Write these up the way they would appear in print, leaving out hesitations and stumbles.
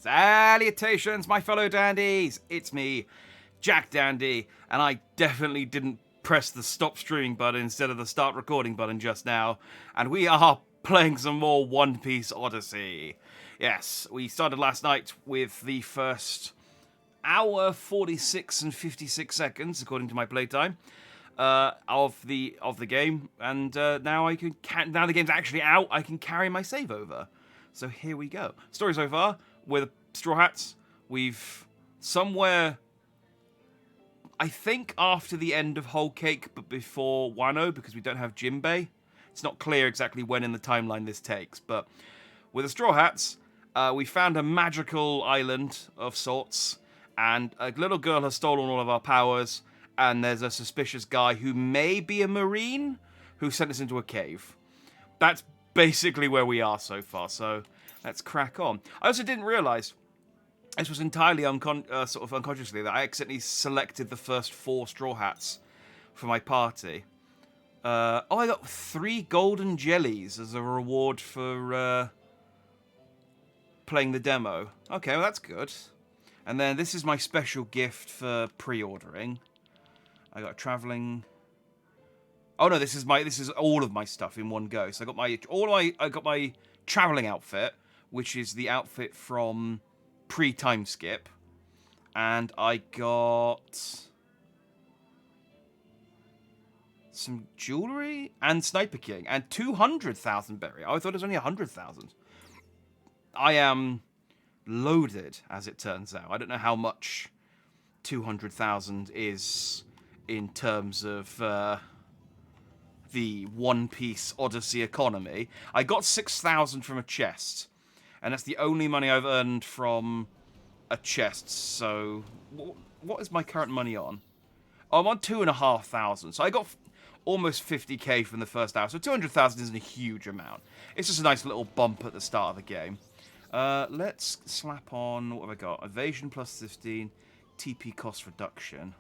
Salutations, my fellow dandies! It's me, Jack Dandy, and I definitely didn't press the stop streaming button instead of the start recording button just now, and we are playing some more One Piece Odyssey. Yes, we started last night with the first hour, 46 and 56 seconds, according to my playtime, of the game, and now now the game's actually out, I can carry my save over. So here we go. Story so far, with Straw Hats, we've somewhere, I think after the end of Whole Cake, but before Wano, because we don't have Jinbei. It's not clear exactly when in the timeline this takes, but with the Straw Hats, we found a magical island of sorts, and a little girl has stolen all of our powers, and there's a suspicious guy who may be a Marine who sent us into a cave. That's basically where we are so far, so let's crack on. I also didn't realise, this was entirely sort of unconsciously, that I accidentally selected the first 4 Straw Hats for my party. I got 3 golden jellies as a reward for playing the demo. Okay, well that's good. And then this is my special gift for pre-ordering. I got a travelling... Oh no, this is all of my stuff in one go. So I got my travelling outfit, which is the outfit from pre-time skip, and I got some jewelry and Sniper King and 200,000 berry. I thought it was only 100,000. I am loaded, as it turns out. I don't know how much 200,000 is in terms of the One Piece Odyssey economy. I got 6,000 from a chest, and that's the only money I've earned from a chest. So, what is my current money on? Oh, I'm on 2,500. So I got almost 50k from the first hour. So 200,000 isn't a huge amount. It's just a nice little bump at the start of the game. Let's slap on, what have I got? Evasion plus 15, TP cost reduction.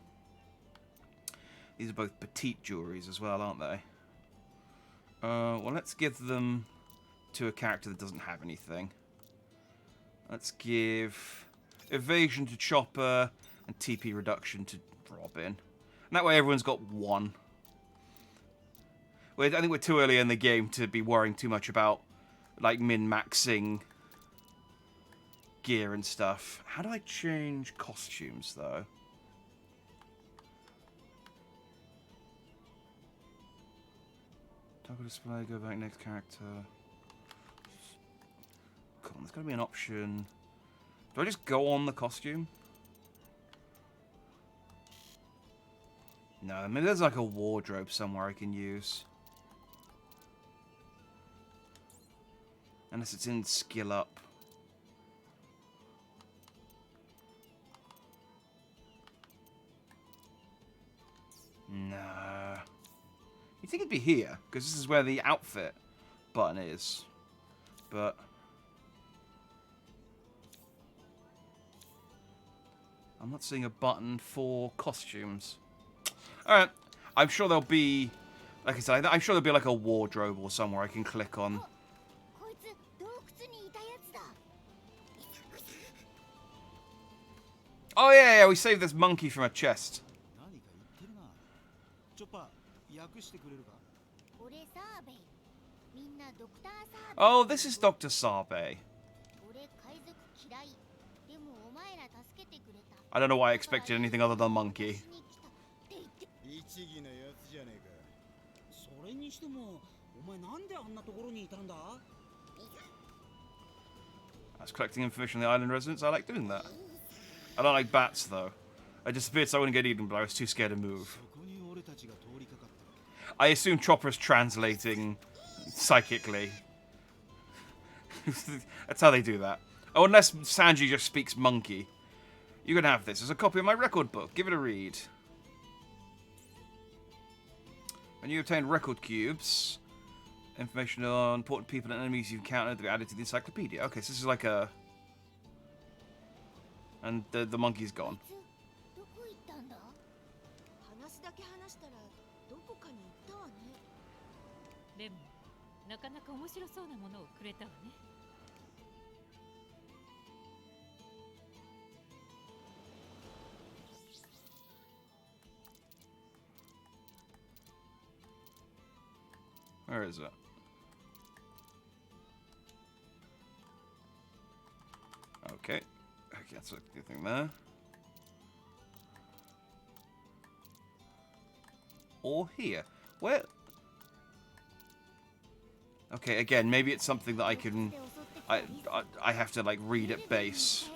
These are both petite jewelries as well, aren't they? Well, let's give them to a character that doesn't have anything. Let's give evasion to Chopper and TP reduction to Robin. And that way everyone's got 1. I think we're too early in the game to be worrying too much about, like, min-maxing gear and stuff. How do I change costumes, though? Toggle display, go back next character. Come on, there's got to be an option. Do I just go on the costume? No, maybe there's like a wardrobe somewhere I can use. Unless it's in skill up. Nah. You'd think it'd be here, because this is where the outfit button is. But I'm not seeing a button for costumes. Alright. I'm sure there'll be, like I said, I'm sure there'll be like a wardrobe or somewhere I can click on. Oh yeah, we saved this monkey from a chest. Oh, this is Dr. Sabe. I don't know why I expected anything other than monkey. I was collecting information on the island residents. I like doing that. I don't like bats, though. I disappeared so I wouldn't get eaten, but I was too scared to move. I assume Chopper's translating psychically. That's how they do that. Oh, unless Sanji just speaks monkey. You can have this. There's a copy of my record book. Give it a read. When you obtain record cubes, information on important people and enemies you've encountered are added to the encyclopedia. Okay, so this is like a... And the monkey's gone. Where is it? Okay. Okay, that's a good thing there. Or here. Where? Okay, again, maybe it's something that I can... I have to, like, read at base.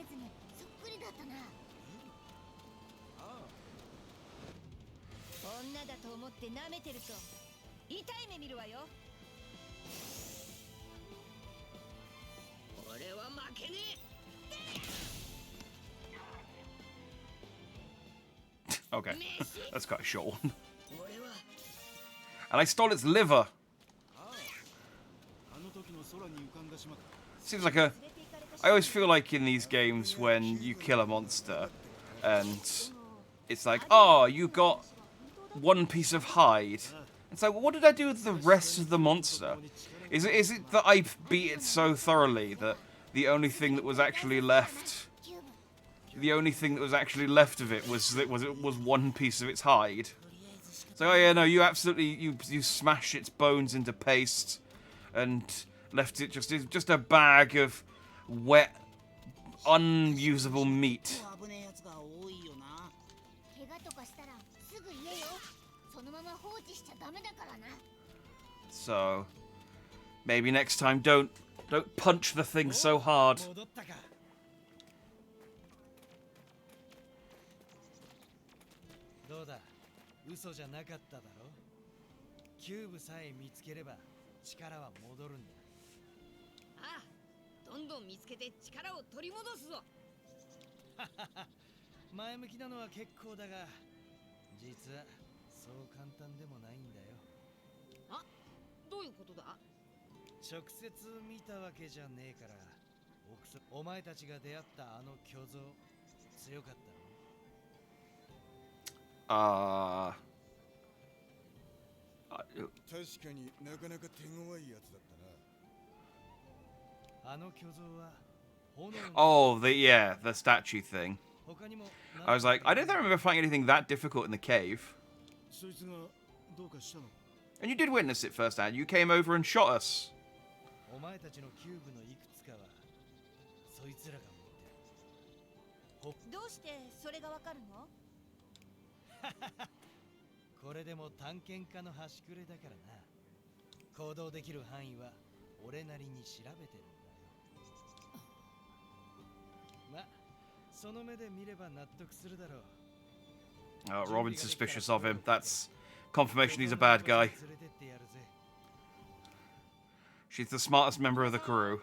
Okay, that's quite a short one. And I stole its liver. Seems like a... I always feel like in these games when you kill a monster and it's like, oh, you got one piece of hide. It's like, well, what did I do with the rest of the monster? Is it that I beat it so thoroughly that the only thing that was actually left... The only thing that was actually left of it was one piece of its hide. So, oh yeah, no, you absolutely... You smashed its bones into paste and left it just a bag of wet, unusable meat. So, maybe next time don't punch the thing so hard. Oh, the statue thing. I was like, I don't remember finding anything that difficult in the cave. And you did witness it firsthand. You came over and shot us. Oh, Robin's suspicious of him. That's confirmation he's a bad guy. She's the smartest member of the crew.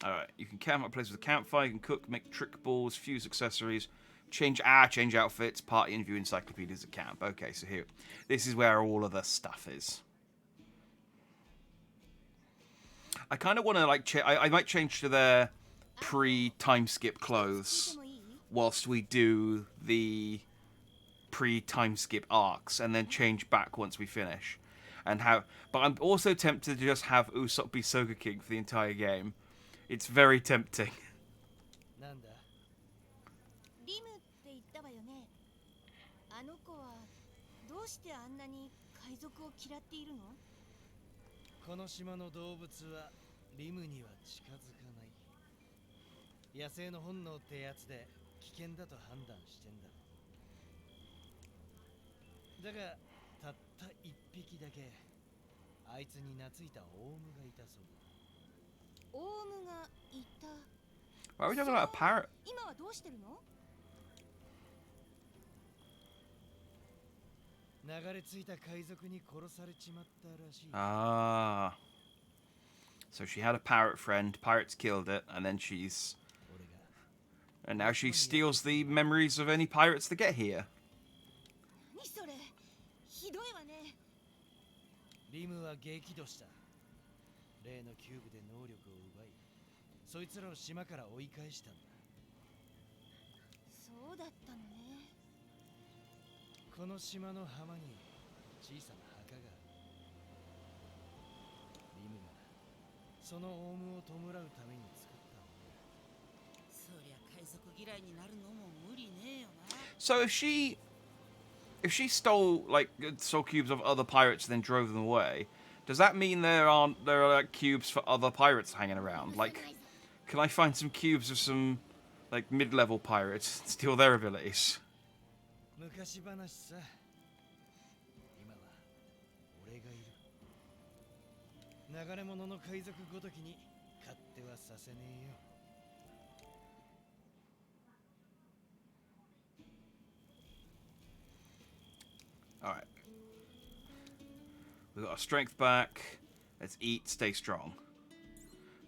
Alright, you can camp at a place with a campfire, you can cook, make trick balls, fuse accessories, change outfits, party and view encyclopedias at camp. Okay, so here, this is where all of the stuff is. I kind of want to, like, I might change to their pre-time skip clothes whilst we do the pre-time skip arcs, and then change back once we finish. But I'm also tempted to just have Usopp be Soga King for the entire game. It's very tempting. Why are we talking about a parrot? Ah. So she had a parrot friend, pirates killed it, and then and now she steals the memories of any pirates that get here. そいつらを島から追い返したんだ。そうだったのね。この島の浜に小さな墓がある。リムがそのオウムを弔うために作ったんだ。そりゃ海賊嫌いになるのも無理ねえよな。So if she stole cubes of other pirates and then drove them away, does that mean there are like cubes for other pirates hanging around? Like, can I find some cubes of some like mid-level pirates and steal their abilities? 昔話さ。今は俺がいる。流れ物の海賊ごときに勝手はさせねえよ。Alright. We've got our strength back. Let's eat, stay strong.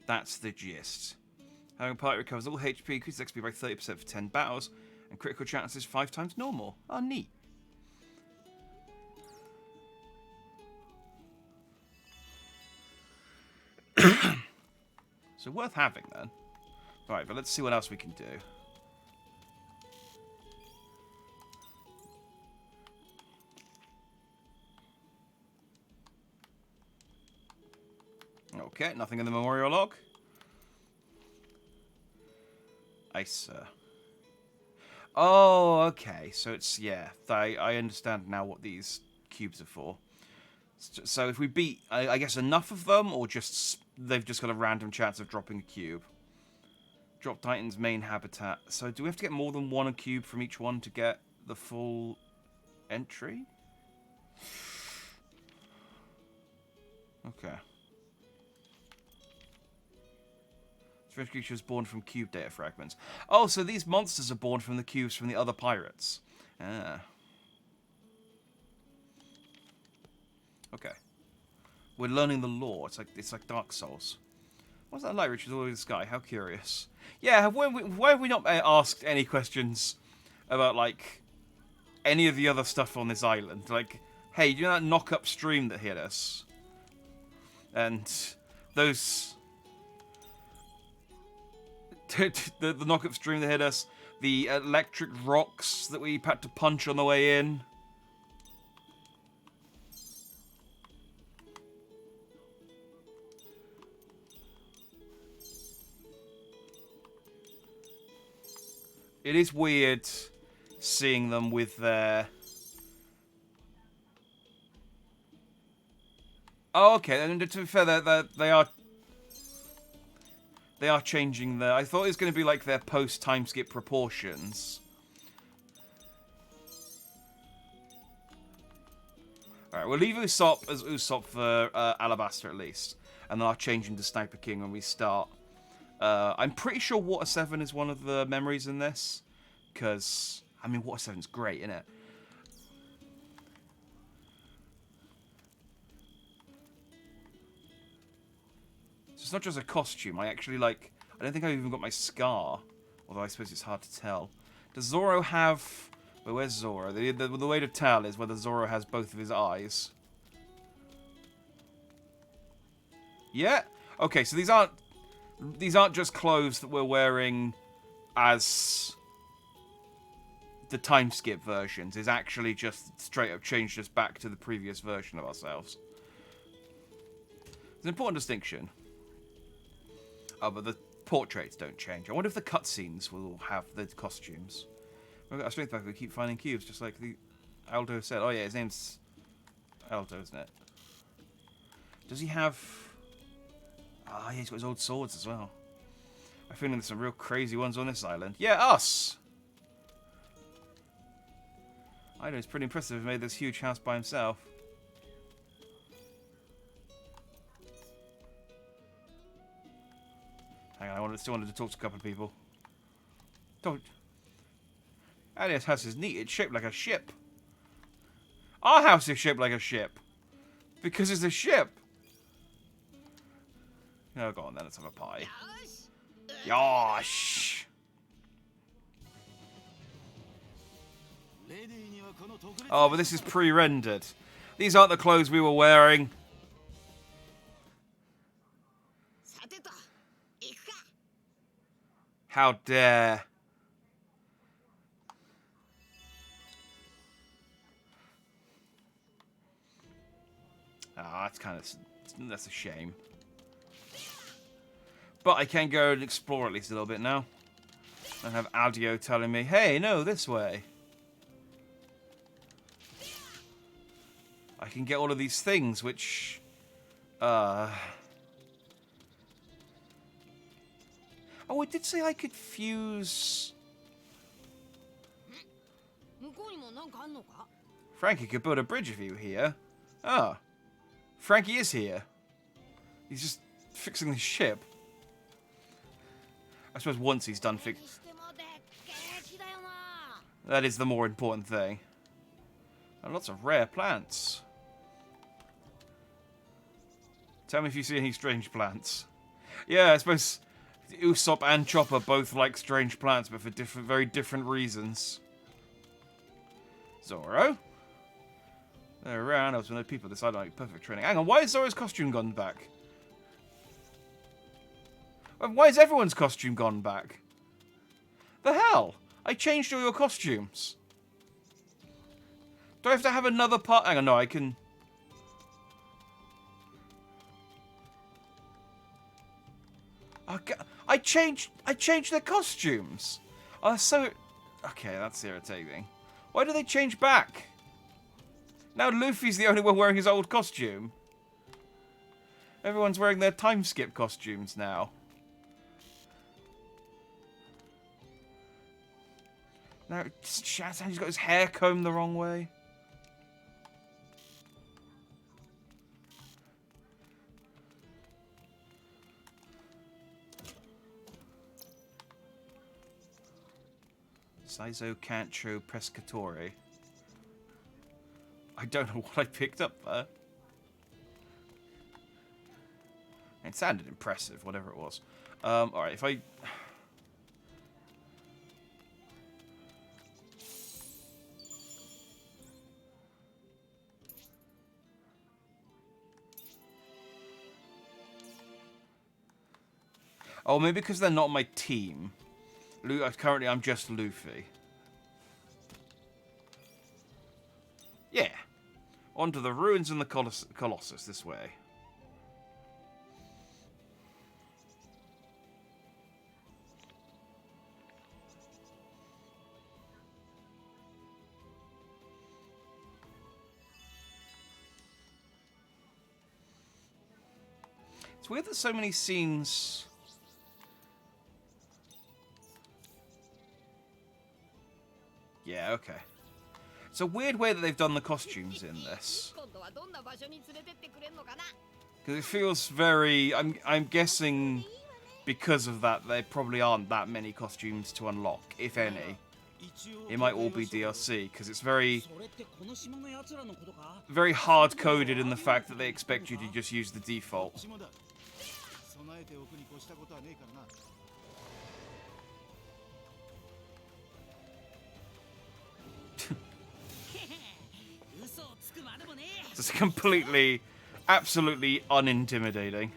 That's the gist. Having a party recovers all HP, increases XP by 30% for 10 battles, and critical chances 5 times normal. Oh, neat. So worth having then. Alright, but let's see what else we can do. Okay, nothing in the memorial log. Ice. Oh, okay. So it's, yeah, I understand now what these cubes are for. So if we beat, I guess, enough of them, or just they've just got a random chance of dropping a cube. Drop Titan's main habitat. So do we have to get more than one cube from each one to get the full entry? Okay. Strange creatures born from cube data fragments. Oh, so these monsters are born from the cubes from the other pirates. Ah. Okay. We're learning the lore. It's like Dark Souls. What's that light which is all over the sky? How curious. Yeah, why have we not asked any questions about, like, any of the other stuff on this island? Like, hey, do you know that knock upstream that hit us? And those... the knock upstream that hit us. The electric rocks that we had to punch on the way in. It is weird seeing them with their... Oh, okay. And to be fair, they are changing the... I thought it was going to be like their post-time skip proportions. Alright, we'll leave Usopp as Usopp for Alabaster at least. And then I'll change him to Sniper King when we start. I'm pretty sure Water 7 is one of the memories in this. Because, I mean, Water 7's great, isn't it? So it's not just a costume. I actually, like... I don't think I've even got my scar. Although I suppose it's hard to tell. Does Zoro have... Wait, where's Zoro? The way to tell is whether Zoro has both of his eyes. Yeah? Okay, so these aren't just clothes that we're wearing as the time skip versions. It's actually just straight up changed us back to the previous version of ourselves. It's an important distinction. Oh, but the portraits don't change. I wonder if the cutscenes will have the costumes. We've got our strength back. We keep finding cubes, just like the Aldo said. Oh yeah, his name's Aldo, isn't it? Does he have... Ah, yeah, he's got his old swords as well. I feel there's some real crazy ones on this island. Yeah, us! I know, it's pretty impressive. He made this huge house by himself. Hang on, I still wanted to talk to a couple of people. Don't... Alias house is neat. It's shaped like a ship. Our house is shaped like a ship. Because it's a ship. Oh, go on then. Let's have a pie. Yosh! Oh, but this is pre-rendered. These aren't the clothes we were wearing. How dare. Ah, that's a shame. But I can go and explore at least a little bit now. I have Aldio telling me, hey, no, this way. I can get all of these things, which... Oh, it did say I could fuse... Frankie could build a bridge if you were here. Ah. Frankie is here. He's just fixing the ship. I suppose once he's done that is the more important thing. And lots of rare plants. Tell me if you see any strange plants. Yeah, I suppose Usopp and Chopper both like strange plants, but for very different reasons. Zoro? They're around. I was one of the people decided like perfect training. Hang on, why is Zoro's costume gone back? Why is everyone's costume gone back? The hell? I changed all your costumes. Do I have to have another part? Hang on, no, I can... I changed their costumes. Oh, so... Okay, that's irritating. Why do they change back? Now Luffy's the only one wearing his old costume. Everyone's wearing their time skip costumes now. Now, Shazam's got his hair combed the wrong way. Saizo Cancho Pescatore. I don't know what I picked up there. It sounded impressive, whatever it was. Alright, if I... Oh, maybe because they're not my team. Currently, I'm just Luffy. Yeah. Onto the ruins and the Colossus this way. It's weird that so many scenes... Yeah, okay. It's a weird way that they've done the costumes in this. Because it feels very... I'm guessing because of that, there probably aren't that many costumes to unlock, if any. It might all be DLC, because it's very hard-coded in the fact that they expect you to just use the default. It's completely, absolutely unintimidating.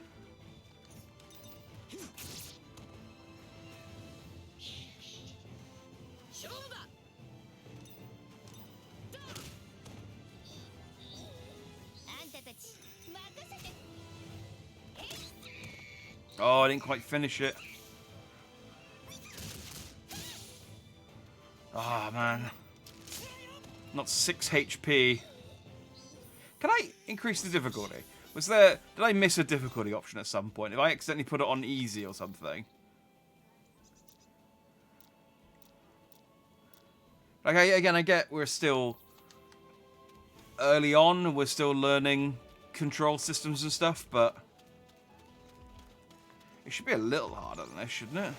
Oh, I didn't quite finish it. Oh, man. Not 6 HP. Can I increase the difficulty? Did I miss a difficulty option at some point? If I accidentally put it on easy or something? Like, again, I get we're still early on, we're still learning control systems and stuff, but it should be a little harder than this, shouldn't it?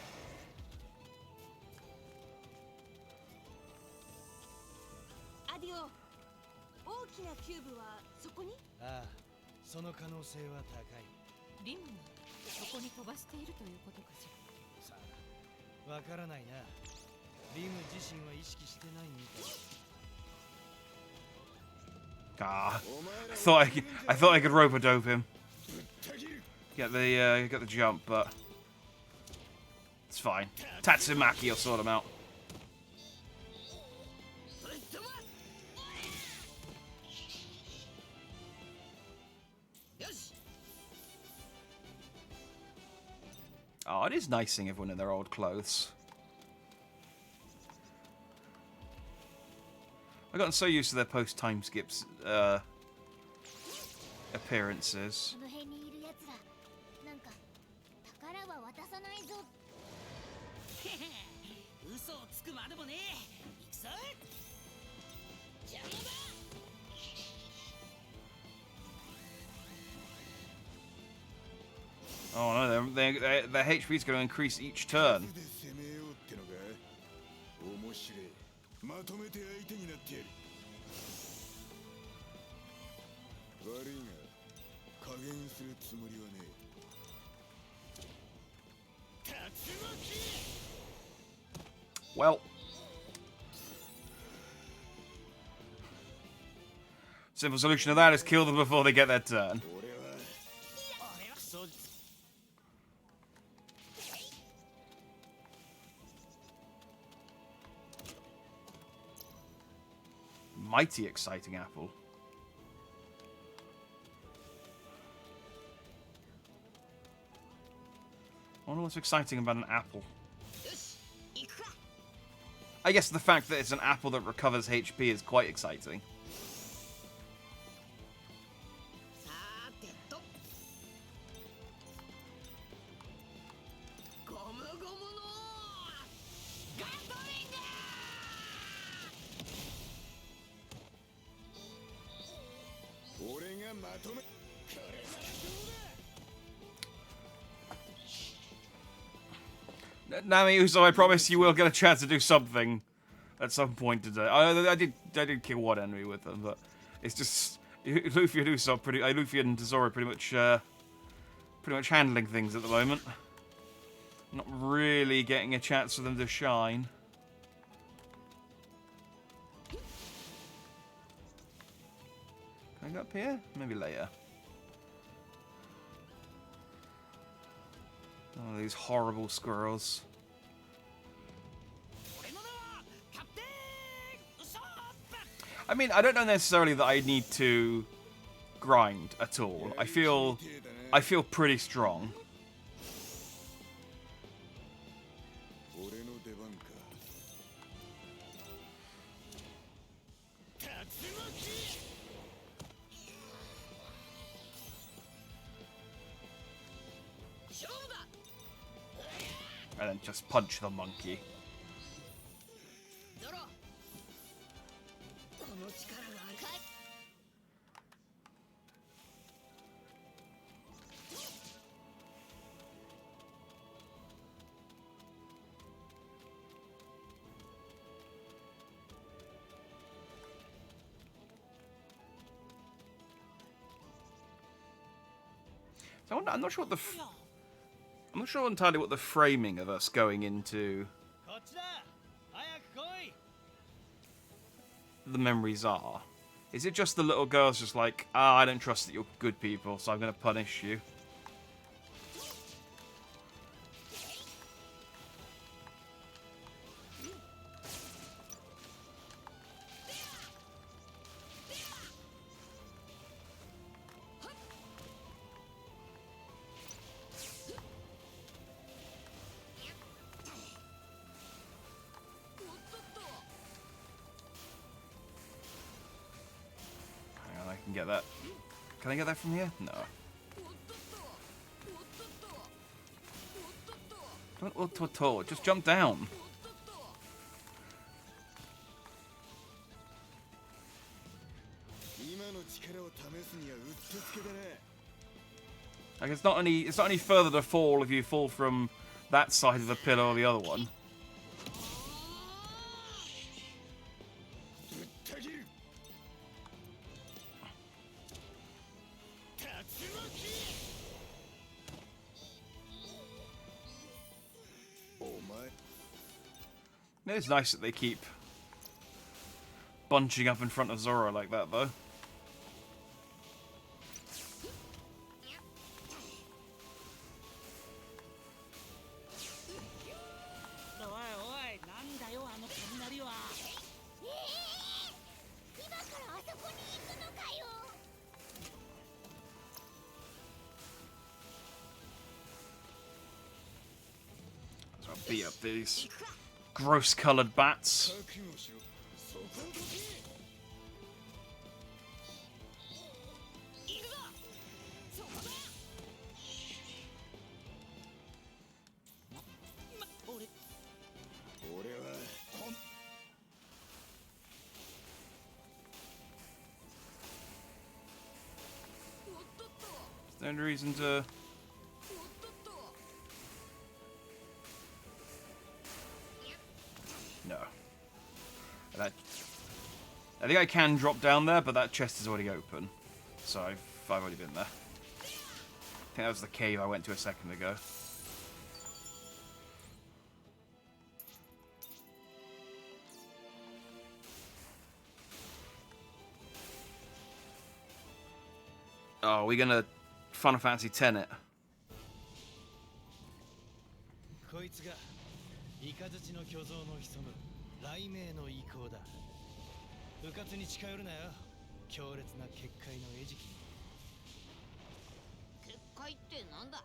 Ah, I thought I could rope-a-dope him. Get the jump, but it's fine. Tatsumaki will sort him out. Oh, it is nice seeing everyone in their old clothes. I've gotten so used to their post-time skips appearances. この辺にいる奴らなんか宝は渡さないぞ。嘘をつくまでもねえ。行くぞ。邪魔だ。 Oh no, their HP is going to increase each turn. で攻めようってのか。面白い。まとめて相手になってやる。悪いが加減するつもりはねえ。竜巻。 Well. Simple solution to that is kill them before they get their turn. 俺はクソ Mighty exciting apple. I wonder what's exciting about an apple. よし行くか。 I guess the fact that it's an apple that recovers HP is quite exciting. さーてと。ゴムゴムのガトリング。 俺がまとめ。 Nami, so I promise you will get a chance to do something at some point today. I did kill one enemy with them, but it's just Luffy and Usopp Luffy and Zoro pretty much handling things at the moment. Not really getting a chance for them to shine. Can I go up here? Maybe later. Oh, these horrible squirrels. 俺の名はキャプテンウソップ。 I mean, I don't know necessarily that I need to grind at all. I feel pretty strong. 俺の出番か。竜巻。 勝負だ。 And then just punch the monkey. ゾロ。この力があるかい。 So I'm not sure I'm not sure entirely what the framing of us going into こっちだ。早く来い。 the memories are. Is it just the little girl's just like, I don't trust that you're good people, so I'm going to punish you? Hang on, I can get that. Can I get that from here? No. Don't just jump down. 今の力を試すにはうってつけだね。 Like it's not any further to fall if you fall from that side of the pillar or the other one. ぶった切る。竜巻。お前。 It's nice that they keep bunching up in front of Zoro like that, though. beat up these gross coloured bats. Is there any reason to... No. That... I think I can drop down there, but that chest is already open. So I've already been there. I think that was the cave I went to a second ago. Oh, are we gonna Final Fantasy X it? こいつがイカズチの巨像の潜む雷鳴の遺構だ。迂闊に近寄るなよ。強烈な結界の餌食。結界ってなんだ？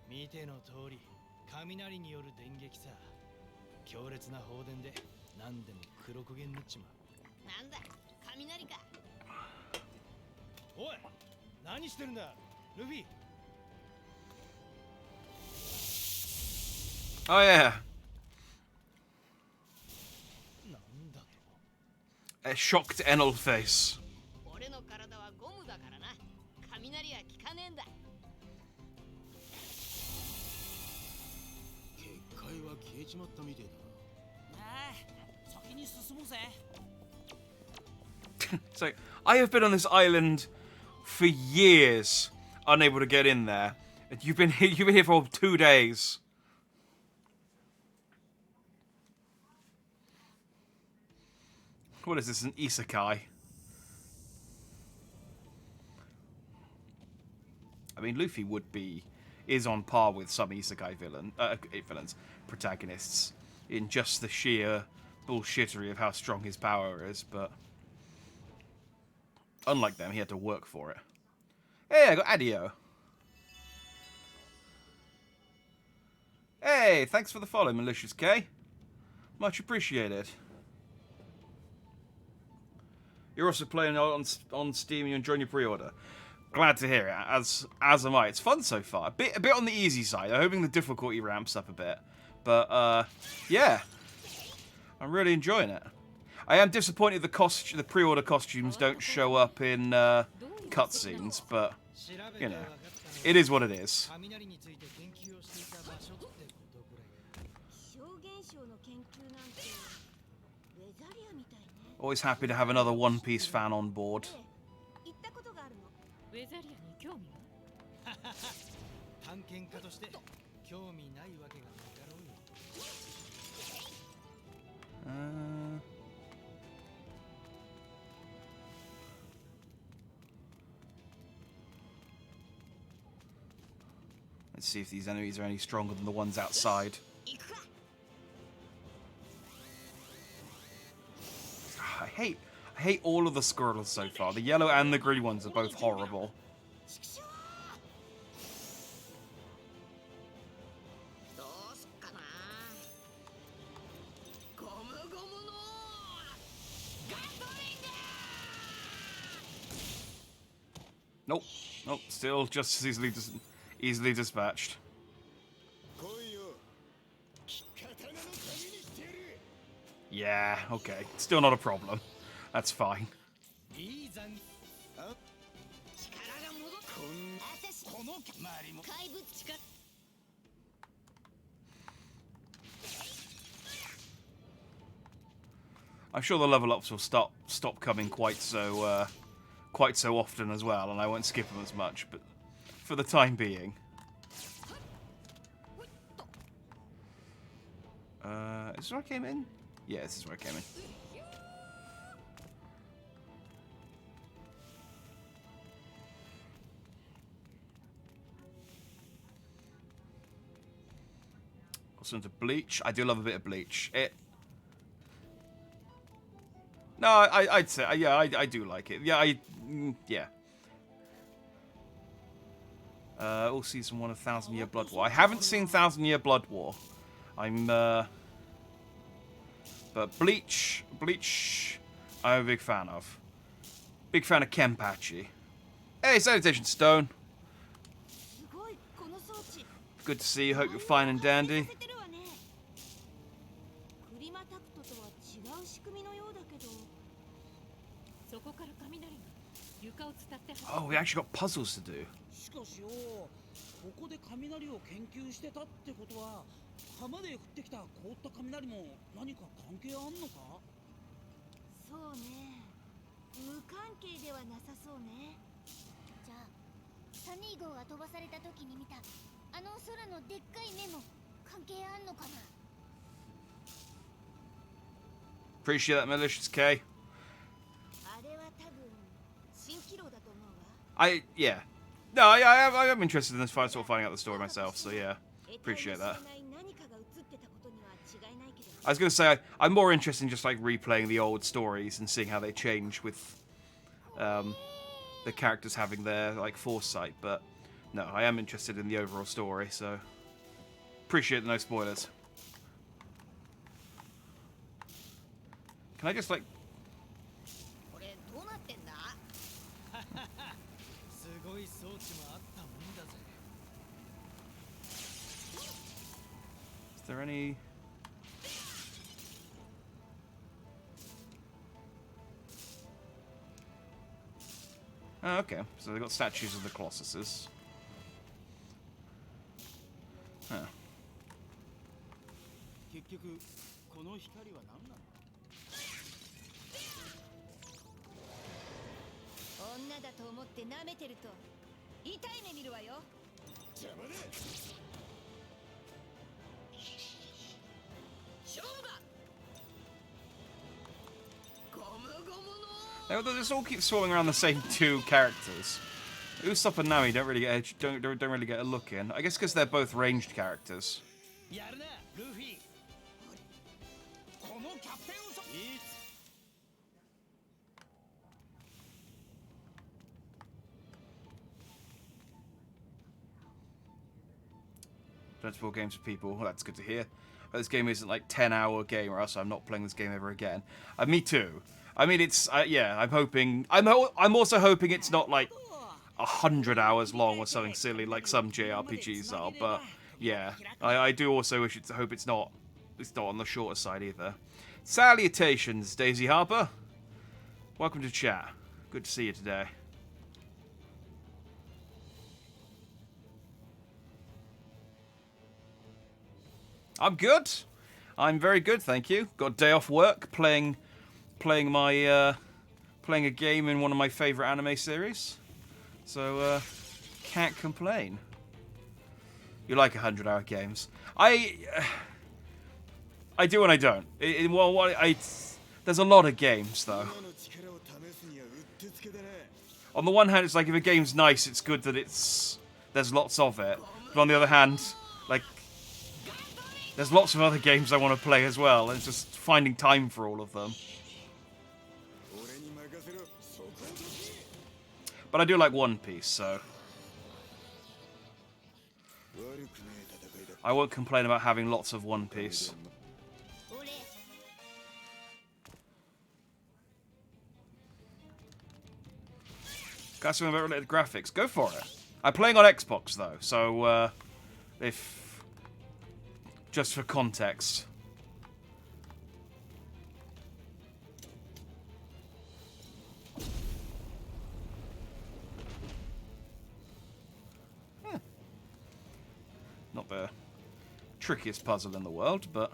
見ての通り、雷による電撃さ。強烈な放電で何でも黒焦げになっちまう。なんだ？雷か。おい、何してるんだ、ルフィ。 Oh yeah. なんだと。 A shocked Enel face. 俺の体はゴムだからな。雷は効かねえんだ。結界は消えちまったみてえだな。ああ、先に進もうぜ。 It's like, I have been on this island for years, unable to get in there. You've been here for 2 days. What is this, an isekai? I mean, Luffy is on par with some isekai villains, protagonists, in just the sheer bullshittery of how strong his power is, but unlike them, he had to work for it. Hey, I got Adio. Hey, thanks for the follow, Malicious K. Much appreciated. You're also playing on Steam and you're enjoying your pre-order. Glad to hear it, as am I. It's fun so far. A bit on the easy side. I'm hoping the difficulty ramps up a bit. But, yeah. I'm really enjoying it. I am disappointed the pre-order costumes don't show up in cutscenes, but, you know, it is what it is. Always happy to have another One Piece fan on board. Let's see if these enemies are any stronger than the ones outside. I hate all of the squirrels so far. The yellow and the green ones are both horrible. Nope. Nope. Still just as easily dispatched. Yeah, okay. Still not a problem. That's fine. I'm sure the level ups will stop coming quite so often as well, and I won't skip them as much, but for the time being. Is this where I came in? Yeah, this is where I came in. Also into Bleach. I do love a bit of Bleach. No, I'd say, yeah, I do like it. Yeah, yeah. All season 1 of 1000 Year Blood War. I haven't seen 1000 Year Blood War. I'm but Bleach, I'm a big fan of. Big fan of Kenpachi. Hey, salutation, Stone. すごいこの装置 Good to see you. Hope you're fine and dandy. クリマタクトとは違う仕組みのようだけどそこから雷が床を伝って Oh, we actually got puzzles to do. しかしよ、ここで雷を研究してたってことは、浜で降ってきた凍った雷も何か関係あんのか？そうね無関係ではなさそうねじゃあサニー号が飛ばされた時に見たあの空のでっかい目も関係あんのかな Appreciate that, malicious K. あれは多分蜃気楼だと思うわ Yeah. No, I am interested in this fight, sort of finding out the story myself. So yeah, appreciate that. 何かが映ってたことには違いないけど I was gonna say I'm more interested in just like replaying the old stories and seeing how they change with the characters having their like foresight. But no, I am interested in the overall story. So appreciate the no spoilers. Can I just like? これどうなってんだ？すごい装置もあったもんだぜ Is there any? Oh, okay. So they got statues of the Colossuses. Huh. 結局この光は何なの女だと思って舐めてると痛い目見るわよ邪魔だ勝負だ。ゴムゴムの。 Now, this all keeps swarming around the same two characters. Usopp and Nami don't really get a look in. I guess because they're both ranged characters. やるなルフィこのキャプテンウソいい Don't spoil games for people. Well, that's good to hear. But this game isn't like 10-hour game, or else I'm not playing this game ever again. Me too. I mean, it's yeah. I'm hoping. I'm also hoping it's not like 100 hours long or something silly like some JRPGs are. But yeah, I do also hope it's not on the shorter side either. Salutations, Daisy Harper. Welcome to chat. Good to see you today. I'm good. I'm very good, thank you. Got a day off work, playing a game in one of my favorite anime series. So can't complain. You like 100-hour games? I do and I don't. There's a lot of games though. On the one hand, it's like if a game's nice, it's good that there's lots of it. But on the other hand, like there's lots of other games I want to play as well, and it's just finding time for all of them. But I do like One Piece, so I won't complain about having lots of One Piece. 俺 Got something about related graphics? Go for it. I'm playing on Xbox though, so if just for context. Not the trickiest puzzle in the world, but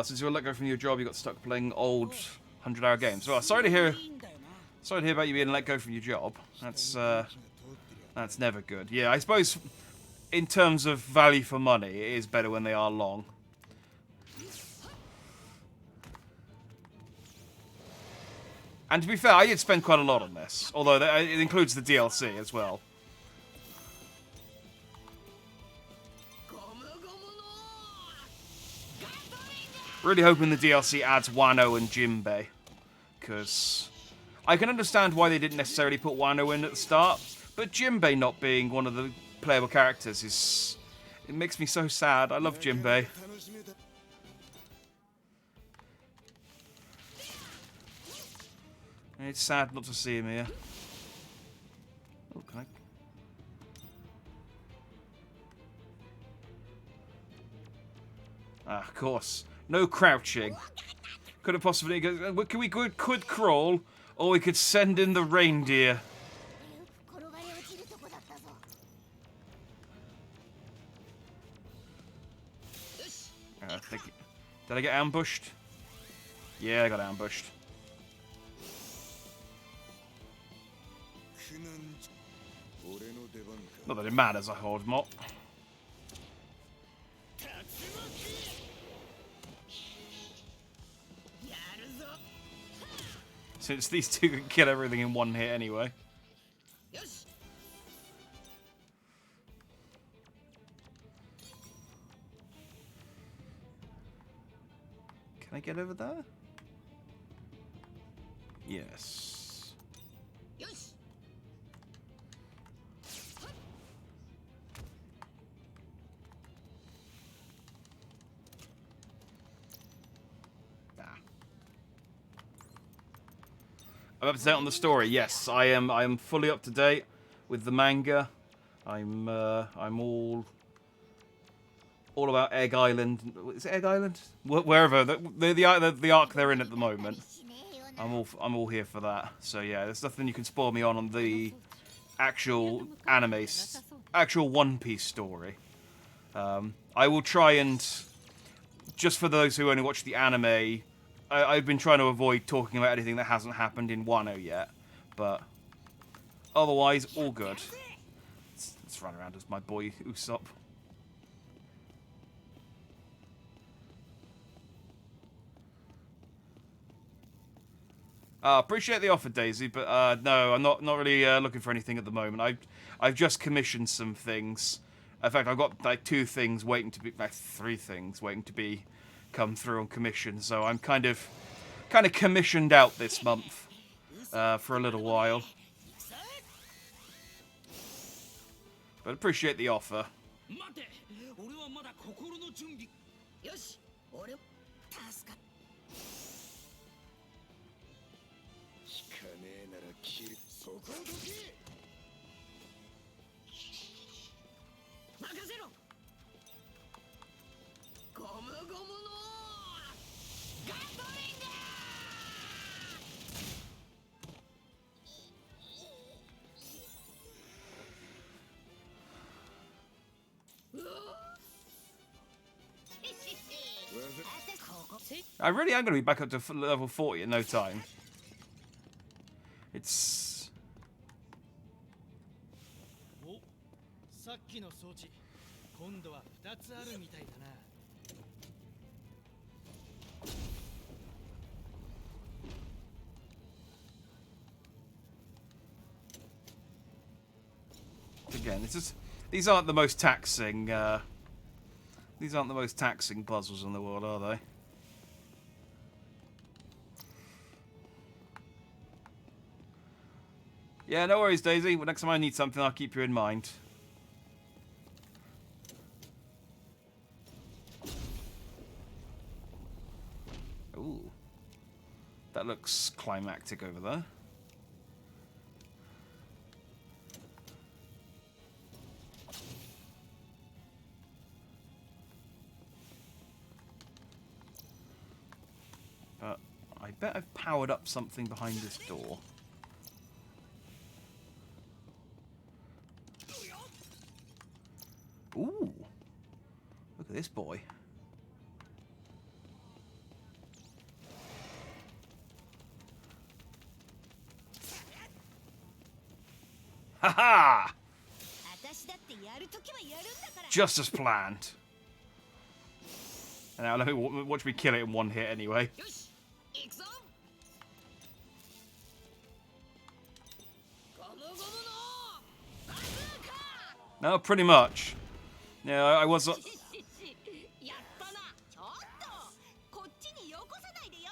since you were let go from your job, you got stuck playing old 100-hour games. Well, sorry to hear about you being let go from your job. That's never good. Yeah, I suppose in terms of value for money, it is better when they are long. And to be fair, I did spend quite a lot on this, although it includes the DLC as well. Really hoping the DLC adds Wano and Jinbei, because I can understand why they didn't necessarily put Wano in at the start, but Jinbei not being one of the playable characters it makes me so sad. I love Jinbei. It's sad not to see him here. Oh, can I? Ah, of course. No crouching. Could have possibly could crawl, or we could send in the reindeer. Did I get ambushed? Yeah, I got ambushed. Not that it matters, I hold mop. Since these two can kill everything in one hit anyway. Can I get over there? Yes. I'm up to date on the story. Yes, I am fully up to date with the manga. I'm all about Egg Island. Is it Egg Island? Wherever the arc they're in at the moment. I'm all here for that. So yeah, there's nothing you can spoil me on the actual anime, actual One Piece story. I will try and, just for those who only watch the anime, I've been trying to avoid talking about anything that hasn't happened in Wano yet, but otherwise, all good. Let's run around as my boy Usopp. Appreciate the offer, Daisy, but no, I'm not really looking for anything at the moment. I've just commissioned some things. In fact, I've got like 2 things waiting to be, like 3 things waiting to be come through on commission. So I'm kind of commissioned out this month for a little while. But appreciate the offer. I really am going to be back up to level 40 in no time. It's... Again, it's just, these aren't the most taxing puzzles in the world, are they? Yeah, no worries, Daisy. Well, next time I need something, I'll keep you in mind. Ooh. That looks climactic over there. But I bet I've powered up something behind this door. Ooh, look at this boy. Ha-ha! Just as planned. And now let me watch me kill it in one hit anyway. No, pretty much. Yeah, I was. やったな。ちょっとこっちによこさないでよ。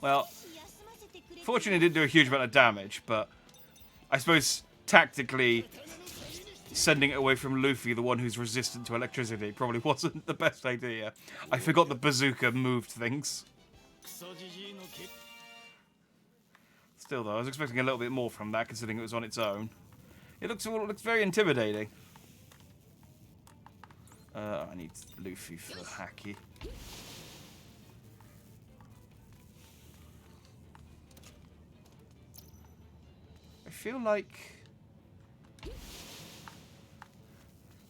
Well, fortunately, it didn't do a huge amount of damage, but I suppose tactically sending it away from Luffy, the one who's resistant to electricity, probably wasn't the best idea. I forgot the bazooka moved things. Still, though, I was expecting a little bit more from that, considering it was on its own. It looks very intimidating. I need Luffy for Haki. I feel like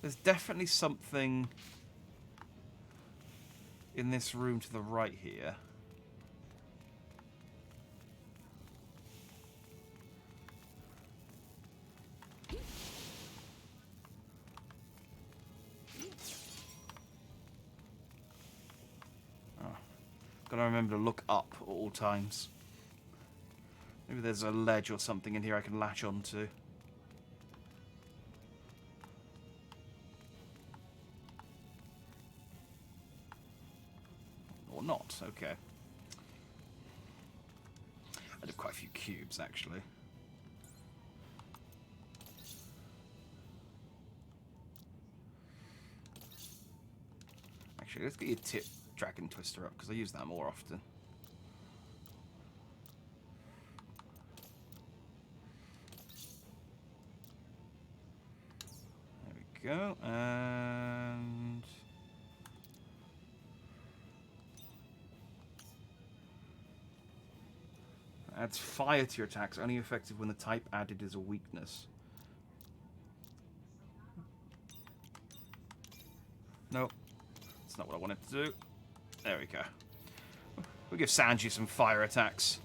there's definitely something in this room to the right here. Oh, gotta remember to look up at all times. Maybe there's a ledge or something in here I can latch onto. Or not, okay. I did quite a few cubes, actually. Actually, let's get your tip Dragon Twister up, because I use that more often. Go, and adds fire to your attacks, only effective when the type added is a weakness. Nope, that's not what I wanted to do. There we go. We'll give Sanji some fire attacks.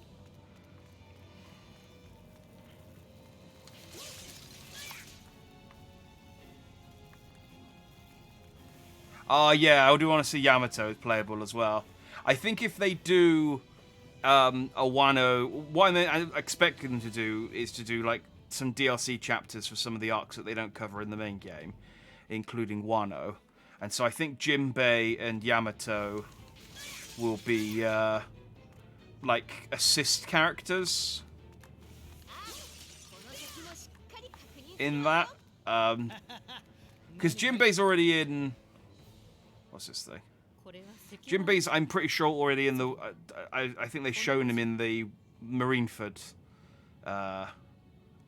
Yeah, I do want to see Yamato playable as well. I think if they do a Wano, what I expect them to do is to do like some DLC chapters for some of the arcs that they don't cover in the main game, including Wano. And so I think Jinbei and Yamato will be like assist characters in that. Because Jinbei's already in. What's this thing? Jinbei's, I'm pretty sure, already in the. I think they've shown him in the Marineford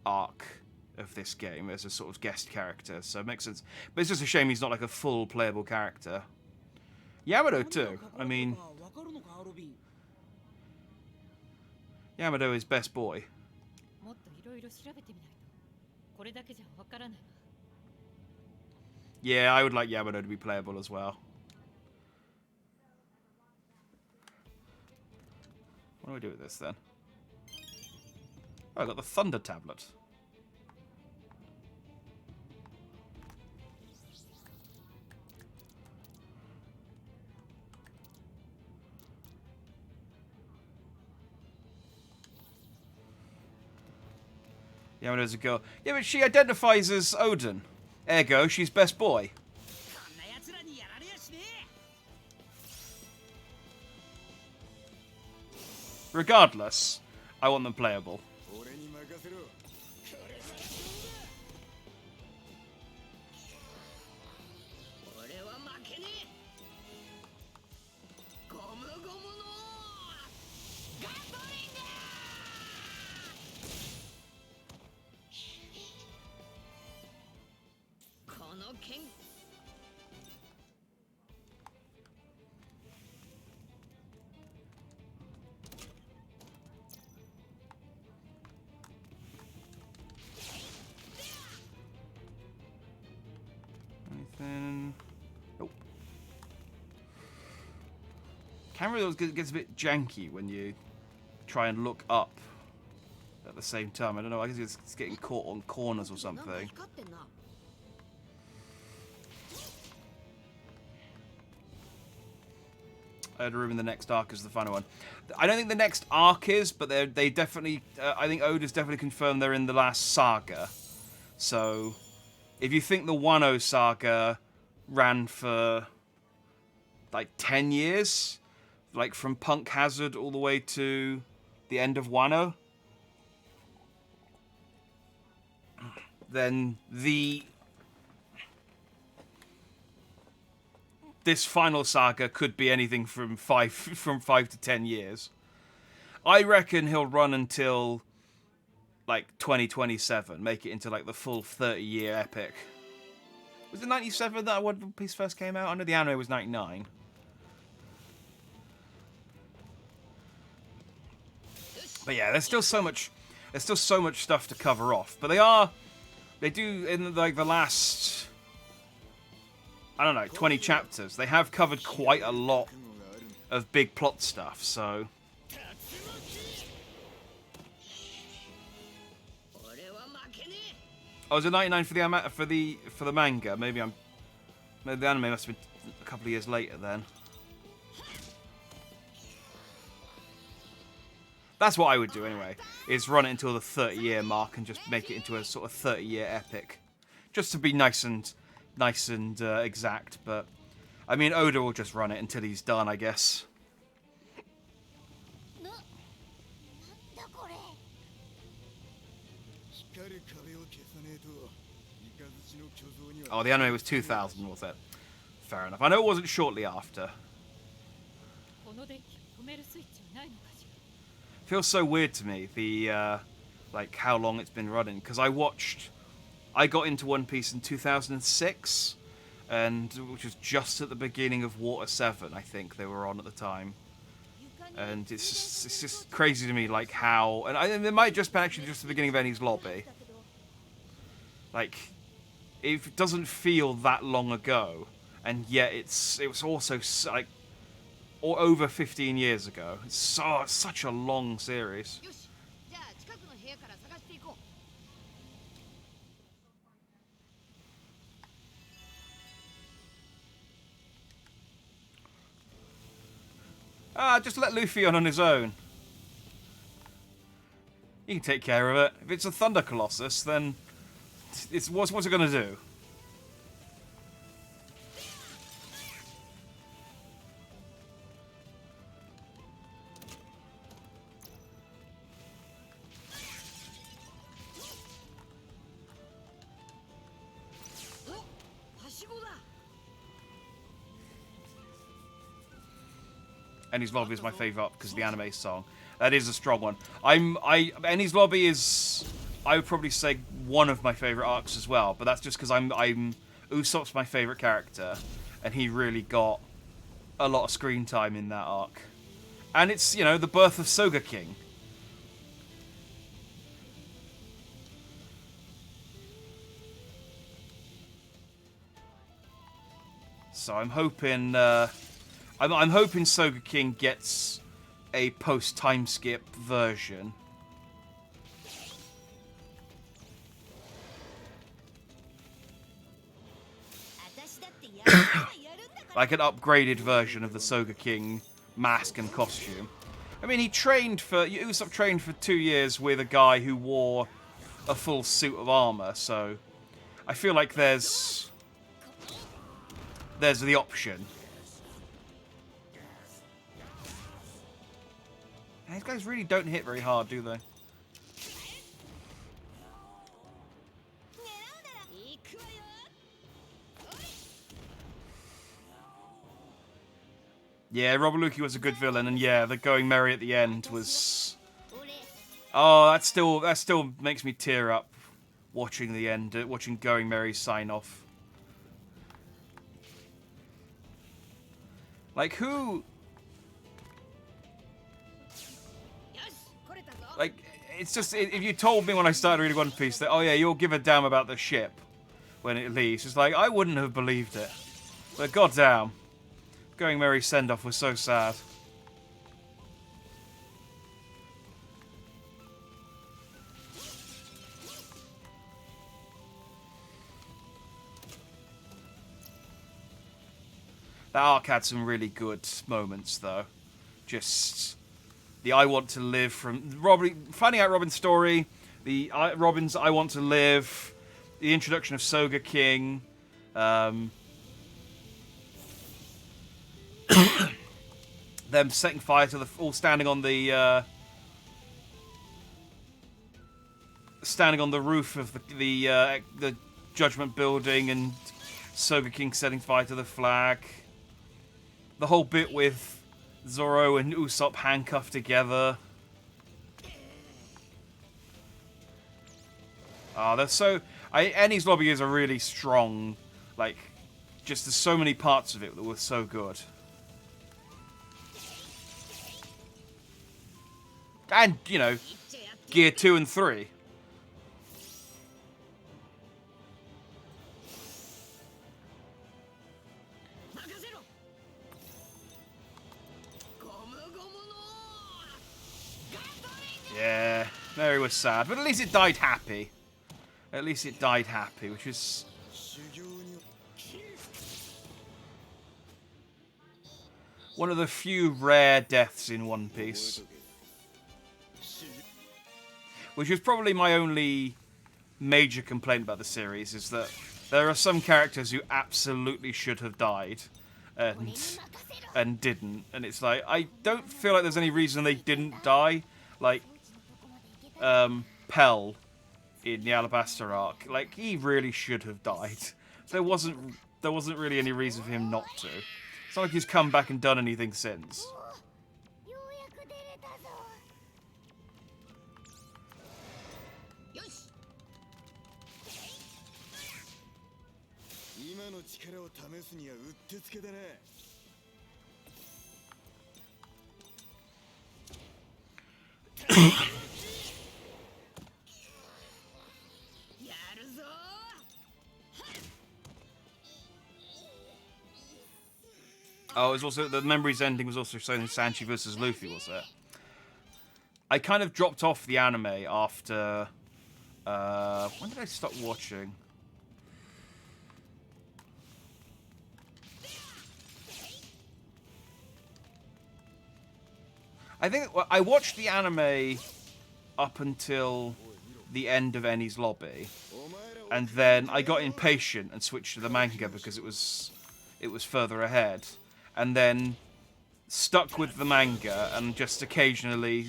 arc of this game as a sort of guest character, so it makes sense. But it's just a shame he's not like a full playable character. Yamato too. I mean, Yamato is best boy. Yeah, I would like Yamato to be playable as well. What do we do with this then? Oh, I got the Thunder Tablet. Yamato's a girl. Yeah, but she identifies as Odin. Ergo, she's best boy. Regardless, I want them playable. Anything? Nope. Camera always gets a bit janky when you try and look up at the same time. I don't know, I guess it's getting caught on corners or something. Oda in the next arc is the final one. I don't think the next arc is, but they definitely. I think Oda's definitely confirmed they're in the last saga. So, if you think the Wano saga ran for like 10 years, like from Punk Hazard all the way to the end of Wano, then this final saga could be anything from 5 to 10 years. I reckon he'll run until like 2027, make it into like the full 30-year epic. Was it 97 that One Piece first came out? I know the anime was 99. But yeah, there's still so much stuff to cover off. But they do in like the last, I don't know, 20 chapters. They have covered quite a lot of big plot stuff. So I was at 99 for the manga. Maybe the anime must have been a couple of years later then. That's what I would do anyway, is run it until the 30-year mark and just make it into a sort of 30-year epic. Just to be nice and exact, but I mean, Oda will just run it until he's done, I guess. Oh, the anime was 2000, was it? Fair enough. I know it wasn't shortly after. Feels so weird to me, the like how long it's been running, because I got into One Piece in 2006, and which was just at the beginning of Water 7, I think they were on at the time. And it's just crazy to me, like how, and it might just be actually just the beginning of Enies Lobby. Like, it doesn't feel that long ago, and yet it was also like or over 15 years ago. It's such a long series. Just let Luffy on his own. He can take care of it. If it's a Thunder Colossus, then what's it gonna do? Enies Lobby is my favourite because of the anime song. That is a strong one. Enies Lobby is, I would probably say, one of my favourite arcs as well. But that's just because Usopp's my favourite character, and he really got a lot of screen time in that arc. And it's, you know, the birth of Soga King. So I'm hoping. I'm hoping Soga King gets a post-time skip version. Like an upgraded version of the Soga King mask and costume. I mean, Usopp trained for 2 years with a guy who wore a full suit of armor, so I feel like there's the option. These guys really don't hit very hard, do they? Yeah, Robaluki was a good villain, and yeah, the Going Merry at the end was... Oh, that still makes me tear up watching the end, watching Going Merry sign off. Like, who... Like, it's just, if you told me when I started reading One Piece that, oh yeah, you'll give a damn about the ship when it leaves, it's like, I wouldn't have believed it. But goddamn, Going Merry's send-off was so sad. That arc had some really good moments, though. Just the I want to live from finding out Robin's story, Robin's I want to live, the introduction of Soga King, them setting fire to all standing on the roof of the Judgment Building, and Soga King setting fire to the flag. The whole bit with Zoro and Usopp handcuffed together. Enies Lobby is a really strong, like, just there's so many parts of it that were so good. And, you know, Gear 2 and 3. Yeah, Mary was sad, but at least it died happy. At least it died happy, which is one of the few rare deaths in One Piece. Which is probably my only major complaint about the series, is that there are some characters who absolutely should have died and didn't. And it's like, I don't feel like there's any reason they didn't die. Like, Pell in the Alabaster arc, like, he really should have died. There wasn't really any reason for him not to. It's not like he's come back and done anything since. Oh, it was also the Memories ending was also showing Sanchi versus Luffy, was it? I kind of dropped off the anime after. When did I stop watching? I think I watched the anime up until the end of Enies Lobby, and then I got impatient and switched to the manga because it was further ahead, and then stuck with the manga and just occasionally.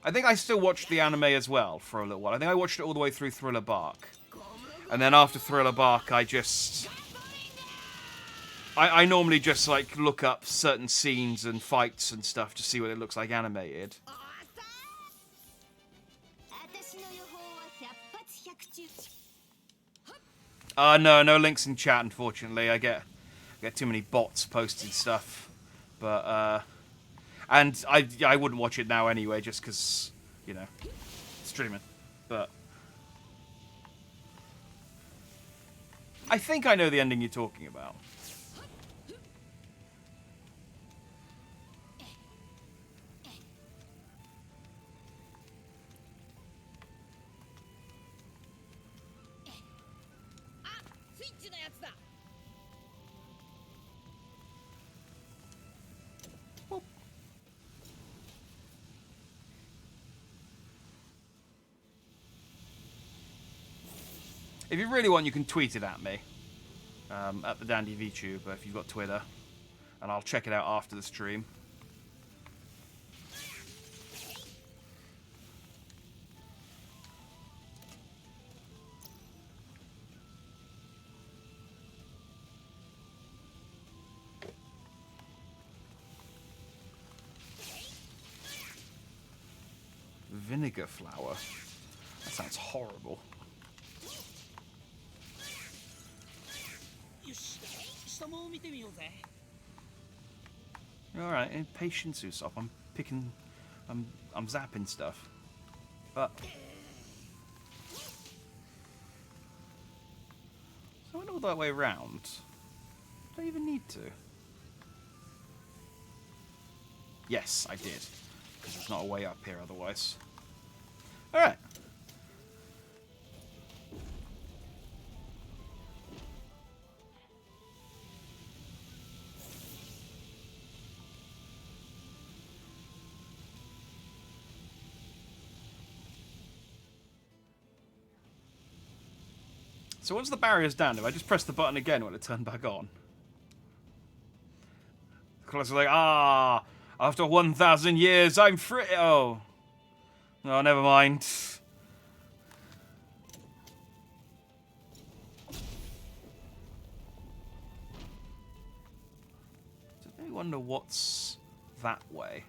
I think I still watched the anime as well for a little while. I think I watched it all the way through Thriller Bark, and then after Thriller Bark, I normally just like look up certain scenes and fights and stuff to see what it looks like animated. No links in chat, unfortunately. I get too many bots posting stuff, but and I wouldn't watch it now anyway, just because, you know, streaming. But I think I know the ending you're talking about. If you really want, you can tweet it at me, at the Dandy Vtuber if you've got Twitter, and I'll check it out after the stream. Vinegar flower? That sounds horrible. Alright, patience, Usopp. I'm zapping stuff. But so I went all that way around. Do I even need to? Yes, I did. Because there's not a way up here otherwise. Alright. So once the barrier's down, if I just press the button again, will it turn back on? The clock's like, after 1,000 years, I'm free. Oh. No, never mind. Does anybody wonder what's that way?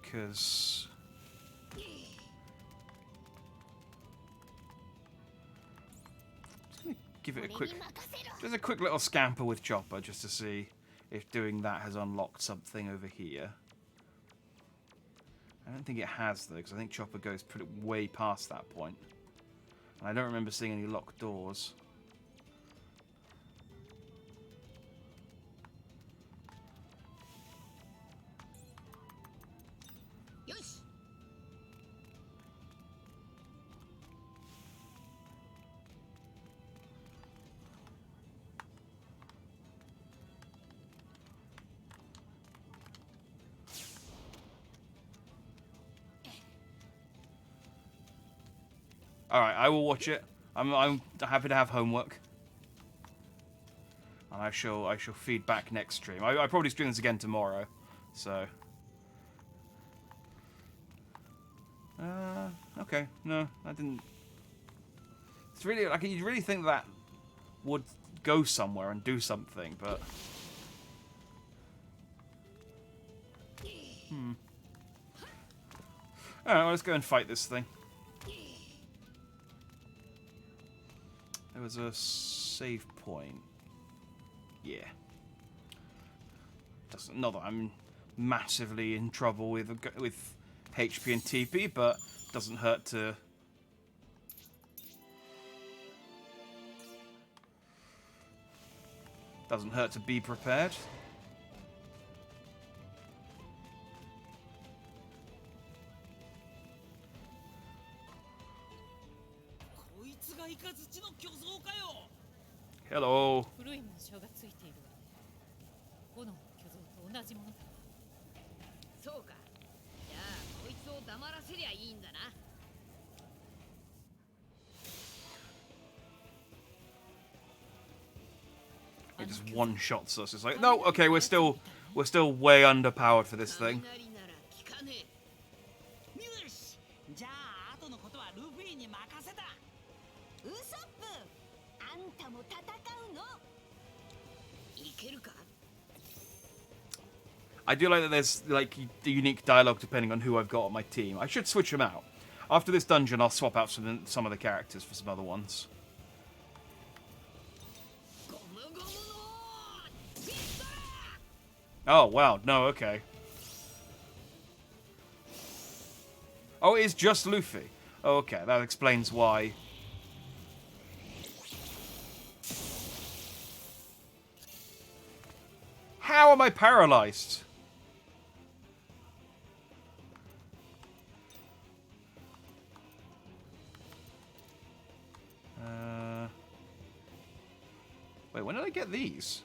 Because... give it a quick... Just a quick little scamper with Chopper, just to see if doing that has unlocked something over here. I don't think it has, though, because I think Chopper goes pretty way past that point. And I don't remember seeing any locked doors. Alright, I will watch it. I'm happy to have homework. And I shall feed back next stream. I probably stream this again tomorrow. So okay. No, I didn't. It's really like you'd really think that would go somewhere and do something, but Alright, well, let's go and fight this thing. There was a save point. Yeah. Not that I'm massively in trouble with HP and TP, but doesn't hurt to... Doesn't hurt to be prepared. Hello. 古い紋章がついているわ。炎の巨像と同じものだ。そうか。じゃあこいつを黙らせりゃいいんだな。It just one-shots us. It's like, no, okay, we're still way underpowered for this thing. じゃあ後のことはルフィに任せた。ウソップ、あんたも戦うの？いけるか？ I do like that there's like the unique dialogue depending on who I've got on my team. I should switch them out. After this dungeon, I'll swap out some of the characters for some other ones. Oh, wow. No, okay. Oh, it is just Luffy. Oh, okay. That explains why. How am I paralyzed? Wait, when did I get these?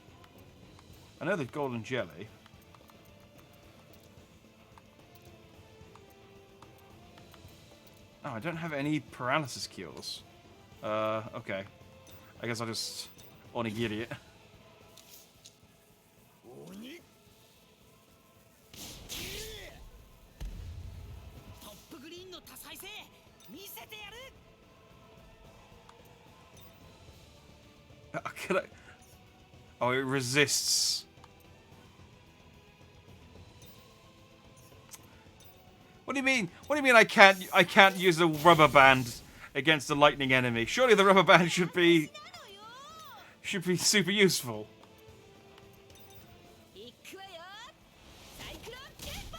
I know the golden jelly. Oh, I don't have any paralysis cures. Okay. I guess I'll just onigiri it. トップグリーンの多彩性見せてやる。 Can I... Oh, it resists. What do you mean? What do you mean I can't use a rubber band against a lightning enemy? Surely the rubber band should be super useful. いくわよ。サイクロンテンポ。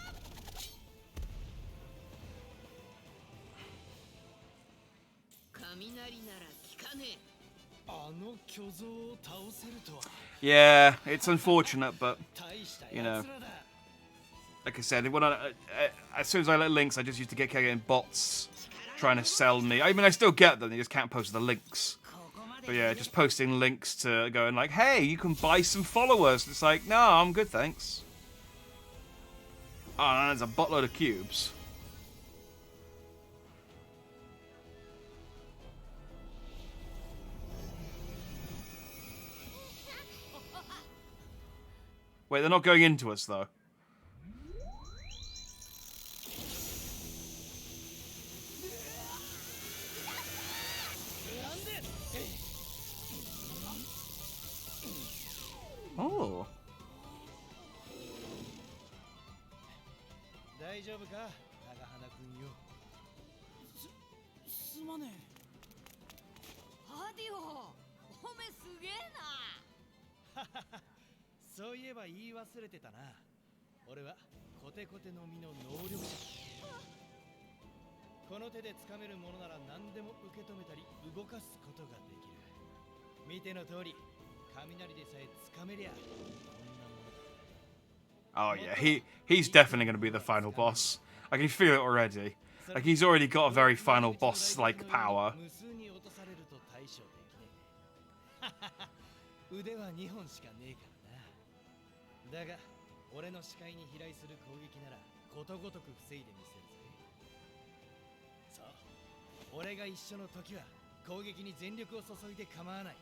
雷なら効かねえ。あの巨像を倒せるとは。 Yeah, it's unfortunate, but 大した you や know, つらだ。 like I said, as soon as I let links, I just used to get getting bots trying to sell me. I mean, I still get them; they just can't post the links. But yeah, just posting links to going like, "Hey, you can buy some followers." It's like, no, I'm good, thanks. Oh, and there's a buttload of cubes. Wait, they're not going into us, though. Oh. 大丈夫か長花くんよ。すまねハディオおめすげえな。そういえば言い忘れてたな。俺はコテコテの実の能力者。この手で掴めるものなら何でも受け止めたり動かすことができる。見ての通り、雷でさえ掴めりゃこんなものだ。 Oh yeah, he's definitely going to be the final boss. I can feel it already. Like he's already got a very final boss like power. 無数に落とされると対処できねえ。腕は2本しかねえからな。だが俺の視界に飛来する攻撃ならことごとく防いでみせるぜ。そう、俺が一緒の時は攻撃に全力を注いで構わない。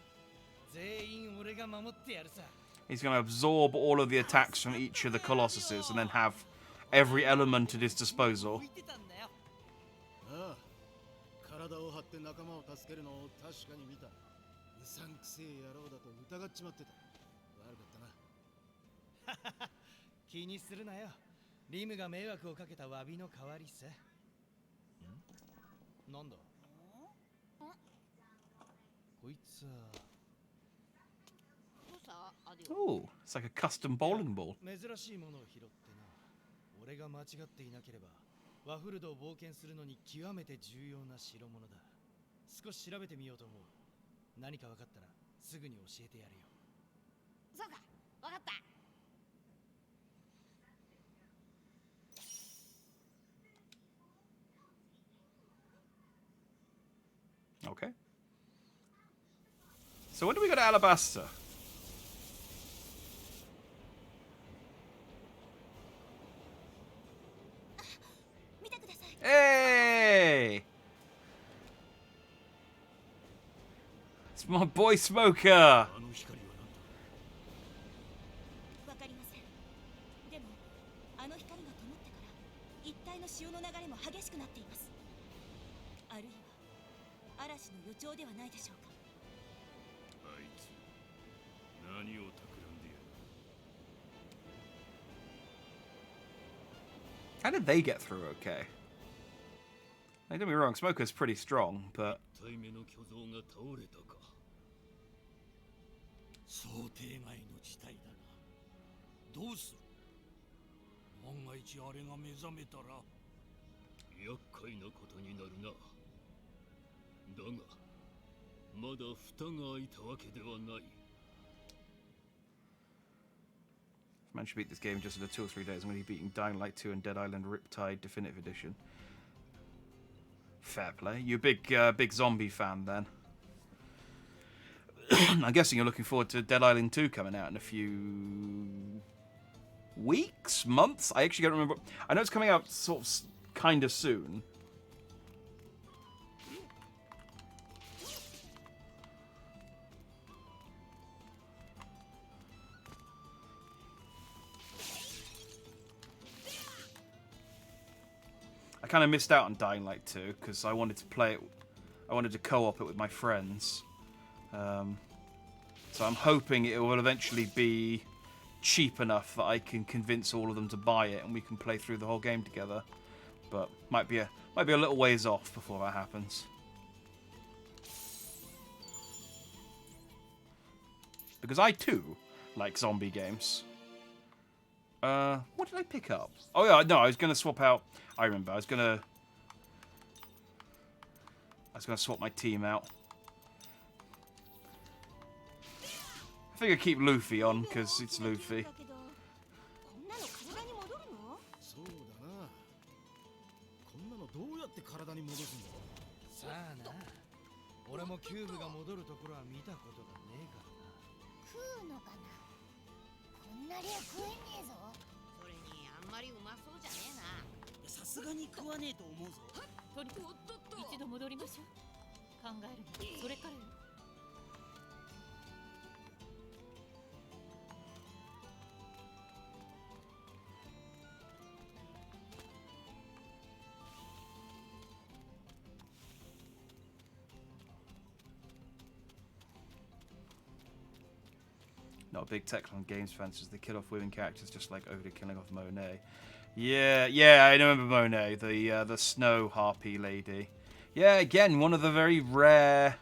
全員俺が守ってやるさ。 He's going to absorb all of the attacks from each of the Colossuses and then have every element at his disposal. ああ、体を張って仲間を助けるのを確かに見た。うさんくせえ野郎だと疑っちまってた。悪かったな。気にするなよ。リムが迷惑をかけた詫びの代わりさ。なんだこいつは。 Ooh, it's like a custom bowling ball. 珍しいものを拾ってな。俺が間違っていなければワフルドを冒険するのに極めて重要な代物だ。少し調べてみようと思う。何か分かったらすぐに教えてやるよ。そうか、わかった。 Okay. So when do we go to Alabaster? 見てください。 Hey! It's my boy Smoker! あの光は何だ。わかりません。でもあの光が灯ってから一帯の潮の流れも激しくなっています。あるいは嵐の予兆ではないでしょうか。あいつ何を企んでやる。 How did they get through okay? Don't get me wrong, Smoker's pretty strong, but... 体目の巨像が倒れたか。想定外の事態だな。どうする。万が一あれが目覚めたら厄介なことになるな。だがまだ蓋が開いたわけではない。 If I manage to beat this game just in 2 or 3 days, I'm going to be beating Dying Light 2 and Dead Island Riptide Definitive Edition. Fair play. You're a big zombie fan then. I'm guessing you're looking forward to Dead Island 2 coming out in a few weeks, months. I actually don't remember. I know it's coming out sort of kind of soon. I kind of missed out on Dying Light 2 because I wanted to play it. I wanted to co-op it with my friends. So I'm hoping it will eventually be cheap enough that I can convince all of them to buy it and we can play through the whole game together. But might be a little ways off before that happens. Because I too like zombie games. What did I pick up? Oh yeah, no, I was gonna swap out. I remember. I was gonna swap my team out. I think I keep Luffy on because it's Luffy. そうだな。こんなのどうやって体に戻すんだ。さあな。俺もキューブが戻るところは見たことがねえからな。食うのかな。こんなには食えねえぞ。それにあんまりうまそうじゃねえな。さすがに食わねえと思うぞ。とにかく一度戻りましょう。考えるのそれからよ。Not a big Techland Games fan, since they kill off women characters just like Oda killing off Monet. Yeah, I remember Monet, the snow harpy lady. Yeah, again, one of the very rare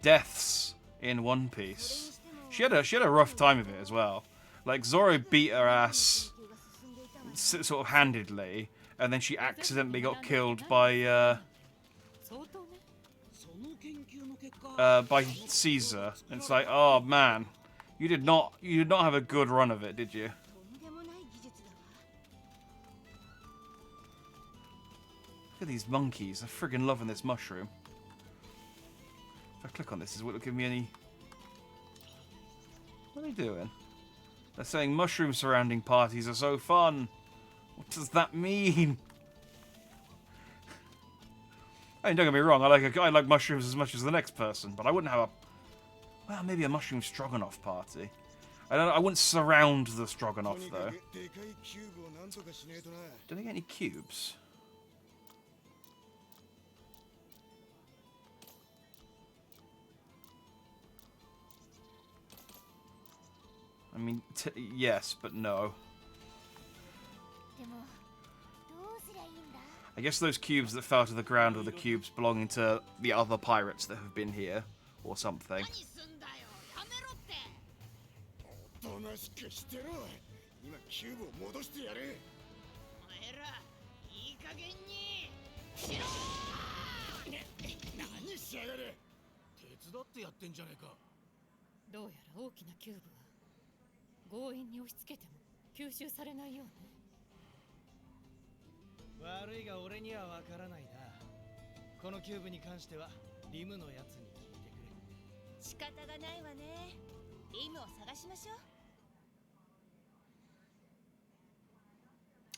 deaths in One Piece. She had a rough time of it as well. Like, Zoro beat her ass sort of handedly, and then she accidentally got killed by Caesar. And it's like, oh man, you did not have a good run of it, did you? Look at these monkeys. I'm friggin' loving this mushroom. If I click on this, will it give me any... What are they doing? They're saying mushroom surrounding parties are so fun. What does that mean? I mean, don't get me wrong, I like mushrooms as much as the next person, but I wouldn't have well, maybe a mushroom stroganoff party. I wouldn't surround the stroganoff though. Do they get any cubes? I mean, yes, but no. I guess those cubes that fell to the ground were the cubes belonging to the other pirates that have been here, or something.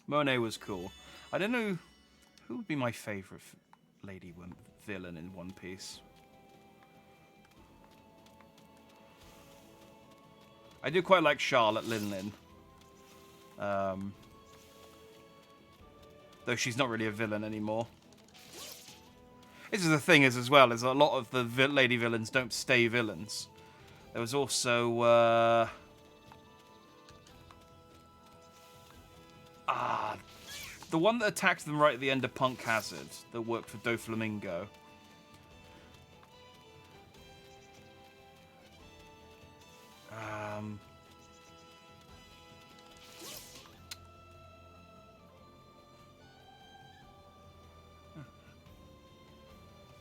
Monet was cool. I don't know who would be my favourite lady villain in One Piece. I do quite like Charlotte Linlin. Though she's not really a villain anymore. This is the thing as well, is a lot of the lady villains don't stay villains. There was also the one that attacked them right at the end of Punk Hazard that worked for Doflamingo.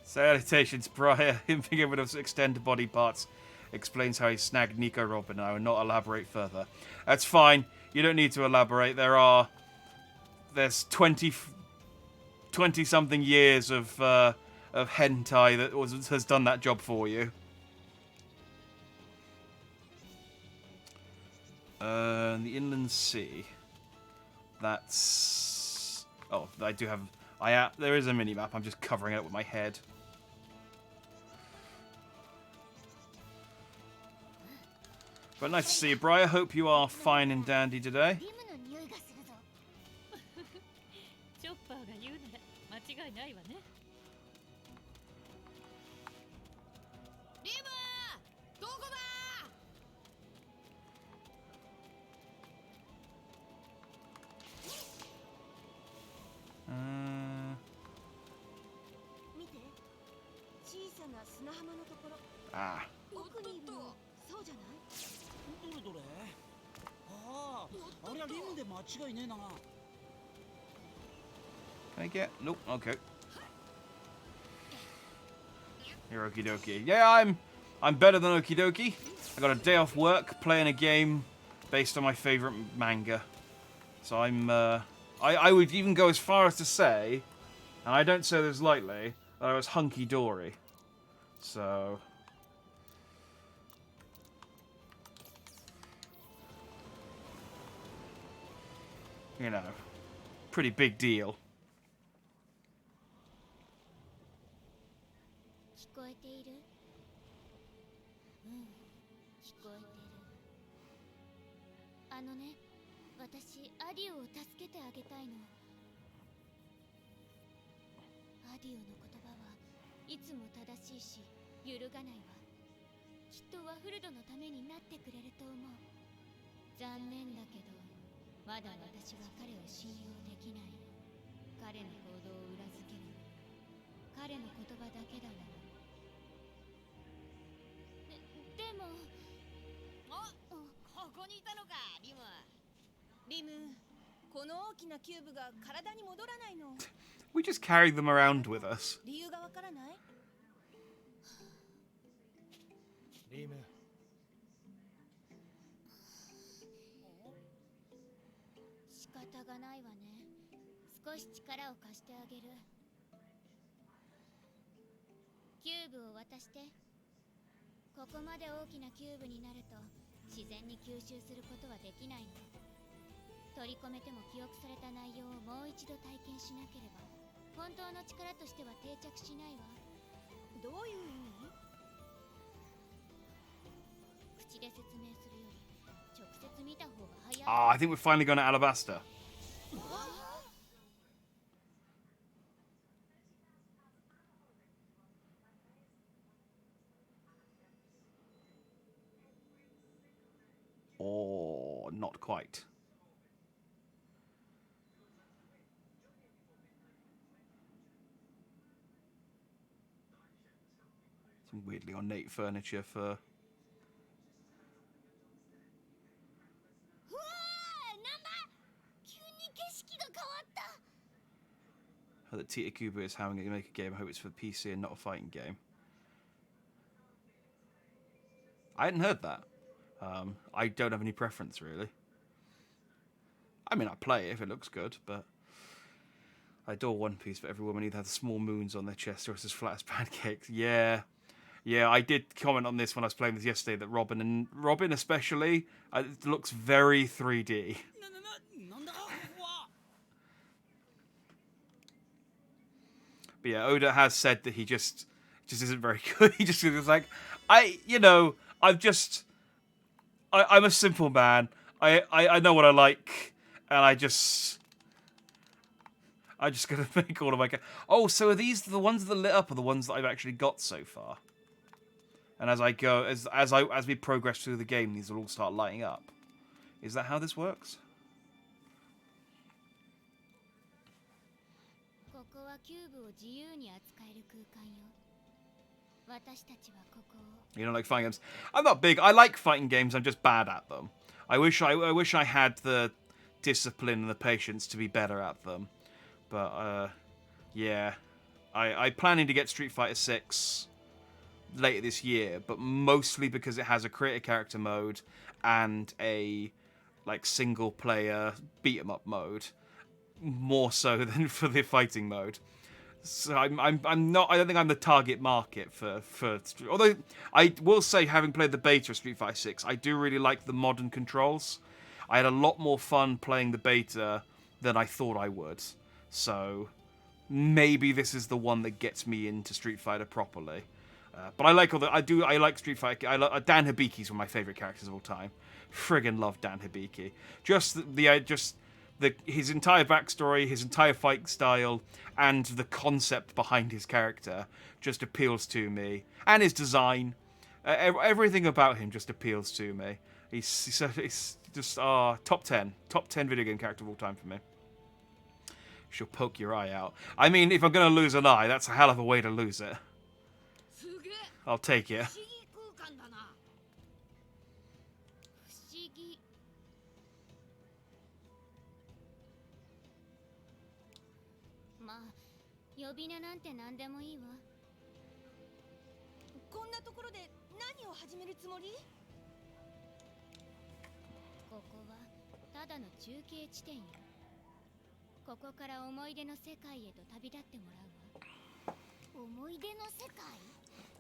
Salutations, Briar. Him being able to extend body parts explains how he snagged Nico Robin. I will not elaborate further. That's fine. You don't need to elaborate. There's 20-something years of hentai that has done that job for you. The Inland Sea. That's... Oh, I do have... there is a mini-map. I'm just covering it up with my head. But nice to see you, Briar. Hope you are fine and dandy today. Can I get... Nope, okay. You're okie dokie. Yeah, I'm better than okie dokie. I got a day off work playing a game based on my favourite manga. So I'm... I would even go as far as to say, and I don't say this lightly, that I was hunky-dory. So... You know, pretty big deal. きっとワフルドのためになってくれると思う。残念だけどまだ私は彼を信用できない。彼の行動を裏付ける彼の言葉だけだもの。でもあ、ここにいたのか、リム。リム、この大きなキューブが体に戻らないの。We just carry them around with us. 理由がわからない？リム、仕方がないわね。少し力を貸してあげる。キューブを渡して。ここまで大きなキューブになると自然に吸収することはできないの。取り込めても記憶された内容をもう一度体験しなければ本当の力としては定着しないわ。どういう意味？口で説明するより直接見た方が早い。Ah, I think we're finally going to Alabasta. Or not quite. Some weirdly ornate furniture for... うわー、なんだ、急に景色が変わった。 that Tita Kubo is having to make a game. I hope it's for PC and not a fighting game. I hadn't heard that. I don't have any preference, really. I mean, I play it if it looks good, but I adore One Piece, but every woman either has small moons on their chest or it's as flat as pancakes. Yeah. Yeah, I did comment on this when I was playing this yesterday, that Robin especially, it looks very 3D. But yeah, Oda has said that he just isn't very good. He just is like, I'm a simple man. I know what I like, and I just gotta make all of my... Oh, so are these the ones that are lit up, or the ones that I've actually got so far? And as I go, as we progress through the game, these will all start lighting up. Is that how this works? You don't like fighting games? I'm not big. I like fighting games. I'm just bad at them. I wish I had the discipline and the patience to be better at them. But yeah, I'm planning to get Street Fighter 6 later this year, but mostly because it has a creator character mode and a single player beat 'em up mode, more so than for the fighting mode. So I'm not. I don't think I'm the target market for. Although I will say, having played the beta of Street Fighter 6, I do really like the modern controls. I had a lot more fun playing the beta than I thought I would. So maybe this is the one that gets me into Street Fighter properly. But I like I like Street Fighter. Dan Hibiki's one of my favorite characters of all time. Friggin' love Dan Hibiki. His entire backstory, his entire fight style, and the concept behind his character just appeals to me. And his design, everything about him just appeals to me. He's just top 10 video game character of all time for me. She'll poke your eye out. I mean, if I'm gonna lose an eye, that's a hell of a way to lose it. I'll take it. 呼び名なんて何でもいいわ。こんなところで何を始めるつもり？ここはただの中継地点よ。ここから思い出の世界へと旅立ってもらうわ。思い出の世界？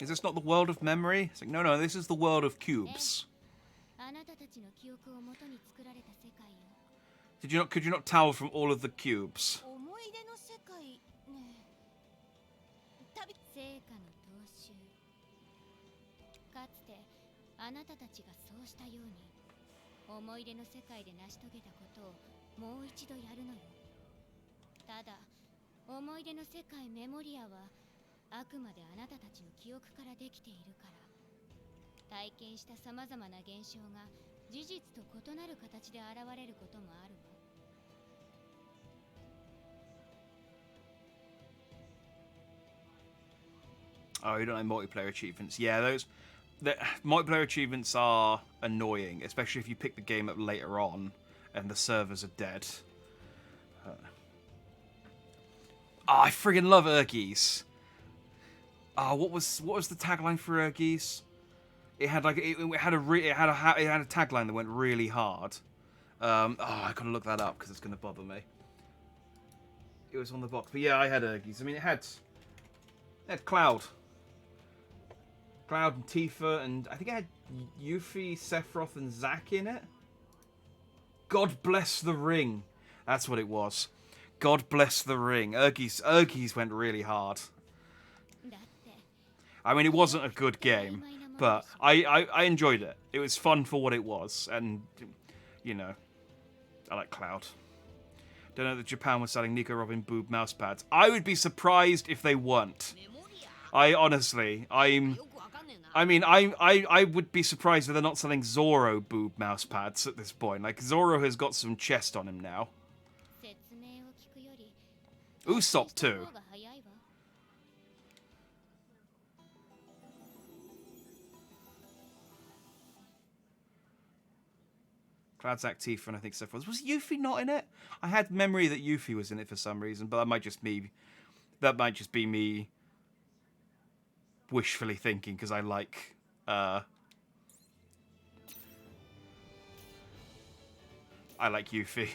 Is this not the world of memory? It's like, no, this is the world of cubes. あなたたちの記憶を元に作られた世界よ。Could you not tell from all of the cubes? 思い出の世界ね。成果の踏襲。かつてあなたたちがそうしたように、思い出の世界で成し遂げたことをもう一度やるのよ。ただ、思い出の世界メモリアはあくまであなたたちの記憶からできているから。体験したさまざまな現象が事実と異なる形で現れることもあるわ。Oh, you don't like multiplayer achievements? Yeah, the multiplayer achievements are annoying, especially if you pick the game up later on and the servers are dead. I friggin' love Urgies. What was the tagline for Urgies? It had like it had a tagline that went really hard. I gotta look that up because it's gonna bother me. It was on the box, but yeah, I had Urgies. I mean, it had Cloud and Tifa, and I think it had Yuffie, Sephiroth, and Zack in it. God bless the ring. That's what it was. God bless the ring. Urgies went really hard. I mean, it wasn't a good game, but I enjoyed it. It was fun for what it was, and, you know, I like Cloud. Don't know that Japan was selling Nico Robin boob mouse pads. I would be surprised if they weren't. I would be surprised if they're not selling Zoro boob mouse pads at this point. Like, Zoro has got some chest on him now. Usopp too. Cloud, Zack, Tifa, and I think Sephiroth. Was Yuffie not in it? I had memory that Yuffie was in it for some reason, but that might just be me wishfully thinking because I like Yuffie.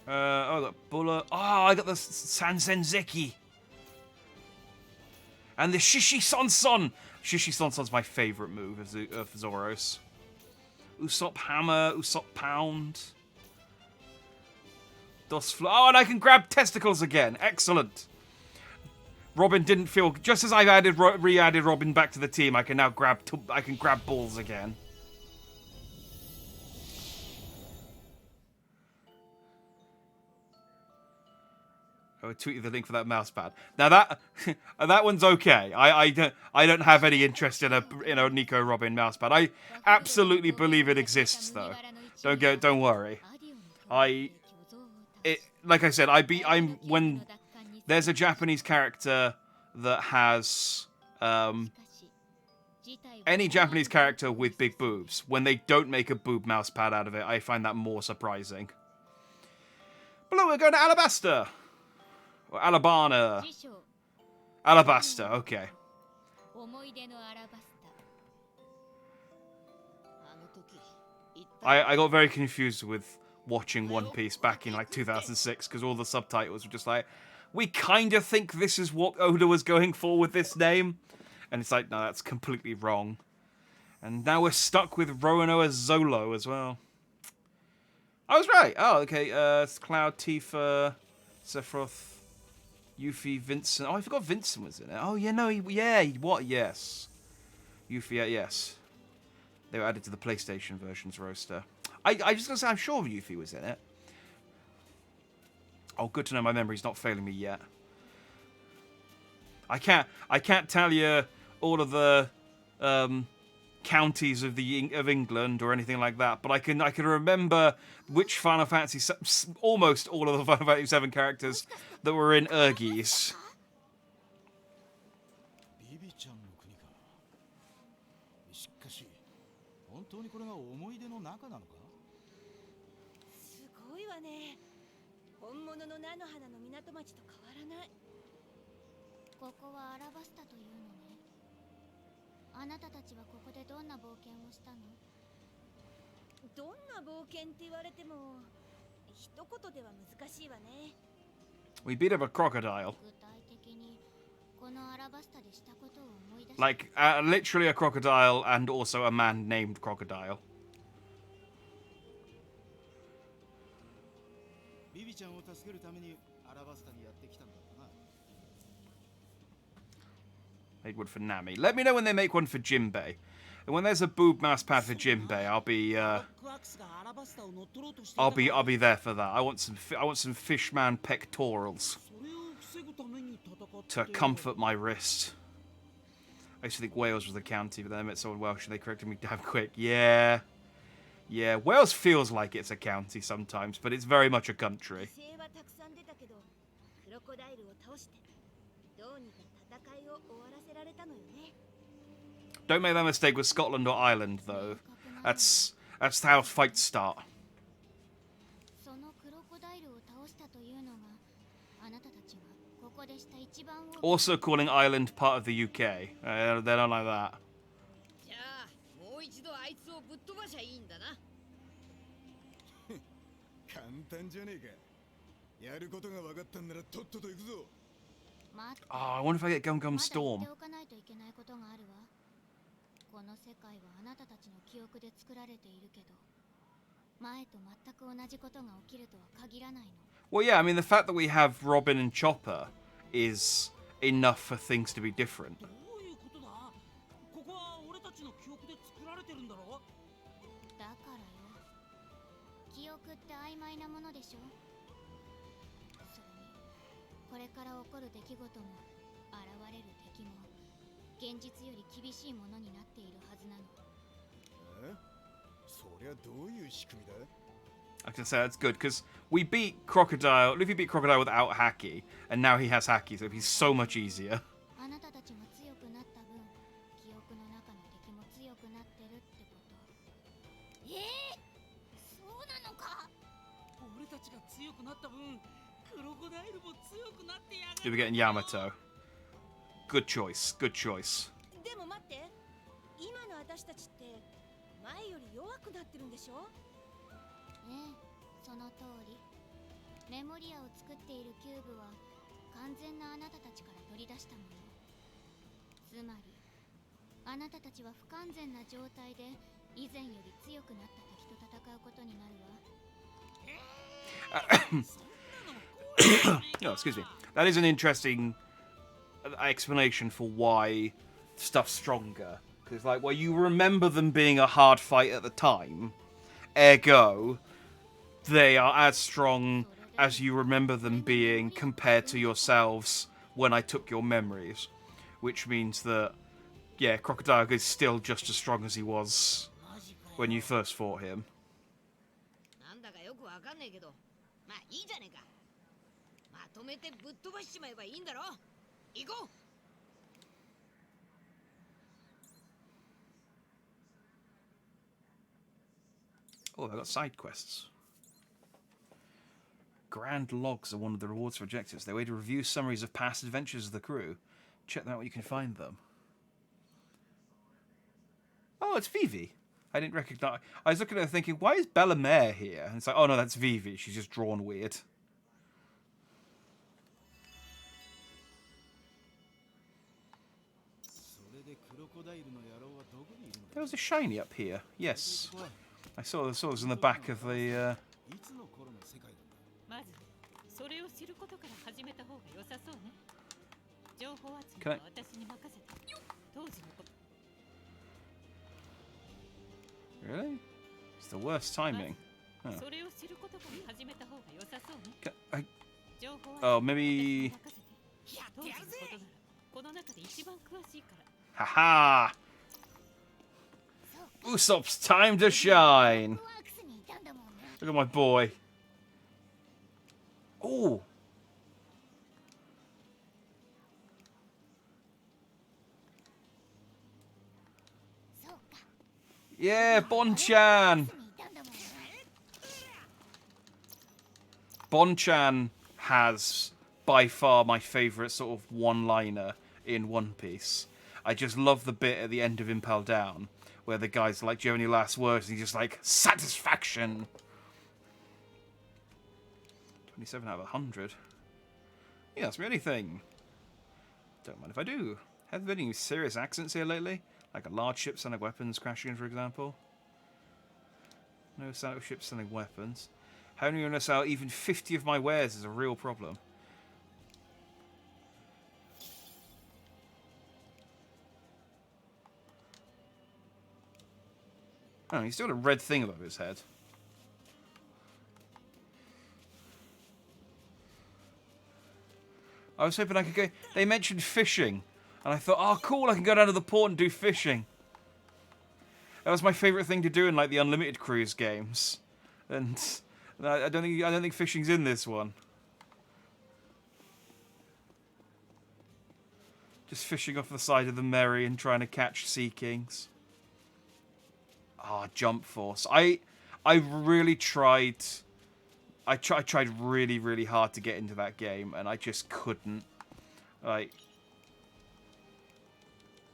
I got Bulla. Oh, I got the Sansenzeki. And the Shishi Sonson. Shishi Sonson's my favourite move of Zoro's. Usopp Hammer, Usopp Pound. Oh, and I can grab testicles again. Excellent. Robin didn't feel... Just as I've re-added Robin back to the team, I can now grab balls again. I would tweet you the link for that mouse pad. Now that one's okay. I don't have any interest in a Nico Robin mouse pad. I absolutely believe it exists though. Don't worry. Like I said, when there's a Japanese character that has any Japanese character with big boobs, when they don't make a boob mouse pad out of it, I find that more surprising. But look, we're going to Alabasta. Or Alabama. Alabasta, okay. I got very confused with watching One Piece back in like 2006 because all the subtitles were just like, we kind of think this is what Oda was going for with this name. And it's like, no, that's completely wrong. And now we're stuck with Roanoa Zolo as well. I was right. Oh, okay. It's Cloud, Tifa, Sephiroth, Yuffie, Vincent. Oh, I forgot Vincent was in it. Oh, yeah, no, what? Yes. Yuffie, yes. They were added to the PlayStation version's roster. I just gonna say, I'm sure Yuffie was in it. Oh, good to know my memory's not failing me yet. I can't tell you all of the counties of England or anything like that, but I can remember which Final Fantasy, almost all of the Final Fantasy VII characters that were in Urgies. ここはアラバスタというのね。あなたたちはここでどんな冒険をしたの？どんな冒険って言われても一言では難しいわね。We beat up a crocodile. 具体的にこのアラバスタでしたことを思い出して。Like literally a crocodile and also a man named Crocodile. ビビちゃんを助けるためにアラバスタにやってきたんだろうな。 Made one for Nami. Let me know when they make one for Jinbei. And when there's a boob mouse pad for Jinbei, I'll be there for that. I want some fishman pectorals to comfort my wrist. I used to think Wales was the county, but then I met someone Welsh and they corrected me damn quick. Yeah. Yeah, Wales feels like it's a county sometimes, but it's very much a country. 犠牲はたくさん出たけど、クロコダイルを倒してどうにか戦いを終わらせられたのよね。 Don't make that mistake with Scotland or Ireland, though. That's how fights start. そのクロコダイルを倒したというのがあなたたちがここでした一番大きな Also calling Ireland part of the UK. They're not like that. じゃあもう一度あいつをぶっ飛ばしゃいいんだな。簡単じゃねえか。やることが分かったんならとっとと行くぞ。待って Oh, I wonder if I get Gum ま Gum だ言 Storm. っておかないといけないことがあるわ。この世界はあなたたちの記憶で作られているけど、前と全く同じことが起きるとは限らないの。 Well, yeah, I mean, the fact that we have Robin and Chopper is enough for things to be different. どういうことだ？ここは俺たちの記憶で作られてるんだろ？だからよ。記憶って曖昧なものでしょ。それに、これから起こる出来事も、現れる敵も、現実より厳しいものになっているはずなの。え？そりゃどういう仕組みだ？ Like I said, that's good because we beat Crocodile. Luffy beat Crocodile without Haki, and now he has Haki, so he's so much easier. あなたたちが強くなった分、記憶の中の敵も強くなってるってこと。そうなのか。俺たちが強くなった分、クロコダイルも強くなってやが Did we get Yamato? Good choice. Good choice. でも待って、今の私たちって前より弱くなってるんでしょ？その通り。メモリアを作っているキューブは完全なあなたたちから取り出したもの。つまり、あなたたちは不完全な状態で以前より強くなった敵と戦うことになるわ。 Oh, excuse me. That is an interesting explanation for why stuff's stronger. Because, like, well, you remember them being a hard fight at the time. Ergo, they are as strong as you remember them being compared to yourselves when I took your memories. Which means that, yeah, Crocodile is still just as strong as he was when you first fought him. なんだかよくわかんねえけど、まあいいじゃねえか。まとめてぶっ飛ばしちまえばいいんだろ。行こう。 Oh, I got side quests. Grand logs are one of the rewards for objectives. They're a way to review summaries of past adventures of the crew. Check them out where you can find them. Oh, it's Vivi. I didn't recognize. I was looking at her thinking, why is Bella Mare here? And it's like, oh no, that's Vivi. She's just drawn weird. There was a shiny up here. Yes. I saw this in the back of the... まずそれを知ることから始めた方が良さそうね。情報集め Can I- は私に任せて。当時のこと。 Really? It's the worst timing. まずそれを知ることから始めた方が良さそうね。 I, 情報 Oh, は maybe... 私に任せて。当時のことならこの中で一番詳しいから。 Haha! Usopp's time to shine! ワークスにいたんだもんね。 Look at my boy. Oh! そうか。 Yeah, Bonchan! ワークスにいたんだもんね。 Bonchan has by far my favourite sort of one-liner in One Piece. I just love the bit at the end of Impel Down where the guy's like, do you have any last words? And he's just like, satisfaction! 27 out of 100. You ask me anything. Don't mind if I do. Have there been any serious accidents here lately? Like a large ship selling weapons crashing in, for example? No ships selling weapons. How many to sell even 50 of my wares is a real problem. Oh, he's still got a red thing above his head. I was hoping I could go... They mentioned fishing And I thought, oh, cool, I can go down to the port and do fishing. That was my favourite thing to do in like the Unlimited Cruise games. And I don't think fishing's in this one. Just fishing off the side of the Merry and trying to catch sea kings. Ah, Jump Force. I really tried. I tried really, really hard to get into that game, and I just couldn't. Like,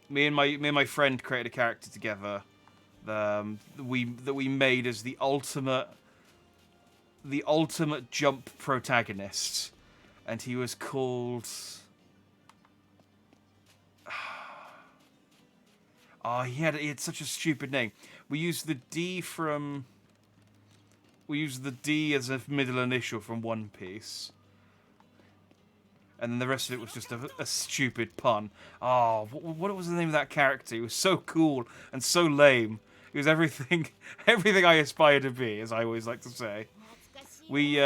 me and my friend created a character together. That we made as the ultimate jump protagonist, and he was called. Oh, he had such a stupid name. We used the D as a middle initial from One Piece. And then the rest of it was just a stupid pun. Oh, what was the name of that character? He was so cool and so lame. He was everything I aspire to be, as I always like to say. We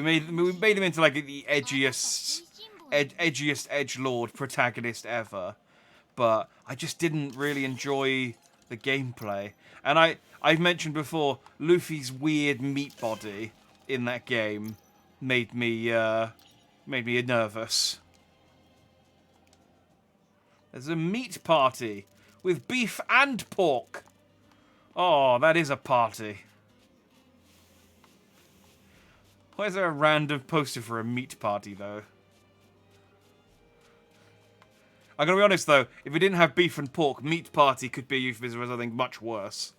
made him into like the edgiest edgelord protagonist ever, but I just didn't really enjoy the gameplay. And I've mentioned before, Luffy's weird meat body in that game made me nervous. There's a meat party with beef and pork. Oh, that is a party. Why is there a random poster for a meat party, though? I'm going to be honest, though. If it didn't have beef and pork, meat party could be a euphemism for something much worse.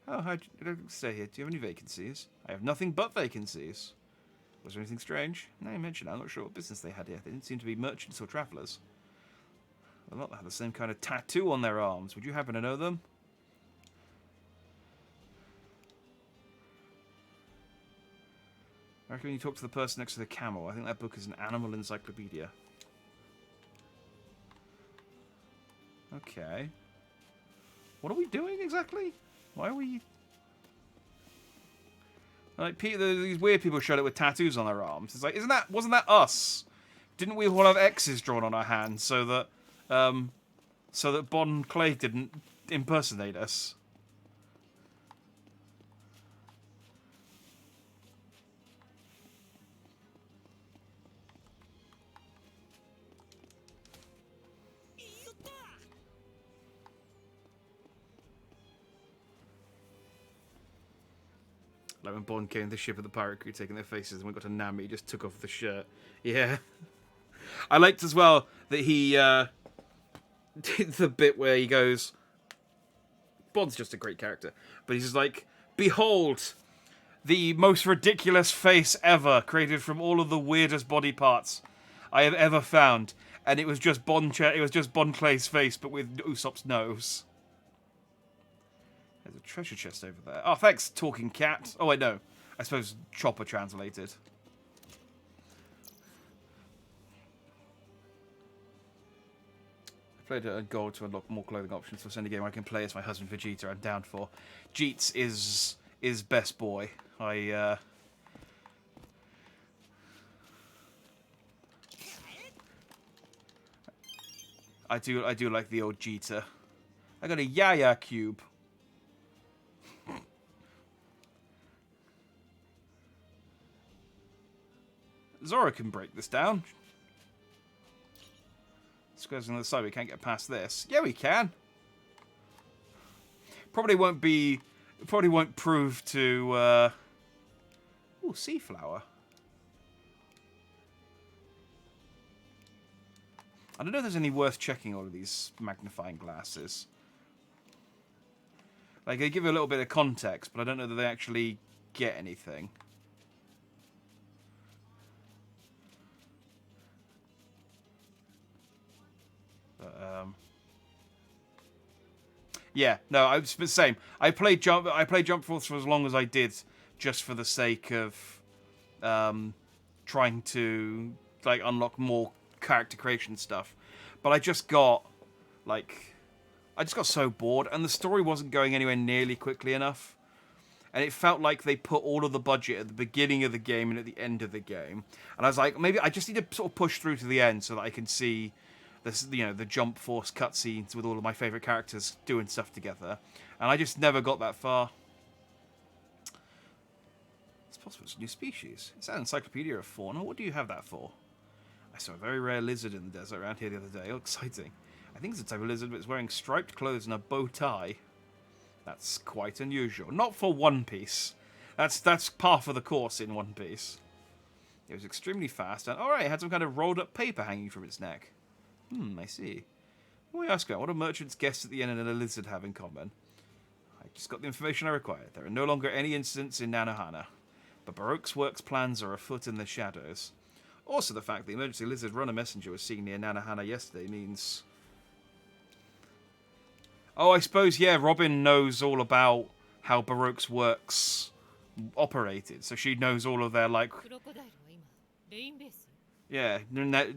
Oh, how'd you stay here? Do you have any vacancies? I have nothing but vacancies. Was there anything strange? No, you mentioned it. I'm not sure what business they had here. They didn't seem to be merchants or travellers. A lot have the same kind of tattoo on their arms. Would you happen to know them? I reckon when you talk to the person next to the camel, I think that book is an animal encyclopedia. Okay. What are we doing exactly? Why are we... Like, these weird people showed up with tattoos on their arms. It's like, wasn't that us? Didn't we all have X's drawn on our hands so that Bon Clay didn't impersonate us? Like when Bond came to the ship of the pirate crew taking their faces and we got to Nami, he just took off the shirt. Yeah. I liked as well that he did the bit where he goes... Bond's just a great character. But he's just like, behold, the most ridiculous face ever, created from all of the weirdest body parts I have ever found. And it was just Bon Clay's face, but with Usopp's nose. There's a treasure chest over there. Oh, thanks, talking cat. Oh, wait, no. I suppose Chopper translated. I played a goal to unlock more clothing options for any game I can play as my husband Vegeta. I'm down for. Jeets is best boy. I do like the old Jeeta. I got a Yaya cube. Zora can break this down. Squares on the side, we can't get past this. Yeah, we can. Probably won't prove to... Ooh, sea flower. I don't know if there's any worth checking all of these magnifying glasses. Like, they give you a little bit of context, but I don't know that they actually get anything. But, yeah, no, I was the same. I played Jump Force for as long as I did, just for the sake of trying to like unlock more character creation stuff. But I just got so bored, and the story wasn't going anywhere nearly quickly enough. and it felt like they put all of the budget at the beginning of the game and at the end of the game. And I was like, maybe I just need to sort of push through to the end so that I can see this, the Jump Force cutscenes with all of my favorite characters doing stuff together. And I just never got that far. It's possible it's a new species. It's an encyclopedia of fauna. What do you have that for? I saw a very rare lizard in the desert around here the other day. Oh, exciting. I think it's a type of lizard, but it's wearing striped clothes and a bow tie. That's quite unusual. Not for One Piece. That's par for the course in One Piece. It was extremely fast, and alright, it had some kind of rolled up paper hanging from its neck. I see. What do I ask about? What do merchants, guests at the inn, and a lizard have in common? I just got the information I required. There are no longer any incidents in Nanohana, but Baroque's works plans are afoot in the shadows. Also, the fact the emergency lizard runner messenger was seen near Nanohana yesterday means... Oh, I suppose, yeah, Robin knows all about how Baroque's works operated, so she knows all of their, like... Yeah,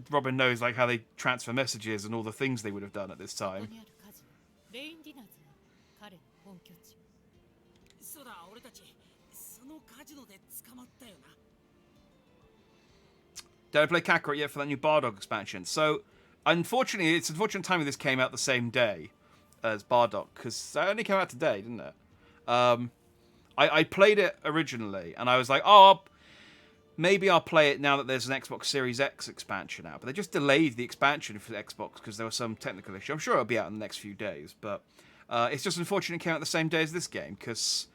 Robin knows like how they transfer messages and all the things they would have done at this time. Did I play Kakarot yet for that new Bardock expansion? So, unfortunately, it's unfortunate timing this came out the same day as Bardock, because that only came out today, didn't it? I played it originally, and I was like, oh, maybe I'll play it now that there's an Xbox Series X expansion out. But they just delayed the expansion for the Xbox because there was some technical issue. I'm sure it'll be out in the next few days. But it's just unfortunate it came out the same day as this game because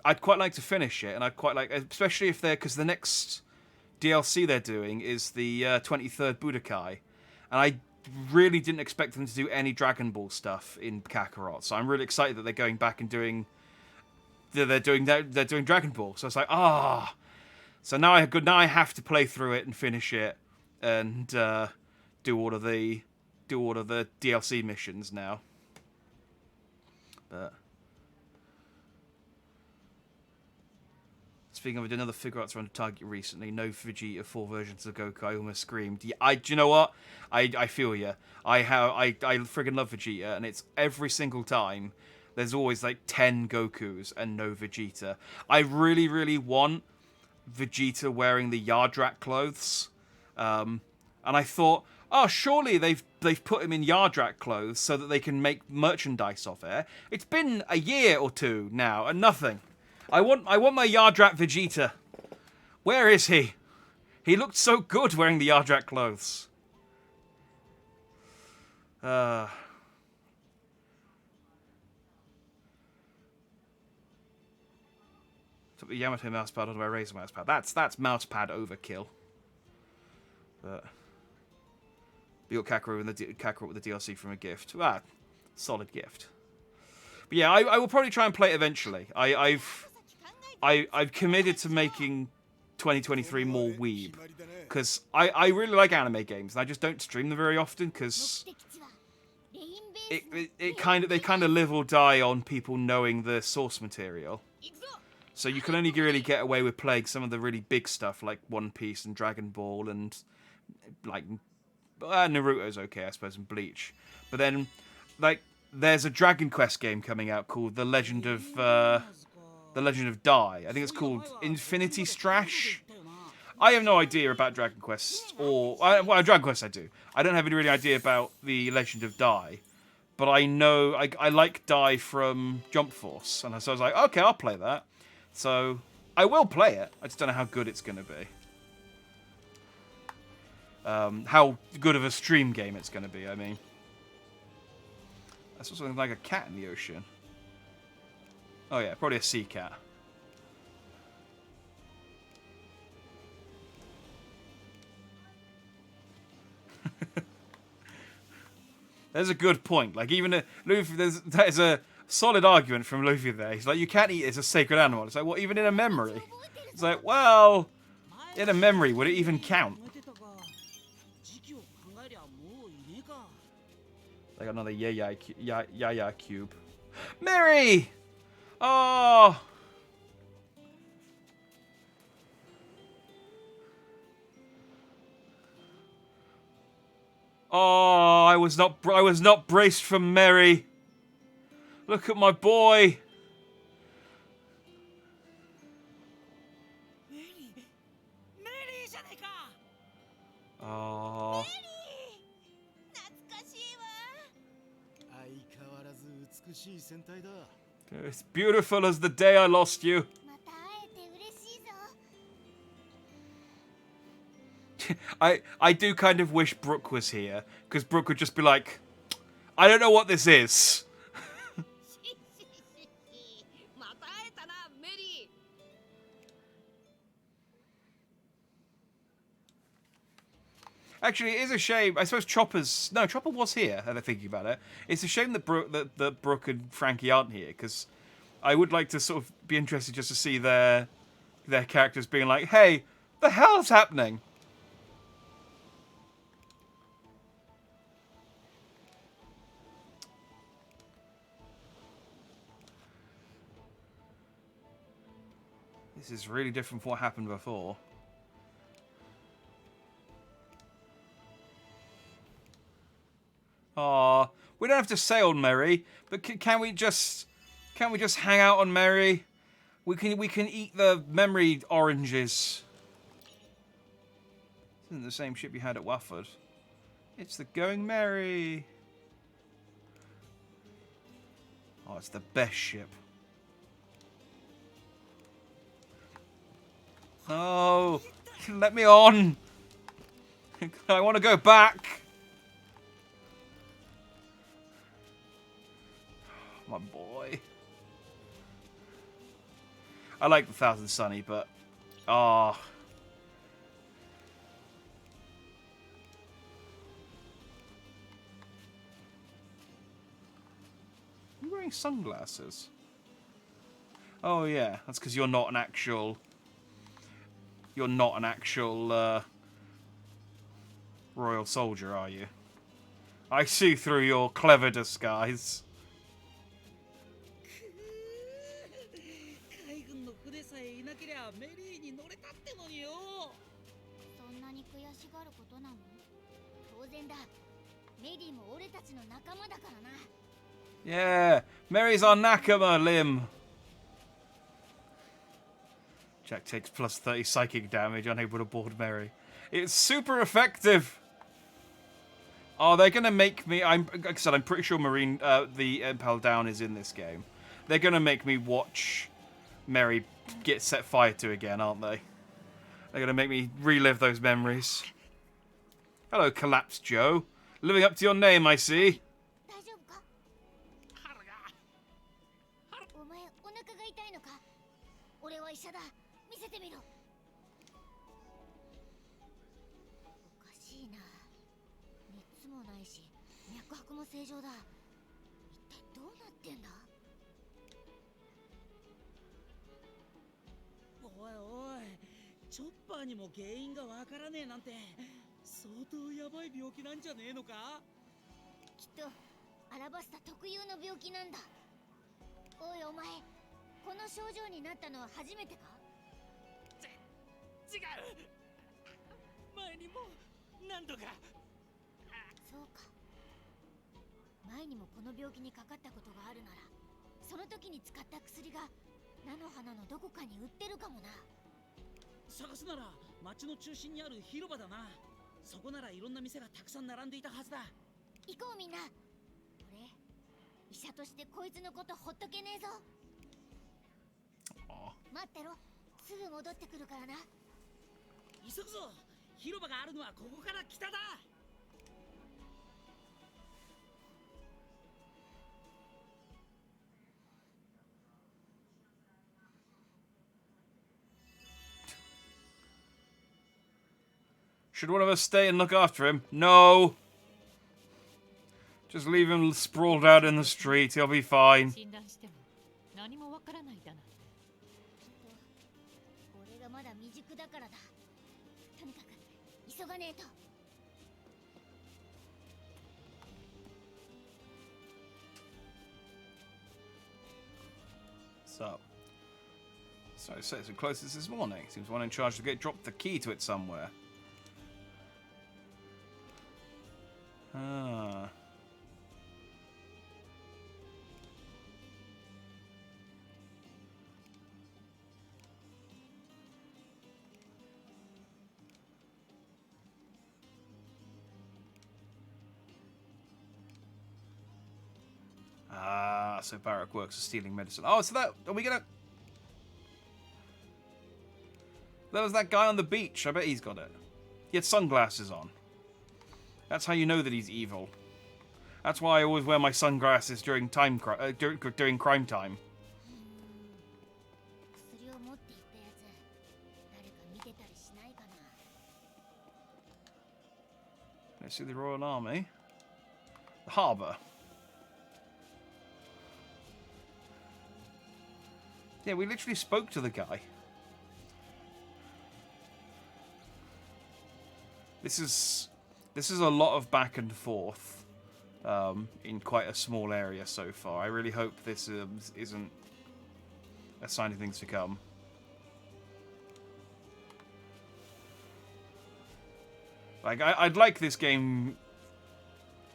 I'd quite like to finish it. And I'd quite like, especially if they're, because the next DLC they're doing is the 23rd Budokai. And I really didn't expect them to do any Dragon Ball stuff in Kakarot. So I'm really excited that they're going back and doing, they're doing Dragon Ball. So it's like, ah. So now I have to play through it and finish it, and do all of the DLC missions now. But speaking of, I did another figure arts run to Target recently. No Vegeta, 4 versions of Goku. I almost screamed. Yeah, do you know what? I feel you. I friggin' love Vegeta, and it's every single time. There's always like 10 Gokus and no Vegeta. I really, really want Vegeta wearing the Yardrat clothes, and I thought, oh, surely they've put him in Yardrat clothes so that they can make merchandise of it. It's been a year or two now and nothing. I want my Yardrat Vegeta. Where is he? He looked so good wearing the Yardrat clothes. Took the Yamato mousepad onto my Razor mousepad. That's mousepad overkill. But you got Kakarot with the DLC from a gift. Ah, solid gift. But yeah, I will probably try and play it eventually. I've committed to making 2023 more weeb, because I really like anime games and I just don't stream them very often because they kind of live or die on people knowing the source material. So you can only really get away with playing some of the really big stuff like One Piece and Dragon Ball and like Naruto's okay, I suppose, and Bleach. But then like there's a Dragon Quest game coming out called The Legend of Dai. I think it's called Infinity Strash. I have no idea about Dragon Quest Dragon Quest I do. I don't have any really idea about The Legend of Dai. But I know I like Dai from Jump Force, and so I was like, okay, I'll play that. So I will play it. I just don't know how good it's going to be. How good of a stream game it's going to be, I mean. I saw something like a cat in the ocean. Oh yeah, probably a sea cat. There's a good point. Like even Luffy, there's a solid argument from Luffy there. He's like, you can't eat it, it's a sacred animal. It's like, well, even in a memory. It's like, well, in a memory, would it even count? I got another Yaya cube. Mary! Oh! Oh, I was not braced for Mary. Look at my boy. Oh. 懐かしいわ。相変わらず美しい戦隊だ。 It's beautiful as the day I lost you. また会えて嬉しいぞ。 I do kind of wish Brooke was here, because Brooke would just be like, I don't know what this is. また会えたな、メリー。 Actually, it is a shame. I suppose Chopper's... No, Chopper was here, now that I'm thinking about it. It's a shame that Brooke and Frankie aren't here, because I would like to sort of be interested just to see their characters being like, hey, the hell's happening? This is really different from what happened before. Aw, we don't have to sail on Merry, but can we just hang out on Merry? We can eat the memory oranges. This isn't the same ship you had at Wafford. It's the Going Merry. Oh, it's the best ship. Oh, let me on. I want to go back. My boy. I like the Thousand Sunny, but... Ah. Oh. You're wearing sunglasses. Oh, yeah. That's because you're not an actual... You're not an actual, royal soldier, are you? I see through your clever disguise. 海軍の船さえいなけりゃメリーに乗れたってのによ。そんなに悔しがることなの？当然だ。メリーも俺たちの仲間だからな。Yeah, Mary's our nakama, Lim. Jack takes plus 30 psychic damage, unable to board Mary. It's super effective. Oh, they're gonna make me. Like I said, I'm pretty sure Marine, the Impel Down is in this game. They're gonna make me watch Mary get set fire to again, aren't they? They're gonna make me relive those memories. Hello, Collapsed Joe. Living up to your name, I see. 大丈夫か？お前お腹が痛いのか？俺は医者だ。見せてみろ。おかしいな。熱もないし、脈拍も正常だ。一体どうなってんだ？おいおい、チョッパーにも原因がわからねえなんて相当やばい病気なんじゃねえのか？きっとアラバスタ特有の病気なんだ。おいお前、この症状になったのは初めてか？違う。前にも何度か。そうか。前にもこの病気にかかったことがあるなら、その時に使った薬が菜の花のどこかに売ってるかもな。探すなら町の中心にある広場だな。そこならいろんな店がたくさん並んでいたはずだ。行こうみんな。俺、医者としてこいつのことほっとけねえぞ。待ってろ。すぐ戻ってくるからな。急ぐぞ。広場があるのはここから北だ。Should one of us stay and look after him? No. Just leave him sprawled out in the street. He'll be fine. 診断しても何もわからないだな。きっと俺がまだ未熟だからだ。とにかく急がねえと。So it says it closes this morning. Seems one in charge to get dropped the key to it somewhere. Ah. Ah, so Barak works for stealing medicine. Oh, so that... Are we gonna... There was that guy on the beach. I bet he's got it. He had sunglasses on. That's how you know that he's evil. That's why I always wear my sunglasses during during crime time. 薬を持っていったやつ誰か見てたりしないかな。 Let's see the Royal Army. The harbour. Yeah, we literally spoke to the guy. This is a lot of back and forth in quite a small area so far. I really hope this isn't a sign of things to come. Like I'd like this game.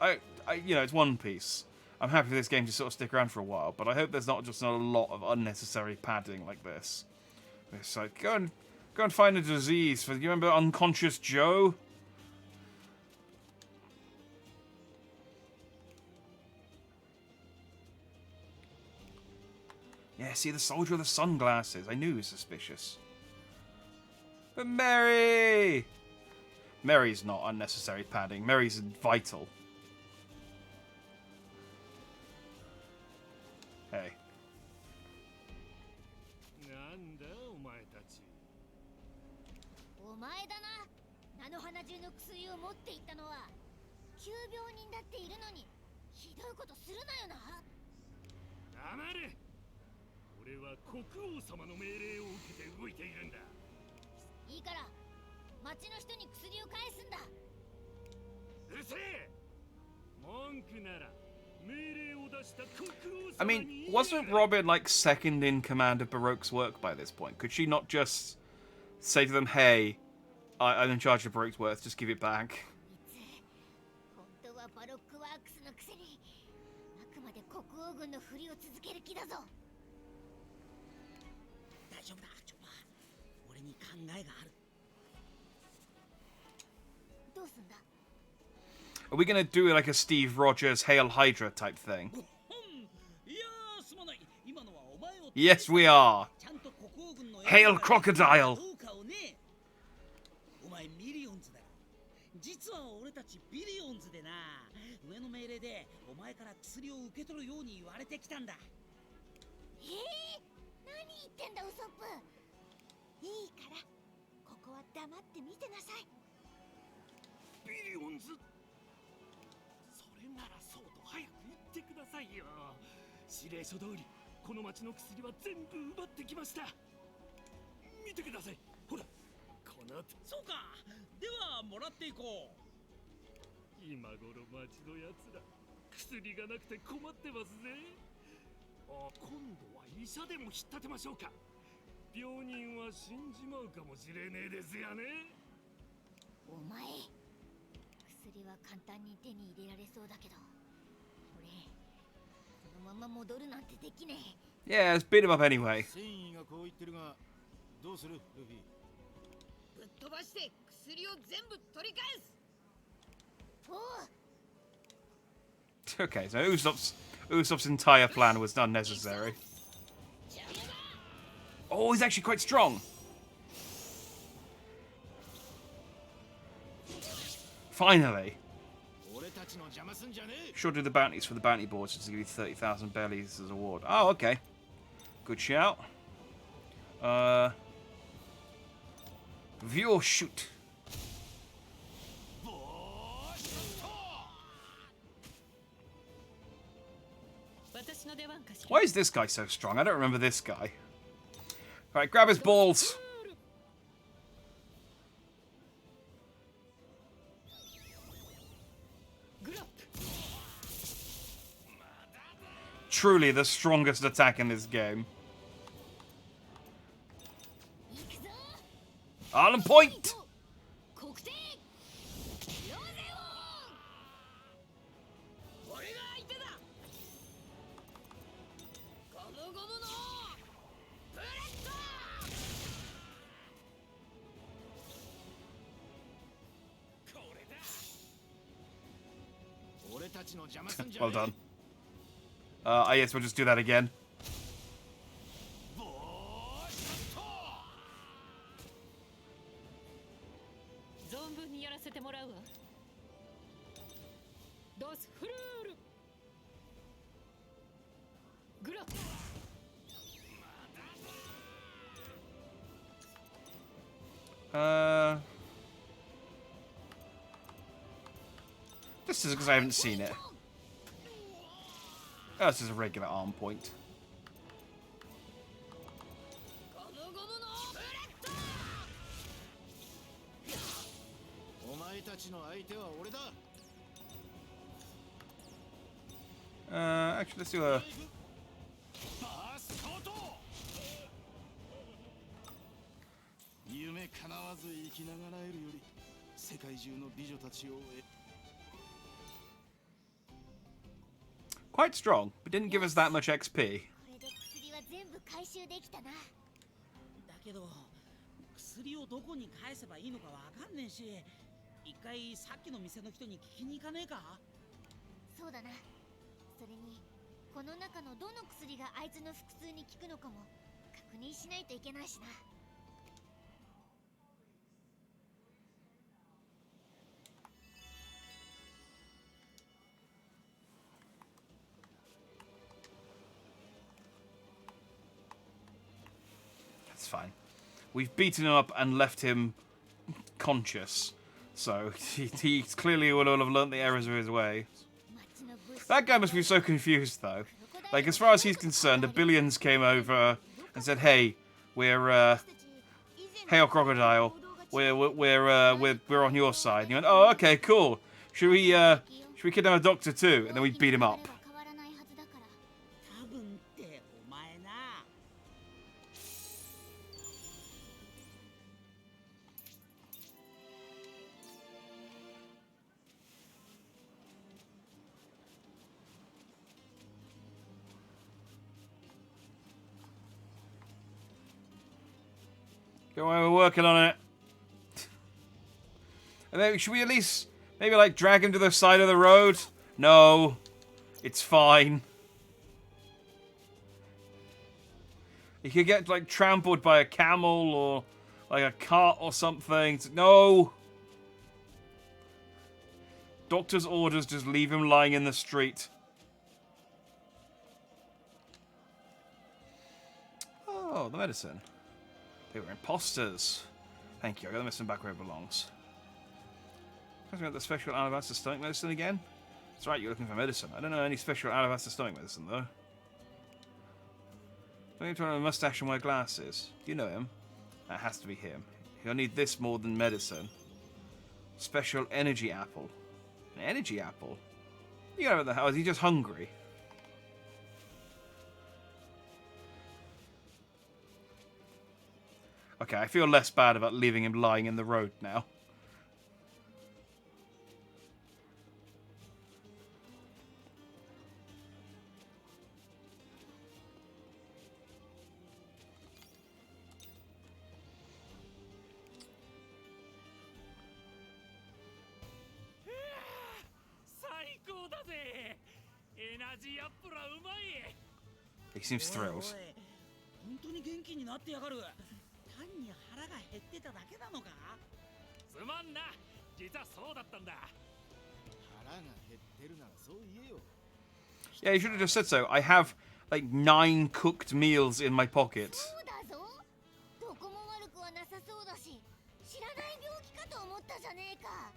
You know, it's One Piece. I'm happy for this game to sort of stick around for a while, but I hope there's not just a lot of unnecessary padding like this. It's like go and find a disease for. You remember Unconscious Joe? Yeah, see the soldier with the sunglasses. I knew he was suspicious. But Mary! Mary's not unnecessary padding. Mary's vital. Hey. なんだお前たち。お前だな。菜の花中の薬を持っていったのは急病人だっているのにひどいことするなよな。黙れ。俺は国王様の命令を受けて動いているんだ。いいから町の人に薬を返すんだ。うるせえ。文句なら命令を出した国王様 I に。 mean, wasn't Robin like second in command of Baroque's work by this point? Could she not just say to them, "Hey, I'm in charge of Baroque's work. Just give it back"? 本当はバロックワークスのくせにあくまで国王軍のふりを続ける気だぞ。大丈夫だチョッパー。俺に考えがある。どうすんだ。 Are we gonna do like a Steve Rogers Hail Hydra type thing? いやーすまない。今のはお前を。 Yes, we are. ちゃんと国王軍の Hail Crocodile. どうかをね。お前ミリオンズだろ。実は俺たちビリオンズでな。上の命令でお前から薬を受け取るように言われてきたんだ。何言ってんだウソップ。いいからここは黙って見てなさい。ビリオンズ。それならそうと早く言ってくださいよ。指令書通りこの町の薬は全部奪ってきました。見てください。ほらこのそうか。ではもらっていこう。今頃町のやつら薬がなくて困ってますぜ。あ、今度は医者でも引っ立てましょうか。病人は死んじまうかもしれねえですよね。お前薬は簡単に手に入れられそうだけど俺このまま戻るなんてできねえ。 Yeah, let's beat him up anyway. 繊維がこう言ってるがどうするルフィ。ぶっ飛ばして薬を全部取り返す。 Okay, so Usopp's entire plan was unnecessary. Oh, he's actually quite strong. Finally. Sure do the bounties for the bounty boards just to give you 30,000 bellies as a reward. Oh, okay. Good shout. View or shoot. Why is this guy so strong? I don't remember this guy. Alright, grab his balls. Truly the strongest attack in this game. Arlen Point! Well done. I guess we'll just do that again. 存分にやらせてもらうわ。ドスフルール。グラッ。This is because I haven't seen it. Oh, this is a regular arm point. お前たちの相手は俺だ。 Actually, let's do a. バースコート。夢叶わず生きながらえるより世界中の美女たちを Quite strong, but didn't give us that much XP. これで薬は全部回収できたな。だけど薬をどこに返せばいいのかわかんねえし、一回さっきの店の人に聞きに行かねえか。そうだな。それにこの中のどの薬があいつの腹痛に効くのかも確認しないといけないしな。 That's fine. We've beaten him up and left him conscious. So he clearly will have learnt the errors of his way. That guy must be so confused though. Like, as far as he's concerned, the Billions came over and said, "Hey, we're Hail Crocodile. We're on your side." And he went, "Oh, okay, cool. Should we kidnap a doctor too?" And then we beat him up. 多分ってお前な。Go on, we're working on it. And then, should we at least maybe like drag him to the side of the road? No, it's fine. He could get like trampled by a camel or like a cart or something. No. Doctor's orders, just leave him lying in the street. Oh, the medicine. They were imposters. Thank you. I got the medicine back where it belongs. Talking about the special alabaster stomach medicine again? That's right, you're looking for medicine. I don't know any special alabaster stomach medicine, though. Don't you have a mustache and wear glasses? Do you know him? That has to be him. He'll need this more than medicine. Special energy apple. An energy apple? You got about the hell? Is he just hungry? Okay, I feel less bad about leaving him lying in the road now. He seems thrilled. 本当に元気になってやがる。単に腹が減ってただけなのか。すまんな。実はそうだったんだ。腹が減ってるならそう言えよ。 Yeah, you should have just said so. I have like 9 cooked meals in my pocket. そうだぞ。どこも悪くはなさそうだし、知らない病気かと思ったじゃねえか。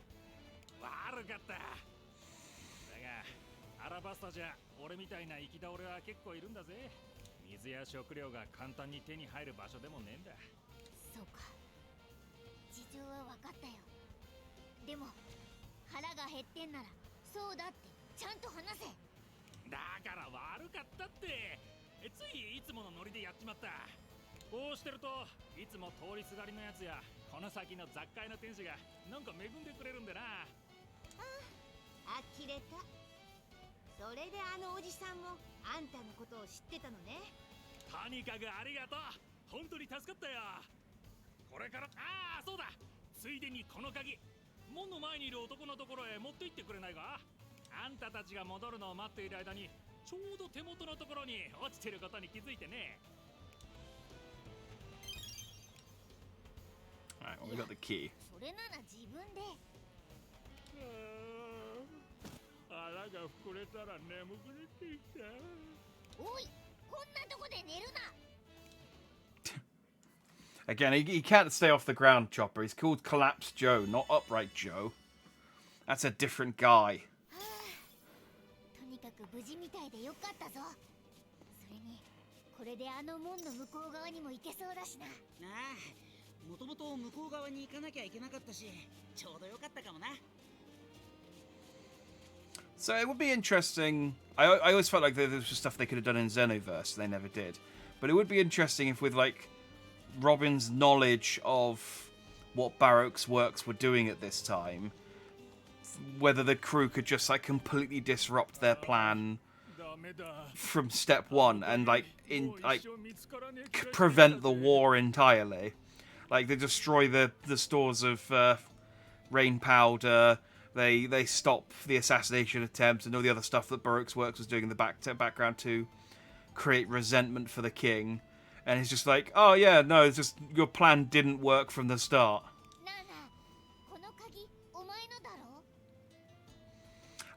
悪かった。だがアラバスタじゃ俺みたいな生き倒れは結構いるんだぜ。水や食料が簡単に手に入る場所でもねえんだ。そうか。事情は分かったよ。でも腹が減ってんならそうだってちゃんと話せ。だから悪かったって。ついいつものノリでやっちまった。こうしてるといつも通りすがりのやつやこの先の雑貨屋の店主がなんか恵んでくれるんでな。あきれた。それであのおじさんもあんたのことを知ってたのね。とにかくありがとう。本当に助かったよ。これからそうだ。ついでにこの鍵門の前にいる男のところへ持って行ってくれないか。あんたたちが戻るのを待っている間にちょうど手元のところに落ちてることに気づいてね。 Alright, well, we got the key. それなら自分で。腹が膨れたら眠くなってきた。おい、こんなとこで寝るな。 Again, he can't stay off the ground, Chopper. He's called Collapse Joe, not Upright Joe. That's a different guy. とにかく無事みたいでよかったぞ。それに、これであの門の向こう側にも行けそうだしな。ああ、もともと向こう側に行かなきゃいけなかったし、ちょうどよかったかもな。 So it would be interesting. I always felt like there was stuff they could have done in Xenoverse, they never did. But it would be interesting if with like Robin's knowledge of what Baroque's works were doing at this time, whether the crew could just like completely disrupt their plan from step one and like prevent the war entirely. Like they destroy the stores of rain powder. They stop the assassination attempts and all the other stuff that Baroque's works was doing in the background to create resentment for the king. And he's just like, oh yeah, no, it's just your plan didn't work from the start.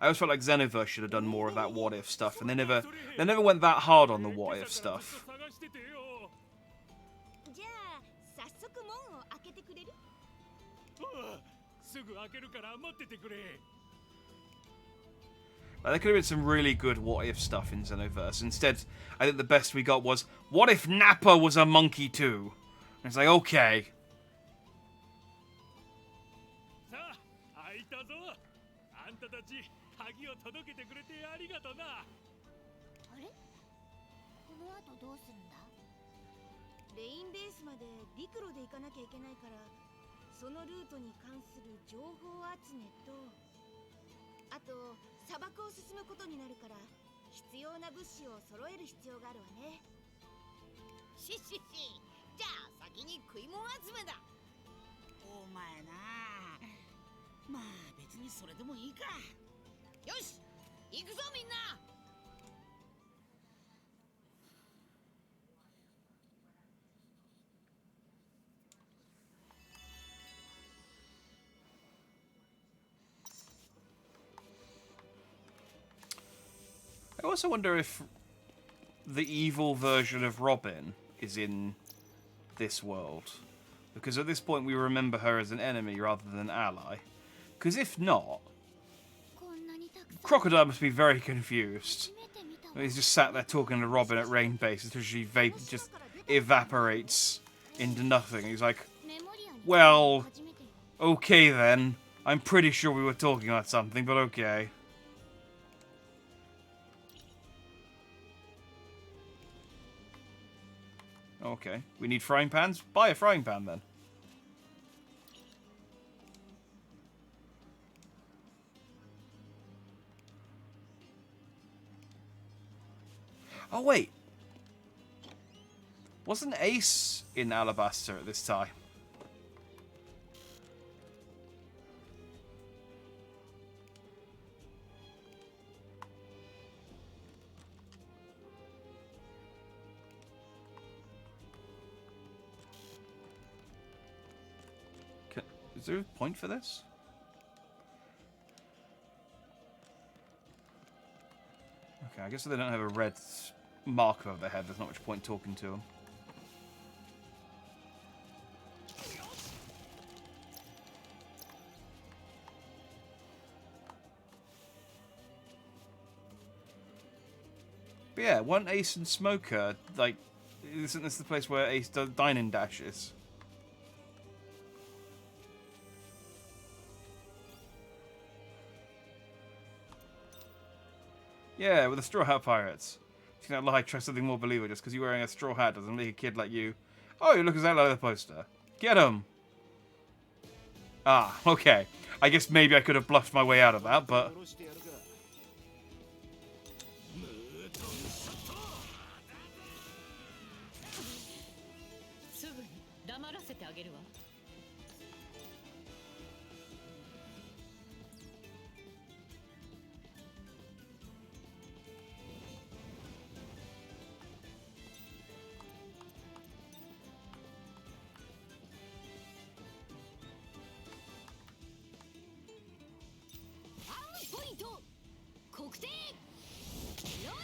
I always felt like Xenoverse should have done more of that what if stuff, and they never went that hard on the what if stuff. Like, there could have been some really good what if stuff in Xenoverse. Instead, I think the best we got was, what if Nappa was a monkey too? And it's like, okay. I also wonder if the evil version of Robin is in this world. Because at this point we remember her as an enemy rather than an ally. Because if not, Crocodile must be very confused. He's just sat there talking to Robin at Rain Base until she just evaporates into nothing. He's like, well, okay then. I'm pretty sure we were talking about something, but okay. Okay, we need frying pans? Buy a frying pan then. Oh wait. Wasn't Ace in Alabaster at this time? Is there a point for this? Okay, I guess if they don't have a red mark over their head, there's not much point talking to them. But yeah, one Ace and Smoker, like, isn't this the place where Ace does dining dashes? Yeah, with the Straw Hat Pirates. You can't lie, try something more believable. Just because you're wearing a straw hat doesn't make a kid like you. Oh, you look exactly like the poster. Get him! Ah, okay. I guess maybe I could have bluffed my way out of that, but... 特定ロゼオン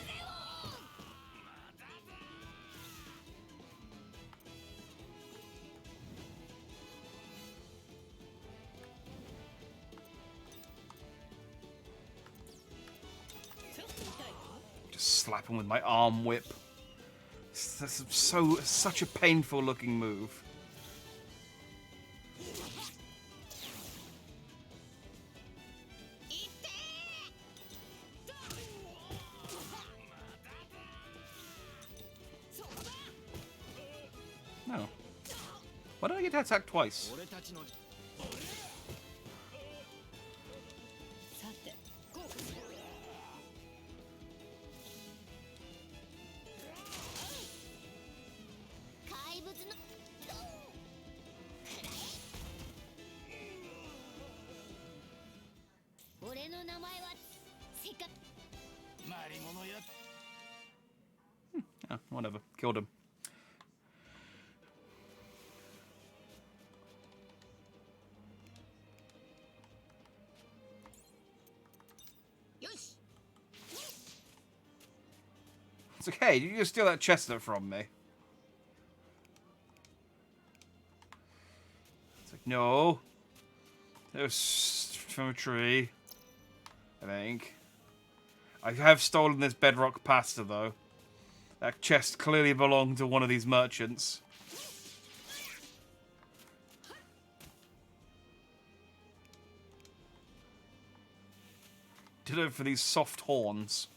Just slap him with my arm whip. That's such a painful looking move. No. Why did I get attacked twice? 俺たちのさてこうかしら怪物の俺の名前は世界 マリモのや Oh, whatever. Killed him. It's okay. Did you just steal that chestnut from me? It's like, no. It was from a tree. I think. I have stolen this bedrock pasta, though. That chest clearly belonged to one of these merchants. Ditto for these soft horns.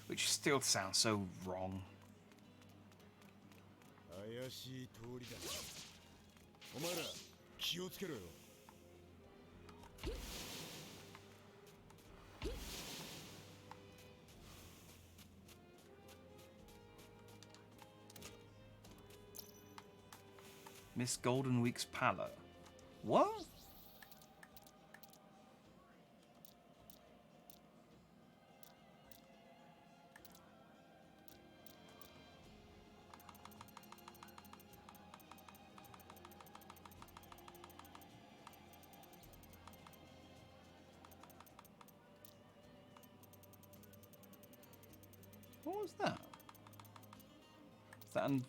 Which still sounds so wrong. 怪しい通りだ。お前ら気をつけろよ。Miss Golden Week's palette. What? What was that? Is that an...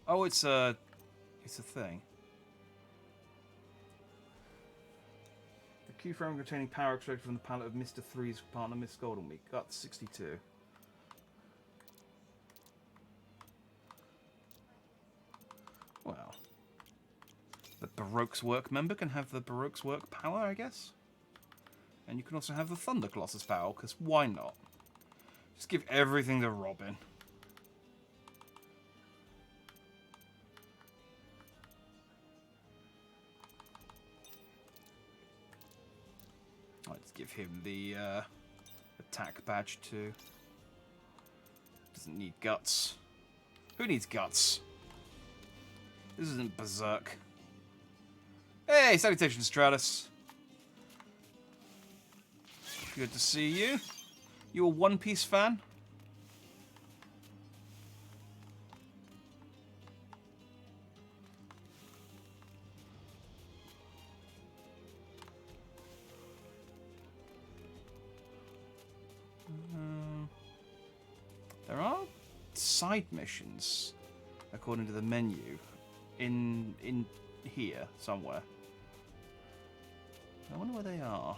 Oh, it's a thing. The key frame containing power extracted from the palette of Mr. Three's partner, Miss Golden Week. That's 62. Well, the Baroque's Work member can have the Baroque's Work power, I guess. And you can also have the Thunder Colossus power, because why not? Just give everything to Robin. Let's give him the attack badge too. Doesn't need guts. Who needs guts? This isn't Berserk. Hey, salutations, Stratus. Good to see you. You a One Piece fan? There are side missions, according to the menu, in here somewhere. I wonder where they are.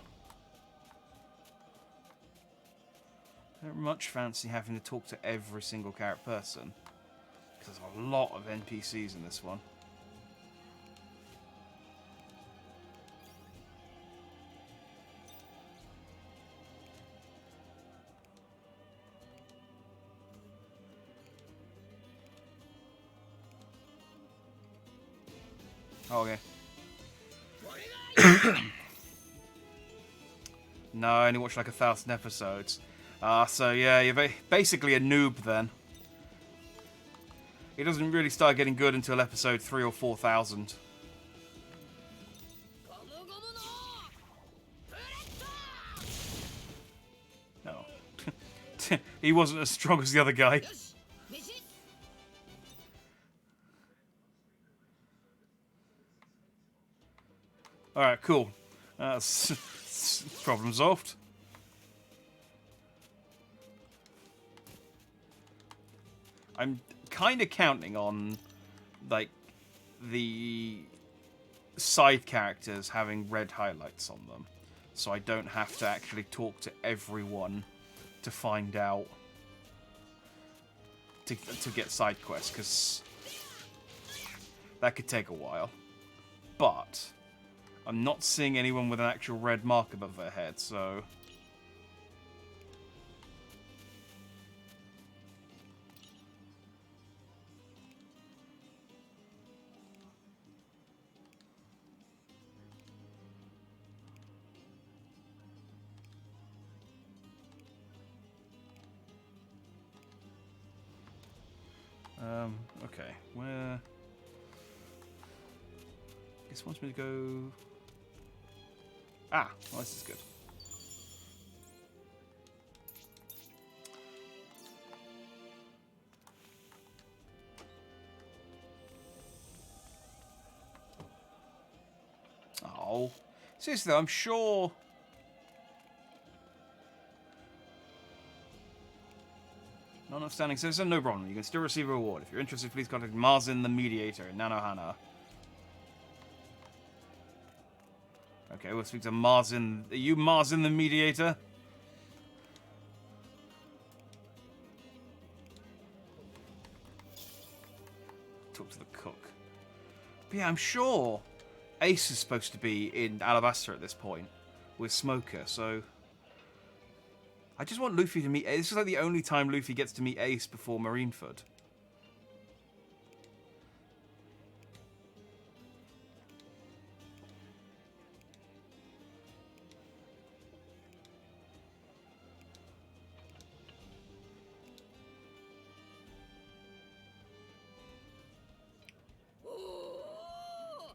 I don't much fancy having to talk to every single character person, because there's a lot of NPCs in this one. Oh, okay. No, I only watched like 1,000 episodes. So yeah, you're basically a noob then. It doesn't really start getting good until episode 3 or 4,000. No. He wasn't as strong as the other guy. Alright, cool. Problem solved. I'm kind of counting on, like, the side characters having red highlights on them. So I don't have to actually talk to everyone to find out, to get side quests, because that could take a while. But I'm not seeing anyone with an actual red mark above their head, so... Okay, where... I guess it wants me to go... Ah, well, this is good. Oh, seriously though, I'm sure... Notwithstanding, so there's no problem. You can still receive a reward. If you're interested, please contact Marzin the Mediator in Nanohana. Okay, we'll speak to Marzin. Are you Marzin the Mediator? Talk to the cook. But yeah, I'm sure Ace is supposed to be in Alabasta at this point with Smoker, so... I just want Luffy to meet... This is like the only time Luffy gets to meet Ace before Marineford. Oh,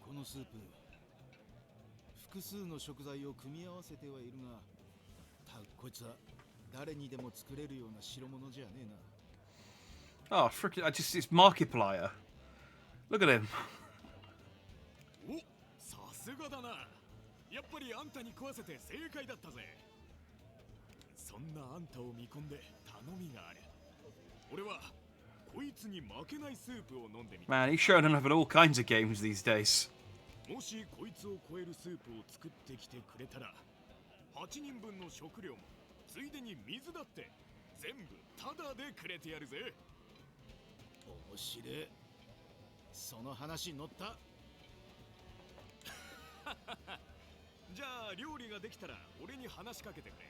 このスープ複数の食材を組み合わせてはいるがこいつは誰にでも作れるような代物じゃねえな Oh, frickin', it's Markiplier. Look at him. お、さすがだな。やっぱりあんたに食わせて正解だったぜ。そんなあんたを見込んで頼みがある。俺はこいつに負けないスープを飲んでみた。 Man, he's showing up in all kinds of games these days. もしこいつを超えるスープを作ってきてくれたら、8人分の食料もついでに水だって全部タダでくれてやるぜ。面白い。その話に乗った。じゃあ料理ができたら俺に話しかけてくれ。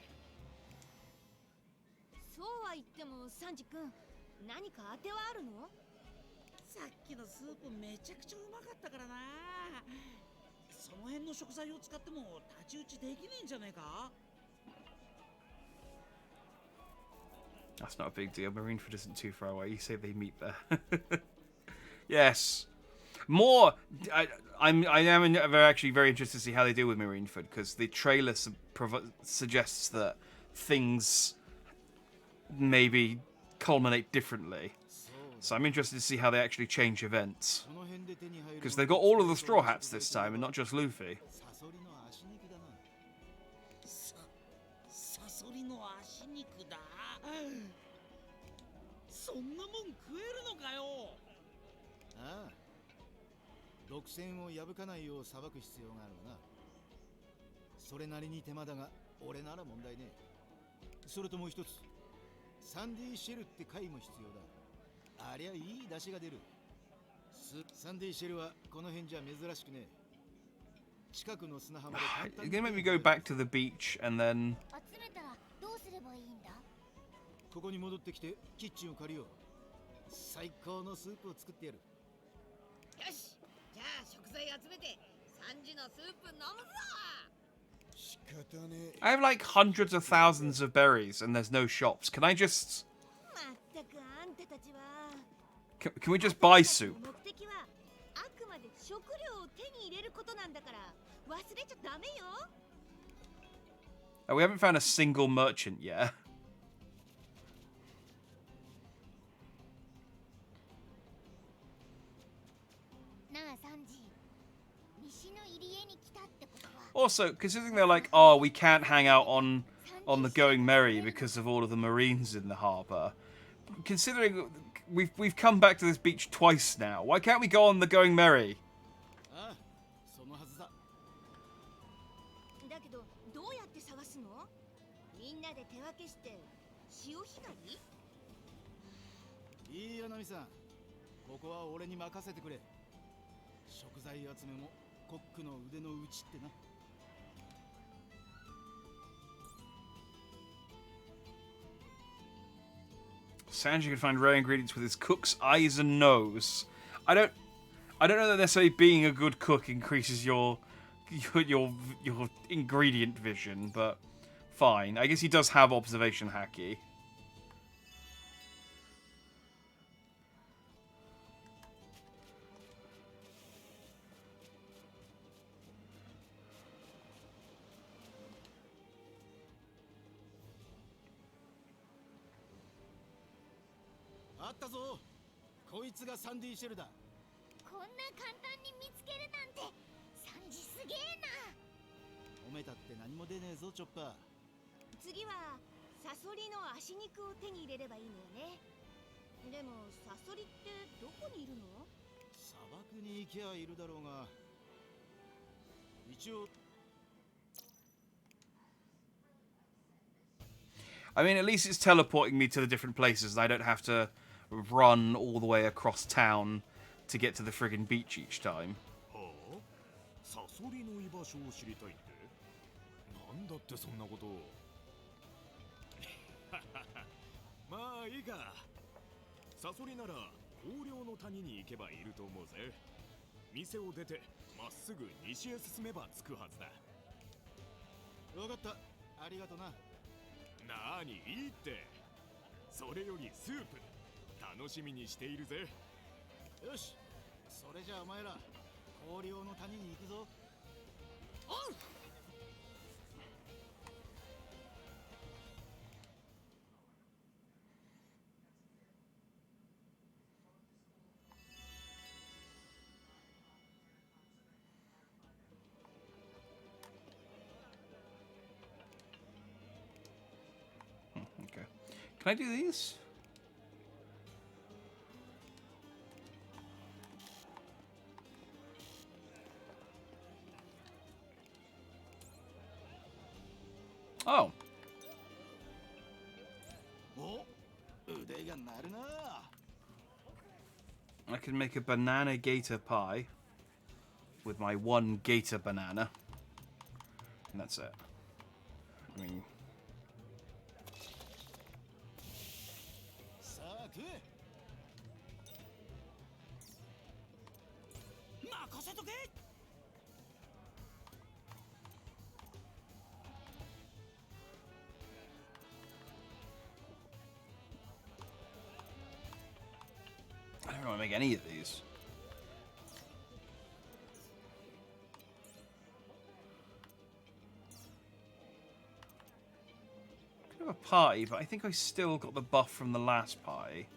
そうは言ってもサンジ君、何か当てはあるの？さっきのスープめちゃくちゃうまかったからな。その辺の食材を使っても太刀打ちできねえんじゃねえか？ That's not a big deal. Marineford isn't too far away. You say they meet there. Yes. More. I am actually very interested to see how they deal with Marineford, because the trailer suggests that things maybe culminate differently. So I'm interested to see how they actually change events. Because they've got all of the Straw Hats this time, and not just Luffy. サソリの足肉だ。そんなもん食えるのかよ。ああ。独占を破かないよう裁く必要があるな。それなりに手間だが、俺なら問題ねえ。それともう一つ、サンディシェルって貝も必要だ。ありゃいい出汁が出る。サンディシェルはこの辺じゃ珍しくねえ。近くの砂浜で簡単に。 It's gonna make me go back to the beach and then. 集めたらどうすればいいんだ？ここに戻ってきてキッチンを借りよう。最高のスープを作ってやる。よし、じゃあ食材集めて3時のスープ飲むぞ。 仕方ねえ。 I have like hundreds of thousands of berries and there's no shops. Can I just. まったくあんたたちは。 Can we just buy soup? 目的はあくまで食料を手に入れることなんだから忘れちゃダメよ。 Oh, we haven't found a single merchant yet. 石の入り江に来たってことは Also, considering they're like, oh, we can't hang out on the Going Merry because of all of the Marines in the harbour. Considering we've come back to this beach twice now, why can't we go on the Going Merry? ああ、そのはずだ。だけどどうやって探すの？みんなで手分けして潮干狩り？いいよナミさん、ここは俺に任せてくれ。食材集めもコックの腕の内ってな。Sanji can find rare ingredients with his cook's eyes and nose. I don't know that necessarily being a good cook increases your ingredient vision, but fine. I guess he does have observation hacky.あったぞ。こいつがサンディシェルだ。こんな簡単に見つけるなんてサンジすげえな。褒めたって何も出ねえぞチョッパー。次はサソリの足肉を手に入れればいいのよね。でもサソリってどこにいるの？砂漠に行きゃいるだろうが。一応 I mean, at least it's teleporting me to the different places, and I don't have to run all the way across town to get to the friggin' beach each time. はあ、サソリの居場所を知りたいってなんだってそんなことをまあいいか。サソリなら荒涼の谷に行けばいると思うぜ。店を出てまっすぐ西へ進めば着くはずだ。分かった。ありがとな。なーにいいって。それよりスープ楽しみにしているぜ。よし、それじゃあお前ら荒涼の谷に行くぞ。おう。Okay. Can I do these? Oh. お、腕が鳴るな。 I can make a banana gator pie with my one gator banana. And that's it. I mean... さあ食え。任せとけ。I don't want to make any of these. Could have a pie, but I think I still got the buff from the last pie.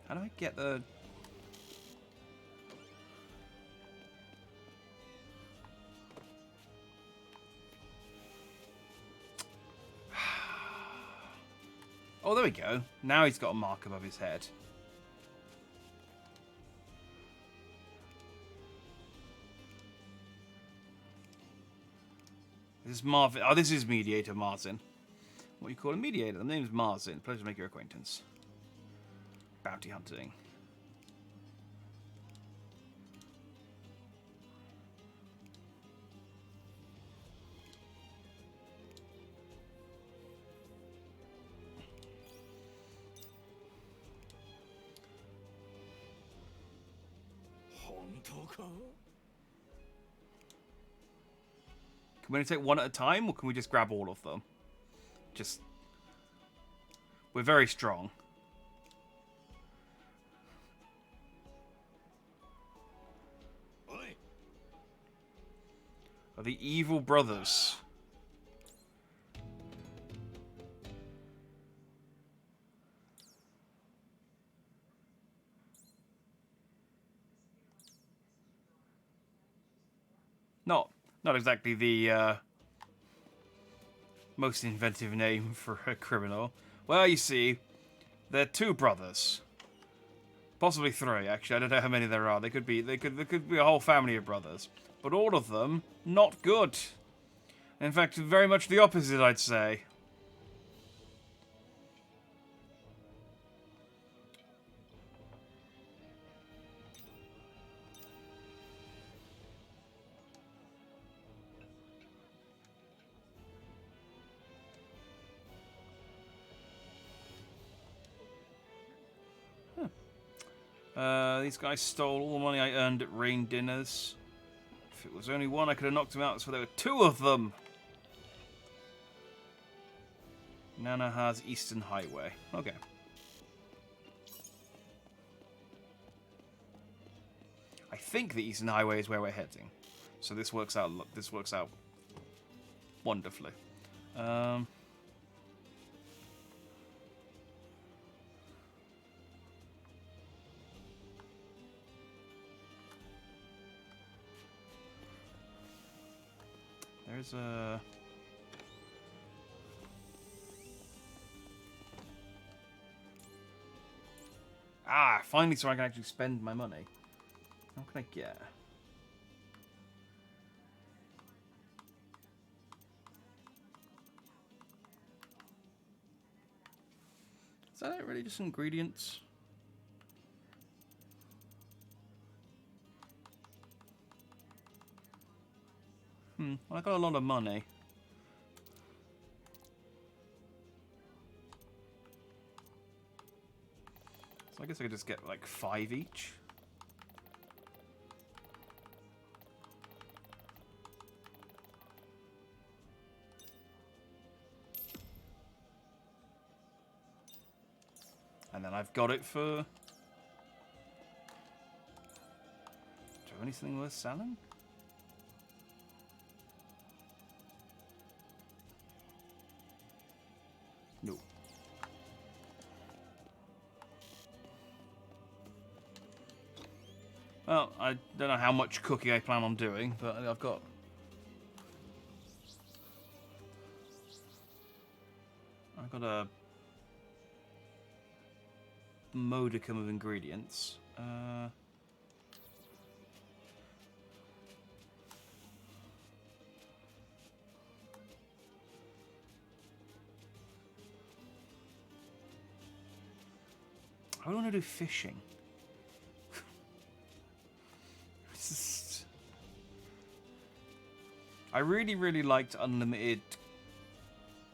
How do I get the... Oh, there we go. Now he's got a mark above his head. This is Marvin. Oh, this is Mediator Martin. What do you call a mediator? The name's Martin. Pleasure to make your acquaintance. Bounty hunting. Can we only take one at a time, or can we just grab all of them? Just... We're very strong. Are the evil brothers? Not exactly the most inventive name for a criminal. Well, you see, they're two brothers. Possibly three, actually. I don't know how many there are. They could be a whole family of brothers. But all of them not good. In fact, very much the opposite, I'd say. These guys stole all the money I earned at rain dinners. If it was only one, I could have knocked them out, so there were two of them! Nanaha's Eastern Highway. Okay. I think the Eastern Highway is where we're heading. So this works out wonderfully. There's a... finally, so I can actually spend my money. What can I get? Is that it, really? Just ingredients? Well, I got a lot of money. So I guess I could just get like 5 each. And then I've got it for... Do I have anything worth selling? No. Well, I don't know how much cooking I plan on doing, but I've got... a modicum of ingredients. I want to do fishing. I really, really liked Unlimited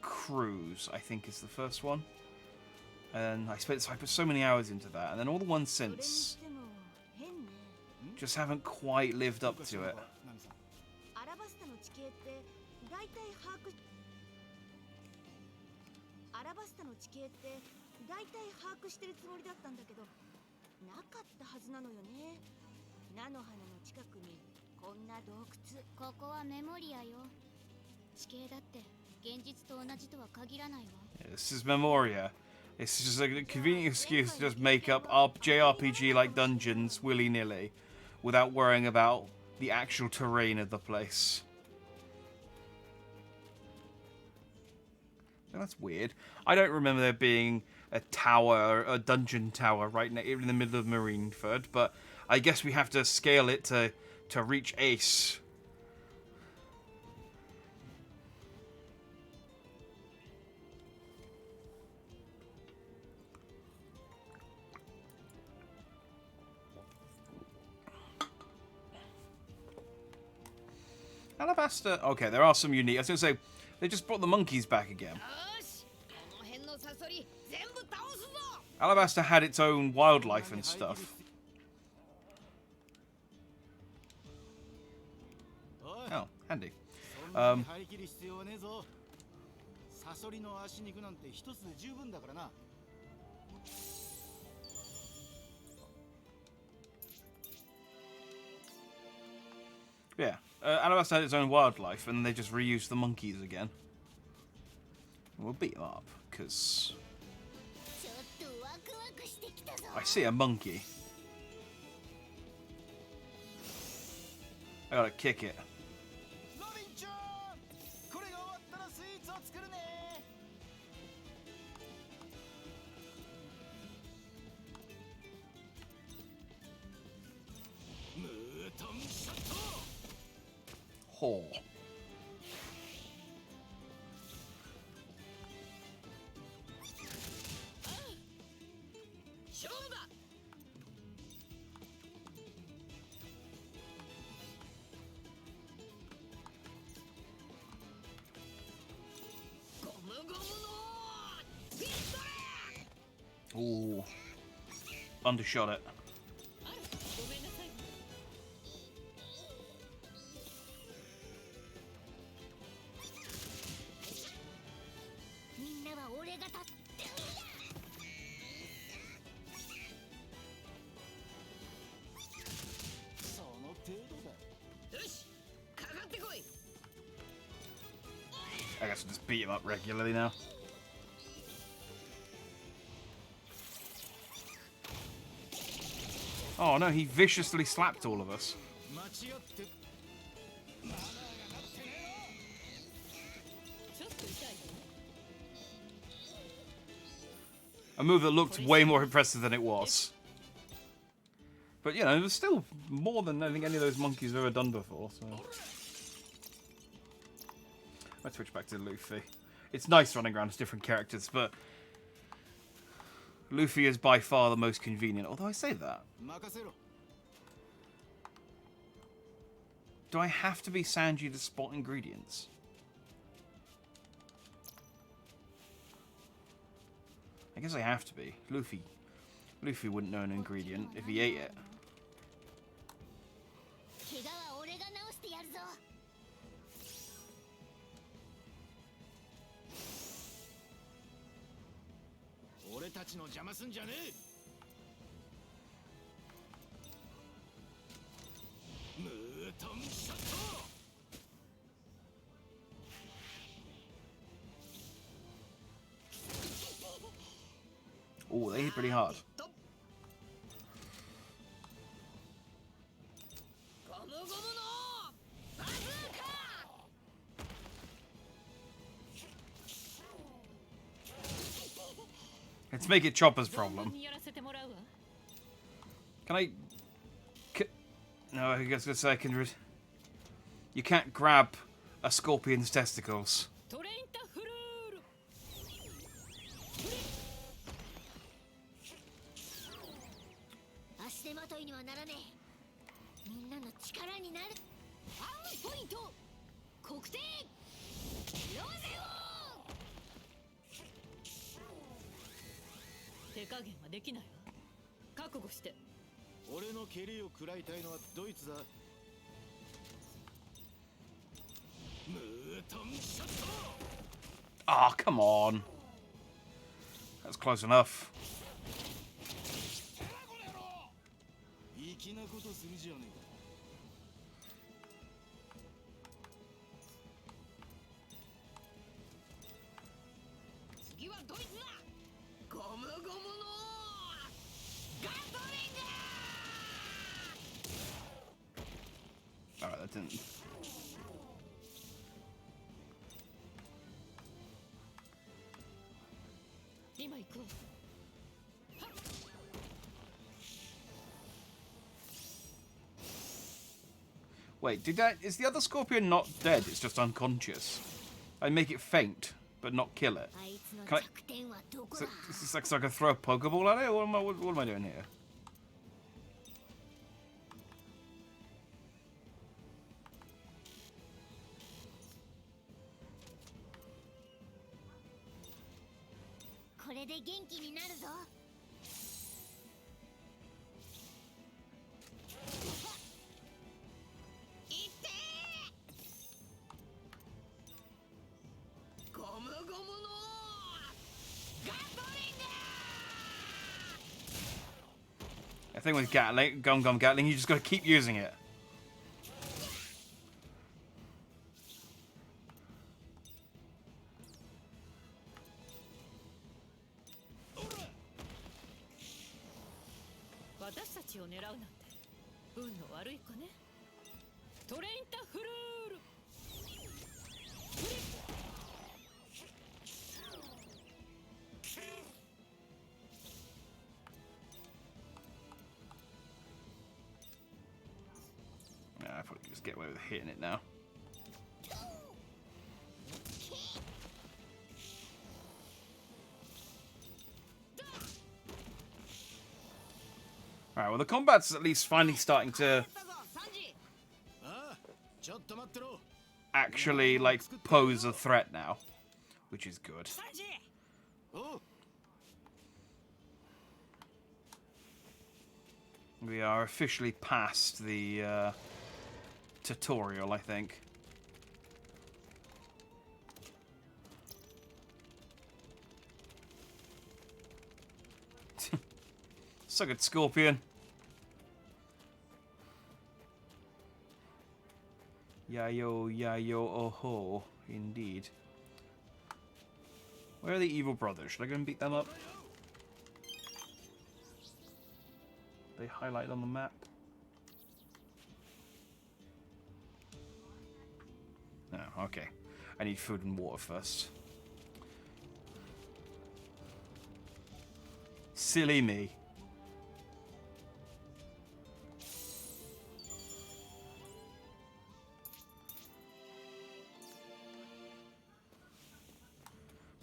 Cruise, I think is the first one. And I put so many hours into that, and then all the ones since just haven't quite lived up to it. Yeah, this is Memoria. It's just like a convenient excuse to just make up JRPG-like dungeons willy-nilly without worrying about the actual terrain of the place. That's weird. I don't remember there being a tower, a dungeon tower, right in the middle of Marineford, but I guess we have to scale it to reach Ace. Alabasta. Okay, there are some unique. I was going to say, they just brought the monkeys back again. Alabasta had its own wildlife and stuff. Oh, handy. Yeah, Alabasta had its own wildlife, and they just reused the monkeys again. We'll beat them up, because... I see a monkey. I gotta kick it. Ho. 勝負だ。ゴムゴムのピストル。 Ooh. Undershot it. あらごめんなさい。みんなは俺が立ってるんだ。その程度だ。よし、かかってこい。 I guess we'll just beat him up regularly now. Oh no, he viciously slapped all of us. 間違って。ちょっと痛いよ。 A move that looked way more impressive than it was. But, you know, it was still more than I think any of those monkeys have ever done before, so... Let's switch back to Luffy. It's nice running around as different characters, but... Luffy is by far the most convenient, although I say that. 任せろ。 Do I have to be Sanji to spot ingredients? I guess I have to be. Luffy wouldn't know an ingredient if he ate it. 怪我は俺が治してやるぞ。俺たちの邪魔すんじゃねえ。ムートンショット。 Oh, they hit pretty hard. ゴムゴムのバズーカ。 Let's make it Chopper's 存分 problem. にやらせてもらうわ。 Can I... No, I guess I can... You can't grab a scorpion's testicles. トレインタフルール。足手まといにはならねえ。みんなの力になる。ファンポイント国定ロゼオ。手加減はできないわ。覚悟して。俺の蹴りを食らいたいのはドイツだ。ムートンショット。 Oh, come on. That's close enough. 粋なことするじゃねえか。 次はドイツだ。ゴムゴムのガトリング。 Alright, that didn't...今行くわ。 Wait, did that... Is the other scorpion not dead? It's just unconscious. I make it faint, but not kill it. あいつの Can I... 弱点はどこ So, だ。 is this like so I can throw a Pokeball at it? What am I doing here? これで元気になるぞ。いってー。ゴムゴムのガトリング。 I think with Gatling, Gum Gatling, you just gotta keep using it. 私たちを狙うなんて運の悪い子ね。トレインタフルール。 Oh, just get away with hitting it now. Alright, well the combat's at least finally starting to actually, like, pose a threat now. Which is good. We are officially past the tutorial, I think. Suck it, Scorpion. Yayo, oh ho. Indeed. Where are the evil brothers? Should I go and beat them up? They highlight on the map. Oh, okay. I need food and water first. Silly me.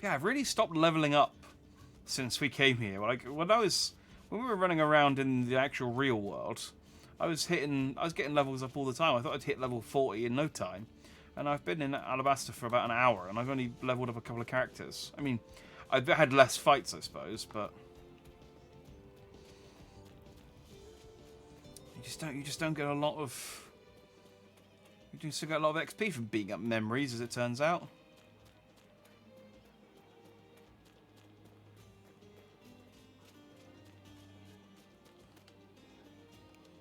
Yeah, I've really stopped leveling up since we came here. Like when we were running around in the actual real world, I was getting levels up all the time. I thought I'd hit level 40 in no time. And I've been in Alabasta for about an hour, and I've only leveled up a couple of characters. I mean, I've had less fights, I suppose, but you just don't get a lot of. You do still get a lot of XP from beating up memories, as it turns out.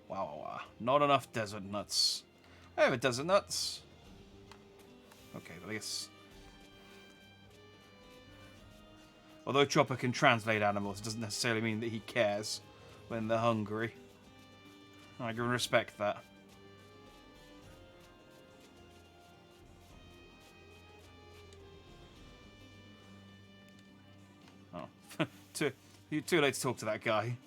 Wow, not enough desert nuts. I have a desert nuts. Okay, but I guess. Although Chopper can translate animals, it doesn't necessarily mean that he cares when they're hungry. I can respect that. Oh. Too late to talk to that guy.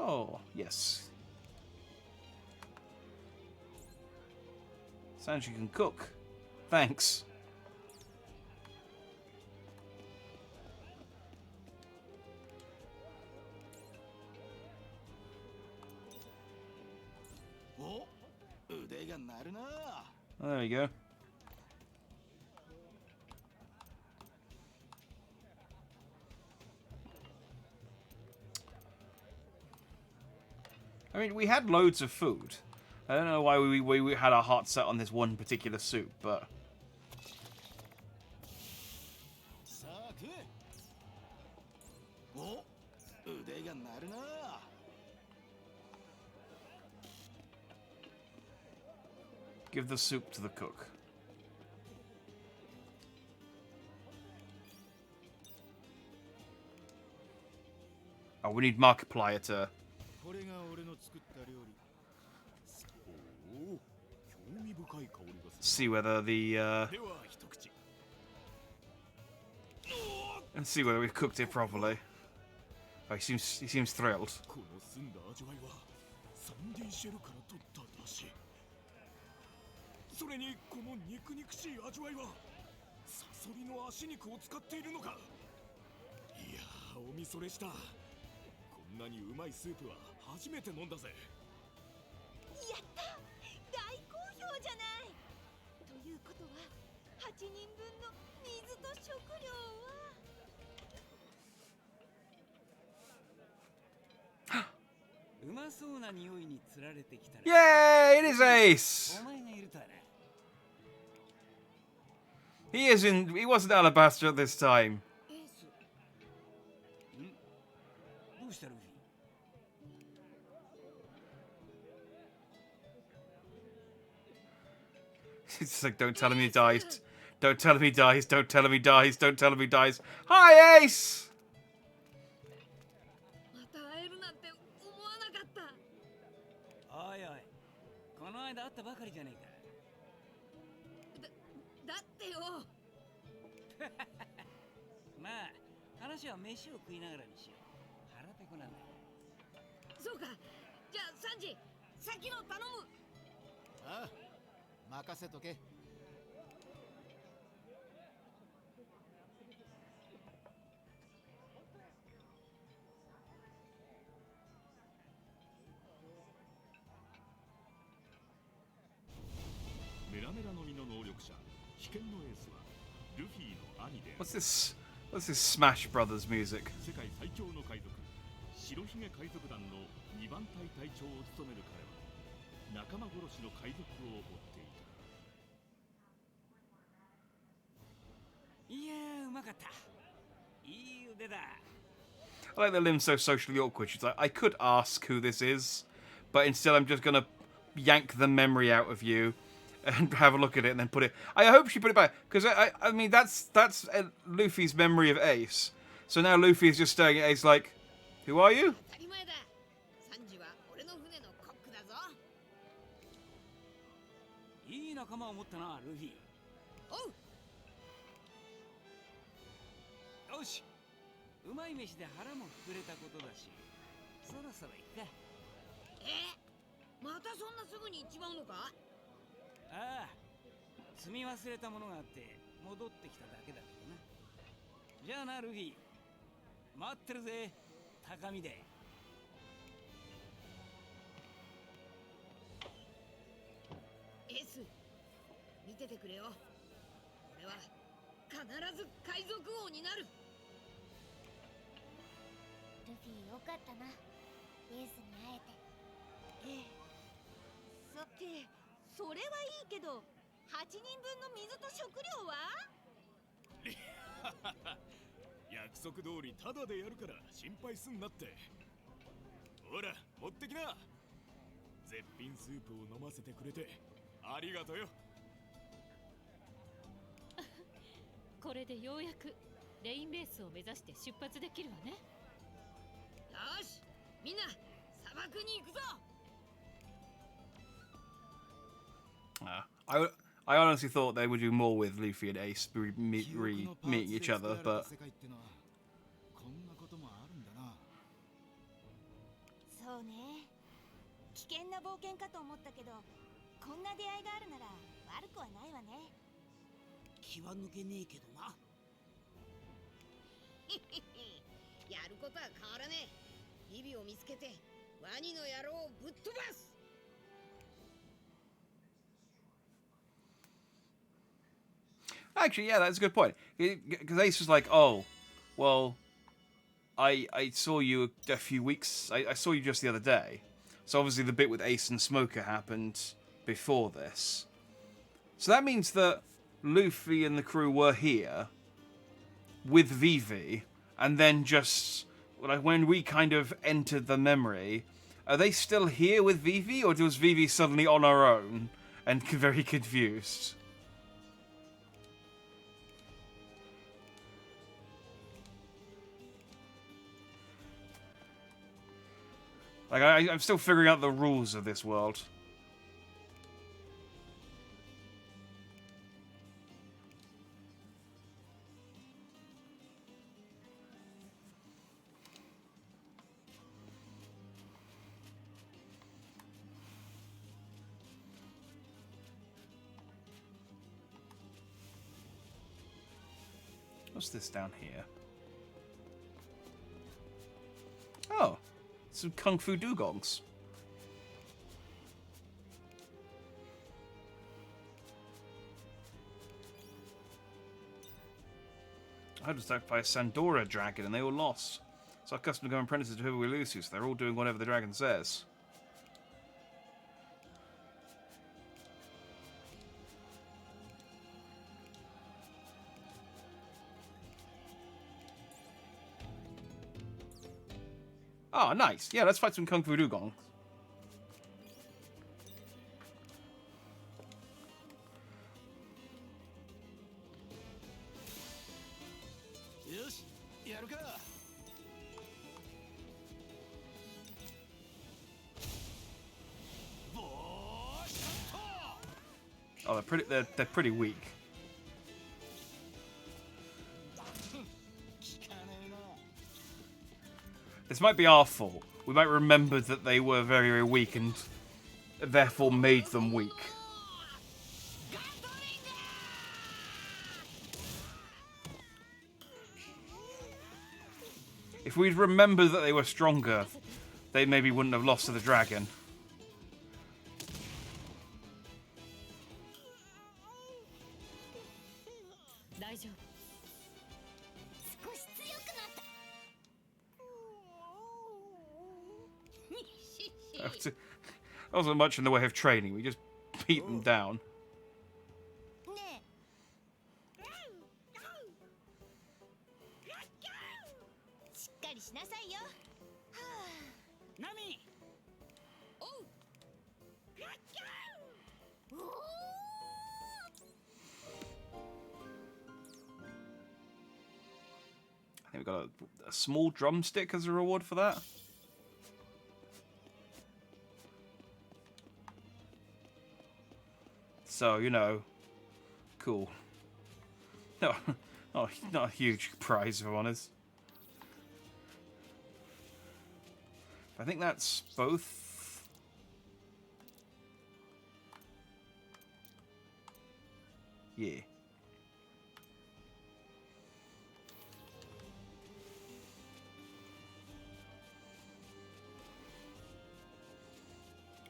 Oh, yes. Sounds you can cook. Thanks. Oh, there we go. I mean, we had loads of food. I don't know why we had our heart set on this one particular soup, but... Give the soup to the cook. Oh, we need Markiplier to... see whether the and see whether we've cooked it properly. Oh, he seems thrilled. それにこの肉々しい味わいはサソリの足肉を使っているのか。いやー、おみそれした。こんなにうまいスープは初めて飲んだぜ。やった、大好評じゃない。ということは8人分の水と食料はうまそうな匂いにつられてきたら。 Yay! It is Ace! お前がいるとはな。 He wasn't Alabaster at this time. エース。ん？どうしたルフィ？ It's just like, don't tell him he dies. Don't tell him he dies. Don't tell him he dies. Don't tell him he dies. Hi, Ace! また会えるなんて思わなかった。おいおい、この間会ったばかりじゃねえか。だってよ。話は飯を食いながらにしよう。腹ペコなんだ。そうか。じゃあサンジ、先の頼む。ああ、任せとけ。メラメラの実の能力者、危険のエースはルフィの兄である。 What's this Smash Brothers music? 世界最強の海賊、白ひげ海賊団の2番隊隊長を務める彼は仲間殺しの海賊を追っていた。いやー、うまかった。いい腕だ。 I like that Lim's so socially awkward. She's like, I could ask who this is, but instead I'm just gonna yank the memory out of you and have a look at it and then put it. I hope she put it back because I mean that's Luffy's memory of Ace. So now Luffy is just staring at Ace like, who are you? 当たり前だ。サンジは俺の船のコックだぞ。いい仲間を持ったな、ルフィ。おう。よし。うまい飯で腹も膨れたことだし、そろそろ行くか。またそんなすぐに行っちまうのか？ああ、積み忘れたものがあって戻ってきただけだけどな。じゃあな、ルフィ。待ってるぜ、高みで。エース、見ててくれよ。俺は必ず海賊王になる。ルフィよかったな、エースに会えて。さて、それはいいけど、8人分の水と食料は？約束通りタダでやるから心配すんなって。ほら、持ってきな。絶品スープを飲ませてくれてありがとうよ。これでようやくレインベースを目指して出発できるわね。よし、みんな砂漠に行くぞ。I honestly thought they would do more with Luffy and Ace meeting each other, but そうね、危険な冒険かと思ったけど、こんな出会いがあるなら悪くはないわね。気は抜けねえけどな。やることは変わらねえ。ビビを見つけてワニの野郎をぶっ飛ばす。actually, yeah, that's a good point. Because Ace was like, oh, well, I saw you a few weeks. I saw you just the other day. So obviously the bit with Ace and Smoker happened before this. So that means that Luffy and the crew were here with Vivi, and then just like when we kind of entered the memory, are they still here with Vivi, or was Vivi suddenly on her own and very confused? Like, I'm still figuring out the rules of this world. What's this down here? Oh, some kung fu dugongs. I was attacked by a Sandora dragon and they all lost. So our custom to become apprentices to whoever we lose to, so they're all doing whatever the dragon says. Oh, nice. Yeah, let's fight some Kung Fu Dugong. Oh, they're pretty weak. This might be our fault. We might remember that they were very, very weak and therefore made them weak. If we'd remembered that they were stronger, they maybe wouldn't have lost to the dragon. There wasn't much in the way of training. We just beat them down. I think we got a small drumstick as a reward for that. So, you know, cool. No, not a huge prize, if I'm honest. I think that's both. Yeah.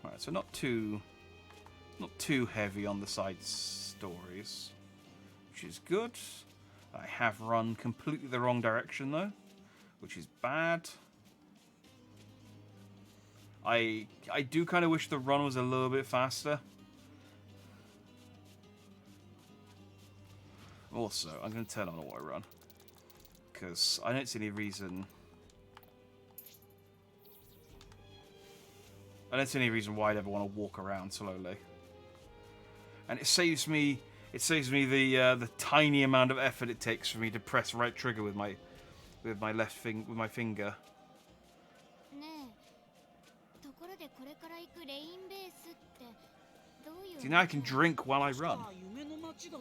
Alright, so not too heavy on the side stories, which is good. I have run completely the wrong direction though, which is bad. I do kind of wish the run was a little bit faster. Also, I'm going to turn on auto run because I don't see any reason. I don't see any reason why I'd ever want to walk around slowly. And it saves me the tiny amount of effort it takes for me to press right trigger with my finger. See, now I can drink while I run. 人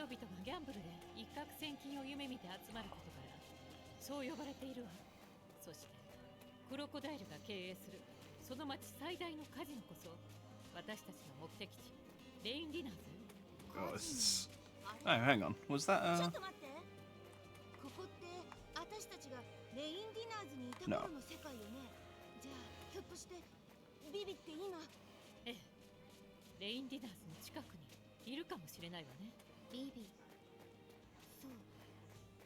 々がギャンブルで一攫千金を夢見て集まることからそう呼ばれているわ。そしてクロコダイルが経営するその町最大のカジノこそ私たちの目的地レインディナーズ。Oh, hang on. Was that ちょっと待って。ここって私たちがレインディナーズにいた頃の世界よね。じゃあひょっとしてビビって今。ええ、レインディナーズの近くにいるかもしれないわね。ビビ。そう。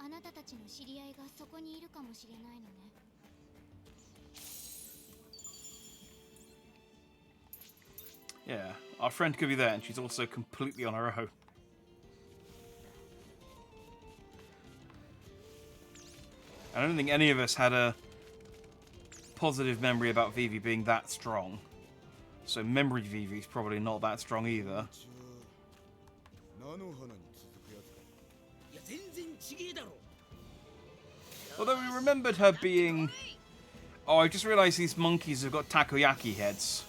あなたたちの知り合いがそこにいるかもしれないのね。Yeah, our friend could be there, and she's also completely on her own. I don't think any of us had a positive memory about Vivi being that strong. So memory Vivi's probably not that strong either. Although we remembered her being... Oh, I just realised these monkeys have got takoyaki heads.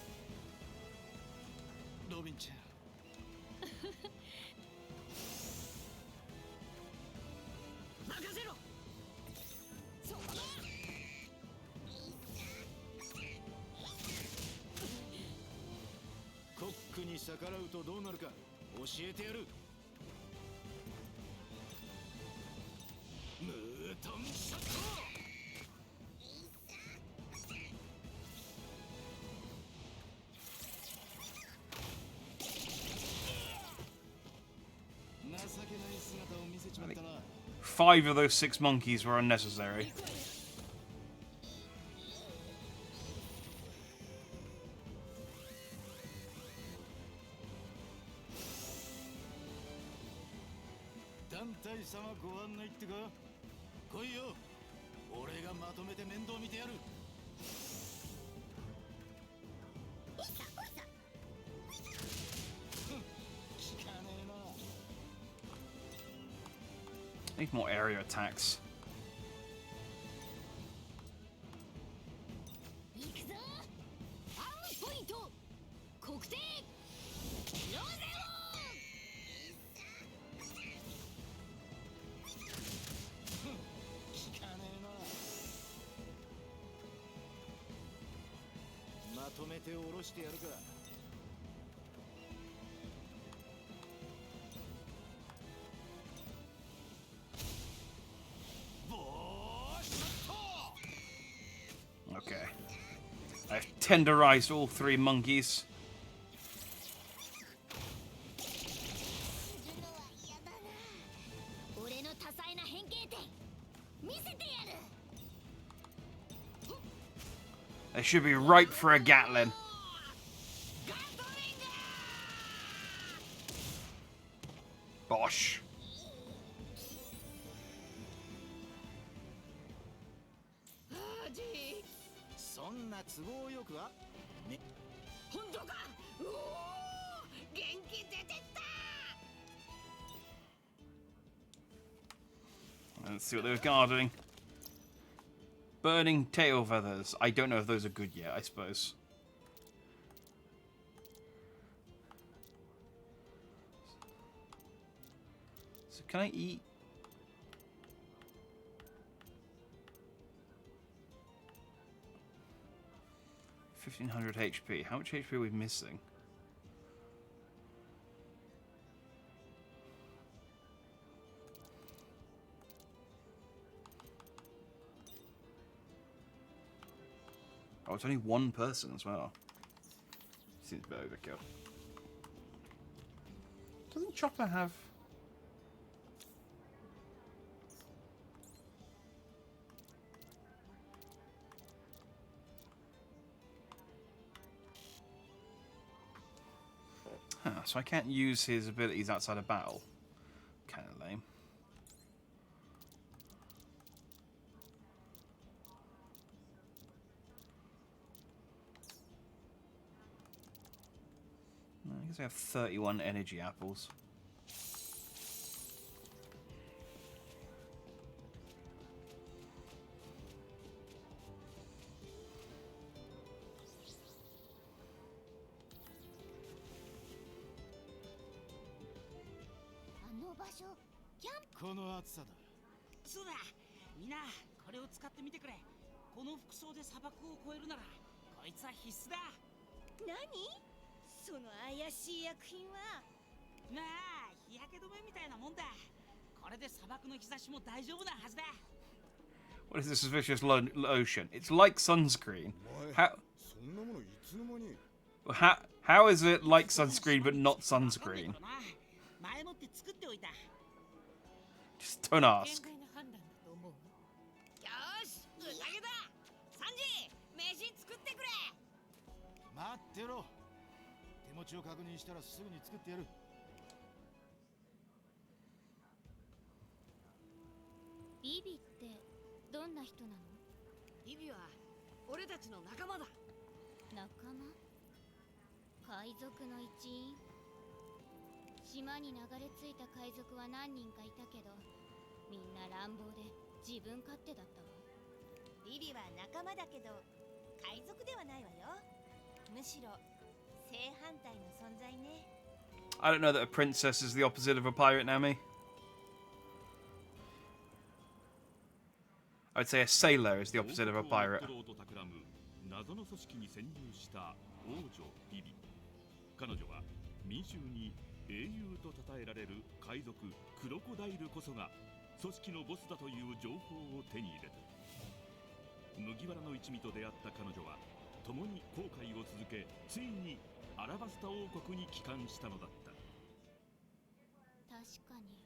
I think 5 of those 6 monkeys were unnecessary. Need more area attacks. とめて下ろしてやるか。Okay. I've tenderized all 3 monkeys. するのは嫌だな。俺の多彩な変形点見せてやる。 They should be ripe for a Gatling. Bosh. そんな都合よくはね。本当か。おお、元気出てった。 Let's see what they were guarding. Burning tail feathers. I don't know if those are good yet, I suppose. So can I eat? $1,500 HP. How much HP are we missing? Oh, it's only 1 person as well. Seems a bit overkill. Doesn't Chopper have... Huh, so I can't use his abilities outside of battle. Kind of lame. I guess I have 31 energy apples. Basho, この暑さだ。そうだ。みんなこれを使ってみてくれ。この服装で砂漠を越えるならこいつは必須だ。何？その怪しい薬品は。まあ日焼け止めみたいなもんだ。これで砂漠の日差しも大丈夫なはずだ。 What is this suspicious lotion? It's like sunscreen. How is it like sunscreen but not sunscreen? 前もって作っておいた。 Just don't ask. 限界な判断だと思う。よし、宴だ。サンジ、飯作ってくれ。待ってろ。手持ちを確認したらすぐに作ってやる。ビビってどんな人なの？ビビは俺たちの仲間だ。仲間？海賊の一員？島に流れ着いた海賊は何人かいたけど、みんな乱暴で自分勝手だったわ。ビビは仲間だけど海賊ではないわよ。むしろ正反対の存在ね。I don't know that a princess is the opposite of a pirate, Nami. I would say a sailor is the opposite of a pirate. 謎の組織に潜入した王女ビビ。彼女は民衆に英雄と称えられる海賊クロコダイルこそが組織のボスだという情報を手に入れた。麦わらの一味と出会った彼女は共に航海を続け、ついにアラバスタ王国に帰還したのだった。確かに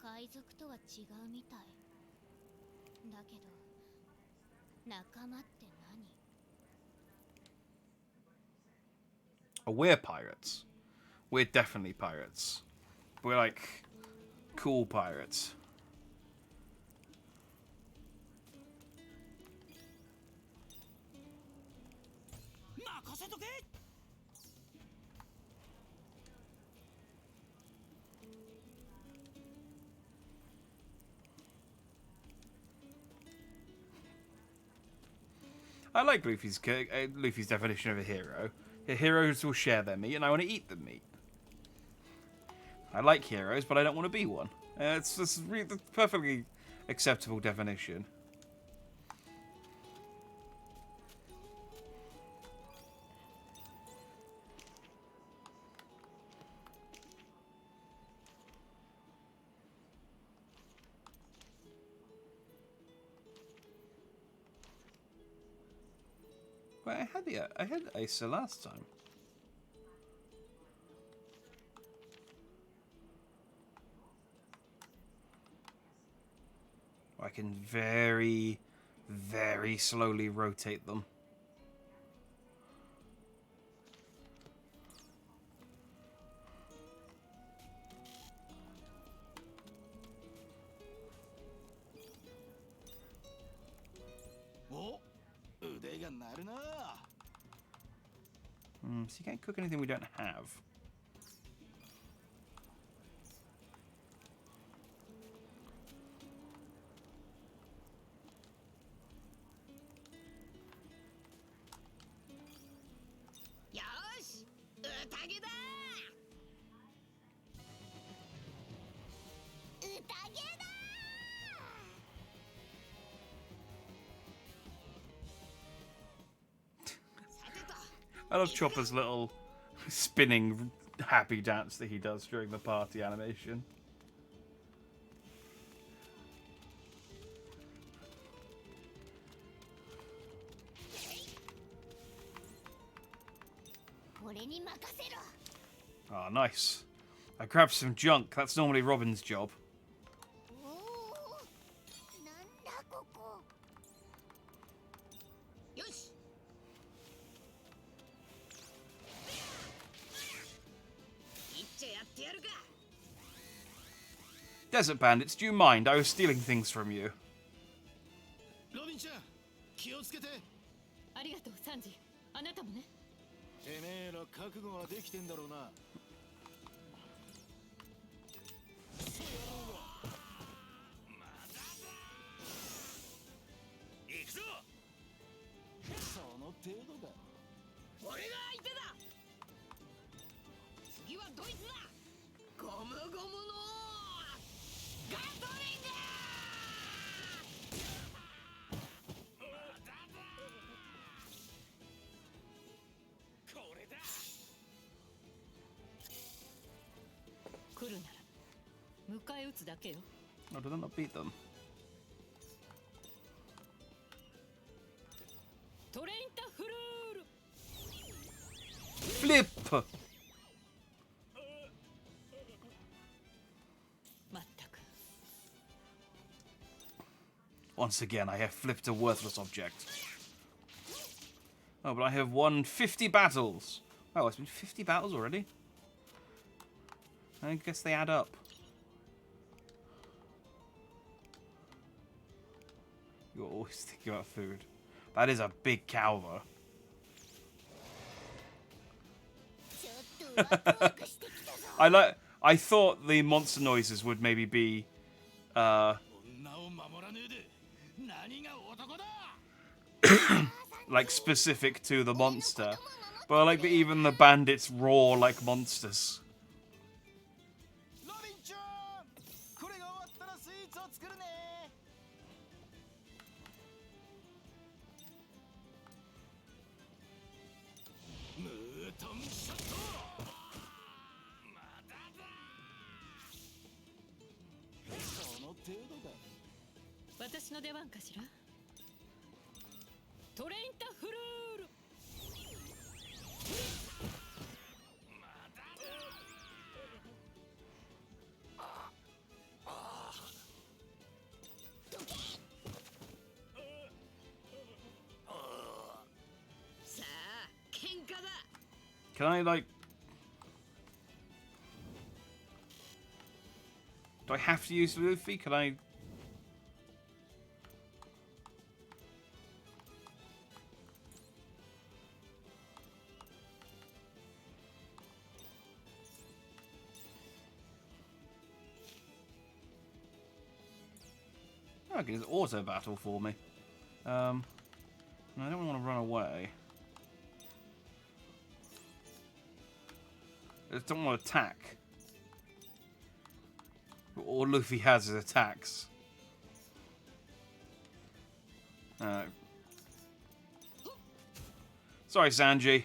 海賊とは違うみたいだけど、仲間って何？ We're pirates. We're definitely pirates. We're like cool pirates. I like Luffy's definition of a hero. Heroes will share their meat, and I want to eat the meat. I like heroes, but I don't want to be one. It's a perfectly acceptable definition. Wait, I had Asa last time. I can very, very slowly rotate them. So you can't cook anything we don't have. Yosh! Utage da! Utage da! I love Chopper's little spinning happy dance that he does during the party animation. Ah, nice. I grabbed some junk. That's normally Robin's job. Yosh! Itcha yatte yaru ka! Desert Bandits, do you mind? I was stealing things from you. ロビンちゃん、気をつけて。ありがとうサンジ。あなたもね。てめえら覚悟はできてんだろうな。行くぞ。その程度だ。俺が相手だ。次はドイツだ。ゴムゴムのガトリング。これだ。来るなら迎え撃つだけよ。 Oh, did I not beat them? トレインタフルール。 Flip! まったく。 Once again, I have flipped a worthless object. Oh, but I have won 50 battles. Oh, it's been 50 battles already? I guess they add up. You're always thinking about food. That is a big cow, though. ちょっとワクワクしてきたぞ。I thought the monster noises would maybe be, 女を守らねえで何が男だ。 like specific to the monster. But I like that even the bandits roar like monsters. ロビンちゃん、これが終わったらスイーツを作るね。ムートンショット。まだだ。その程度だ。私の出番かしら。トレインタフルール。さあ、喧嘩だ。 Can I, like... Do I have to use Luffy? Can I... Oh, I can just auto battle for me. I don't want to run away. I just don't want to attack. All Luffy has is attacks. Sorry, Sanji.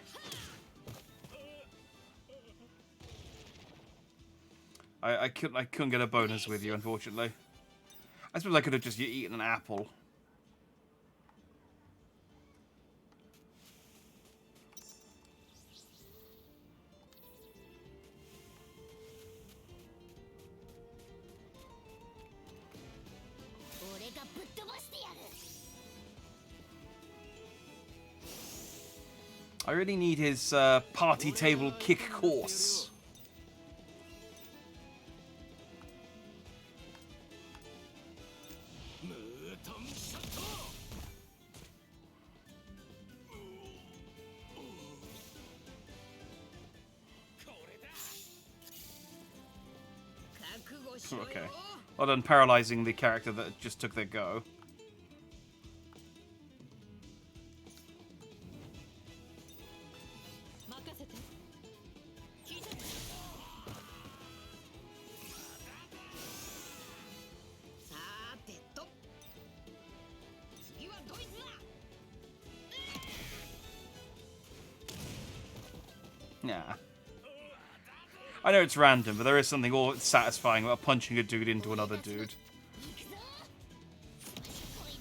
I couldn't get a bonus with you, unfortunately. I suppose I could have just eaten an apple. っ飛ばしてやる。 I really need his party table kick course. ムートンショット。これだ。覚悟しろよ。 Okay. Well done, paralyzing the character that just took their go. 任せて。聞いて。さーてと。次はドイツだ。 Yeah. I know it's random, but there is something all satisfying about punching a dude into another dude. 行くぞ。来い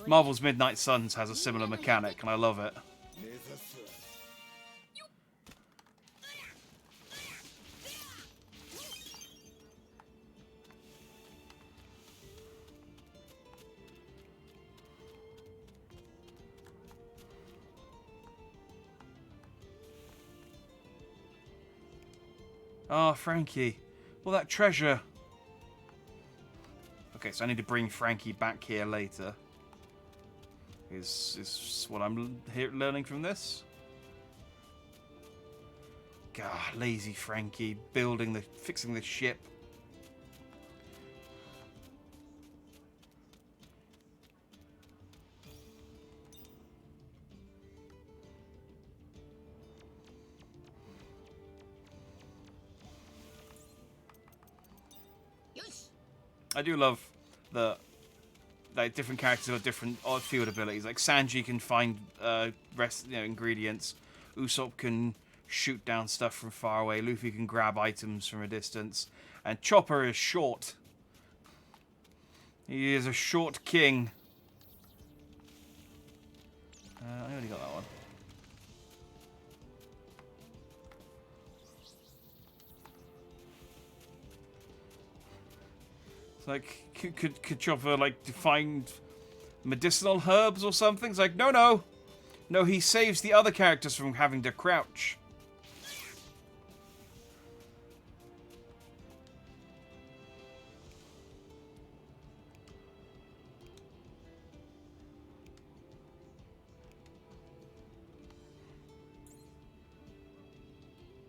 な。 Marvel's Midnight Suns has a similar mechanic, and I love it. 目指すわ。 Oh, Frankie. Well, that treasure. Okay, so I need to bring Frankie back here later. Is what I'm learning from this. God, lazy Frankie fixing the ship. I do love the different characters have different odd field abilities. Like Sanji can find ingredients. Usopp can shoot down stuff from far away. Luffy can grab items from a distance, and Chopper is short. He is a short king. I already got that one. It's like, could Chopper, like, find medicinal herbs or something? It's like, no. No, he saves the other characters from having to crouch.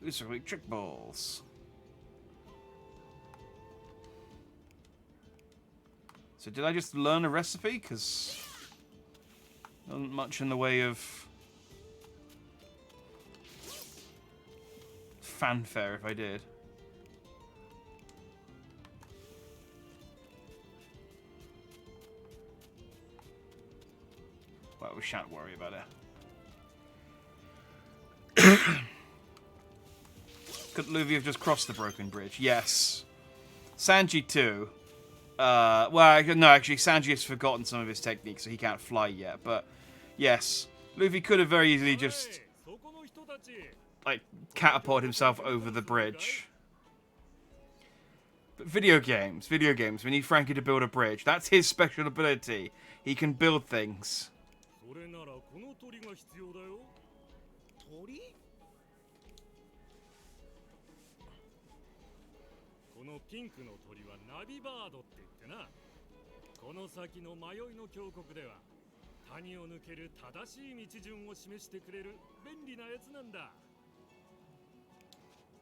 These are like trick balls. So did I just learn a recipe? Because not much in the way of fanfare if I did. Well, we shan't worry about it. Could Luffy have just crossed the broken bridge? Yes. Sanji too. Well, no, actually, Sanji has forgotten some of his techniques, so he can't fly yet. But, yes, Luffy could have very easily just, like, catapulted himself over the bridge. But video games, we need Frankie to build a bridge. That's his special ability. He can build things. このピンクの鳥はナビバードって言ってな。この先の迷いの峡谷では谷を抜ける正しい道順を示してくれる便利なやつなんだ。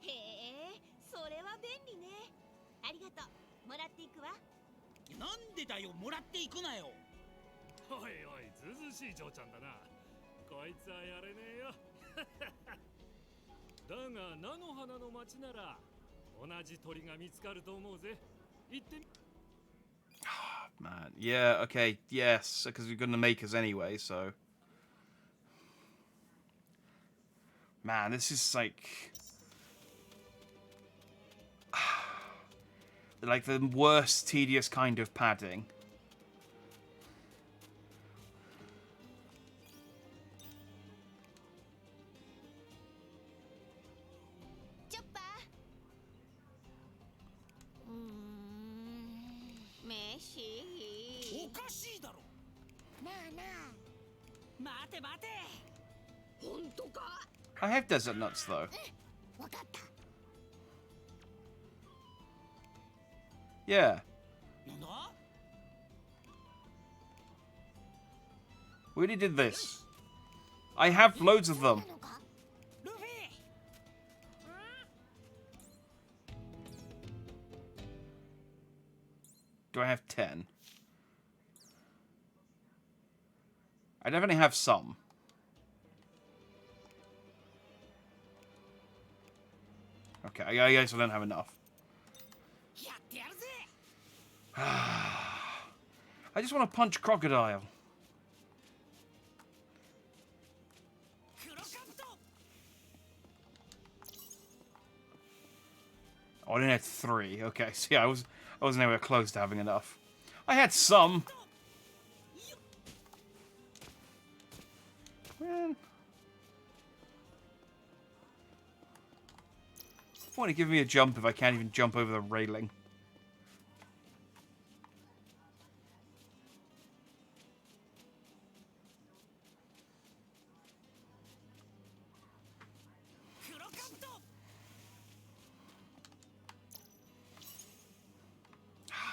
へえ、それは便利ね。ありがとう。もらっていくわ。なんでだよ、もらっていくなよ。おいおい、ずうずうしい嬢ちゃんだな。こいつはやれねえよ。だが菜の花の町なら同じ鳥が見つかると思うぜ。行ってみ。 Man, yeah, okay, yes, because you're gonna make us anyway, so. Man, this is like the worst, tedious kind of padding. Chopper. しい。おかしいだろ。なあなあ、待て待て。本当か？ I have desert nuts though. わかった。 Yeah. なんだ？ We already did this. I have loads of な them. のか？ ルフィ。 Do I have 10? I definitely have some. Okay, I guess I don't have enough. やってやるぜ。 I just want to punch Crocodile. 黒カブト。 Oh, I only had 3. Okay, so yeah, I wasn't anywhere close to having enough. I had some. Man. Why to give me a jump if I can't even jump over the railing?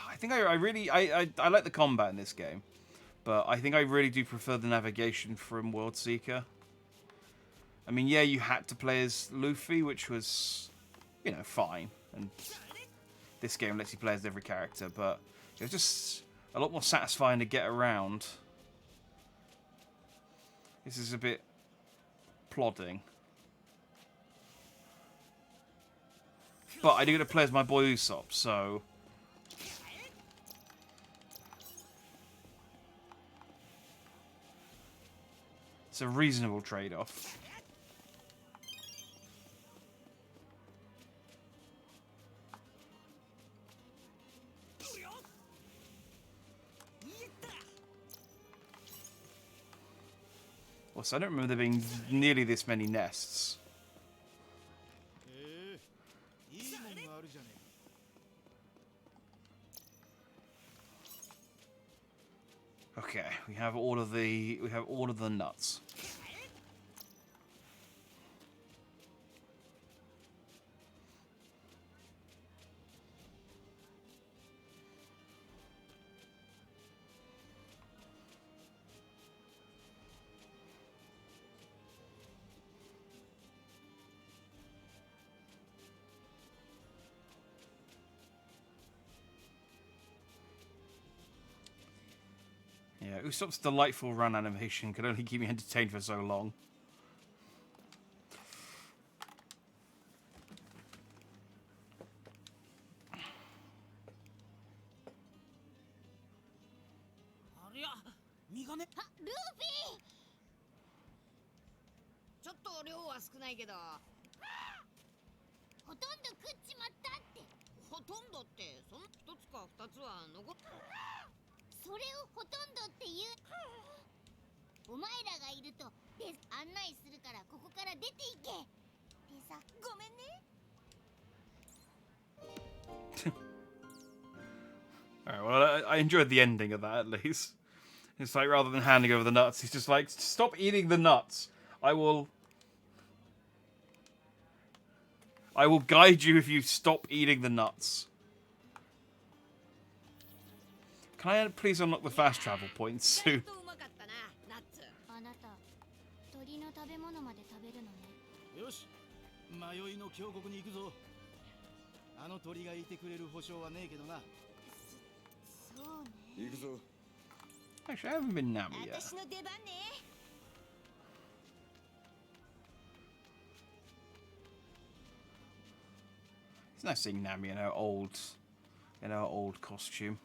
I think I really I like the combat in this game, but I think I really do prefer the navigation from World Seeker. I mean, yeah, you had to play as Luffy, which was, you know, fine, and this game lets you play as every character, but it was just a lot more satisfying to get around. This is a bit plodding. But I do get to play as my boy Usopp, so... it's a reasonable trade-off. Also, I don't remember there being nearly this many nests. いいもんがあるじゃねえか。 Okay, we have all of the nuts. Yeah, Usopp's delightful run animation could only keep me entertained for so long.ありゃ、身がね。あ、ルフィ。ちょっと量は少ないけど。ほとんど食っちまったって。ほとんどってその一つか二つは残っ。それをほとんどって言う。お前らがいるとで案内するからここから出ていけ。でさ、ごめんね。 Alright, well, I enjoyed the ending of that, at least. It's like, rather than handing over the nuts, he's just like, stop eating the nuts. I will guide you if you stop eating the nuts. Can I please unlock the fast travel points soon? うまかったな、ナッツ。あなた、鳥の食べ物まで食べるのね。よし、迷いの峡谷に行くぞ。あの鳥がいてくれる保証はねえけどな。そうね。行くぞ。 Actually, I haven't been Nami yet. 私の出番ね。 It's nice seeing Nami in her old costume.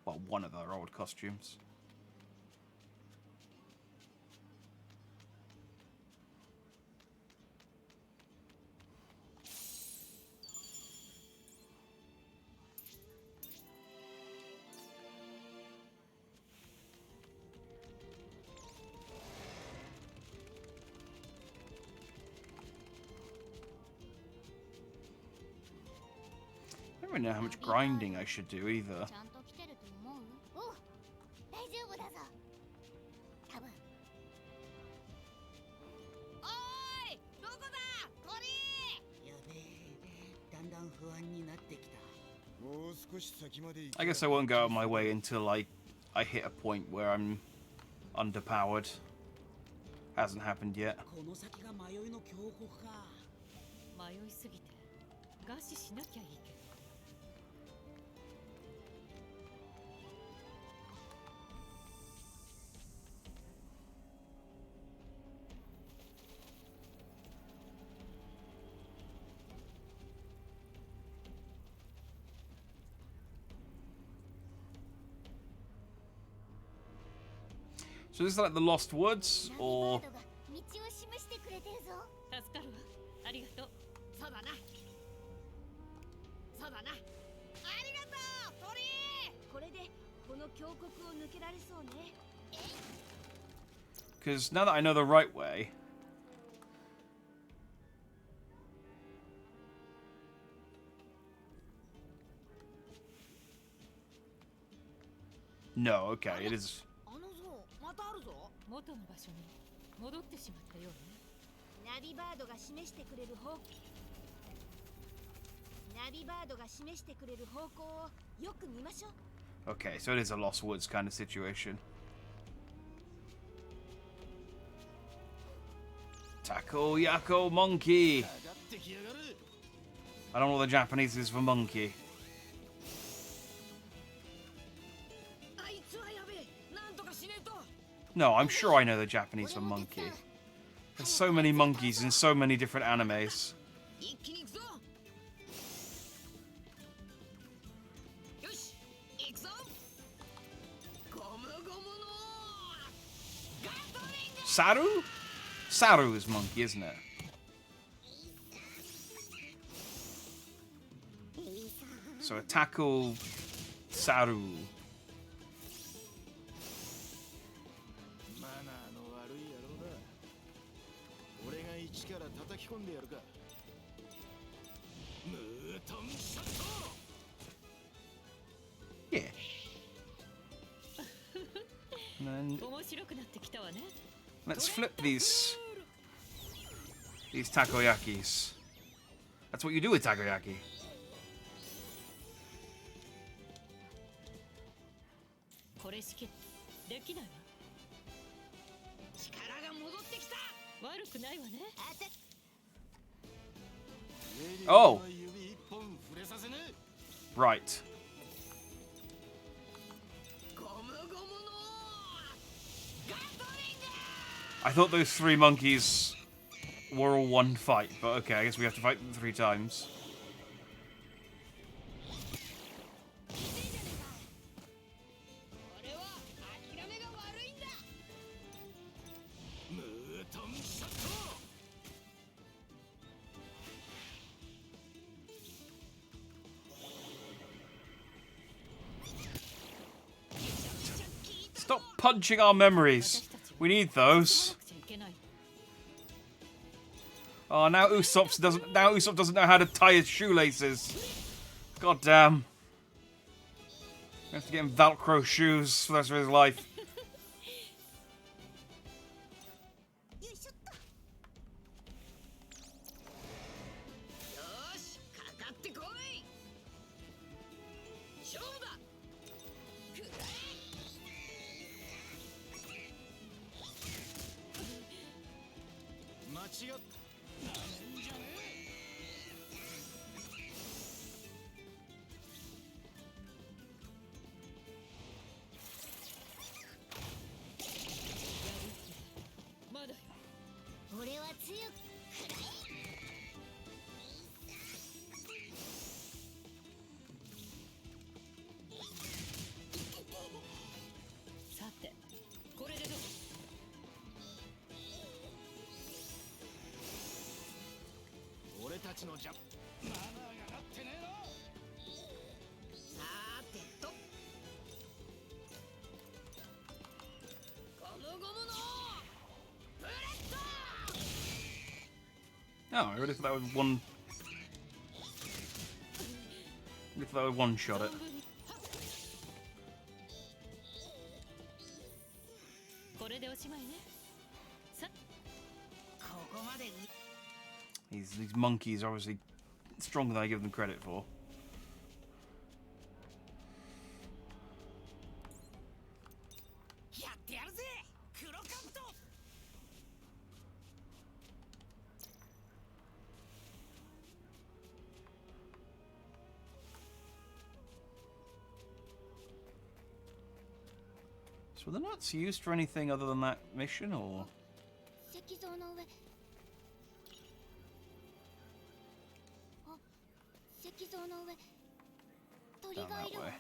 Well, one of her old costumes. I don't don't know how much grinding I should do either. ちゃんと来てると思う？おう、大丈夫だぞ。多分。おーい、どこだ鳥。やべえ、だんだん不安になってきた。 もう少し先まで行け I guess I won't go out of my way until I hit a point where I'm underpowered. Hasn't happened yet. この先が迷いの峡谷か。迷いすぎて餓死しなきゃいいけど。 So this is like the Lost Woods, ナビバ or ードが道を示してくれてるぞ。助かるわ。ありがとう。そうだな。そうだな。ありがとう鳥。これでこの峡谷を抜けられそうね。 because now that I know the right way. No, okay, it is. あの像またあるぞ。元の場所に戻ってしまったようね。ナビバードが示してくれる方ナビバードが示してくれる方向をよく見ましょう。 Okay, so it is a Lost Woods kind of situation. Taco Yako Monkey. 上がってきやがる。 I don't know what the Japanese is for monkey. あいつはやべえ。なんとかしねえと。 No, I'm sure I know the Japanese for monkey. There's so many monkeys in so many different animes. 一気に行くぞ。よし、行くぞ。ゴムゴムのガトリング。 Saru? Saru is monkey, isn't it? So a tackle Saru. マナーの悪い野郎だ。俺が一から叩き込んでやるか。ムートンショット。 Yeah. And then 面白くなってきたわね。 let's flip these takoyakis. That's what you do with takoyaki. これしきできないわ。力が戻ってきた。悪くないわね。あて。 Oh. 指一本触れさせねえ。 Right. ゴムゴムのガトリング。 I thought those three monkeys were all one fight, but okay, I guess we have to fight them 3 times. 俺は諦めが悪いんだ。ムートンショット。 Stop punching our memories. We need those. ちゃいけない。 Oh, now Usopp doesn't know how to tie his shoelaces. God damn. We have to get him Velcro shoes for the rest of his life. よいしょっと。よーし、かかってこい。勝負だ。くらえ。 間違った。なんじゃねまだよ。俺は強く。さて、これでどう？え。俺たちのジャンプ。マナーがなってねえな。さーてと。ゴムゴムのブレッド。 Oh, I really thought that was one If I one-shot it. これでおしまいね。さ、ここまで These monkeys are obviously stronger than I give them credit for. やってやるぜ黒カブト So were the nuts used for anything other than that mission, or...? 石像の上。あ、石像の上。鳥 Down がい that るわ。 way.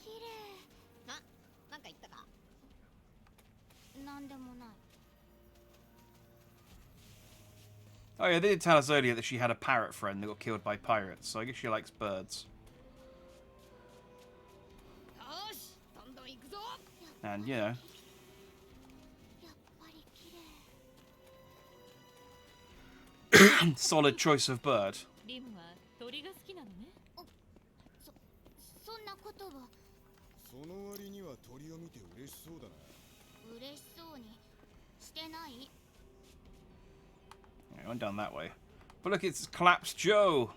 綺麗。なんか言ったかなんでもない。 Oh yeah, they did tell us earlier that she had a parrot friend that got killed by pirates, so I guess she likes birds. よしどんどん行くぞ And, you know, やっぱり綺麗。 solid choice of bird. リムは鳥が好きなのね。そんなことは。その割には鳥を見て嬉しそうだな。嬉しそうにしてない。 Yeah, I went down that way. But look, it's Collapsed Joe!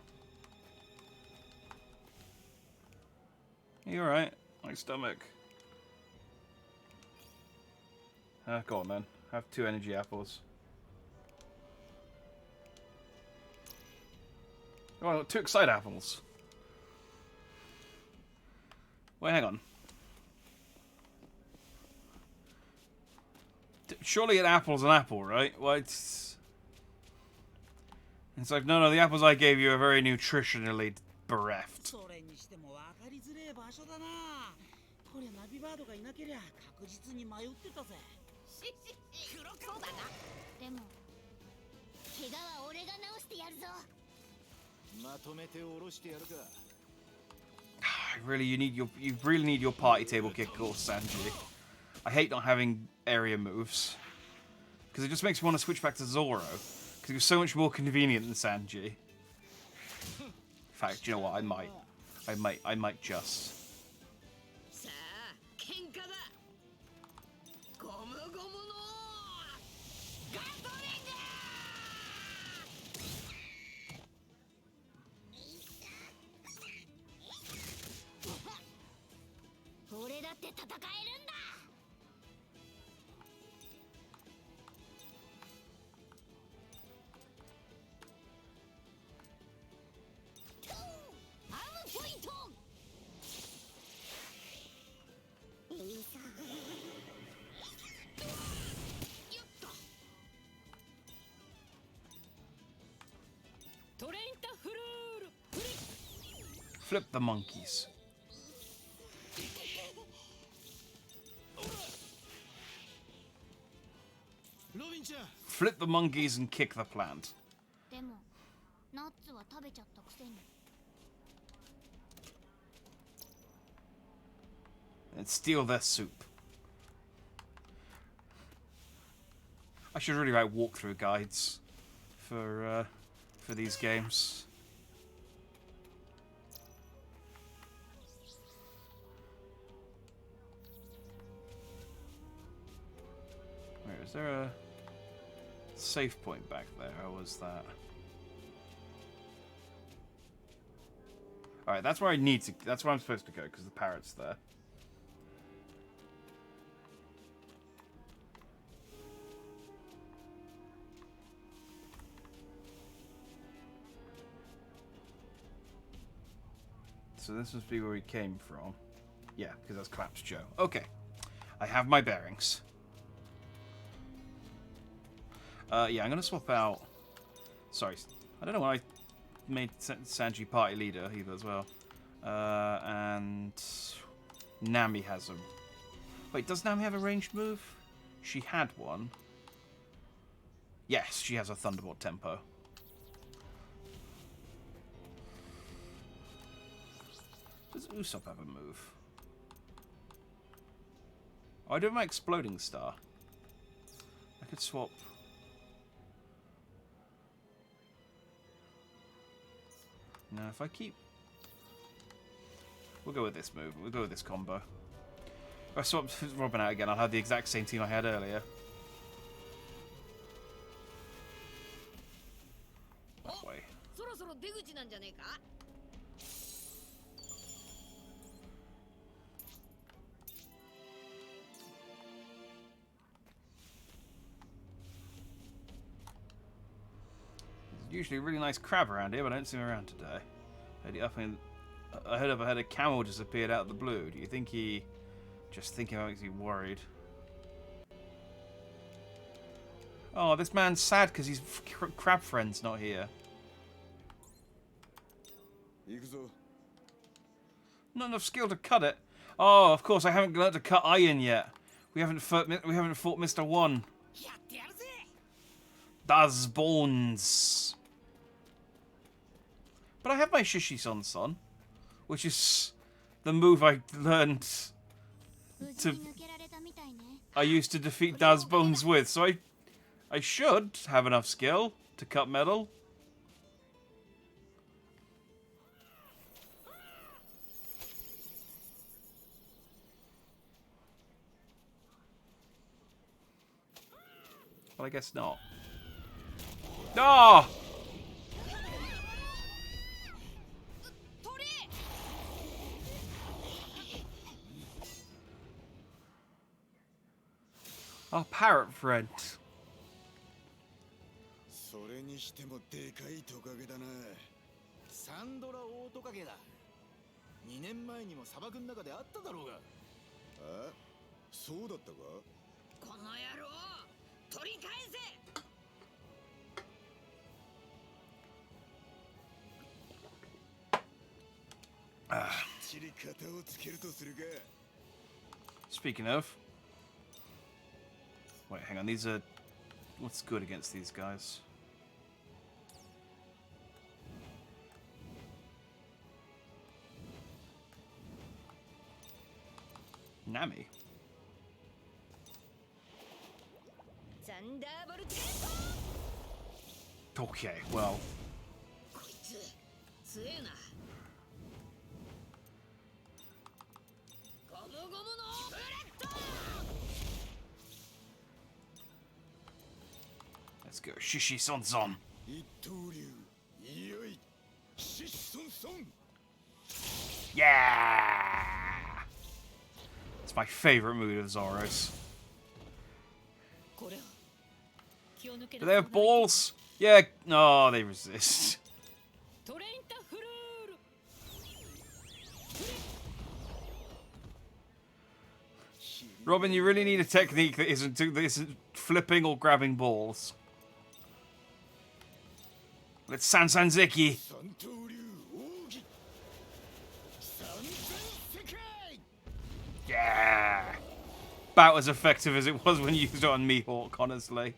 You alright? My stomach. Go on then. Have 2 energy apples. Oh, I got 2 Excite apples. Wait, hang on. Surely an apple's an apple, right? Well, it's like, no, the apples I gave you are very nutritionally bereft. それにしても分かりづれえ場所だなこりゃナビバードがいなけりゃ確実に迷ってたぜ黒カブトでも怪我は俺が治してやるぞ。まとめて下ろしてやるか。 Really, you really need your party table kick course, Sanji. I hate not having area moves because it just makes me want to switch back to Zoro because he was so much more convenient than Sanji. In fact, you know what? I might just. さあ喧嘩だゴムゴムのガトリング俺だって戦えるんだ アームポイント トレインタフルールフリッ Flip the monkeys. Flip the monkeys and kick the plant. でもナッツは食べちゃったくせに。 And steal their soup. I should really write walkthrough guides for these games. Wait, is there a save point back there, or was that? Alright, that's where I need to. That's where I'm supposed to go, because the parrot's there. So this must be where we came from. Yeah, because that's Collapsed Joe. Okay. I have my bearings. Yeah, I'm going to swap out... Sorry. I don't know why I made Sanji party leader either as well. And... Nami has a... Wait, does Nami have a ranged move? She had one. Yes, she has a Thunderbolt tempo. Does Usopp have a move? Oh, I do have my Exploding Star. I could swap. No, if I keep... We'll go with this move. We'll go with this combo. If I swap Robin out again, I'll have the exact same team I had earlier. That way. そろそろ出口なんじゃねえか There's usually a really nice crab around here, but I don't see him around today. I heard a camel just appeared out of the blue. Do you think he... Just thinking about it makes me worried. Oh, this man's sad because his crab friend's not here. Not enough skill to cut it. Oh, of course, I haven't learned to cut iron yet. We haven't fought Mr. One. Das Bones. But I have my Shishi-son, which is the move I learned to... I used to defeat Das Bones with, so I should have enough skill to cut metal. Well, I guess not. Ah! Our parrot friend. それにしてもでかいトカゲだな。サンドラオオトカゲだ。2年前にも砂漠の中であっただろうが。あ？そうだったか？この野郎取り返せ Speaking of, wait, hang on. These are what's good against these guys? Nami. Okay, well. Let's go, Shishi-son-son. Yeah! It's my favorite move of Zoro's. Do they have balls? Yeah. No, they resist. Robin, you really need a technique that isn't flipping or grabbing balls. Let's Sansanzeki. Yeah. About as effective as it was when you used it on Mihawk, honestly.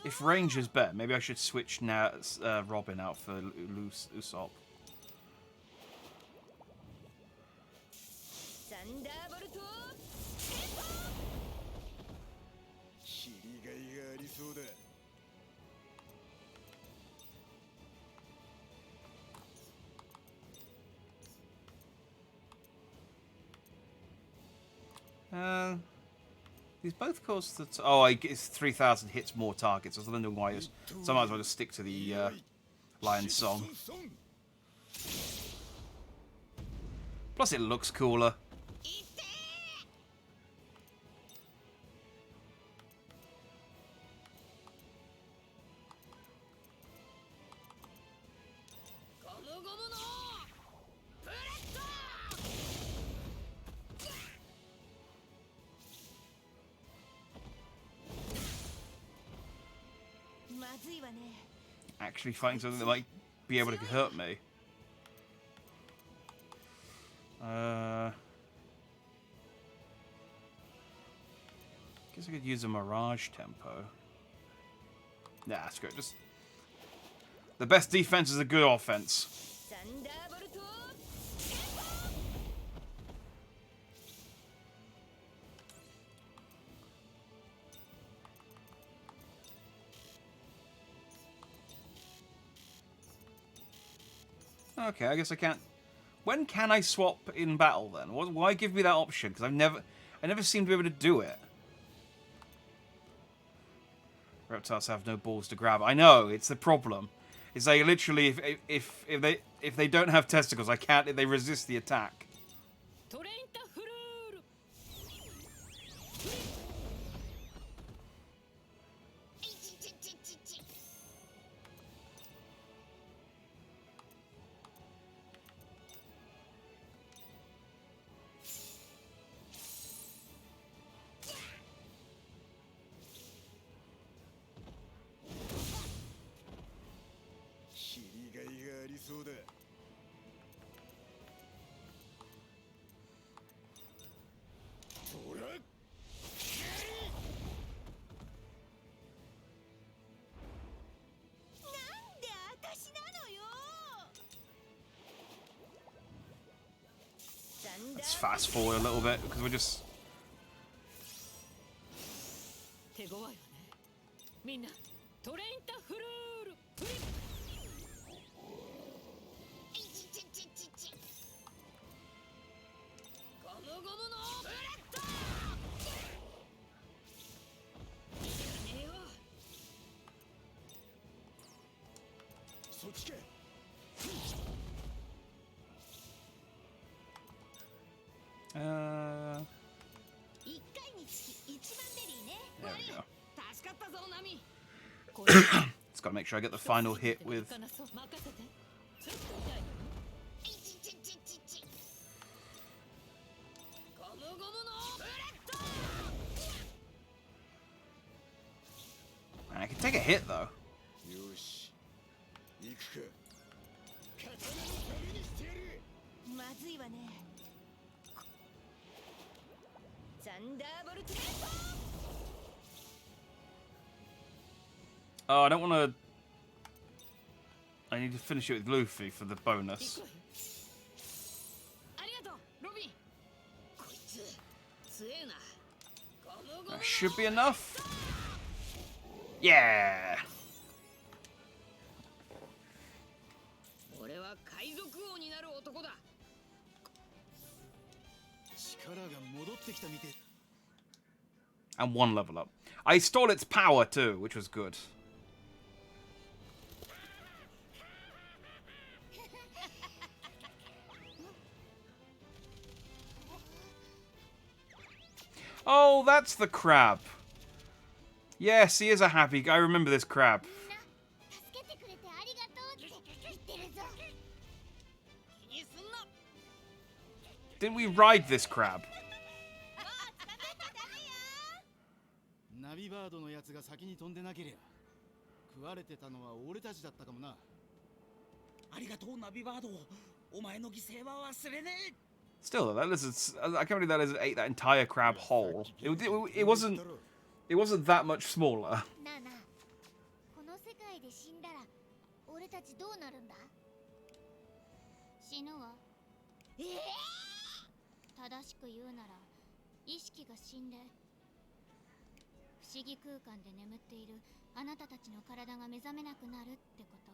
If range is better, maybe I should switch now Robin out for Usopp. These both cost that. Oh, I guess 3,000 hits more targets. I was wondering why. So I might as well just stick to the Lion Song. Plus, it looks cooler. actually fighting something that might be able to hurt me. Guess I could use a Mirage Tempo. Nah, screw it. Just the best defense is a good offense. Okay, I guess I can't. When can I swap in battle then? Why give me that option? Because I never seem to be able to do it. Reptiles have no balls to grab. I know, it's the problem. Is they literally, if they don't have testicles, I can't. They resist the attack. Let's fast forward a little bit because we're just. There we go. Just gotta make sure I get the final hit with. I can take a hit though. Oh, I don't want to. I need to finish it with Luffy for the bonus. That should be enough. Yeah. And one level up. I stole its power too, which was good. Oh, that's the crab. Yes, he is a happy guy. I remember this crab. Didn't we ride this crab? Still, that lizard, I can't believe that lizard ate that entire crab whole. It wasn't that much smaller. 正しく言うなら意識が死んで不思議空間で眠っているあなたたちの体が目覚めなくなるってこと。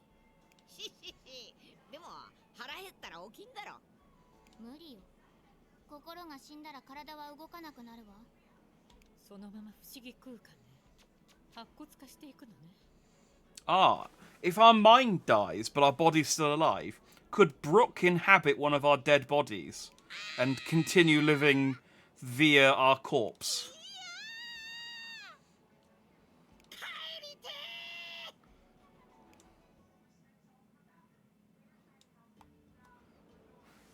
でも腹減ったら起きんだろ。無理よ。心が死んだら体は動かなくなるわ。そのまま不思議空間ね。白骨化していくのね。Ah, if our mind dies but our body's still alive, could Brooke inhabit one of our dead bodies and continue living via our corpse?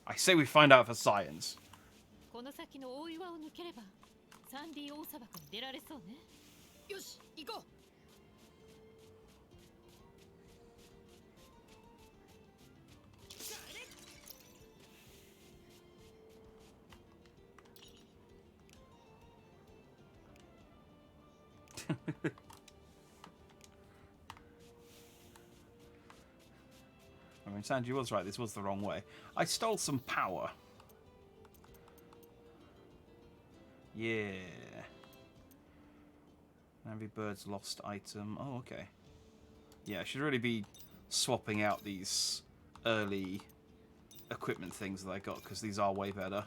I say we find out for science. この先の大岩を抜ければサンディ大砂漠に出られそうね。よし、行こう。I mean, Sanji was right. This was the wrong way. I stole some power. Yeah. Navy Bird's lost item. Oh, okay. Yeah, I should really be swapping out these early equipment things that I got, because these are way better.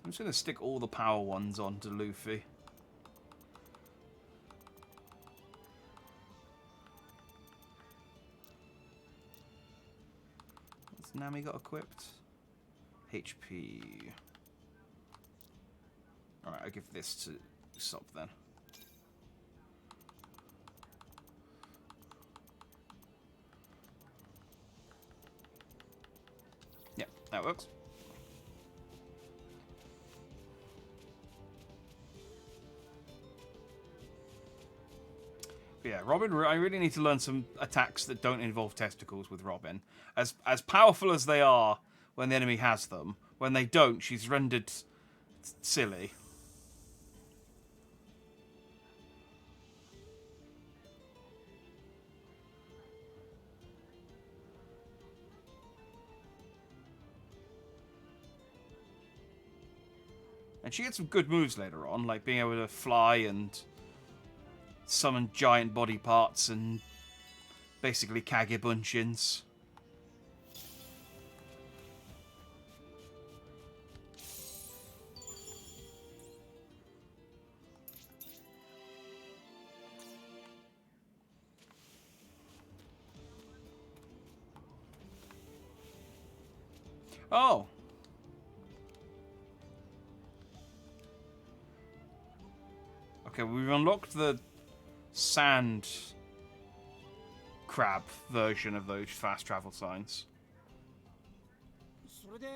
I'm just going to stick all the power ones onto Luffy. What's Nami got equipped? HP. Alright, I'll give this to Usopp then. Yeah, that works. But yeah, Robin, I really need to learn some attacks that don't involve testicles with Robin. As powerful as they are when the enemy has them, when they don't, she's rendered silly. And she gets some good moves later on, like being able to fly and summon giant body parts and basically Kage Bunshins. Oh! Okay, we've unlocked the sand crab version of those fast travel signs. それで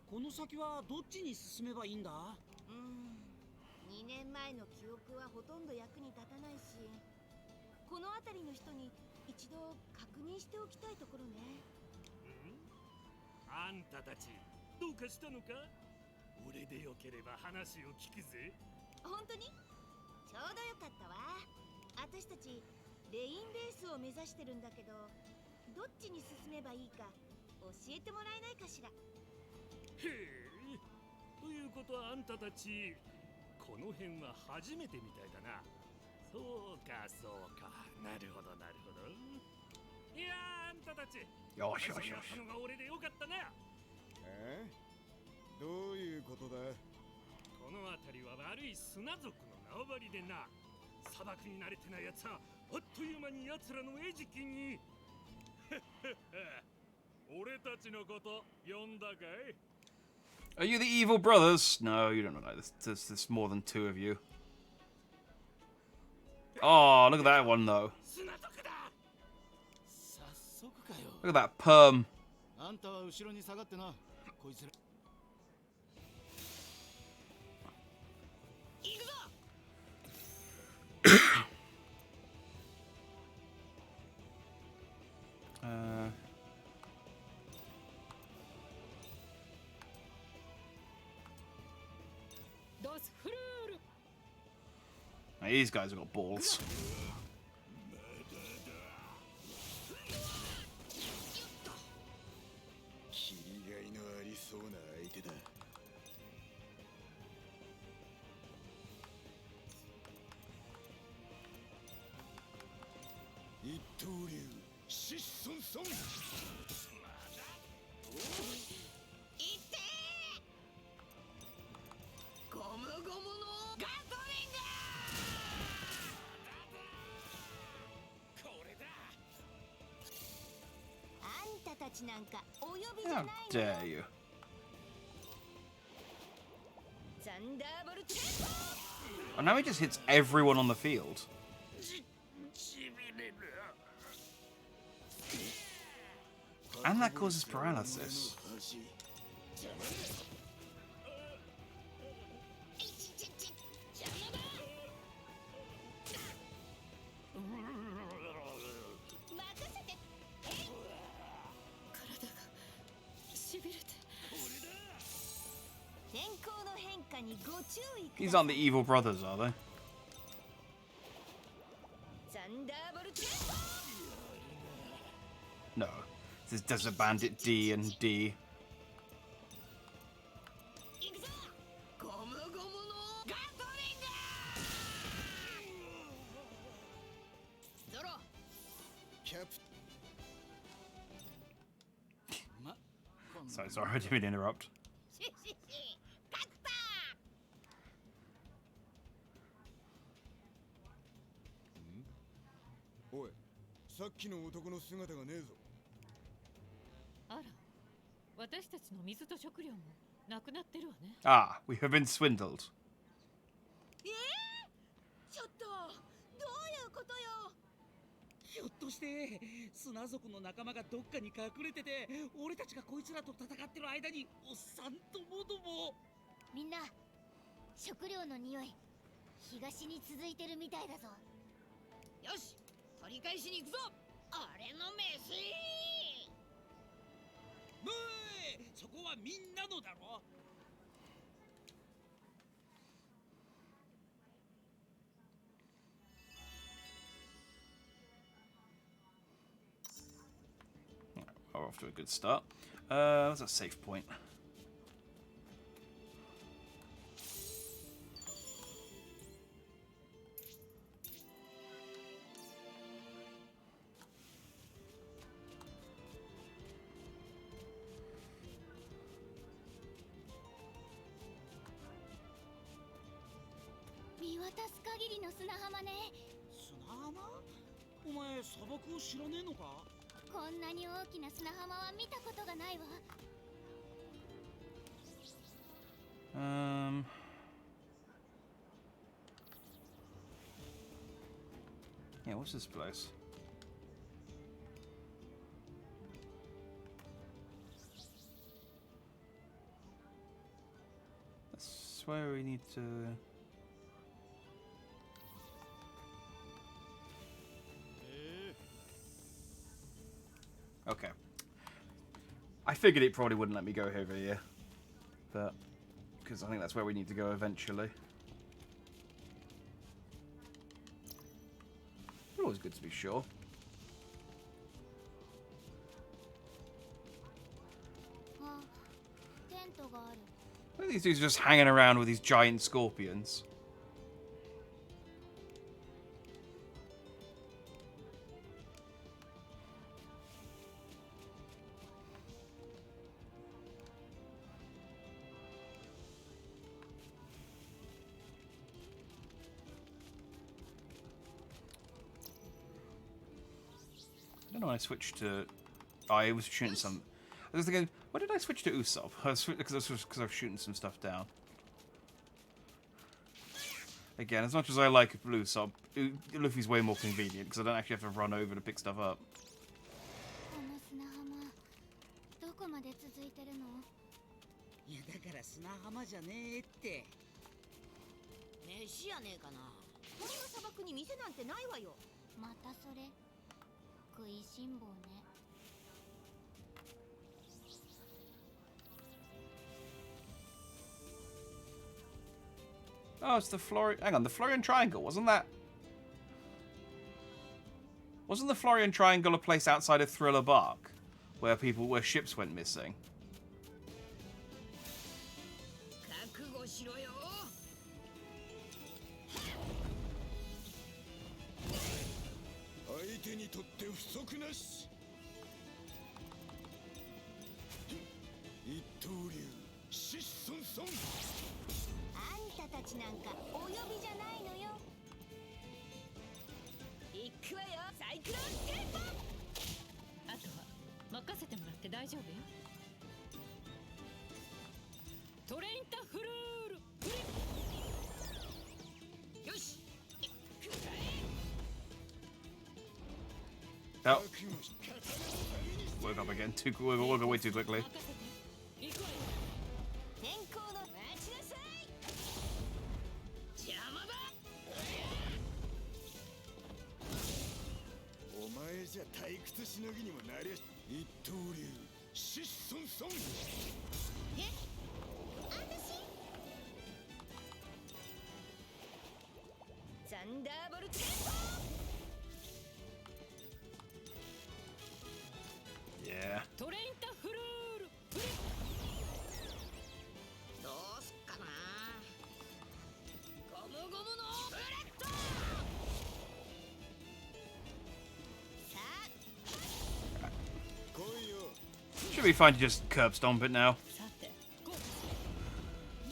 この先はどっちに進めばいいんだ2年前の記憶はほとんど役に立たないし、この辺りの人に一度確認しておきたいところね。あんたたちどうかしたのか？俺でよければ話を聞くぜ。本当に？ちょうどよかったわ。私たちレインベースを目指してるんだけど、どっちに進めばいいか教えてもらえないかしら。へえ。ということはあんたたちこの辺は初めてみたいだな。そうかそうか。なるほどなるほど。いやあんたたち。よしよしよし。そんなのが俺でよかったな。どういうことだ？この辺りは悪い砂族の縄張りでな。砂漠に慣れてないやつはあっという間に奴らの餌食に。俺たちのこと呼んだかい？ Are you the evil brothers? No, you don't know this. There's more than two of you. Oh, look at that one though. Look at that perm. あんたは後ろに下がってな。こいつら。行くぞ。These guys have got balls. 切りがいのありそうな相手だ。一刀流シッソンソン。いってー。ゴムゴムのガトリング。あんたたちなんかお呼びじゃ How ないの。 dare you? ザンダーボルト。 And now he just hits everyone on the field. And that causes paralysis. These aren't the evil brothers, are they? No. This is Desert Bandit D and D. Sorry, I didn't mean to interrupt. おい、さっきの男の姿がねえぞ。あら、私たちの水と食料もなくなってるわね。Ah, we have been swindled. ちょっとどういうことよ。ひょっとして砂族の仲間がどっかに隠れてて、俺たちがこいつらと戦ってる間におっさんともども。みんな食料の匂い東に続いてるみたいだぞ。よし、取り返しに行くぞ。俺の飯。むい、そこはみんなのだろ。We're off to a good start. What's a safe point? Yeah, what's this place? That's where we need to... Okay. I figured it probably wouldn't let me go over here. But... because I think that's where we need to go eventually. Always good to be sure. Look at these dudes just hanging around with these giant scorpions. I don't know when I switched to... I was shooting some... I was thinking, why did I switch to Usopp? Because I was shooting some stuff down. Again, as much as I like Usopp, Luffy's way more convenient because I don't actually have to run over to pick stuff up. いやだから砂浜じゃねえって。飯やねえかな。こんな砂漠に店なんてないわよ。またそれ食いしん坊ね。 Oh, it's the Florian... Hang on, the Florian Triangle, wasn't that... Wasn't the Florian Triangle a place outside of Thriller Bark? Where ships went missing? 覚悟しろよ。相手にとって不足なし。一刀流、疾走ソン。 あんたたちなんかお呼びじゃないのよ。行くわよ、サイクロンスケート。あとは任せてもらって大丈夫よ。トレインタフルールフリップ。よし。 Oh. Woke up again. Woke up way too quickly. 天候の待ちなさい。邪魔だ。お前じゃ退屈しのぎにもなりゃ。一刀流、疾走ソン。え、私？サンダーボルトゲート。Should be fine to just curb stomp it now. さてゴー。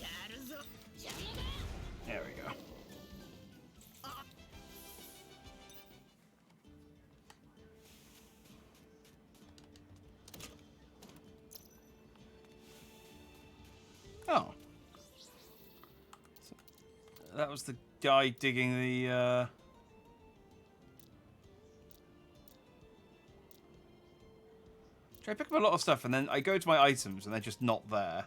やるぞ邪魔だ。 There we go. Oh. So that was the guy digging the, I pick up a lot of stuff and then I go to my items and they're just not there.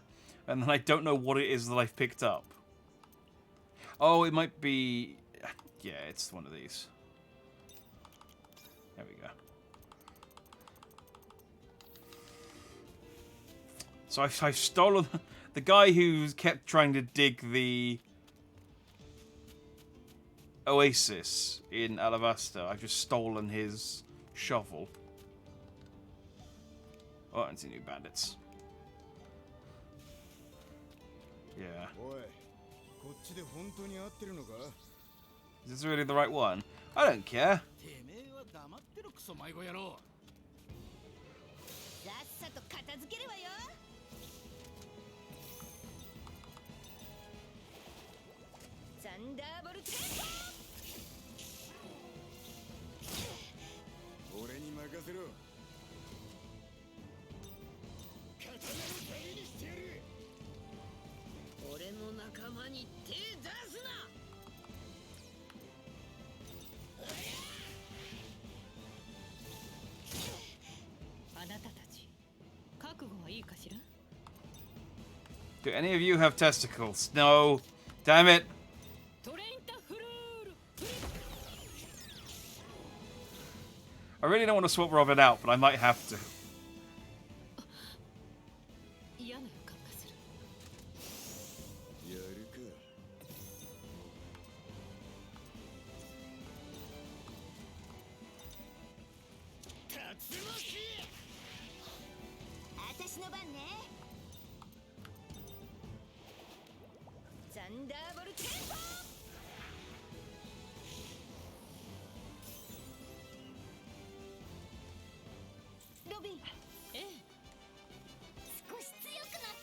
And then I don't know what it is that I've picked up. Oh, it might be... Yeah, it's one of these. There we go. So I've stolen... The guy who kept trying to dig the Oasis in Alabasta, I've just stolen his shovel. Oh, and see new bandits. Yeah. Is this really the right one? I don't care. てめえは黙ってろクソ迷子野郎。さっさと片付けるわよ。サンダーボルト。俺に任せろ。刀の旅にしてやる。俺の仲間に手出すな。あなたたち覚悟はいいかしら。 Do any of you have testicles? No. Damn it. トレインタフルール。 I really don't want to swap Robin out, but I might have to. 嫌な予感がする。やるか。竜巻。私の番ね。サンダーボルト。ロビン、ええ。少し強くなっ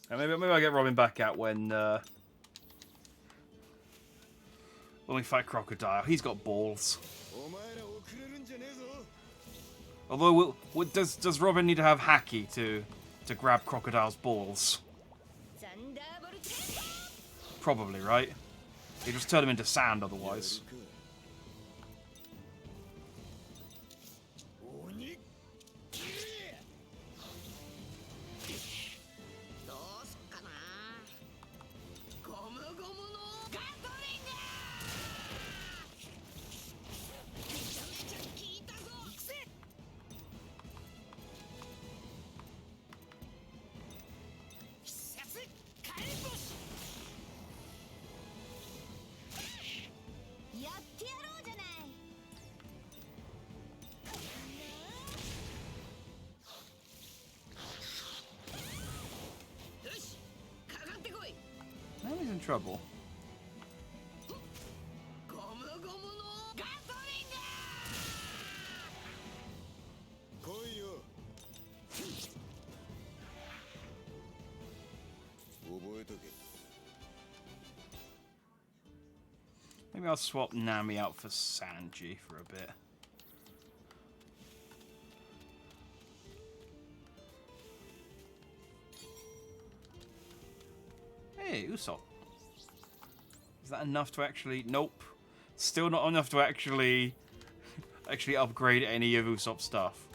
た。Maybe I get Robin back out when we fight Crocodile. He's got balls. お前ら遅れるんじゃねえぞ。 Although, does Robin need to have Hacky to grab Crocodile's balls? サンダーボルト。 Probably, right? You just turn him into sand otherwise. 鬼。どうすっかな。ゴムゴムのガトリング。めちゃめちゃ効いたぞ。行くぜ。必殺火炎星。やってやろうじゃない。よし、かかってこい。 Now he's in trouble. ゴムゴムのガトリング。来いよ。覚えとけ。 Maybe I'll swap Nami out for Sanji for a bit. Hey, Usopp. Is that enough to actually... Nope. Still not enough to actually upgrade any of Usopp's stuff.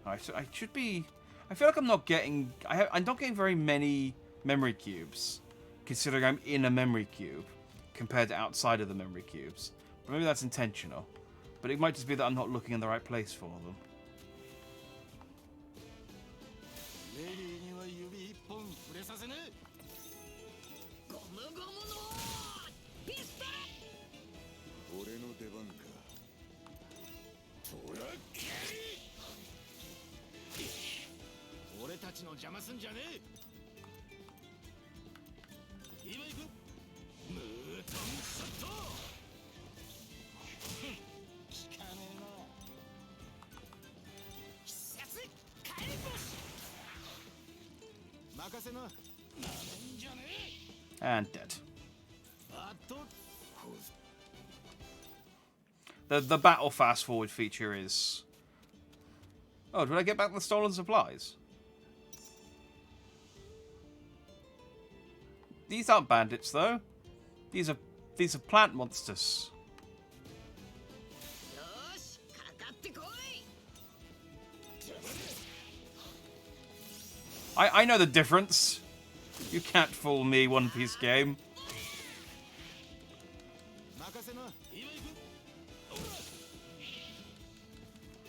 Alright, so I should be... I feel like I'm not getting... I'm not getting very many memory cubes, considering I'm in a memory cube, compared to outside of the memory cubes. But maybe that's intentional. But it might just be that I'm not looking in the right place for them. レディーには指一本触れさせねえ。ゴムゴムのピストル。俺の出番か。トラッキー。俺たちの邪魔すんじゃねえ。今行く。ムートンショット。効かねえな。必殺せな。 And dead. あと The battle fast forward feature is... Oh, did I get back the stolen supplies? These aren't bandits, though. These are plant monsters. よし、かかってこい。 I know the difference. You can't fool me, One Piece game. 任せな。今行く。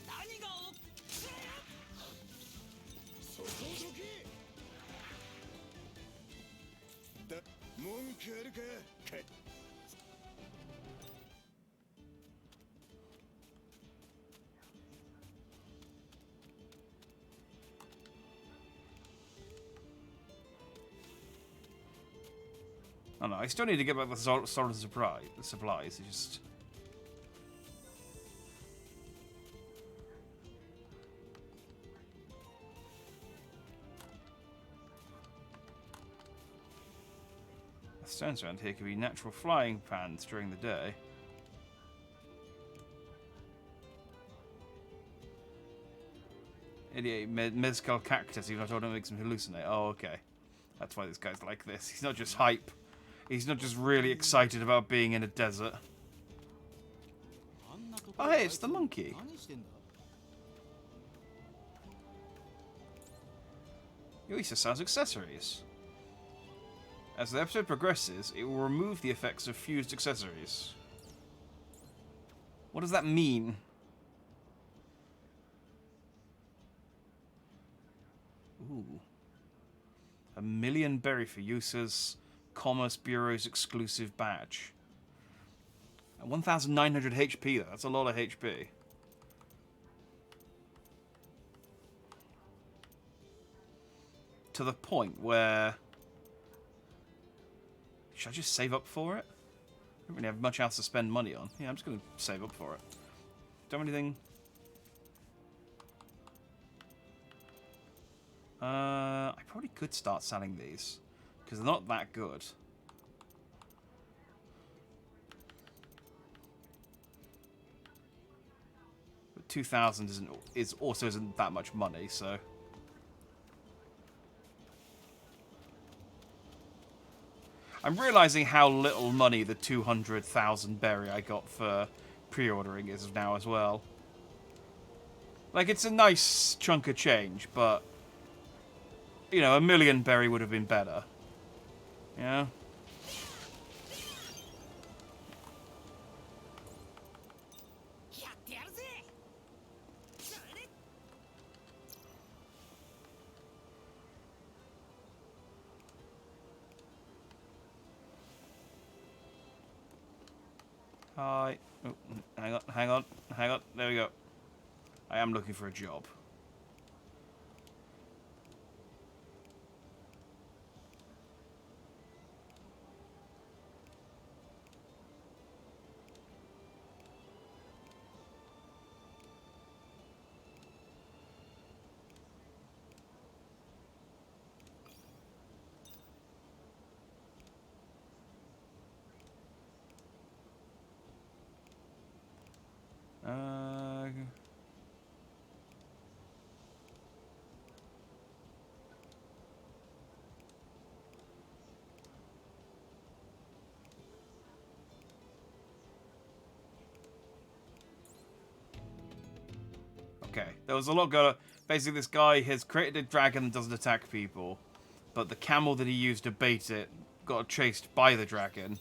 何がそこどけ。だ、文句あるか。Oh no, I still need to get back the stolen supplies. It's just... The stones around here could be natural flying pans during the day. Idiot mezcal cactus, even though I told him it makes him hallucinate. Oh, okay. That's why this guy's like this. He's not just hype. He's not just really excited about being in a desert. Oh, hey, it's the monkey. Yuisa sells accessories. As the episode progresses, it will remove the effects of fused accessories. What does that mean? Ooh. 1 million berry for Yusa's Commerce Bureau's exclusive badge. 1,900 HP though. That's a lot of HP. To the point where... Should I just save up for it? I don't really have much else to spend money on. Yeah, I'm just going to save up for it. Don't have anything... I probably could start selling these. Because they're not that good. But 2,000 also isn't that much money, so... I'm realizing how little money the 200,000 berry I got for pre-ordering is now as well. Like, it's a nice chunk of change, but... You know, 1 million berry would have been better. Yeah? Hi. Oh, hang on. There we go. I am looking for a job. Okay, there was a lot going on. Basically, this guy has created a dragon that doesn't attack people, but the camel that he used to bait it got chased by the dragon.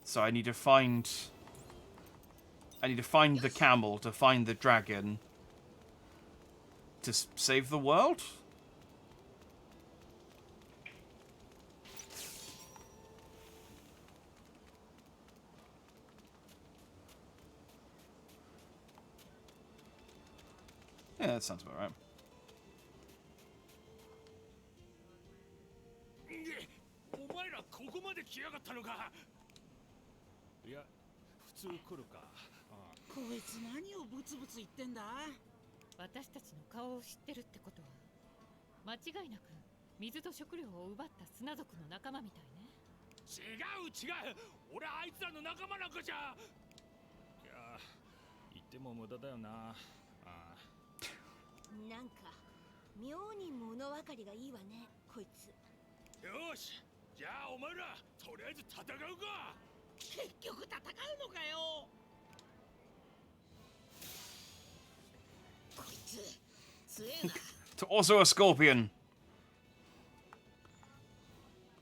So I need to find the camel to find the dragon to save the world. Yeah, that sounds about right. お前らここまで来やがったのか。いや、普通来るか。こいつ何をブツブツ言ってんだ。私たちの顔を知ってるってことは間違いなく水と食料を奪った砂族の仲間みたいね。違う。俺あいつらの仲間なんかじゃ。いや、言っても無駄だよな。なんか妙に物分かりがいいわね、こいつ。よし、じゃあお前らとりあえず戦うか。結局戦うのかよ。こいつ強えな。Also a scorpion.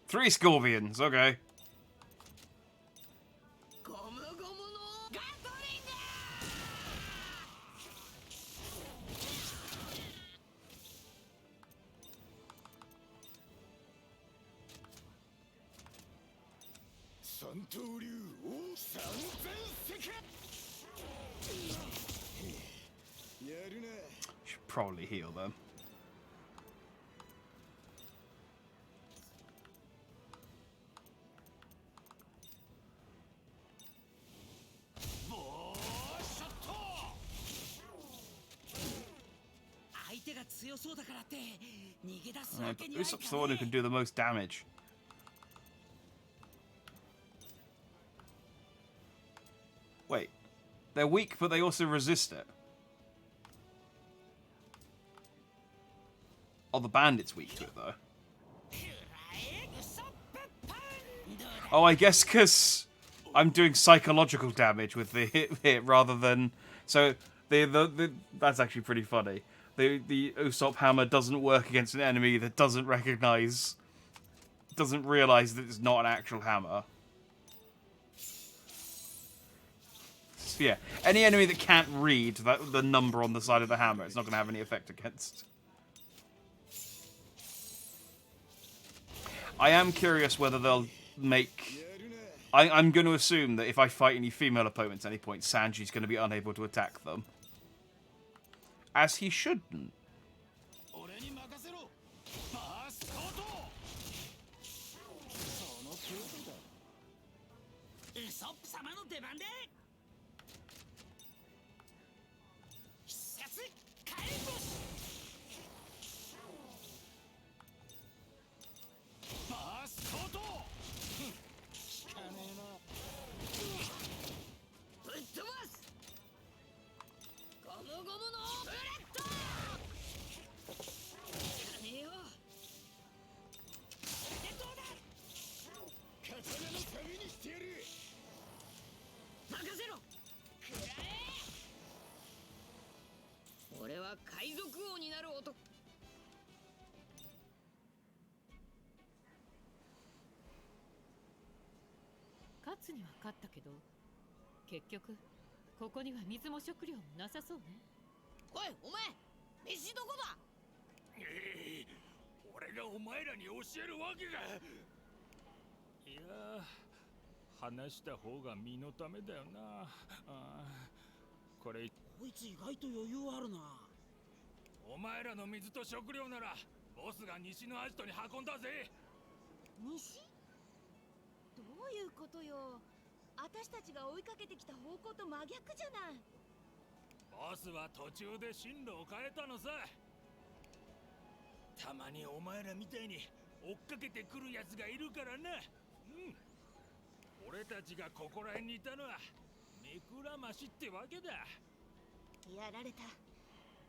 3 scorpions, okay. ゴムゴムのガトリング。三刀流王三千世界。やるな。 Should probably heal them. But Usopp's the one who can do the most damage. Wait, they're weak, but they also resist it. Oh, the bandit's weak to it, though. Oh, I guess because I'm doing psychological damage with the hit rather than... So, that's actually pretty funny. The Usopp hammer doesn't work against an enemy that doesn't realize that it's not an actual hammer. So yeah, any enemy that can't read the number on the side of the hammer, it's not going to have any effect against. I am curious whether they'll make... I'm going to assume that if I fight any female opponents at any point, Sanji's going to be unable to attack them. As he shouldn't.勝つには勝ったけど、結局ここには水も食料もなさそうね。おい、お前、飯どこだ。俺がお前らに教えるわけが。いや、話した方が身のためだよな。これ、こいつ意外と余裕あるな。お前らの水と食料ならボスが西のアジトに運んだぜ。西？どういうことよ。私たちが追いかけてきた方向と真逆じゃない。ボスは途中で進路を変えたのさ。たまにお前らみたいに追っかけてくるやつがいるからな。俺たちがここら辺にいたのは目くらましってわけだ。やられた。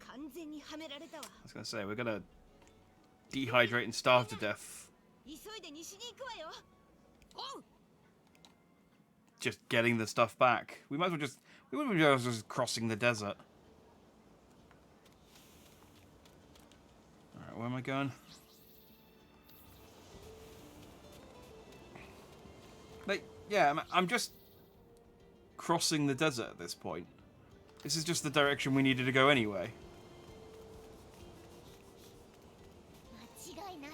完全にはめられたわ。I was gonna say, we're gonna dehydrate and starve to death. 急いで西に行くわよ。Just getting the stuff back. We might as well just crossing the desert. Alright, where am I going? Like, yeah, I'm just crossing the desert at this point. This is just the direction we needed to go anyway. 間違いない。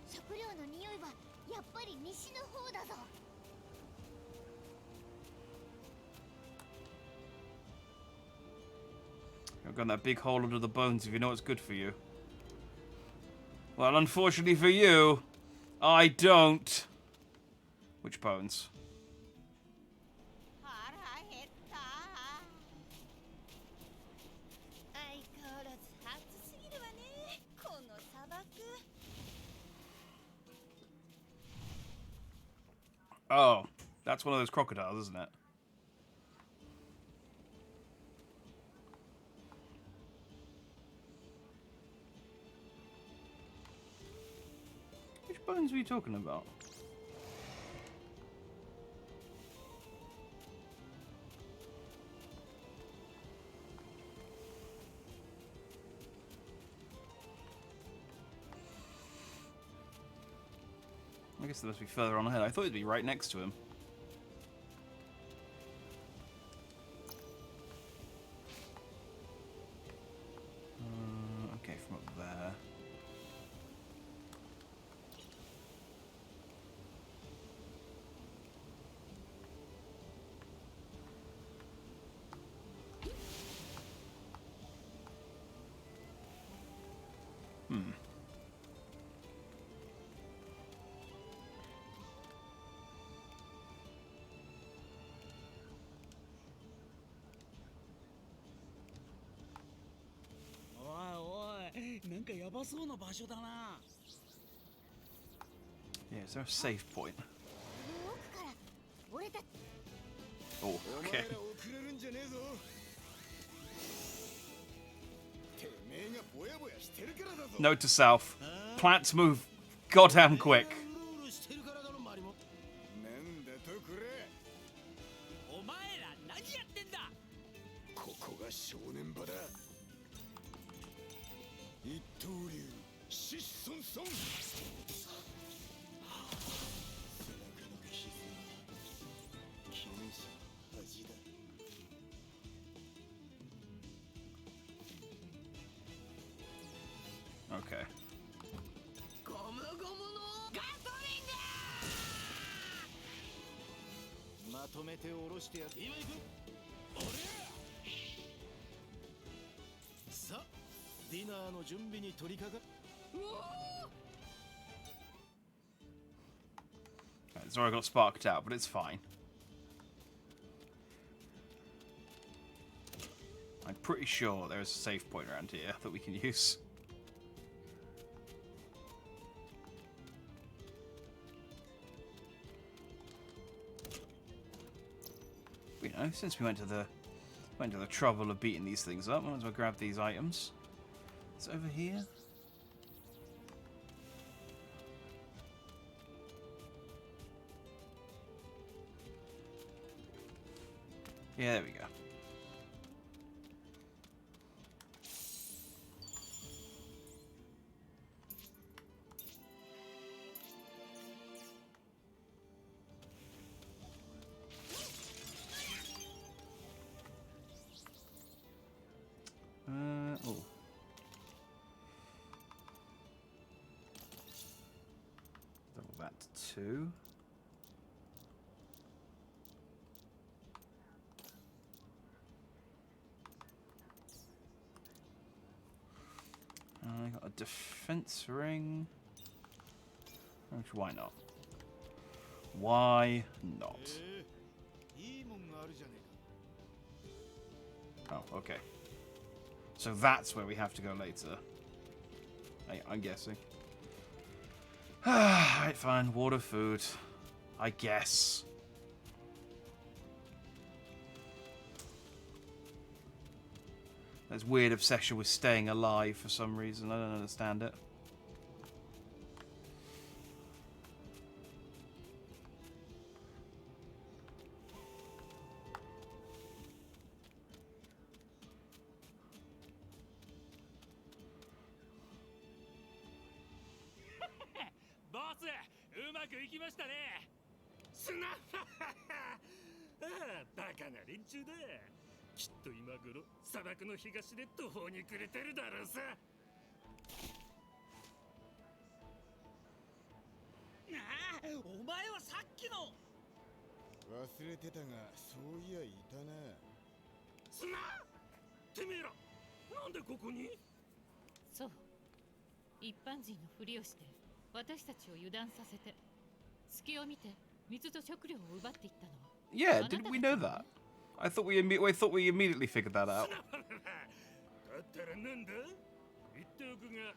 食料の匂いはやっぱり西の方だぞ。I've got that big hole under the bones if you know what's good for you. Well, unfortunately for you, I don't. Which bones? 相変わらず暑すぎるわね。この砂漠。Oh, that's one of those crocodiles, isn't it? Which bones were you talking about? I guess they must be further on ahead. I thought it'd be right next to him. Okay, from up there. Hmm. Yeah, is there a save point? 奥から俺たち Oh, お前 okay. ら遅れるんじゃねえぞ。てめえがぼやぼやしてるからだぞ。 Note to self. Plants move goddamn quick. うろうろしてるからだろマリモ。なんだとこれ。お前ら何やってんだ。ここが正念場だ。一刀流、疾走孫。背中の傷、禁止恥だ。Okay. ゴムゴムのガトリング。まとめて下ろしてや今行く俺さあディナーの準備に取り掛かZora got sparked out, but it's fine. I'm pretty sure there's a save point around here that we can use. You know, since we went to the trouble of beating these things up, might as well grab these items. It's over here. Yeah, there we go. Oh. Double that to 2. I got a defense ring. Which, why not? Why not? いいもんがあるじゃねえか Oh, okay. So that's where we have to go later. I'm guessing. Alright, fine. Water, food. I guess. There's weird obsession with staying alive for some reason. I don't understand it. Boss, うまくいきましたね。砂。ああ、バカな連中だ。きっと今頃砂漠の東で途方に暮れてるだろうさ。なあ、お前はさっきの。忘れてたが、そういやいたな。砂？てめえら、なんでここに？そう。一般人のふりをして私たちを油断させて隙を見て水と食料を奪っていったのは。Yeah, did we know that? I thought we immediately figured that out. だったらなんだ？言っておくが、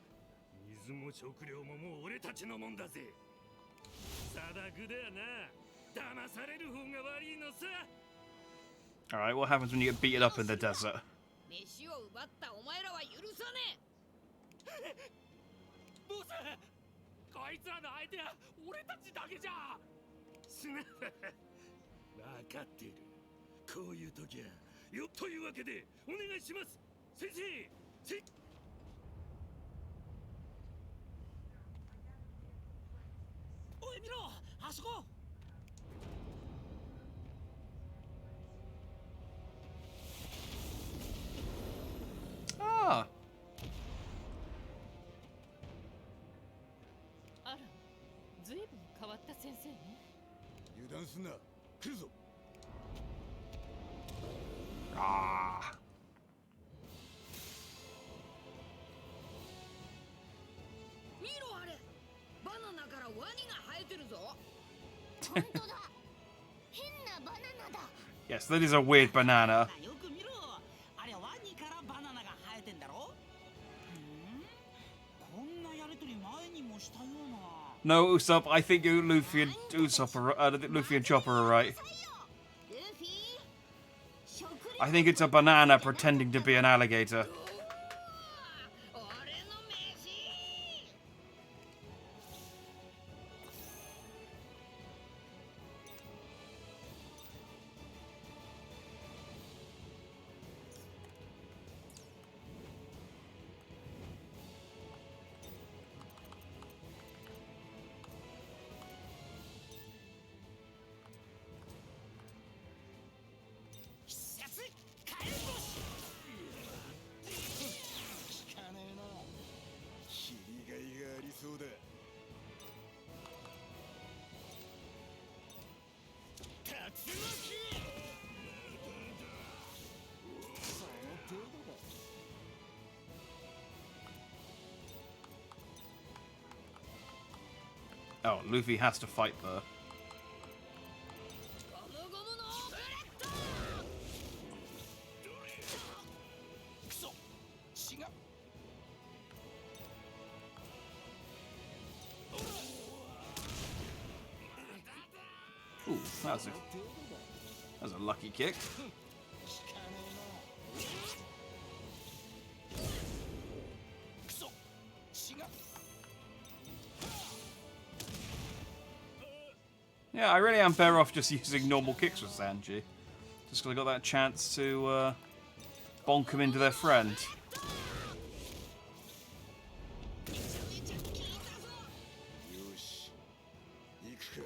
水も食料ももう俺たちのもんだぜ。砂漠だよな。Alright, what happens when you get beaten up in the desert? 飯を奪ったお前らは許さねボス、こいつらの相手は俺たちだけじゃ。分かっている。こういう時はよというわけでお願いします。先生。え。おい見ろ、あそこ。Ah. あら、ずいぶん変わった先生ね。油断すんな。来るぞ。 Ah. 見ろあれ、バナナからワニが生えてるぞ。本当だ。変なバナナだ。 Yes, that is a weird banana. よく見ろ。あれワニからバナナが生えてんだろ。こんなやりとり前にもしたような。 No, Usopp, I think Luffy and Usopp are, Luffy and Chopper are right. ルフィ、食レ I think it's a banana pretending to be an alligator. 俺の飯。 聞かねえな。切りがいがありそうだ。竜巻。その程度だ。 Oh, Luffy has to fight the... ゴムゴムのブレッド。クソ。血が。 Ooh, that was a lucky kick. 聞かねえな。クソ。血が。 Yeah, I really am better off just using normal kicks with Sanji. Just because I got that chance to bonk him into their friend. よし。行くか。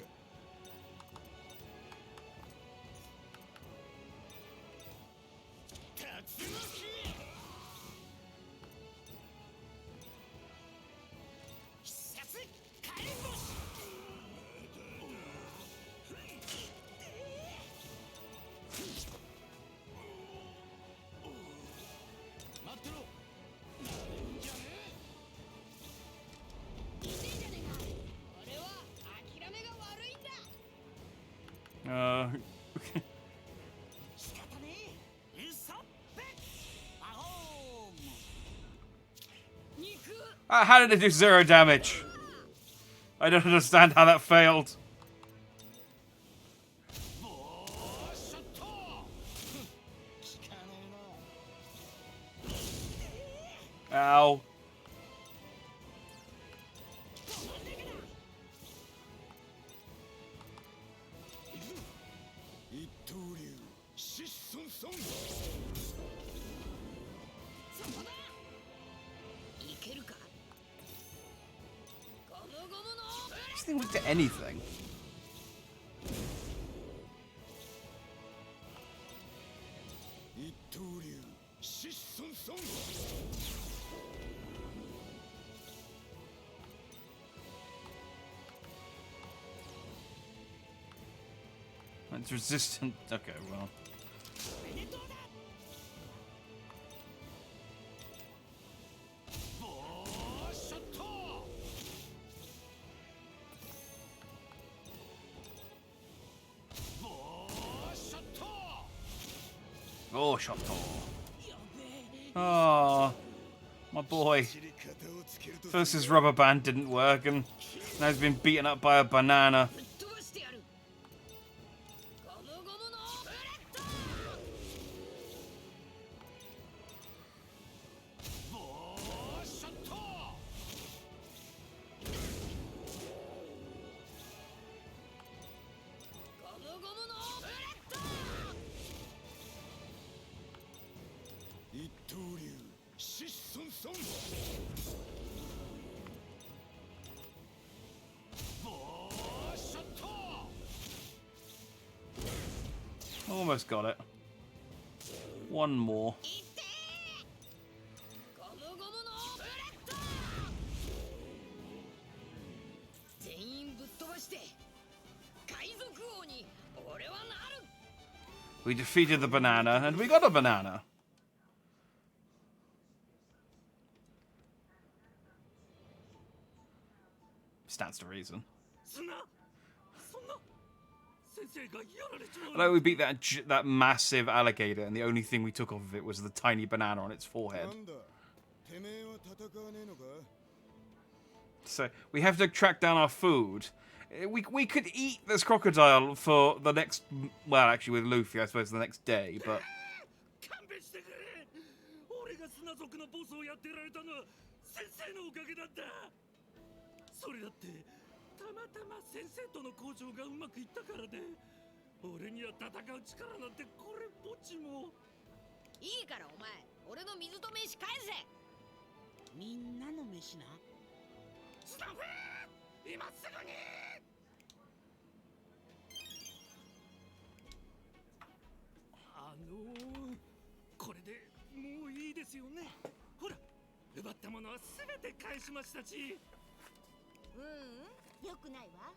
待ってろ。 俺は諦めが悪いんだ。 仕方ねえ。ウソッペ。アホーム。肉。 How did it do 0 damage? I don't understand how that failed. ショット。聞かねえな。 Ow. 一刀流。疾走ソン。そこだ。いけるか。ゴムゴムのブレッ This thing would do anything. 一刀流。疾走ソン。 It's resistant. Okay, well. ショット。 ショット。 Oh, shot. Oh, my boy. 切り方をつけると。 First his rubber band didn't work, and now he's been beaten up by a banana. ぶっ飛ばしてやる。損 Almost got it. One more. ゴムゴムのブレッド全員ぶっ飛ばして海賊王に俺はなる We defeated the banana, and we got a banana. Stands to reason. Like we beat that massive alligator, and the only thing we took off of it was the tiny banana on its forehead. So we have to track down our food. We could eat this crocodile for the next, well, actually with Luffy, I suppose the next day, but.よくないわ。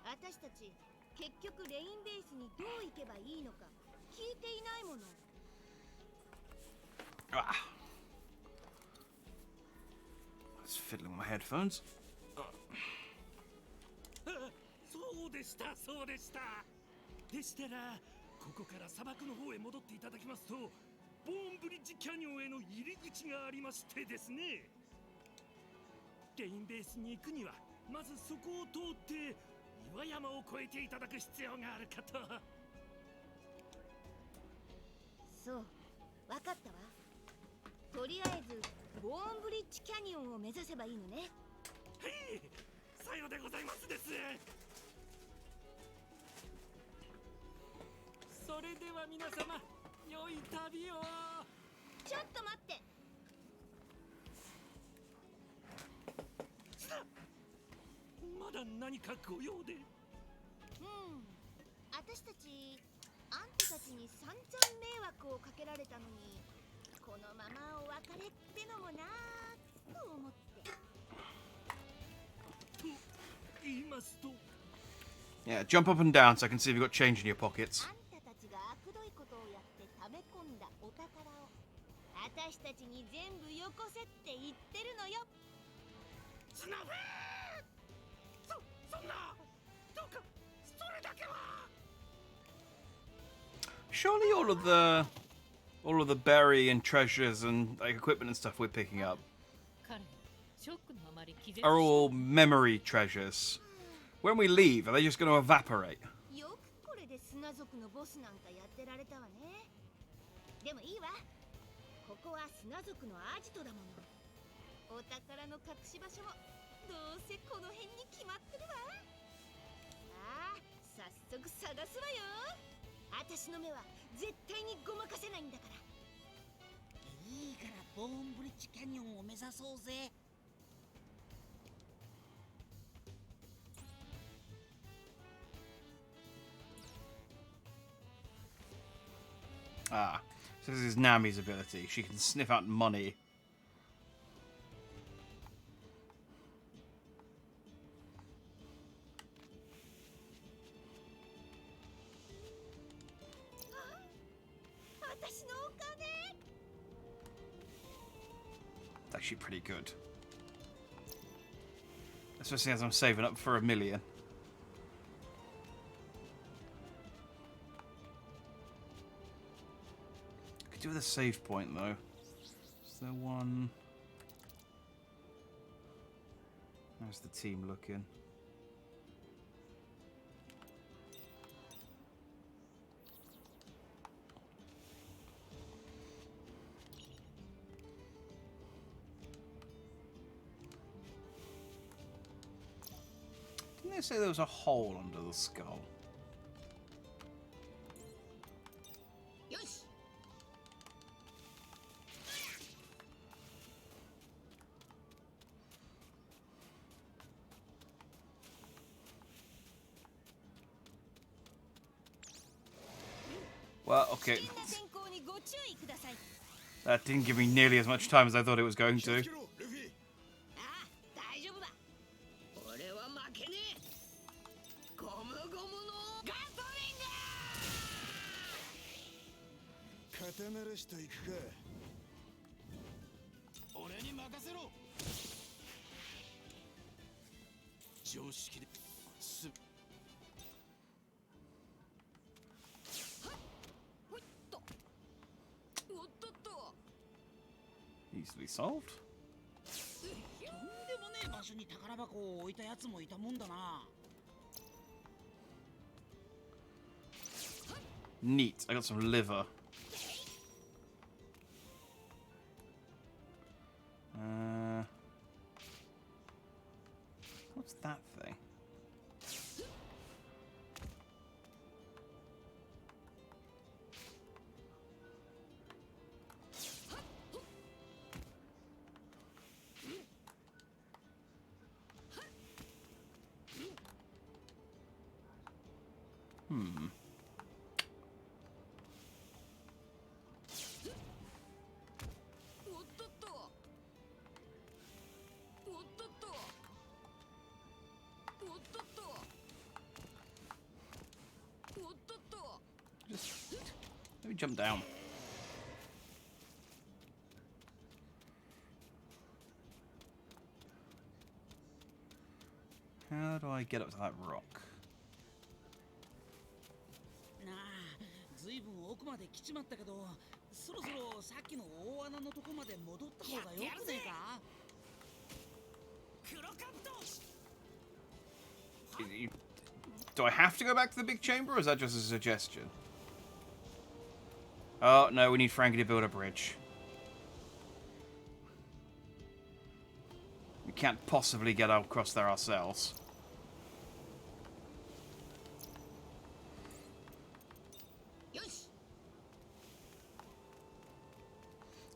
私たち結局レインベースにどう行けばいいのか聞いていないもの。I was fiddling with my headphones. そうでしたそうでした。でしたらここから砂漠の方へ戻っていただきますと、ボーンブリッジキャニオンへの入り口がありましてですね。レインベースに行くにはまずそこを通って岩山を越えていただく必要があるかと。そう、わかったわ。とりあえずボーンブリッジキャニオンを目指せばいいのね。はい、さようでございますです。それでは皆様、良い旅を。ちょっと待って。まだ何かご用で。私たちあんたたちに散々迷惑をかけられたのに、このままお別れってのもなぁと思って。と言いますと。Yeah, jump up and down so I can see if you've got change in your pockets. あんたたちが悪どいことをやって溜め込んだお宝を私たちに全部よこせって言ってるのよ。スナフそんなどうかそれだけは。Surely all of the berry and treasures and like equipment and stuff we're picking up are all memory treasures. When we leave, are they just going to evaporate? よくこれで砂族のボスなんかやってられたわね。でもいいわ。ここは砂族のアジトだもの。お宝の隠し場所もどうせこの辺に決まってるわ。ああ、早速探すわよ。私の目は絶対にごまかせないんだから。いいからボーンブリッジキャニオンを目指そうぜ。Ah, so this is Nami's ability. She can sniff out money. It's actually pretty good. Especially as I'm saving up for $1 million. Could do with a save point though. Is there one? How's the team looking? Didn't they say there was a hole under the skull? Well, okay. 危険な天候にご注意ください。 That didn't give me nearly as much time as I thought it was going 気を to. つけろルフィ。ああ、大丈夫だ。俺は負けねえ。ゴムゴムのガトリング。肩慣らしといくか。俺に任せろ。常識ですほいっと。おっとっと。 Easily solved. とんでもねえ場所に宝箱を置いたやつもいたもんだな。 Neat. I got some liver. What's that thing? Hmm. おっとっと。おっとっと。おっとっと。おっとっと。 Just let me jump down. How do I get up to that rock? なあ、ずいぶん奥まで来ちまったけど、そろそろさっきの大穴のとこまで戻った方がよくねえか？クロカブト。 Do I have to go back to the big chamber, or is that just a suggestion? Oh, no, we need Frankie to build a bridge. We can't possibly get across there ourselves.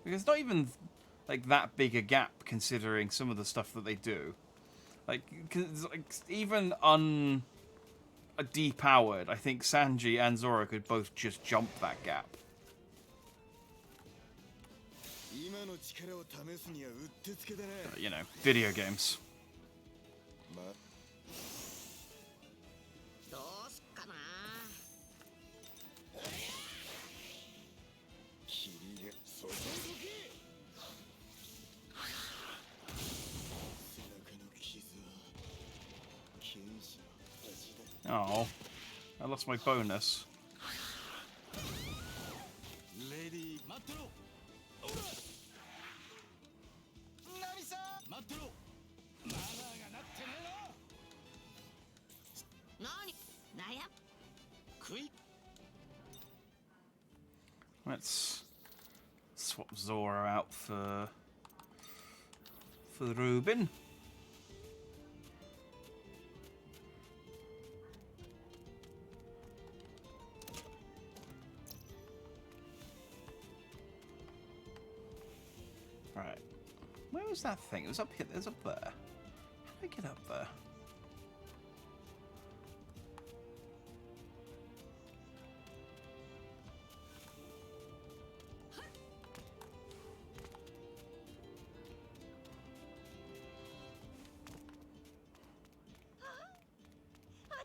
Because it's not even, like, that big a gap, considering some of the stuff that they do. Like, 'cause, like even depowered, I think Sanji and Zoro could both just jump that gap. 今の力を試すにはうってつけだな。 You know, video games. ま、どうすっかな。霧がそこどけ。背中の傷は剣士の味だ。 Oh, I lost my bonus. レディー待ってろ。何さ。待ってろ。マナーがなってねえな。なに。悩む。食い。 Let's swap Zoro out for Reuben. Right. Where was that thing? It was up here. It was up there. How did I get up there? Ah,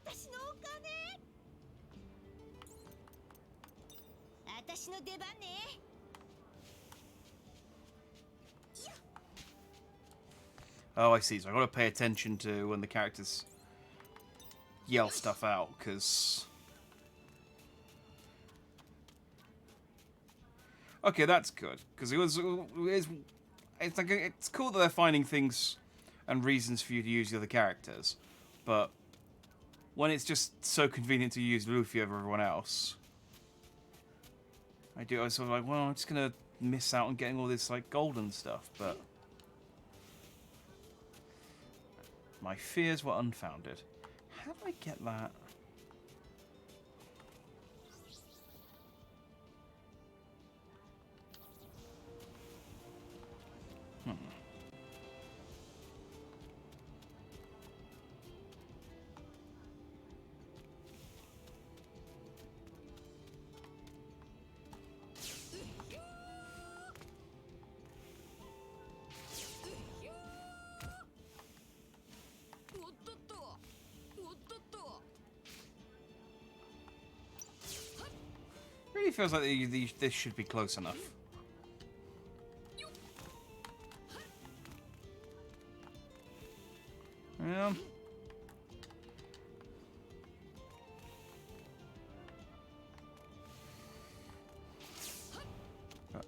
私のお金。私の出番ね。 Oh, I see. So I got to pay attention to when the characters yell stuff out, because... Okay, that's good, because it's like it's cool that they're finding things and reasons for you to use the other characters, but when it's just so convenient to use Luffy over everyone else, I was sort of like, well, I'm just gonna miss out on getting all this like golden stuff, but. My fears were unfounded. How do I get that? feels like this should be close enough. Yeah.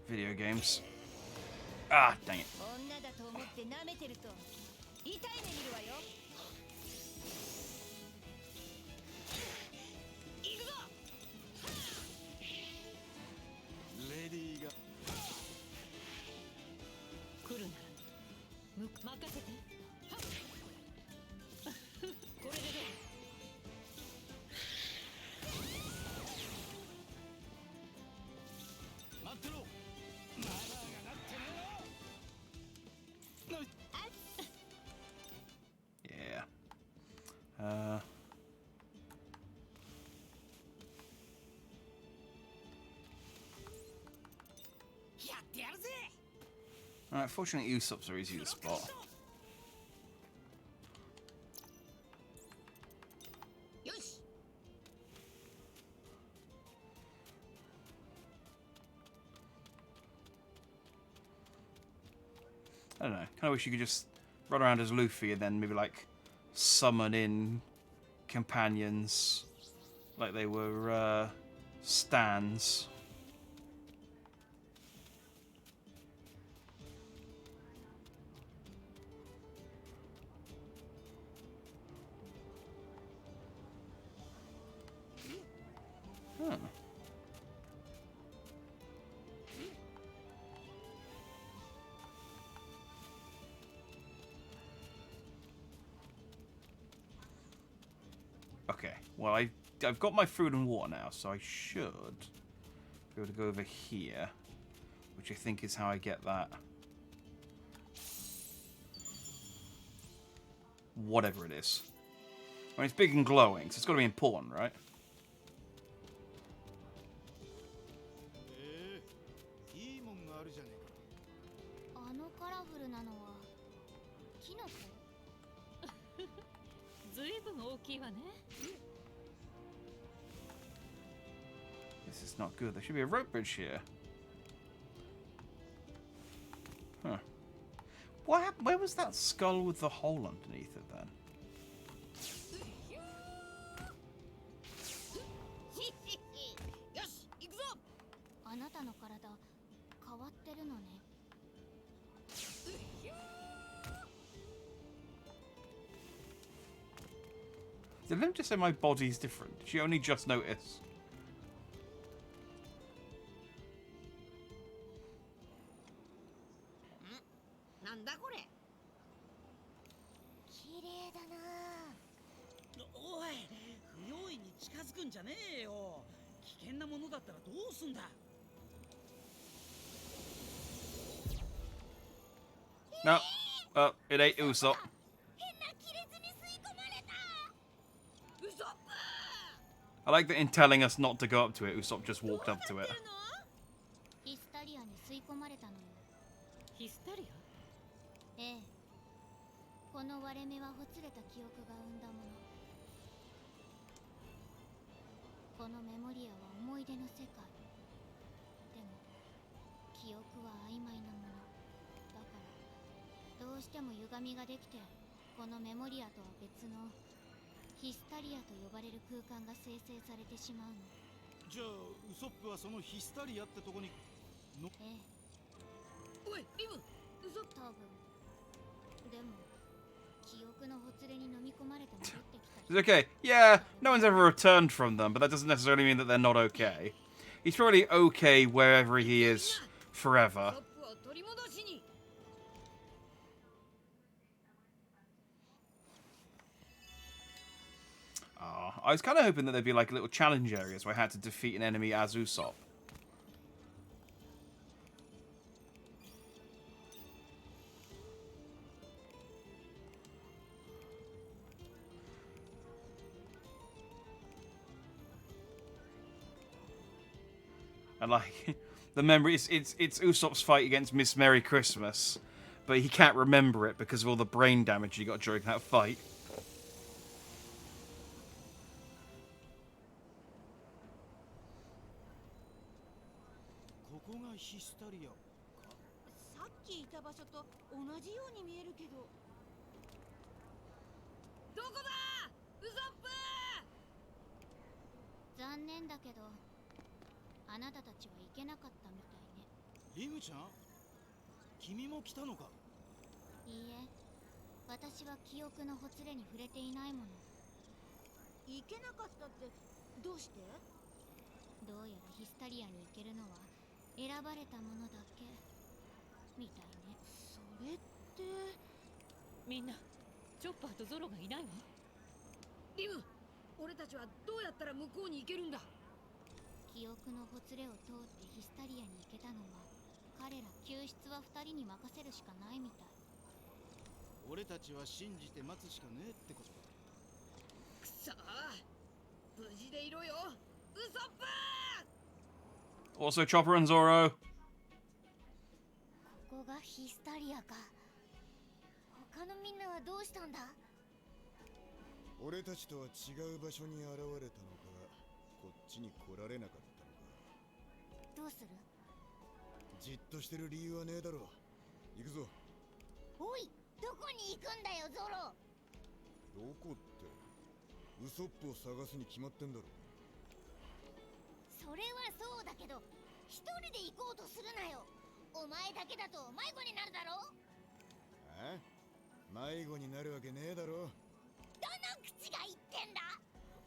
Video games. Ah, dang it. 女だと思って舐めてると痛い目見るわよ。行くぞ。レディーが来るなら任せて。これでどう？待ってろ。マナーがなってねえ Yeah. Alright, fortunately Usopp's are easy to spot. I don't know. Kind of wish you could just run around as Luffy and then maybe like summon in companions like they were stands. Huh. Okay, well I've got my food and water now, so I should be able to go over here, which I think is how I get that. Whatever it is. I mean, it's big and glowing, so it's got to be important, right? いいもんがあるじゃねえか。あのカラフルなのはキノコ？ずいぶん大きいわね。This is not good. There should be a rope bridge here. Huh. What happened? Where was that skull with the hole underneath it then? よし、行くぞ。あなたの体変わってるのね。Did Lim just say my body's different? Did she only just notice? なんだこれ。綺麗だな。おい、不用意に近づくんじゃねえよ。危険なものだったらどうすんだ。No. Oh, it ain't Usopp. 変な亀裂に吸い込まれた。ウソップ。 I like that in telling us not to go up to it, Usopp just walked up to it. ヒスタリアに吸い込まれたのよ。ヒスタリア？ええ。この割れ目はほつれた記憶が生んだもの。このメモリアは思い出の世界。でも記憶は曖昧なもの。だからどうしても歪みができて、このメモリアとは別のヒスタリアと呼ばれる空間が生成されてしまうの。じゃあウソップはそのヒスタリアってとこにの。ええ。おい、リム。多分。でも記憶のほつれに飲み込まれて戻ってきた。 He's okay. Yeah, no one's ever returned from them, but that doesn't necessarily mean that they're not okay. He's probably okay wherever he is forever. ウソップを取り戻しに。I was kind of hoping that there'd be like little challenge areas where I had to defeat an enemy as Usopp. And like the memory, it's Usopp's fight against Miss Merry Christmas, but he can't remember it because of all the brain damage he got during that fight. こがヒスタリアか。さっきいた場所と同じように見えるけど。どこだウソップ。残念だけどあなたたちは行けなかったみたいね。リムちゃん、君も来たのか。いいえ、私は記憶のほつれに触れていないもの。行けなかったってどうして？どうやらヒスタリアに行けるのは選ばれたものだけみたいね。それってみんなチョッパーとゾロがいないわ。リム、俺たちはどうやったら向こうに行けるんだ？記憶のほつれを通ってヒスタリアに行けたのは彼ら救出は2人に任せるしかないみたい。俺たちは信じて待つしかねえってことか。くそー、無事でいろよウソップ。 Also, Chopper and Zoro. ここがヒスタリアか。他のみんなはどうしたんだ？俺たちとは違う場所に現れたのか、こっちに来られなかったのか。どうする？じっとしてる理由はねえだろ。行くぞ。おい、どこに行くんだよゾロ。どこって、ウソップを探すに決まってんだろ。それはそうだけど一人で行こうとするなよ。お前だけだと迷子になるだろ。あ？迷子になるわけねえだろ。どの口が言ってんだ。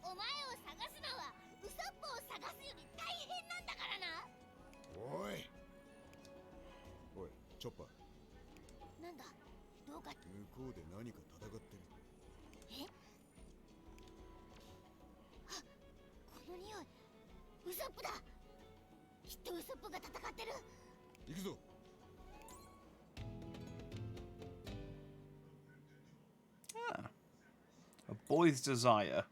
お前を探すのはウソップを探すより大変なんだからな。おいおい、チョッパー。なんだ、どうか。向こうで何か戦ってる。え？あ、この匂い、ウソップだ。きっとウソップが戦ってる。行くぞ。Ah. A boy's desire.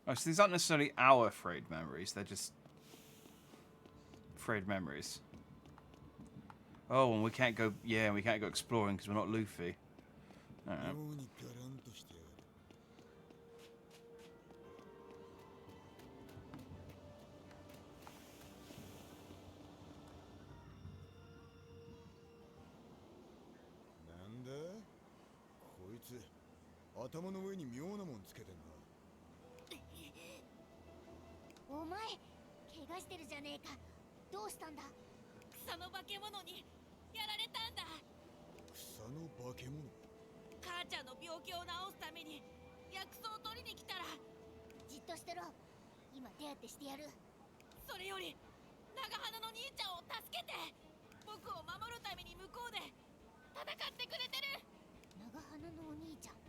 Oh, so these aren't necessarily our frayed memories, they're just frayed memories. Oh, and we can't go, yeah, we can't go exploring because we're not Luffy. Alright. 妙にガランとしてやがる。なんだこいつ、頭の上に妙なもんつけてんな。お前、怪我してるじゃねえか。どうしたんだ？草の化け物にやられたんだ。草の化け物。母ちゃんの病気を治すために薬草を取りに来たら。じっとしてろ。今手当てしてやる。それより長鼻の兄ちゃんを助けて。僕を守るために向こうで戦ってくれてる。長鼻のお兄ちゃん、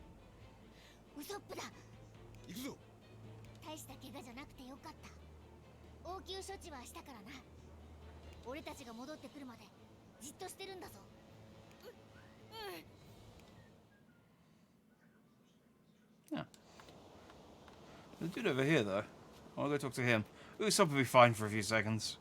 ウソップだ。行くぞ。大した怪我じゃなくてよかった。応急処置はしたからな。俺たちが戻ってくるまでじっとしてるんだぞ。Yeah. The dude over here, though. I want to go talk to him. Usopp will be fine for a few seconds.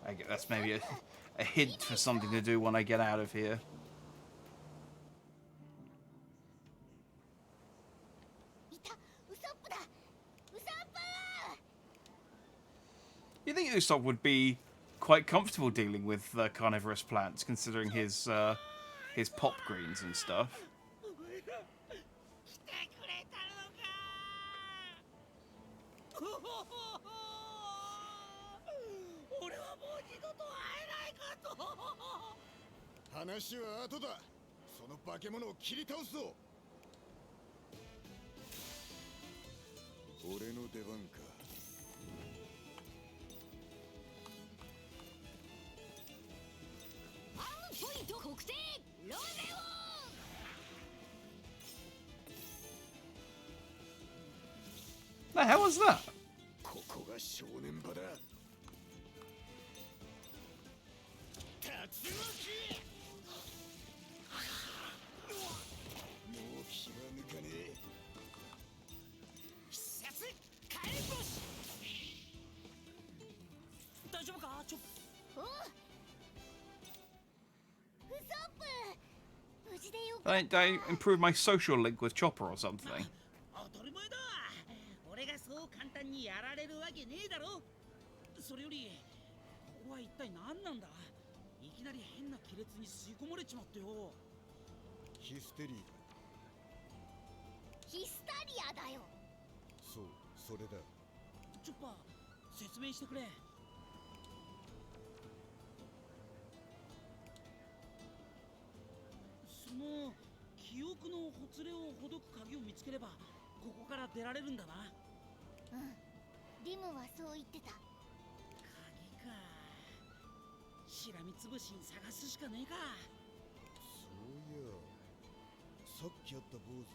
I guess that's maybe a hint for something to do when I get out of here. いた、ウソップだ。ウソップ！ You think Usopp would be quite comfortable dealing with carnivorous plants, considering his pop greens and stuff? 来てくれたのか。俺はもう二度と会えないかと。話は後だ。その化け物を切り倒すぞ。俺の出番か。アウトポイント国定ロゼオン。 The hell was that? ここが正念場だ。竜巻。もう気は抜かねえ。必殺火炎星。大丈夫かちょ。おうウソップ、無事でよかった。 Did I improve my social link with Chopper or something? 当たり前だ。俺がそう簡単にやられるわけねえだろ。それよりここは一体何なんだ。いきなり変な亀裂に吸い込まれちまってよ。ヒステリーだ。ヒスタリアだよ。そう、それだ。チョッパー、説明してくれ。その記憶のほつれをほどく鍵を見つければここから出られるんだな。うん、リムはそう言ってた。鍵か。しらみつぶしに探すしかねえか。そういや、さっき会った坊主、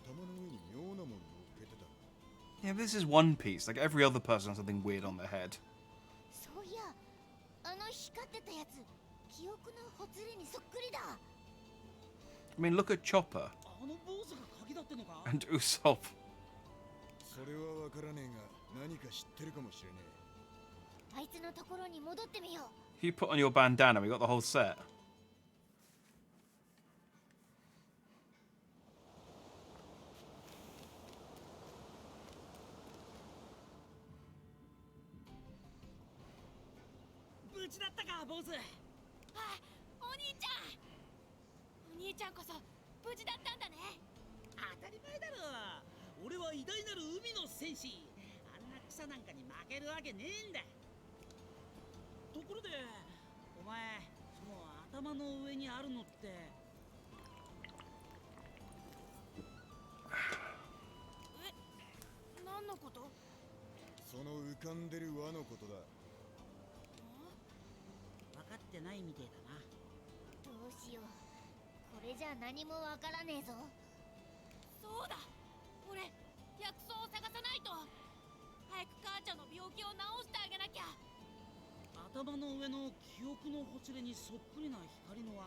頭の上に妙なもん乗っけてた。Yeah, this is One Piece. Like every other person has something weird on their head. そういや、あの光ってたやつ、記憶のほつれにそっくりだ。I mean, look at Chopper あの坊主が鍵だってのか。 and Usopp. それはわからねえが、何か知ってるかもしれねあいつのところに戻ってみよう。 If you put on your bandana, we got the whole set. 無事だったか坊主。あ、お兄ちゃん。お兄ちゃんこそ無事だったんだね。当たり前だろ。俺は偉大なる海の戦士。あんな草なんかに負けるわけねえんだ。ところでお前、その頭の上にあるのって。え、何のこと？え。その浮かんでる輪のことだ。分かってないみてえだな。どうしよう、これじゃ何もわからねえぞ。そうだ。俺、薬草を探さないと。早く母ちゃんの病気を治してあげなきゃ。頭の上の記憶のほつれにそっくりな光の輪。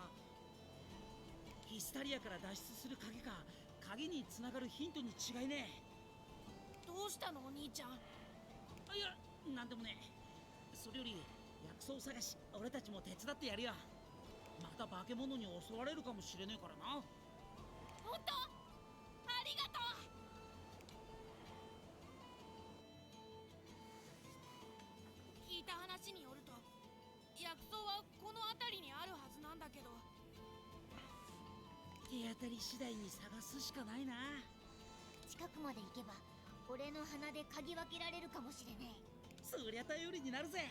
ヒスタリアから脱出する鍵か。鍵につながるヒントに違いねえ。どうしたのお兄ちゃん。いや、なんでもねえ。それより薬草探し、俺たちも手伝ってやるよ。また化け物に襲われるかもしれねえからな。本当？ありがとう。聞いた話によると、薬草はこの辺りにあるはずなんだけど。手当たり次第に探すしかないな。近くまで行けば俺の鼻で嗅ぎ分けられるかもしれねえ。そりゃ頼りになるぜ。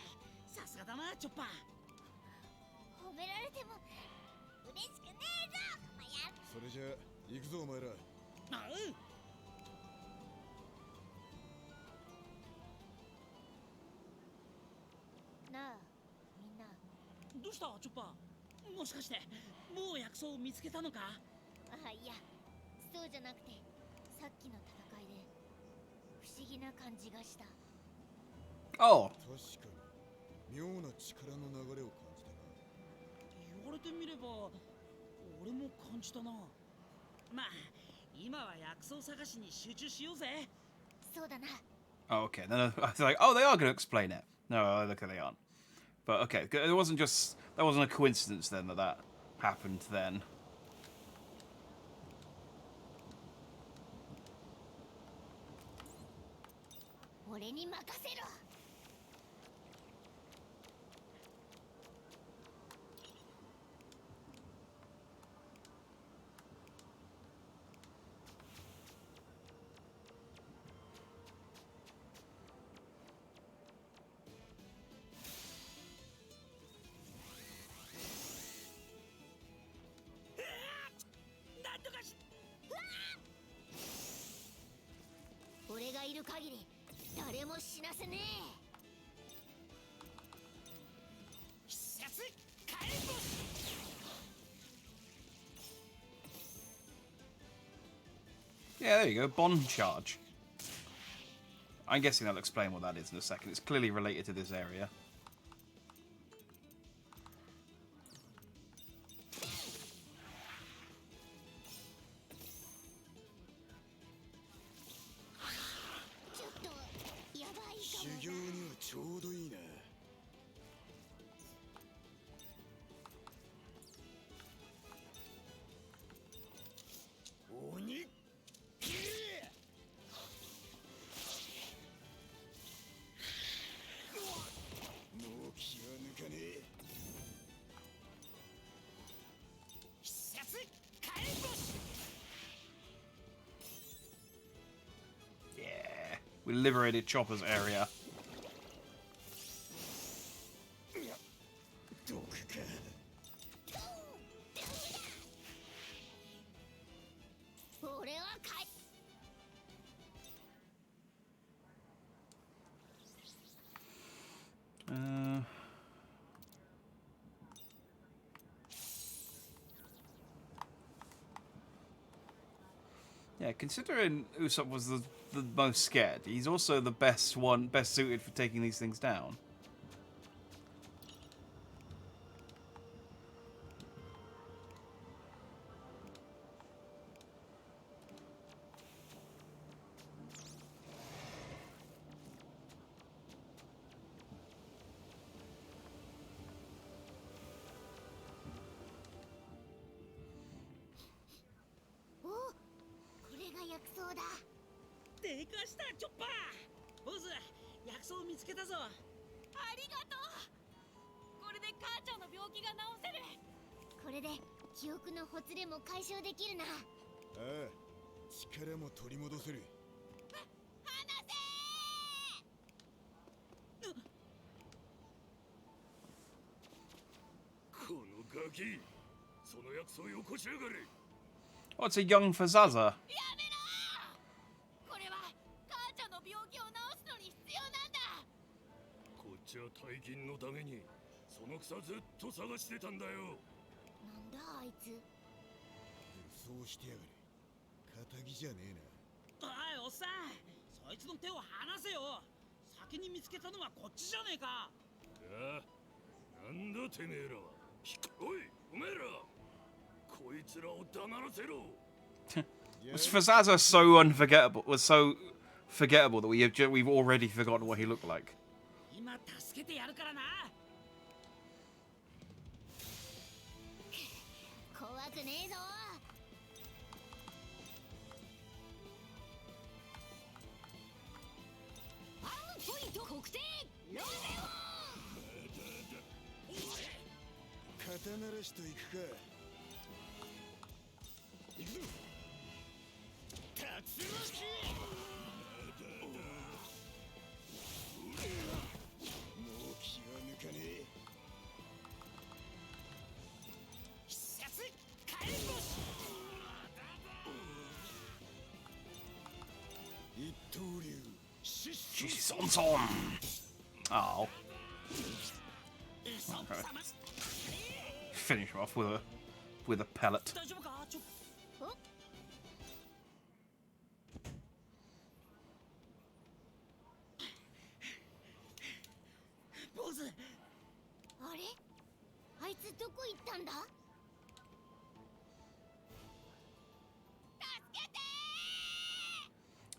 さすがだなチョッパー。褒められても嬉しくねえぞ。それじゃ行くぞお前ら。あなあ、みんな。どうしたチョッパー。もしかしてもう薬草を見つけたのか。あ、いや、そうじゃなくて、さっきの戦いで不思議な感じがした。 Oh, 確かに妙な力の流れを感じたな。言われてみれば俺も感じたな。まあ今は薬草探しに集中しようぜ。そうだな。 oh, okay. Then I was like, oh, they are going to explain it. No, look, they aren't. But okay, it wasn't just that wasn't a coincidence then that happened then. 俺に任せろ。なんとかし。俺がいる限り誰も死なせねえ。必殺火炎星。Yeah, there you go. Bond charge. I'm guessing they'll explain what that is in a second. It's clearly related to this area. We liberated Chopper's area. Yeah, considering Usopp was the most scared, he's also the best suited for taking these things down. Oh, it's a young Fazaza. Was Fazaza so unforgettable? Was so forgettable that we've already forgotten what he looked like. She's on. Oh. Okay. Finish her off with a pellet.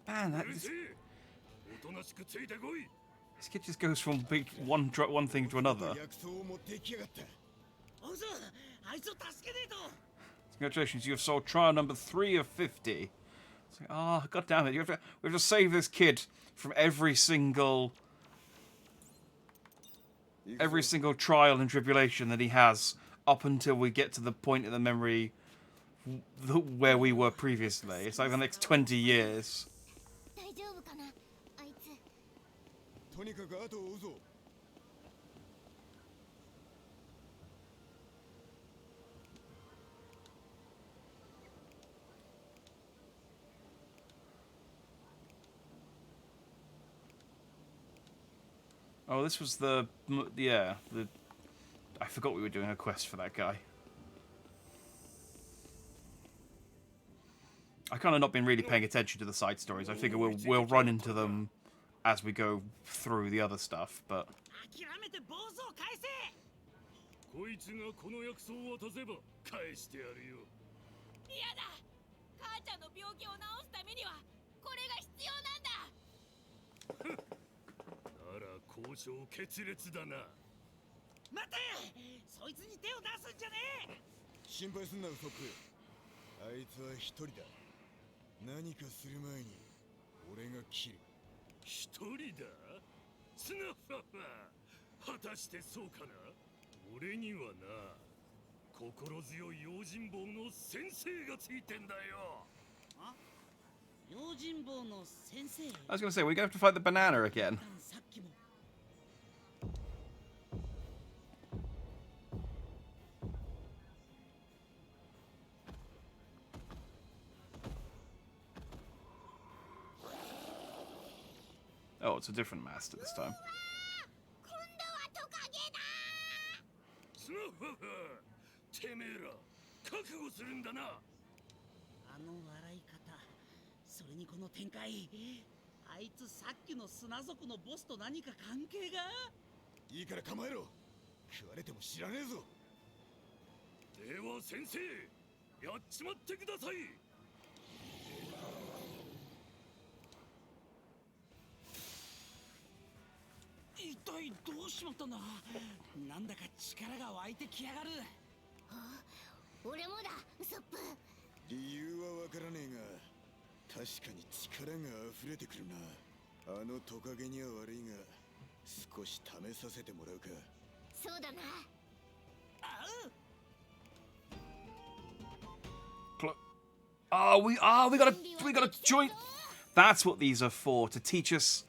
Man, this kid just goes from one thing to another. Congratulations, you have solved trial number 3 of 50. It's like, oh, god damn it! We have to save this kid from every single trial and tribulation that he has up until we get to the point in the memory where we were previously. It's like the next 20 years. Oh, this was I forgot we were doing a quest for that guy. I kind of not been really paying attention to the side stories. I figure we'll run into them as we go through the other stuff, but 諦めて坊主を返せ。こいつがこの薬草を渡せば返してやるよ。嫌だ。母ちゃんの病気を治すためにはこれが必要なんだ。なら交渉決裂だな。待て、そいつに手を出すんじゃねえ。心配すんなウソップ。あいつは一人だ。何かする前に俺が切る。一人だ？スナッファファ。果たしてそうかな？俺にはな、心強い用心棒の先生がついてんだよ。あ、用心棒の先生。 I was gonna say, we're gonna have to fight the banana again. さっきも Oh, it's a different master this time. 今度はトカゲだ。スナッファファ、てめえら覚悟するんだな。あの笑い方、それにこの展開、あいつさっきの砂族のボスと何か関係が？いいから構えろ。食われても知らねえぞ。では先生、やっちまってください。一体どうしまったんだ。なんだか力が湧いてきやがる。俺もだ、ウソップ。理由はわからねえが、確かに力が溢れてくるな。あのトカゲには悪いが、少し試させてもらうか。そうだな。We gotta join. That's what these are for, to teach us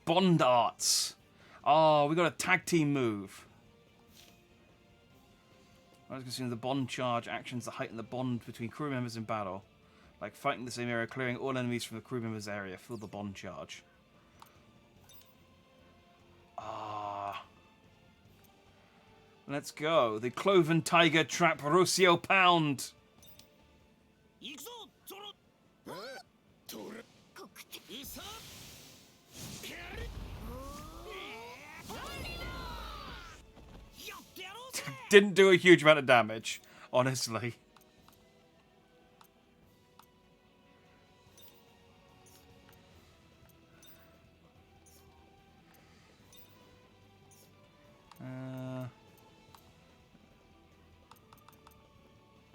bond arts. Oh, we got a tag team move. I was considering the bond charge actions that heighten the bond between crew members in battle. Like fighting the same area, clearing all enemies from the crew members' area. Feel the bond charge. Let's go. The Cloven Tiger Trap Rocio Pound. 行くぞ、ゾロ。トラいさ。 Didn't do a huge amount of damage, honestly.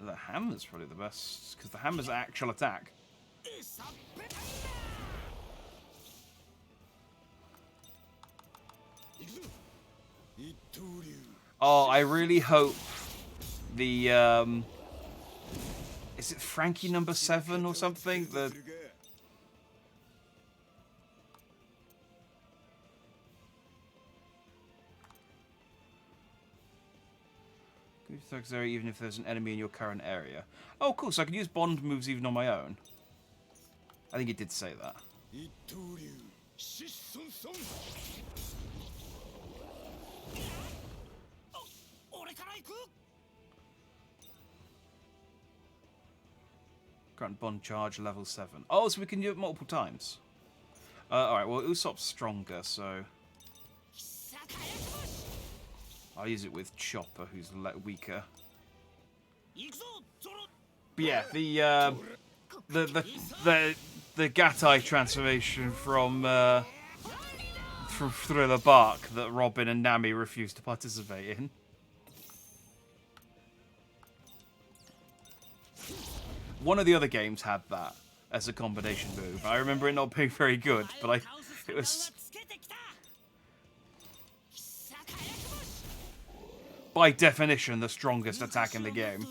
The hammer's probably the best, because the hammer's actual attack. Oh, I really hope the is it Frankie number 7 or something? The focus area even if there's an enemy in your current area. Oh, cool! So I can use bond moves even on my own. I think it did say that. Current bond charge level 7. Oh, so we can do it multiple times. Alright, well, Usopp's stronger, so I'll use it with Chopper, who's weaker. But yeah, the Gatai transformation from Thriller Bark that Robin and Nami refused to participate in. One of the other games had that as a combination move. I remember it not being very good, but it was by definition the strongest attack in the game.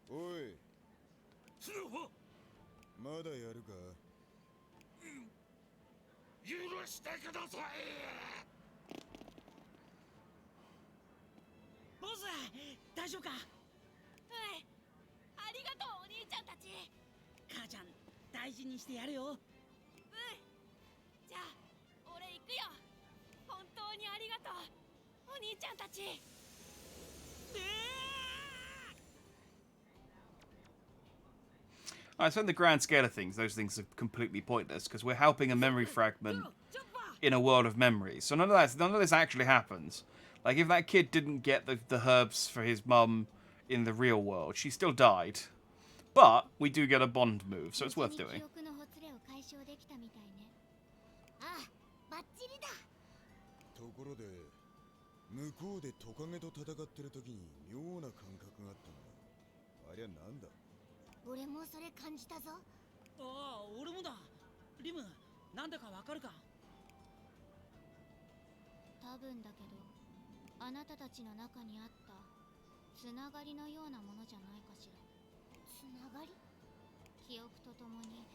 Oi. まだやるか。許してください。ボス、大丈夫か？はい、ありがとうお兄ちゃんたち。母ちゃん、大事にしてやれよ。じゃあ俺行くよ。本当にありがとう。兄ちゃんたち。Alright, so in the grand scale of things, those things are completely pointless because we're helping a memory fragment in a world of memories. So none of this actually happens. Like if that kid didn't get the herbs for his mum in the real world, she still died. But we do get a Bond move, so it's worth doing. ところで向こうでトカゲと戦ってる時に妙な感覚があったんだ。ありゃなんだ。俺もそれ感じたぞ。ああ、俺もだ。リム、なんだかわかるか？多分だけど、あなたたちの中にあったつながりのようなものじゃないかしら。つながり？記憶とともに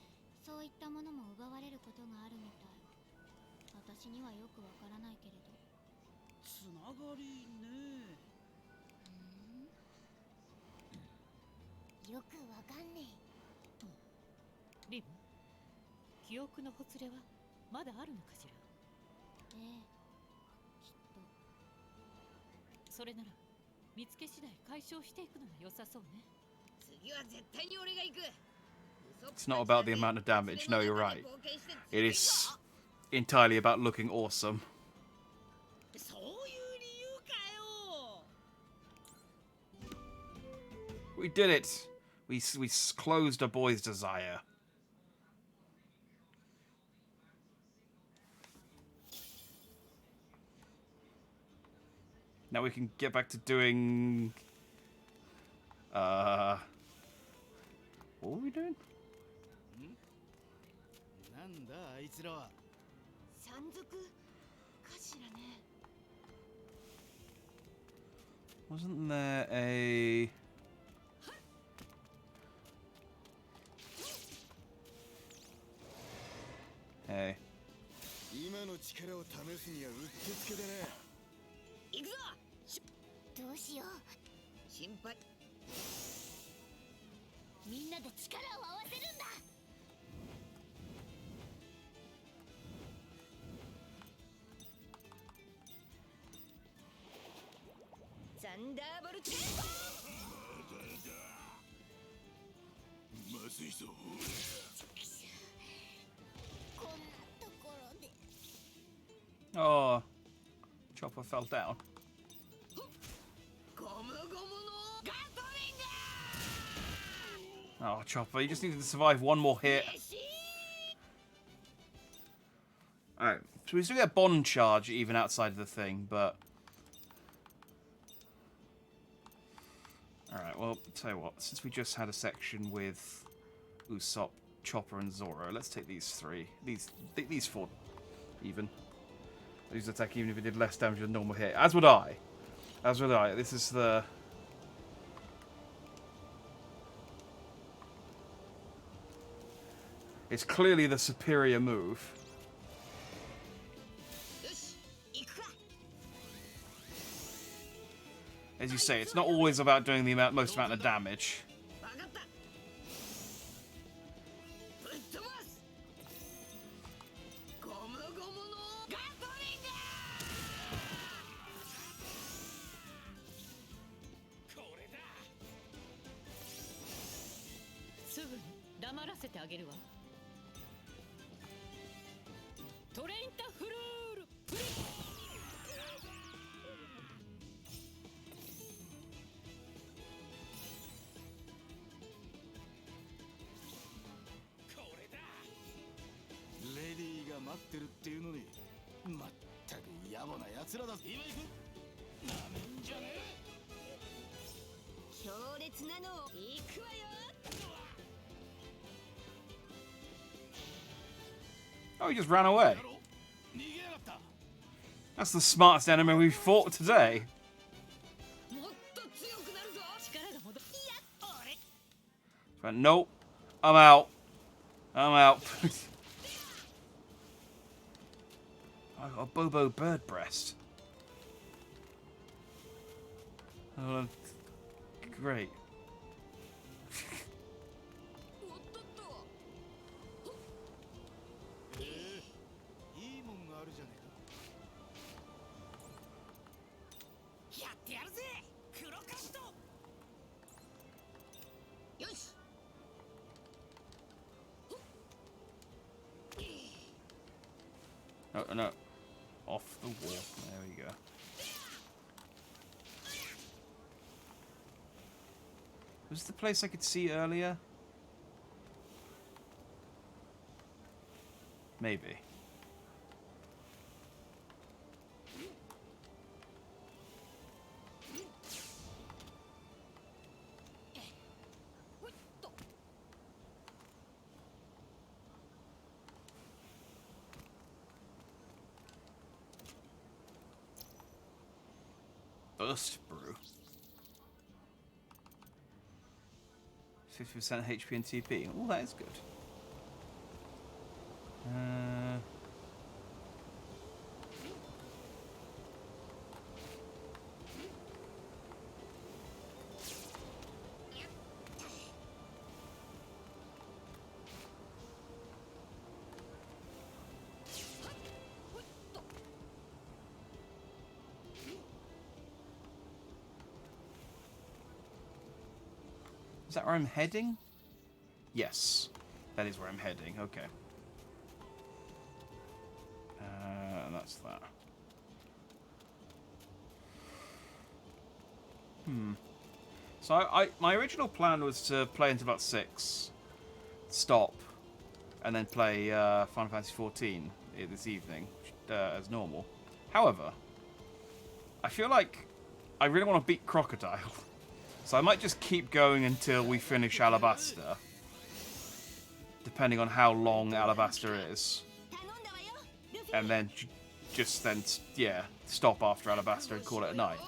そういったものも奪われることがあるみたい。私にはよくわからないけれど。つながりね。よくわかんねえ。リム、記憶のほつれはまだあるのかしら。ええ、きっと。それなら見つけ次第解消していくのが良さそうね。次は絶対に俺が行く。 It's not about the amount of damage. No, you're right. It is entirely about looking awesome. そういう理由かよ。 We did it. We closed a boy's desire. Now we can get back to doing... What were we doing? なんだあいつらは。山賊かしらね。 Wasn't there a... Hey. 今の力を試すにはうってつけだな。行くぞ。どうしよう。心配。みんなで力を合わせるんだ。サンダーボルト。まずいぞ。こんなところで。 Oh. Chopper fell down. ゴムゴムのガトリング。 Oh, Chopper, you just needed to survive one more hit. Alright, so we still get a bond charge even outside of the thing, but... Alright, well, tell you what, since we just had a section with Usopp, Chopper, and Zoro, let's take these three. These four, even. Use attack even if it did less damage than normal hit. As would I. As would I. This is the... It's clearly the superior move. As you say, it's not always about doing the most amount of damage. Oh, he just ran away. That's the smartest enemy we've fought today. But nope. I'm out. I'm out. I got a Bobo bird breast. Oh, great. no. Off the wall. There we go. Was the place I could see earlier? Maybe. Burst brew. 50% HP and TP. Oh, that is good. Is that where I'm heading? Yes, that is where I'm heading. Okay. And that's that. So my original plan was to play until about 6, stop, and then play Final Fantasy XIV this evening as normal. However, I feel like I really want to beat Crocodile. So I might just keep going until we finish Alabaster. Depending on how long Alabaster is. And then yeah, stop after Alabaster and call it a night.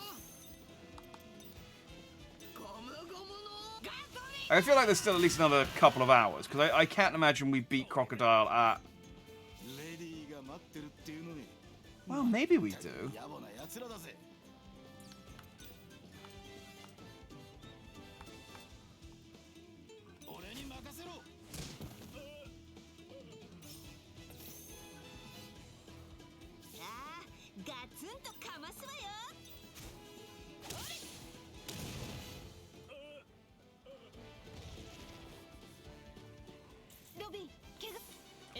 I feel like there's still at least another couple of hours, because I can't imagine we beat Crocodile at... Well, maybe we do.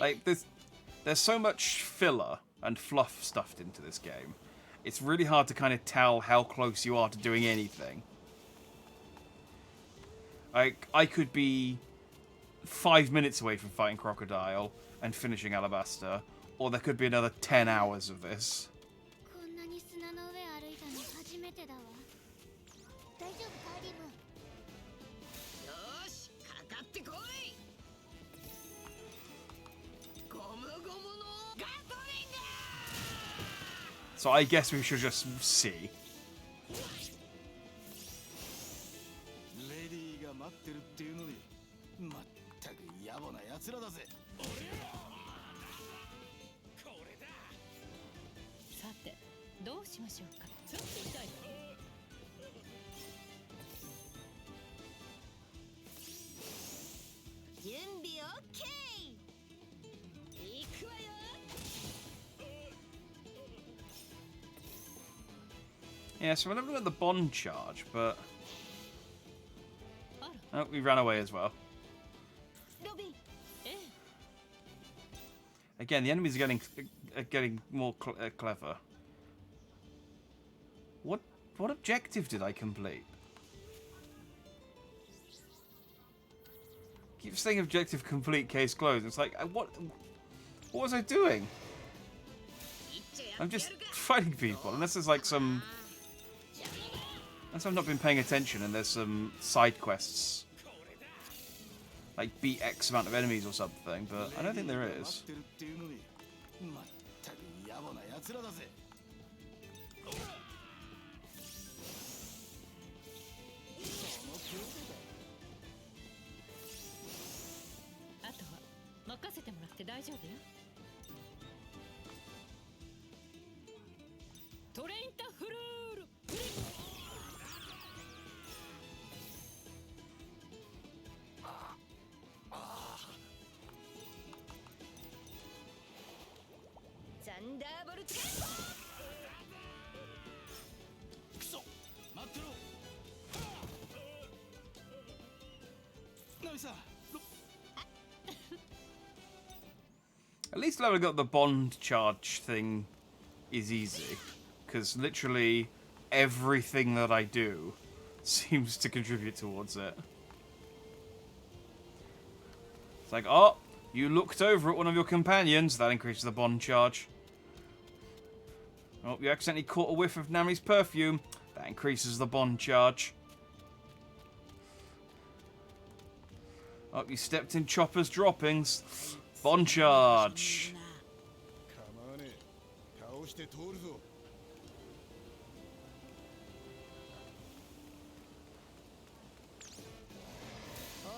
Like, there's so much filler and fluff stuffed into this game. It's really hard to kind of tell how close you are to doing anything. Like, I could be 5 minutes away from fighting Crocodile and finishing Alabaster, or there could be another 10 hours of this. So I guess we should just see. Yeah, so we're looking at the bond charge, but... Oh, we ran away as well. Again, the enemies are getting more clever. What objective did I complete? Keep saying objective complete, case closed. It's like, what was I doing? I'm just fighting people, unless there's like some... Unless I've not been paying attention and there's some side quests. Like beat X amount of enemies or something, but I don't think there is. At At least leveling up the bond charge thing is easy. Because literally everything that I do seems to contribute towards it. It's like, oh, you looked over at one of your companions. That increases the bond charge. Oh, you accidentally caught a whiff of Nami's perfume. That increases the bond charge. Oh, you stepped in Chopper's droppings. Bond charge. 構わねえ。倒して通るぞ。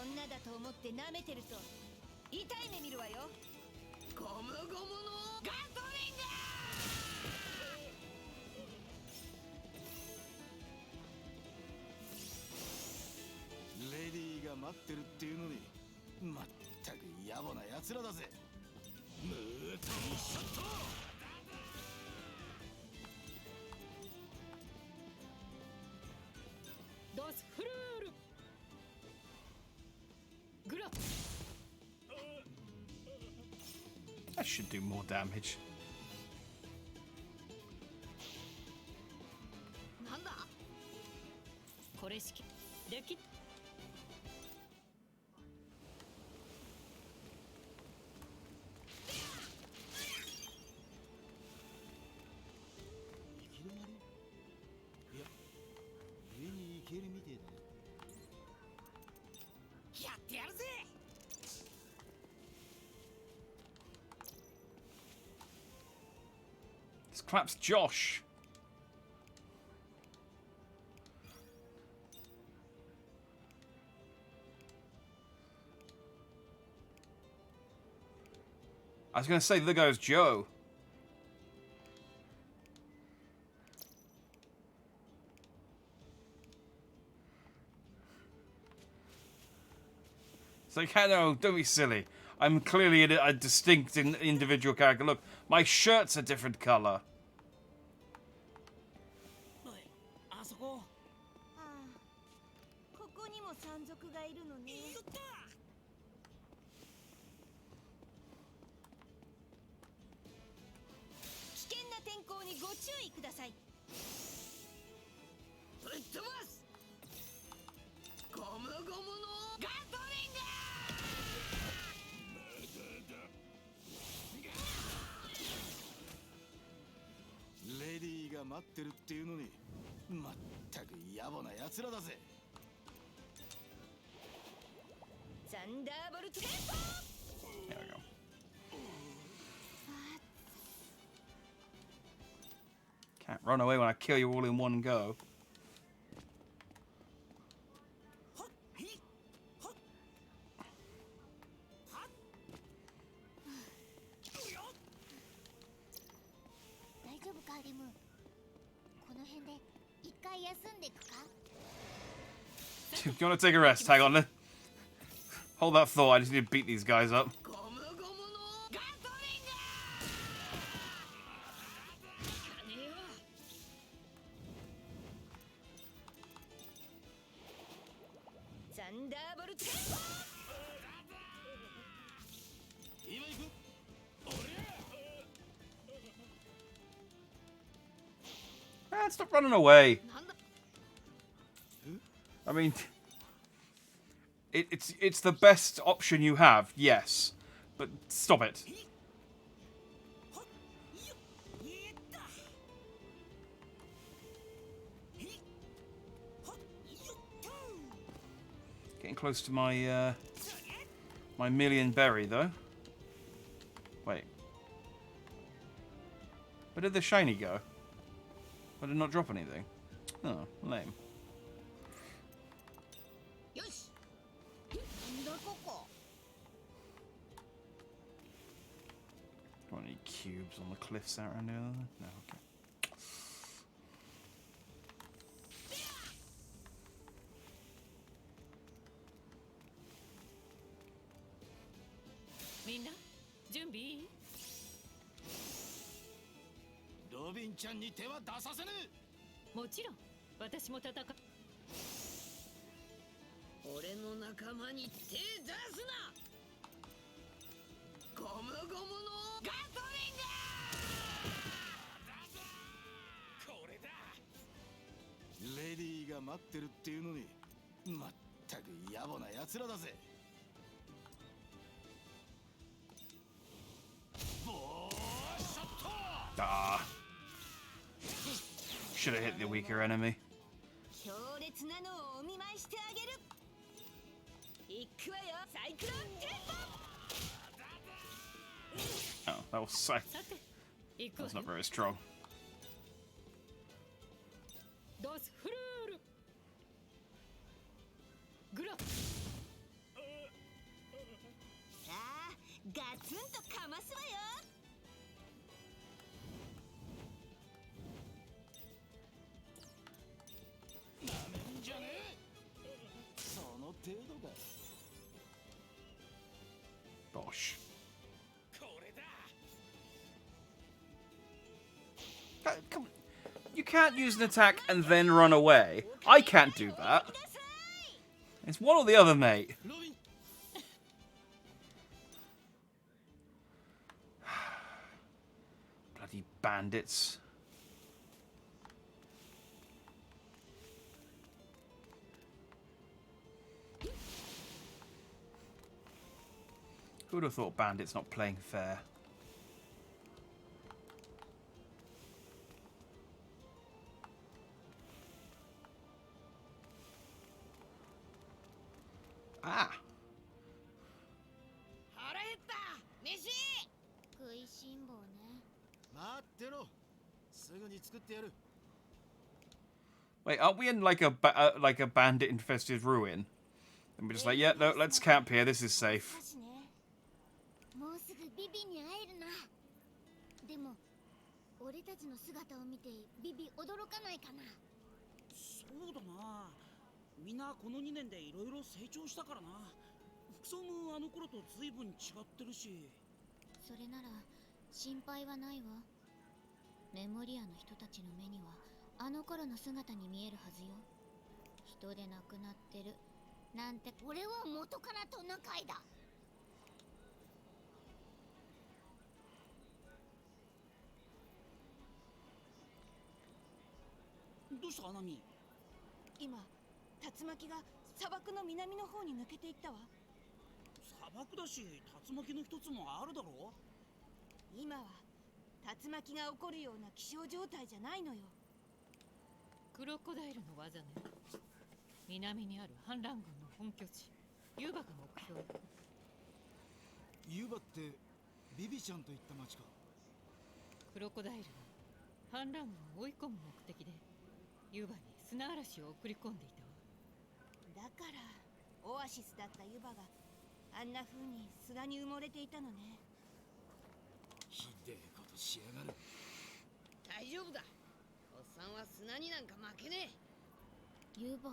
女だと思って舐めてると痛い目見るわよ。ゴムゴムのガトリング。レディーが待ってるっていうのに、まったく野暮な奴らだぜ。ムートンショット。ドスフルールグラ That should do more damage. なんだ？これ式でき行き止まり？いや、上に行けるみてえだな。やってやるぜ。 This claps Josh. I was going to say, there goes Joe. It's like, no, don't be silly. I'm clearly a distinct individual character. Look, my shirt's a different color. おい、あそこ。ああ、ここにも山賊がいるのね。やった。危険な天候にご注意ください。ぶっ飛ばす。ゴムゴムのガトリング。レディーが待ってるっていうのに、まったく野暮な奴らだぜ。サンダーボルト。 There we go. Can't run away when I kill you all in one go. はっ、ひっ、はっ、はっ。うよっ。大丈夫かリム。この辺で一回休んでくか。Do you want to take a rest? Hang on. Hold that thought. I just need to beat these guys up. ゴムゴムのガトリング。かねえよ。サンダーボルト。今行く。 Man, stop running away. なんだ。 I mean, it's the best option you have, yes, but stop it. はっ、よっ、いった。ひっ、はっ、よっと。 Getting close to my my million berry though. Wait, where did the shiny go? Why did it not drop anything? Oh, lame. よし。なんだここ。 Got any cubes on the cliffs out around here? No, okay. みんな準備いい？ロビンちゃんに手は出させぬ。もちろん私も戦う。俺の仲間に手出すな。ゴムゴムの待ってるっていうのに、まったく野暮な奴らだぜ。Ah. Should have hit the weaker enemy. 強烈なのをお見舞いしてあげる。行くわよ、サイクロンテンポ。 Oh, that was that's not very strong. ドスフルールグラ。さあ、ガツンとかますわよ。なめんじゃねえ。その程度か。 Bosh. これだ。 Come on. You can't use an attack and then run away. I can't do that. It's one or the other, mate. ロビン、 Bloody bandits. Who would have thought bandits not playing fair? Ah. 腹減った。飯。食いしん坊ね。待ってろ。すぐに作ってやる。 Wait, aren't we in like a bandit-infested ruin? And we're just like, yeah, no, let's camp here. This is safe. 少しね。もうすぐビビに会えるな。でも俺たちの姿を見てビビ驚かないかな。そうだな。みんなこの2年でいろいろ成長したからな。服装もあの頃と随分違ってるし。それなら心配はないわ。メモリアの人たちの目にはあの頃の姿に見えるはずよ。人で亡くなってるなんて。俺は元からトナカイだ。どうしたアナミ？今竜巻が砂漠の南の方に抜けていったわ。砂漠だし竜巻の一つもあるだろう。今は竜巻が起こるような気象状態じゃないのよ。クロコダイルの技ね。南にある反乱軍の本拠地ユーバが目標。ユーバってビビちゃんといった町か。クロコダイルは反乱軍を追い込む目的でユーバに砂嵐を送り込んでいたわ。だからオアシスだったユバがあんな風に砂に埋もれていたのね。ひでえことしやがる。大丈夫だ。おっさんは砂になんか負けねえ。ユーバ、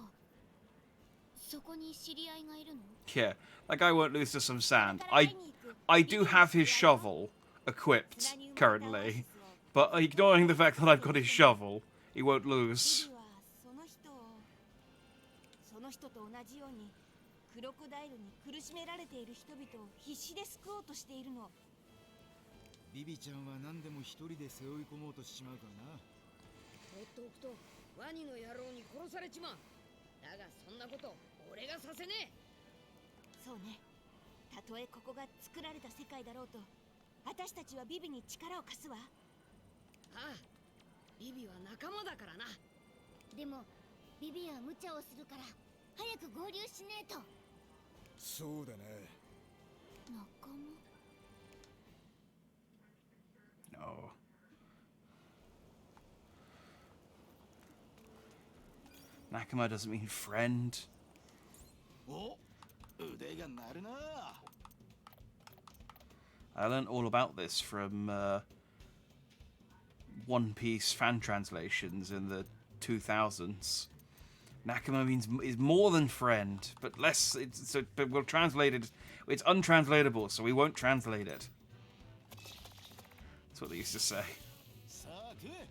そこに知り合いがいるの？ Yeah, that guy won't lose to some sand. I do have his shovel equipped currently, but ignoring the fact that I've got his shovel, he won't ビ lose. ビはその人と同じようにクロコダイルに苦しめられている人々を必死で救おうとしているの。ビビちゃんは何でも一人で背負い込もうとしちまうからな。放っておくとワニの野郎に殺されちまう。だがそんなこと俺がさせねえ。そうね。たとえここが作られた世界だろうと、私たちはビビに力を貸すわ。ああ、ビビは仲間だからな。でもビビは無茶をするから早く合流しねえと。そうだな。仲間？ No. Nakama doesn't mean friend. お、腕が鳴るな。 I learned all about this from One Piece fan translations in the 2000s. Nakama is more than friend, but less. But we'll translate it. It's untranslatable, so we won't translate it. That's what they used to say. さあ食え。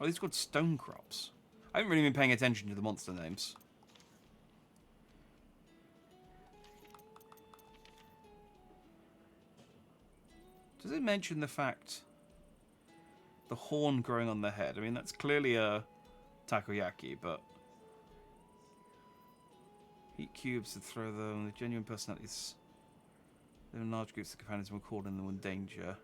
Oh, these are called stone crops. I haven't really been paying attention to the monster names. Does it mention the fact the horn growing on the head? I mean, that's clearly a takoyaki, but heat cubes to throw them. The genuine personalities. Live in large groups, the companions will call in them in danger.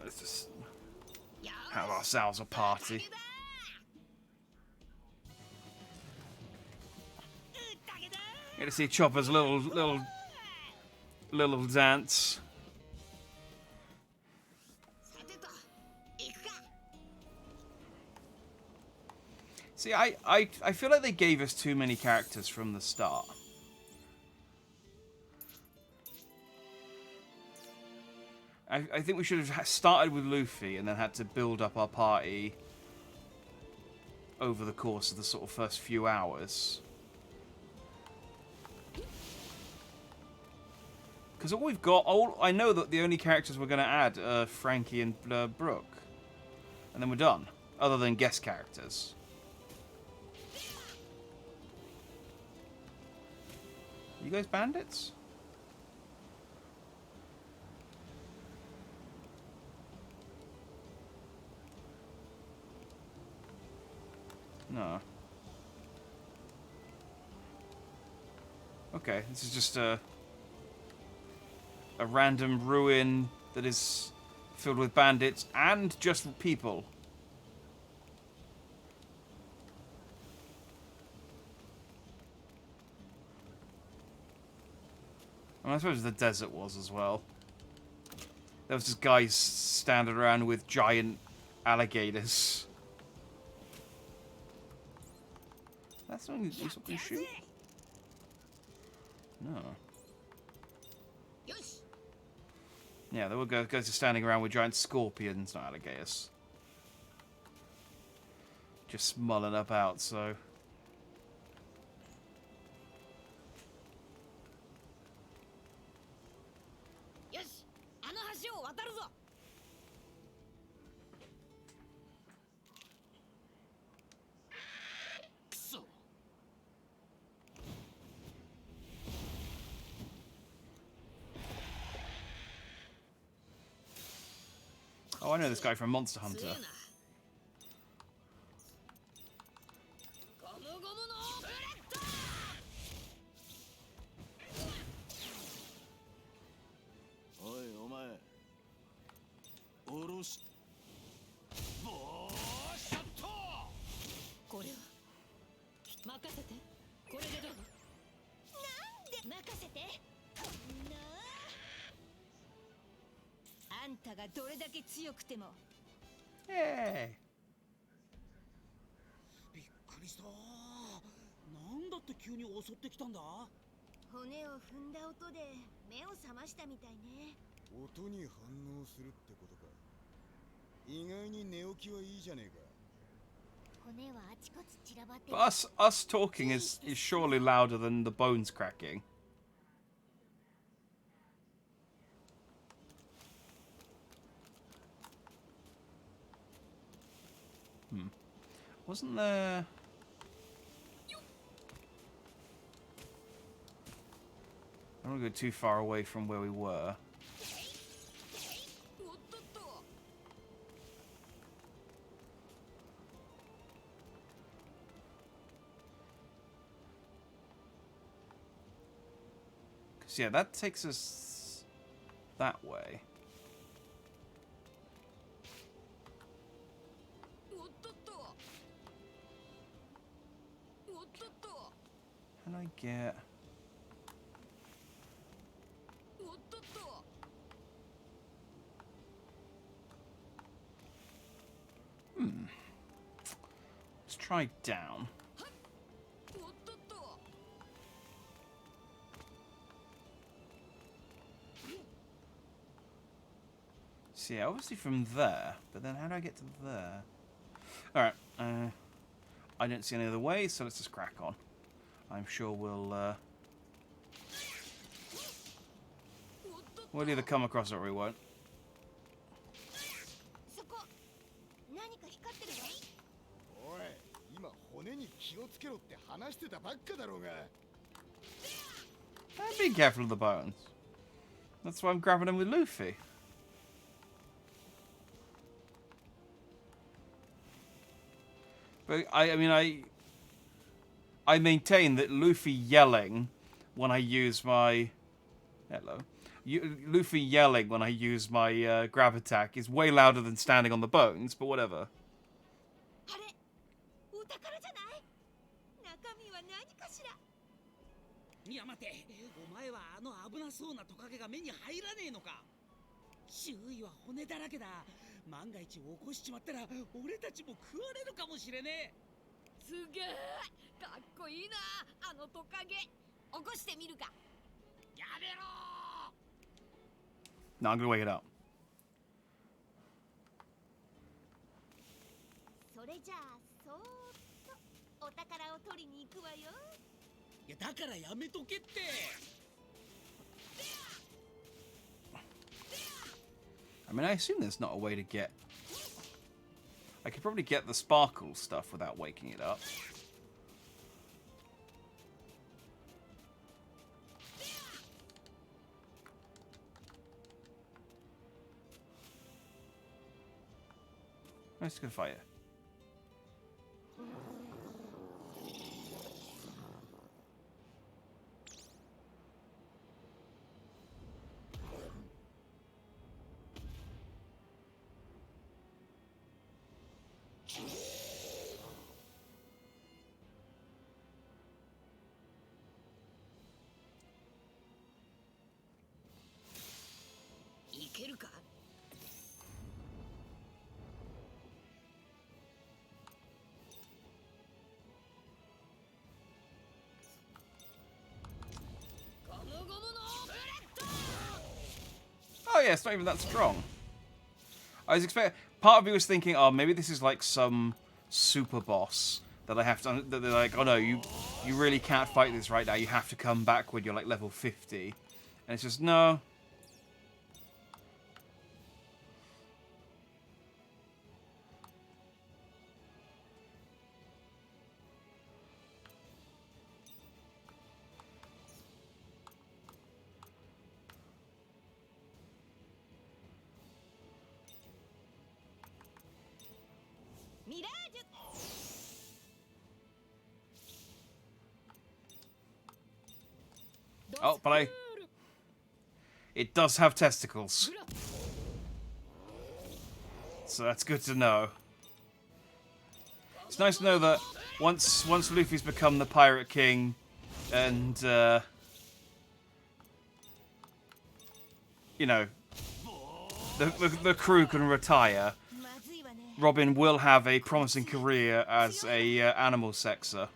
Let's just have ourselves a party. Get to see Chopper's little dance. See, I feel like they gave us too many characters from the start. I think we should have started with Luffy and then had to build up our party over the course of the sort of first few hours. Because all we've got, I know that the only characters we're going to add are Frankie and Brooke. And then we're done. Other than guest characters. You guys bandits? No. Okay, this is just a random ruin that is filled with bandits and just people. I suppose the desert was as well. There was just guys standing around with giant alligators. That's something you shoot? No. Yeah, there were guys just standing around with giant scorpions, not alligators. Just mulling about, so... Oh, I know this guy from Monster Hunter. Yay! びっくりした。なんだって急に襲ってきたんだ。骨を踏んだ音で目を覚ましたみたいね。音に反応するってことか。意外に寝起きはいいじゃねえか。骨はあちこち散らばって。But us talking is surely louder than the bones cracking. Wasn't there... I don't want to go too far away from where we were. Because, yeah, that takes us that way. Can I get... Let's try down. See, yeah, obviously from there, but then how do I get to there? Alright, I don't see any other way, so let's just crack on. I'm sure we'll either come across it or we won't. おい、今骨に気をつけろって話してたばっかだろうが。I'm being careful of the bones. That's why I'm grabbing him with Luffy. But I mean, I maintain that Luffy yelling when I use my Luffy yelling when I use my grab attack is way louder than standing on the bones. But whatever. あれ、お宝じゃない？中身は何かしら？いや待て、お前はあの危なそうなトカゲが目に入らねえのか。周囲は骨だらけだ。万が一起こしちまったら俺たちも食われるかもしれねえ。すげえかっこいいなあのトカゲ。起こしてみるか。やめろ。 No, I'm gonna wake it up. それじゃあそーっとお宝を取りに行くわよ。いやだからやめとけって。 I mean, I assume there's not a way to get... I could probably get the sparkle stuff without waking it up. Let's go fight it. Oh yeah, it's not even that strong. I was expecting... Part of me was thinking, oh, maybe this is like some super boss that I have to... That they're like, oh no, you really can't fight this right now. You have to come back when you're like level 50. And it's just, no. Oh, but it does have testicles. So that's good to know. It's nice to know that once Luffy's become the Pirate King and, you know, the crew can retire, Robin will have a promising career as a animal sexer.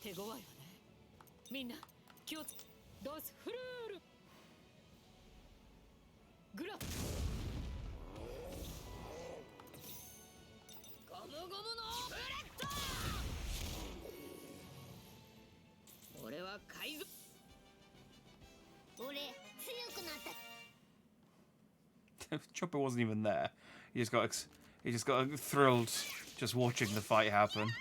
手強いわね。みんな気をつけ。ドスフルール。グラフ。ゴムゴムのブレッド。俺は海賊。俺強くなった。 Chopper wasn't even there. He just got thrilled just watching the fight happen.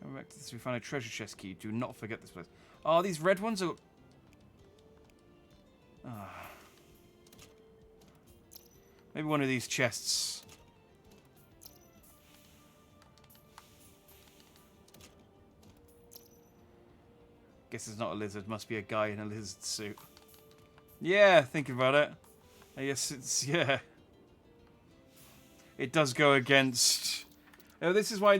Coming back to this, we found a treasure chest key. Do not forget this place. Oh, these red ones are... Ah. Maybe one of these chests... Guess it's not a lizard. Must be a guy in a lizard suit. Yeah, thinking about it. I guess it's... yeah. It does go against... You know, this is why,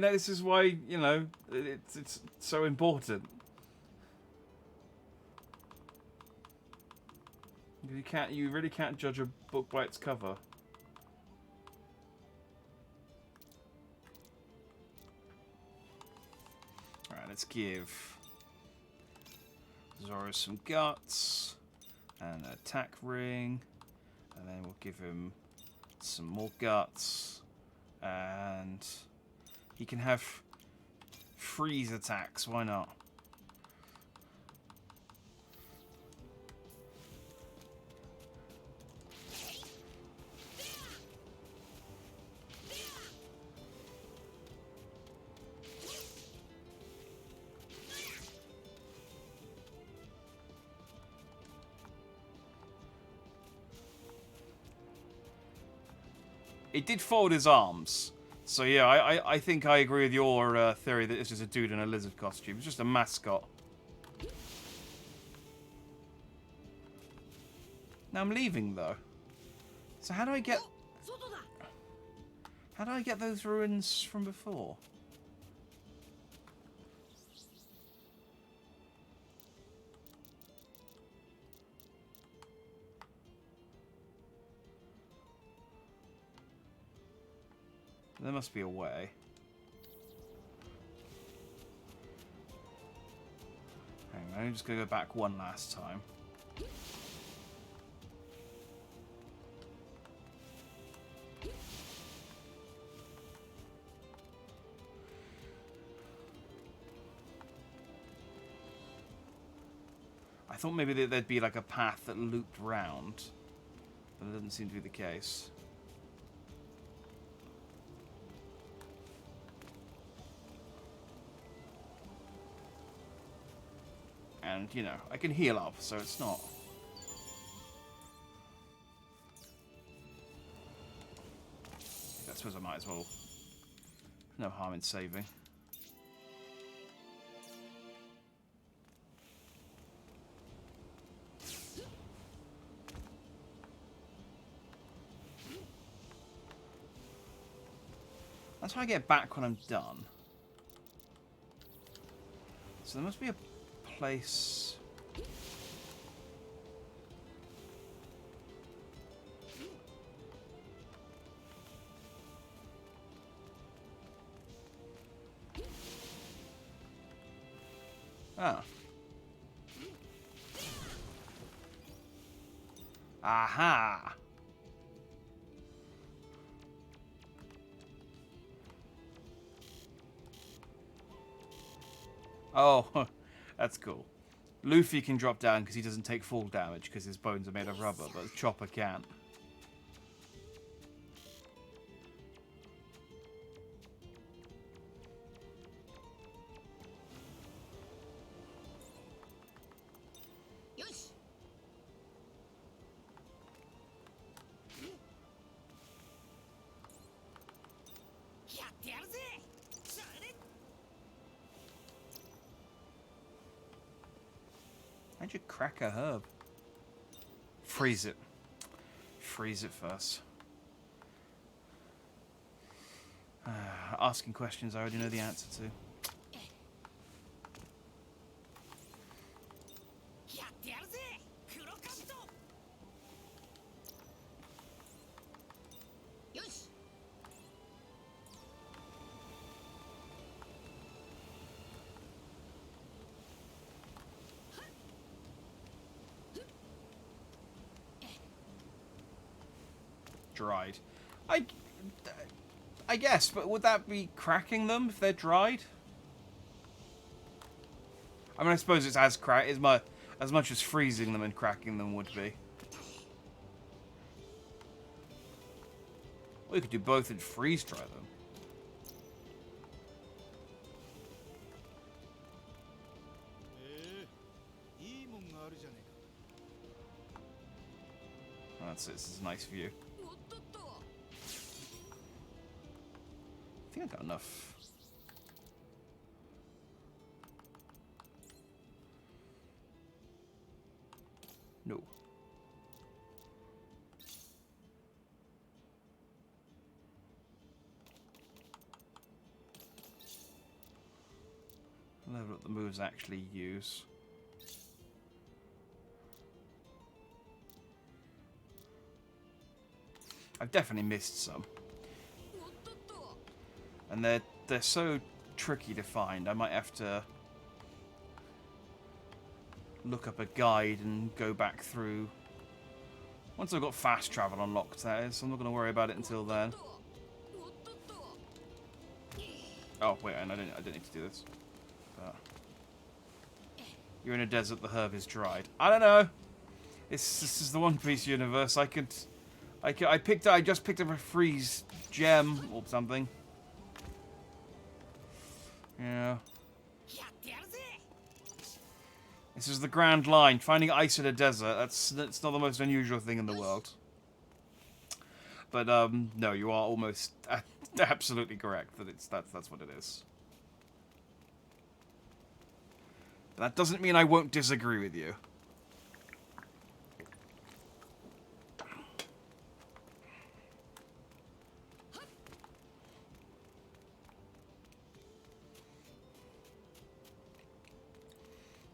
you know, it's so important. You really can't judge a book by its cover. Alright, let's give Zoro some guts and an attack ring, and then we'll give him some more guts, and he can have freeze attacks, why not? It did fold his arms. So yeah, I think I agree with your theory that it's just a dude in a lizard costume. It's just a mascot. Now I'm leaving though. So how do I get... How do I get those ruins from before? There must be a way. Hang on, I'm just going to go back one last time. I thought maybe there'd be like a path that looped round, but it doesn't seem to be the case. And, you know, I can heal up, so it's not... I suppose I might as well. No harm in saving. That's how I get back when I'm done. So there must be a place... Ah. Aha! Oh, that's cool. Luffy can drop down because he doesn't take fall damage because his bones are made of rubber, but Chopper can't. How'd you crack a herb? Freeze it. Freeze it first. Asking questions I already know the answer to. Dried. I guess, but would that be cracking them if they're dried? I mean, I suppose it's as much as freezing them and cracking them would be. Well, you could do both and freeze dry them. Oh, that's it. This is a nice view. I think I got enough. No. Level up the moves I actually use. I've definitely missed some. And they're so tricky to find. I might have to look up a guide and go back through. Once I've got fast travel unlocked, that is. I'm not going to worry about it until then. Oh wait, and I didn't need to do this. But you're in a desert. The herb is dried. I don't know. This is the One Piece universe. I just picked up a freeze gem or something. Yeah. This is the Grand Line. Finding ice in a desert. That's not the most unusual thing in the world. But no, you are almost absolutely correct that that's what it is. But that doesn't mean I won't disagree with you.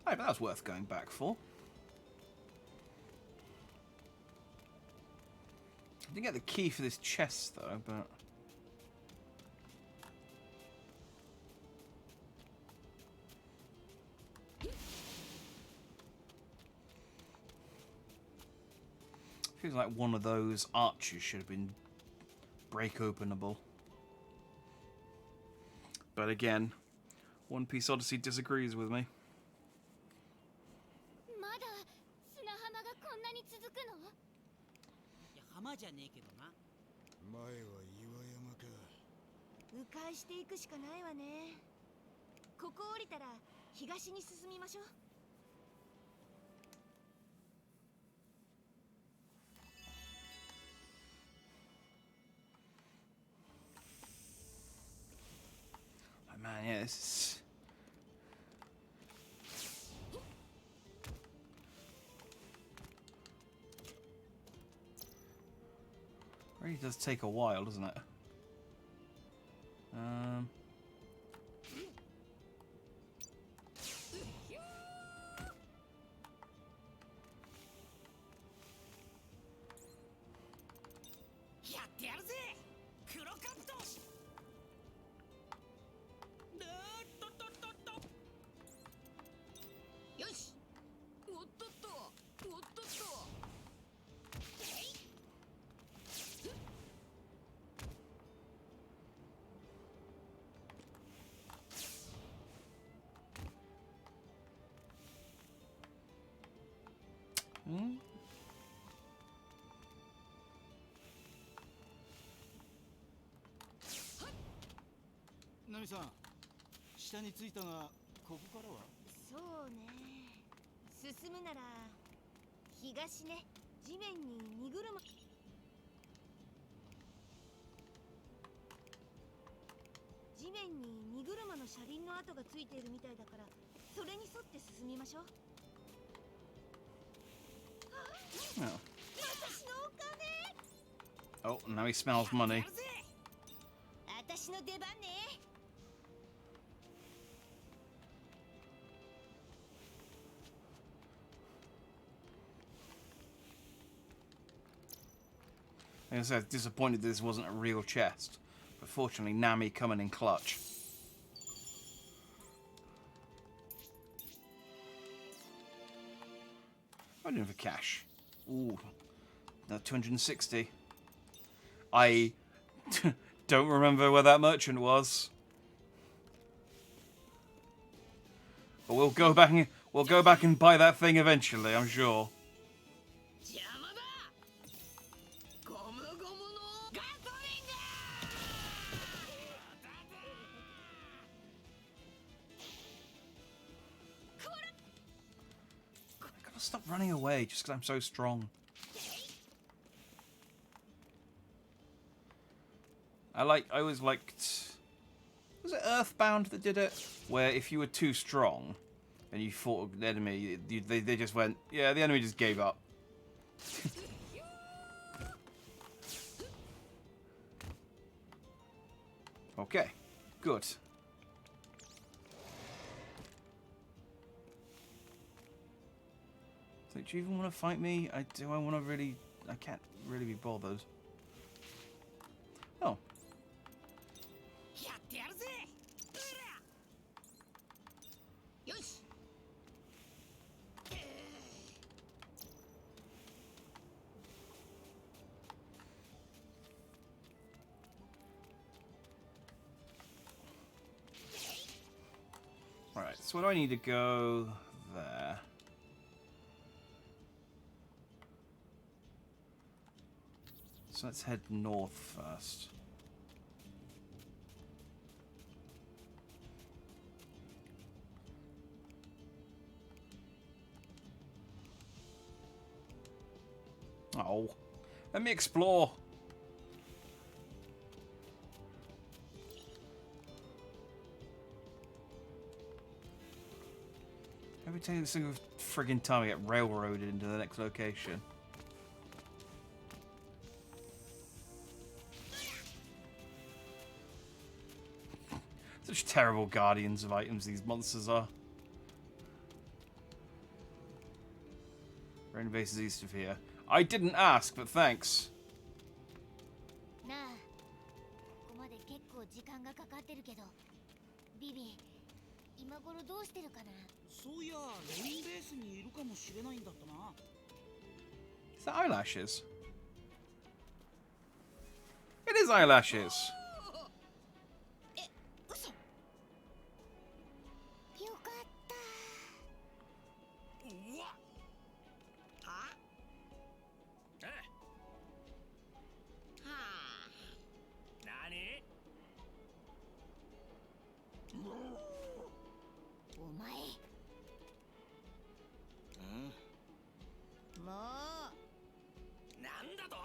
Alright, but that was worth going back for. I didn't get the key for this chest though, but feels like one of those arches should have been break openable. But again, One Piece Odyssey disagrees with me. まだ砂浜がこんなに続くの？いや浜じゃねえけどな。前は岩山か。迂回していくしかないわね。ここ降りたら東に進みましょう。Oh man, yeah, this is... really does take a while, doesn't it? Hmm? ナミさん、下に着いたが、ここからは？そうね。進むなら東ね。地面に荷車。地面に荷車の車輪の跡がついているみたいだから、それに沿って進みましょう。 Oh, now he smells money. 私の出番ね。 Like I said, disappointed this wasn't a real chest. But fortunately, Nami coming in clutch. I'm doing for cash. Ooh. No, 260. I don't remember where that merchant was. But we'll go back and buy that thing eventually, I'm sure. I gotta stop running away just because I'm so strong. I always liked... Was it Earthbound that did it? Where if you were too strong and you fought the enemy, they just went, yeah, the enemy just gave up. Okay, good. So, do you even want to fight me? I want to really... I can't really be bothered. Oh. Right, so where do I need to go? There. So let's head north first. Oh, let me explore. be taking a single friggin' time to get railroaded into the next location. Such terrible guardians of items these monsters are. Rain base is east of here. I didn't ask, but thanks. なあ、ここまで結構時間がかかってるけど、ビビ、今頃どうしてるかな？そういやレインベースにいるかもしれないんだったな。 Is that eyelashes? It is eyelashes. 嘘。よかった。うわ。は？え？はあ。なに？お前。もう。なんだと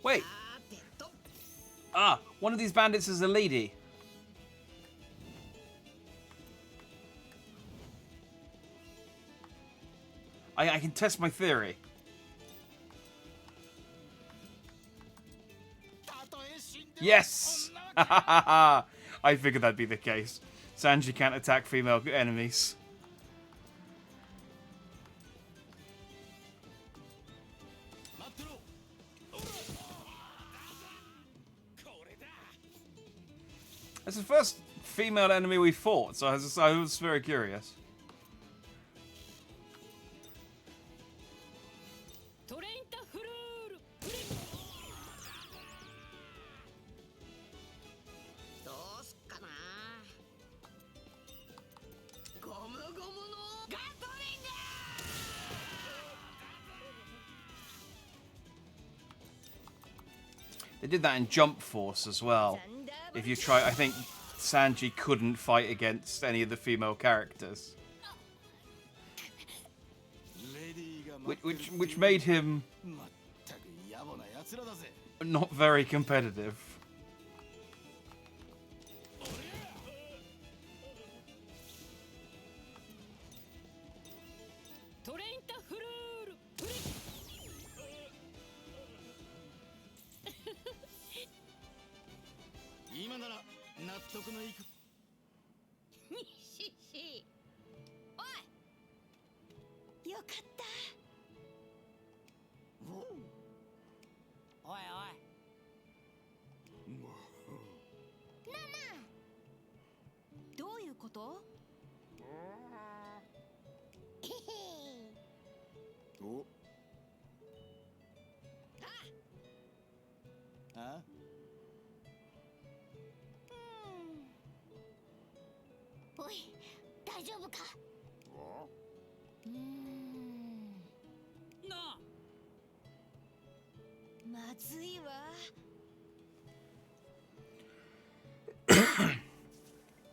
？Wait. Ah, one of these bandits is a lady. I can test my theory. Yes! I figured that'd be the case. Sanji can't attack female enemies. It's the first female enemy we fought, so I was very curious. They did that in Jump Force as well. If you try, I think Sanji couldn't fight against any of the female characters, which made him not very competitive.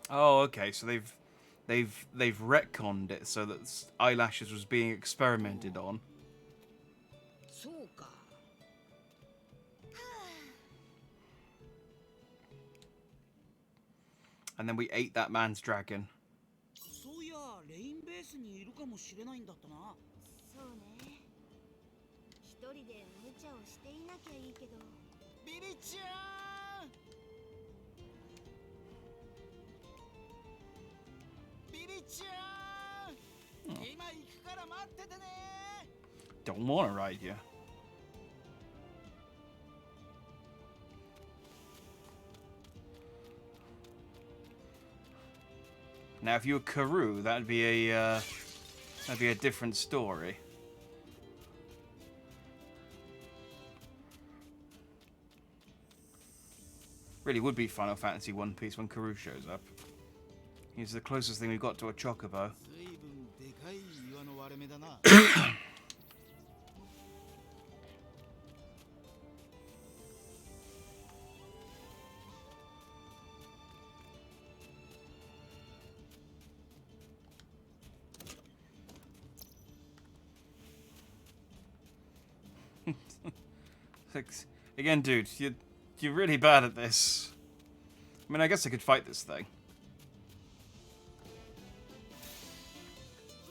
Oh, okay. So they've retconned it so that eyelashes was being experimented on. And then we ate that man's dragon. そういやレインベースにいるかもしれないんだったな。そうね。一人で無茶をしていなきゃいいけど。ビリちゃん。ビリちゃん。今行くから待っててね。Don't want to ride you. Now, if you were Karoo, that'd be a different story. Really would be Final Fantasy One Piece when Karoo shows up. He's the closest thing we've got to a chocobo. Again, dude, You're really bad at this. I mean, I guess I could fight this thing.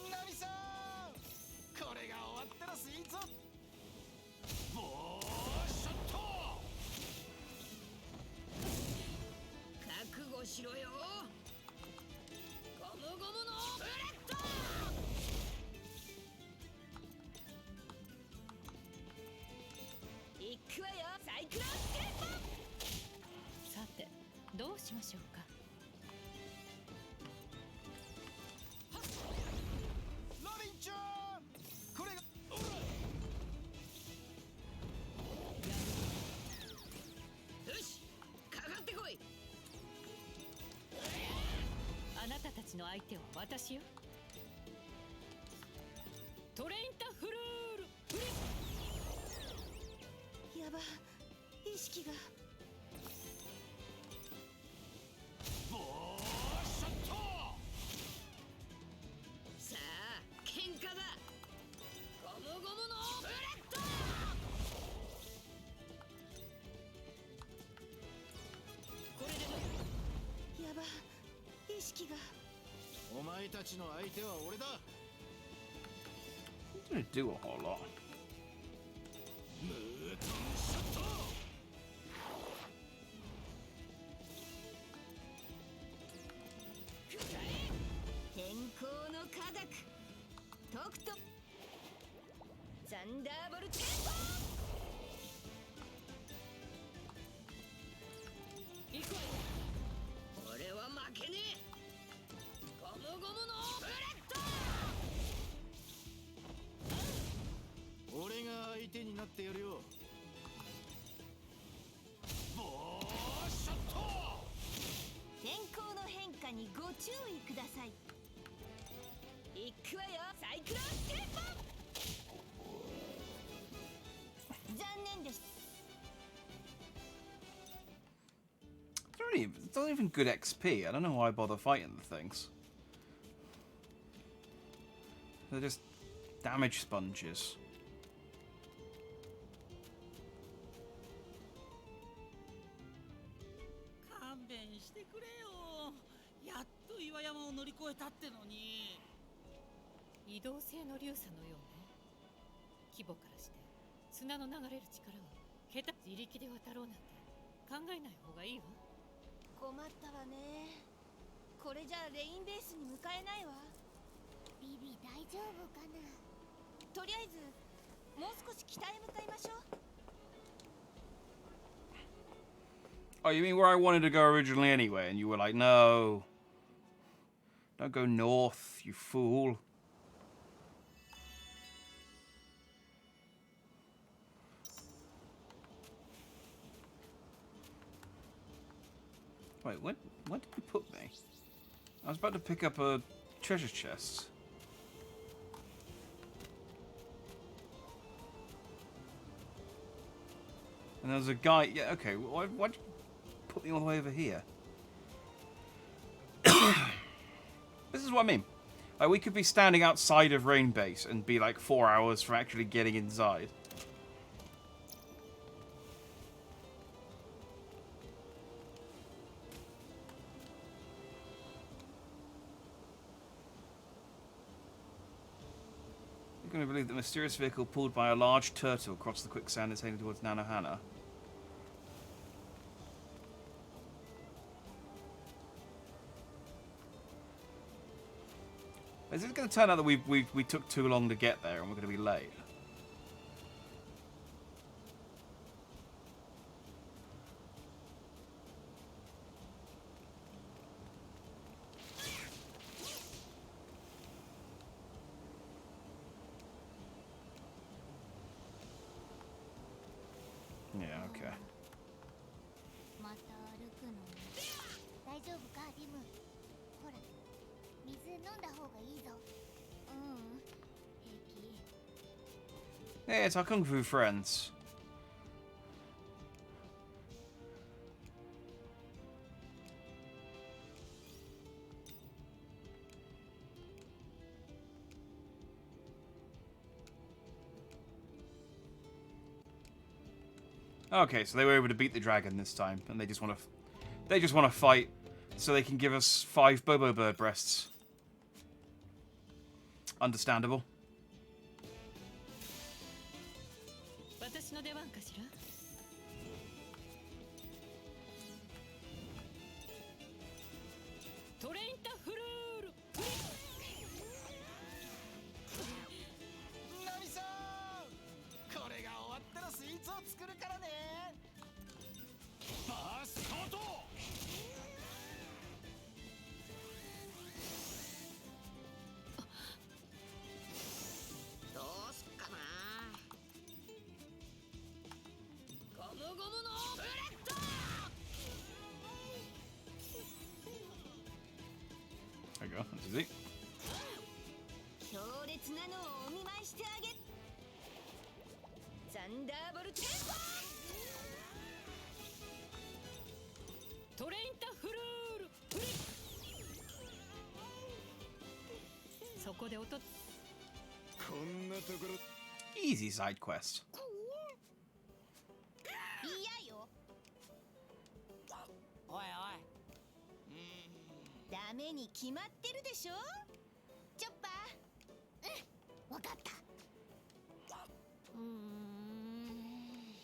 ナミさん、これが終わったらスイーツを。ボーショット。覚悟しろよ。ゴムゴムのブレッド。行くわよ、サイクロンスクレッパー。さてどうしましょうか。ロビンちゃん、これが。おら。よし、かかってこい。あなたたちの相手は私よ。トレインタフルールフリやば、意識が。ボーショット。さあ、喧嘩だ。ゴムゴムのブレッド。これでもやば、意識が。お前たちの相手は俺だ。 It didn't do a whole lot. ムートンショット。天候の科学とくとザンダーボルテンポ。行くわよ。俺は負けねえ。ゴムゴムのブレッド。俺が相手になってやるよ。ボーショット。天候の変化にご注意ください。行くわよ、サイクロンスクレッパー。残念です。 It's not even good XP. I don't know why I bother fighting the things. They're just damage sponges. 勘弁してくれよ。やっと岩山を乗り越えたってのに。移動性の流砂のようね。規模からして砂の流れる力を桁自力で渡ろうなんて考えない方がいいわ。困ったわね。これじゃレインベースに向かえないわ。ビビ大丈夫かな。とりあえずもう少し北へ向かいましょう。 Oh, you mean where I wanted to go originally anyway, and you were like, no. Don't go north, you fool. Wait, what did you put me? I was about to pick up a treasure chest. And there was a guy... Yeah, okay, why'd you put me all the way over here? This is what I mean. Like, we could be standing outside of Rain Base and be like 4 hours from actually getting inside. You're going to believe that a mysterious vehicle pulled by a large turtle across the quicksand is heading towards Nanohana. Is it going to turn out that we took too long to get there and we're going to be late? Yeah, okay. また歩くのね。大丈夫かリム。ほら、水飲んだ方がいいぞ。平気。 Hey, it's our Kung Fu friends. Okay, so they were able to beat the dragon this time, and they just want to fight so they can give us 5 Bobo bird breasts. Understandable. 私の出番かしら。トレインタフルール。ナミさん、これが終わったらスイーツを作るからね。バーストート。どうすっかな。ゴムゴムのブレッド。 There you go. That's easy. 強烈なのをお見舞いしてあげザンダーボルテンポトレインタフルール。フリッそこで音。こんなところ Easy side quest. 嫌よ。おいおい。ダメに決まってるでしょ。チョッパー。うん、わかった。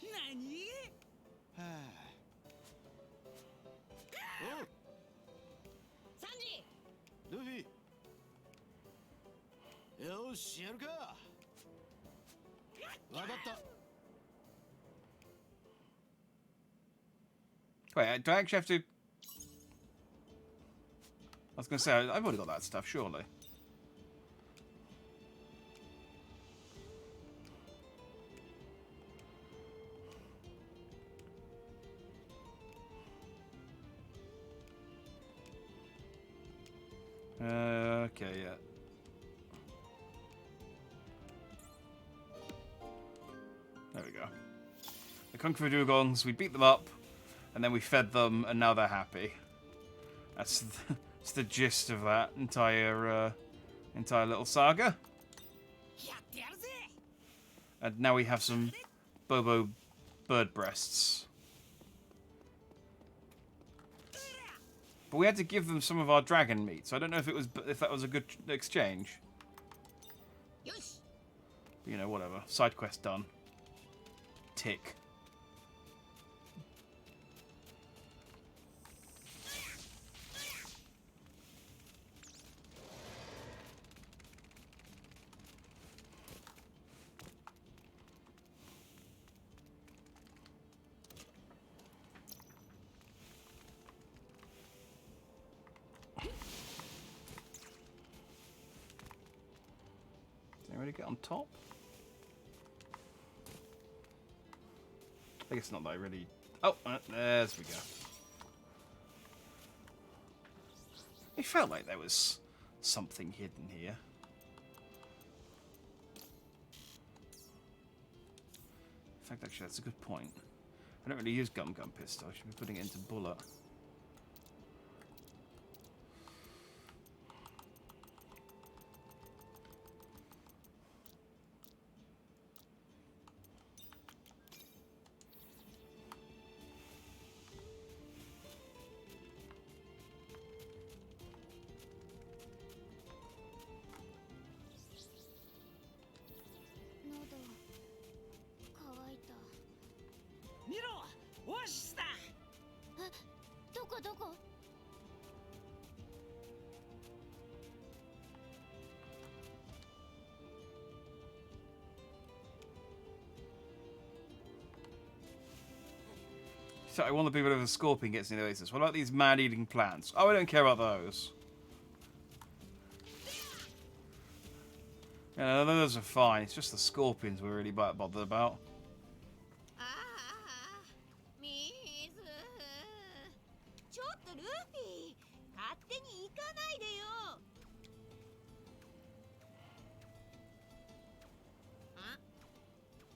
何？はあ。サンジ。ルフィ。よし、やるか。わかった。 Wait, do I actually have to... I was going to say, I've already got that stuff, surely. Okay, yeah. There we go. The Kung Fu Dugongs, we beat them up, and then we fed them, and now they're happy. That's the gist of that entire little saga. And now we have some Bobo bird breasts. But we had to give them some of our dragon meat, so I don't know if that was a good exchange. But, you know, whatever. Side quest done. Tick. Anybody get on top? I guess not that I really... Oh, there we go. It felt like there was something hidden here. In fact, actually, that's a good point. I don't really use Gum Pistol. I should be putting it into Bullet. So I want to be whatever the scorpion gets in the oasis. What about these man-eating plants? Oh, I don't care about those. Yeah, those are fine. It's just the scorpions we're really bothered about. ちょっとルフィ、勝手に行かないでよ。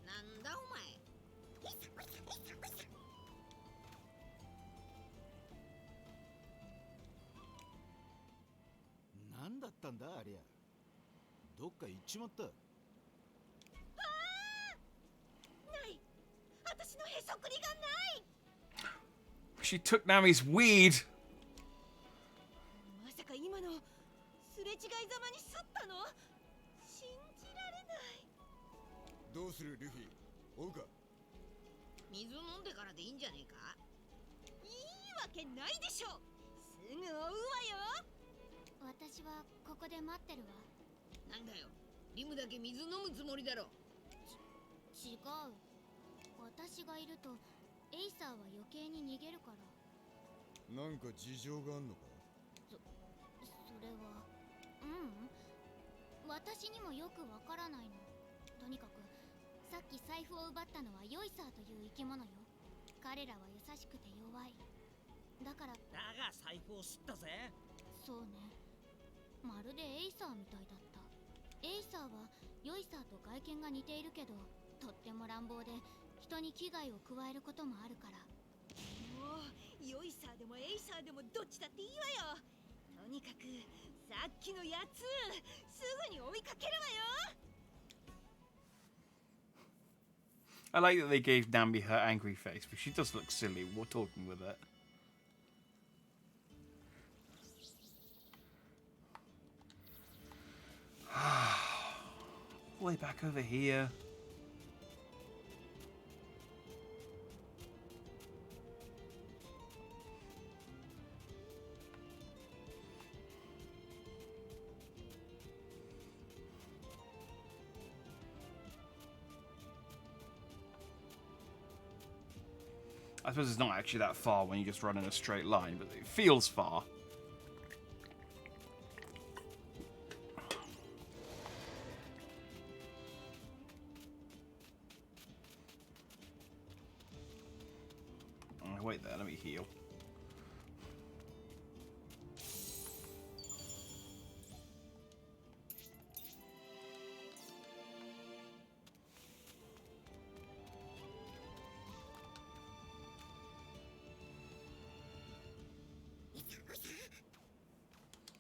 なんだお前。なんだったんだありゃ。どっか行っちまった。ない。私のへそくりがない。 She took Nami's weed. まさか今のすれ違いざまに吸ったの？信じられない。どうするルフィ、追うか？水飲んでからでいいんじゃねえか？いいわけないでしょ。すぐ追うわよ。私はここで待ってるわ。なんだよ、リムだけ水飲むつもりだろ。違う。私がいるとエイサーは余計に逃げるから。なんか事情があんのか？それは私にもよくわからないの。とにかくさっき財布を奪ったのはヨイサーという生き物よ。彼らは優しくて弱い。だから。だが財布を吸ったぜ。そうね。まるでエイサーみたいだった。エイサーはヨイサーと外見が似ているけど、とっても乱暴で人に危害を加えることもあるから。もうヨイサーでもエイサーでもどっちだっていいわよ。とにかくさっきのやつすぐに追いかけるわよ。 I like that they gave Nambi her angry face, but she does look silly while talking with it. Way back over here. I suppose it's not actually that far when you just run in a straight line, but it feels far. Wait there, let me heal. "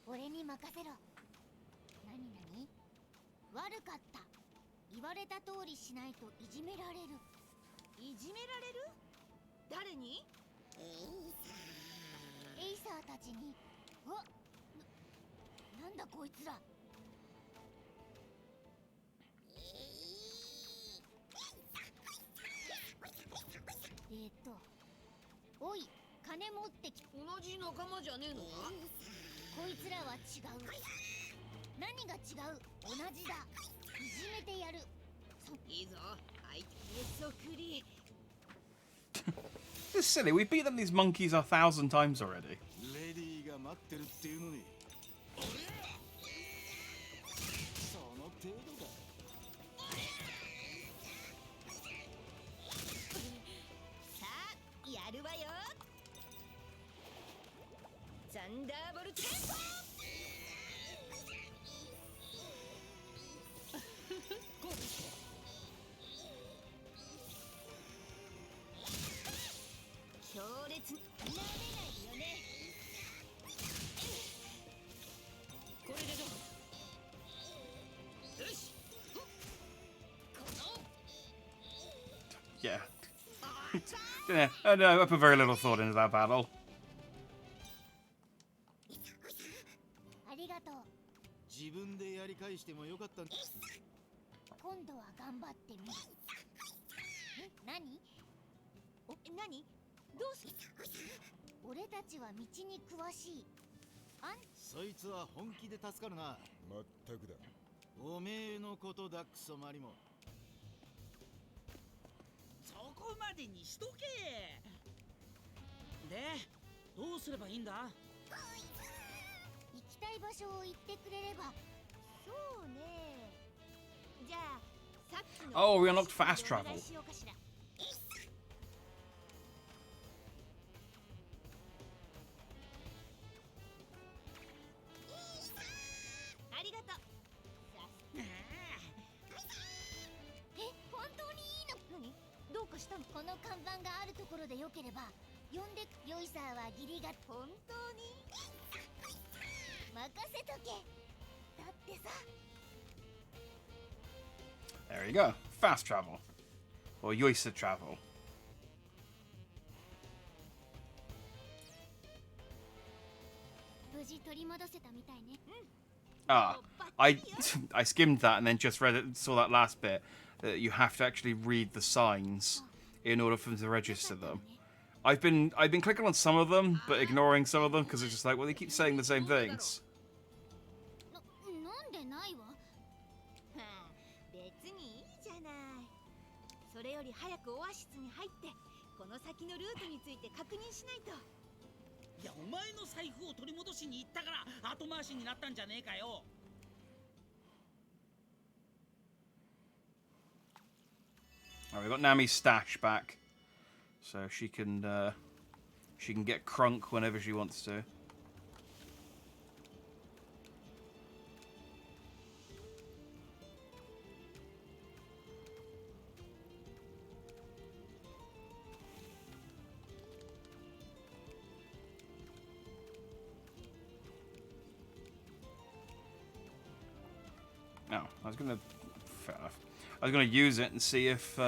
俺に任せろ。何々？悪かった。言われた通りしないといじめられる。いじめられる？誰に？エイサーたちに。なんだこいつら。おい、金持ってき。同じ仲間じゃねえのか？こいつらは違う。何が違う？同じだ。いじめてやる。いいぞ、相手。へそくり。 This is silly. We've beaten these monkeys 1,000 times already. レディーが待ってるっていうのに。その程度だ。さあ、やるわよ。ザンダーボルテンポ。強烈になれないよね。これでどう？よし。この。Yeah. Yeah, no, I put very little thought into that battle. ありがとう。自分でやり返してもよかった。今度は頑張ってみる。何？何？どうする？俺たちは道に詳しい。そいつは本気で助かるな。まったくだ。おめえのことだ、クソマリモ。そこまでにしとけ。で、どうすればいいんだ？行きたい場所を言ってくれれば。そうね。じゃあ、さっきの。 Oh, we unlocked fast travel. お願いしようかしら。ありがとう。本当にいいの？何？どうかしたの？この看板があるところでよければ呼んで。ヨイサーは義理が。本当に？任せとけ。だってさ。 There you go. Fast travel. Or Yoisa travel. 取り戻せたみたいね。 Ah, I I skimmed that and then just read it, saw that last bit that you have to actually read the signs in order for them to register them. I've been clicking on some of them but ignoring some of them because it's just like, well, they keep saying the same things. なんでないわ。別にいいじゃない。それより早くオアシスに入ってこの先のルートについて確認しないと。いや、お前の財布を取り戻しに行ったから後回しになったんじゃねえかよ。Alright, we've got Nami's stash back, so she can get crunk whenever she wants to. Oh, fair enough. I was gonna use it and see if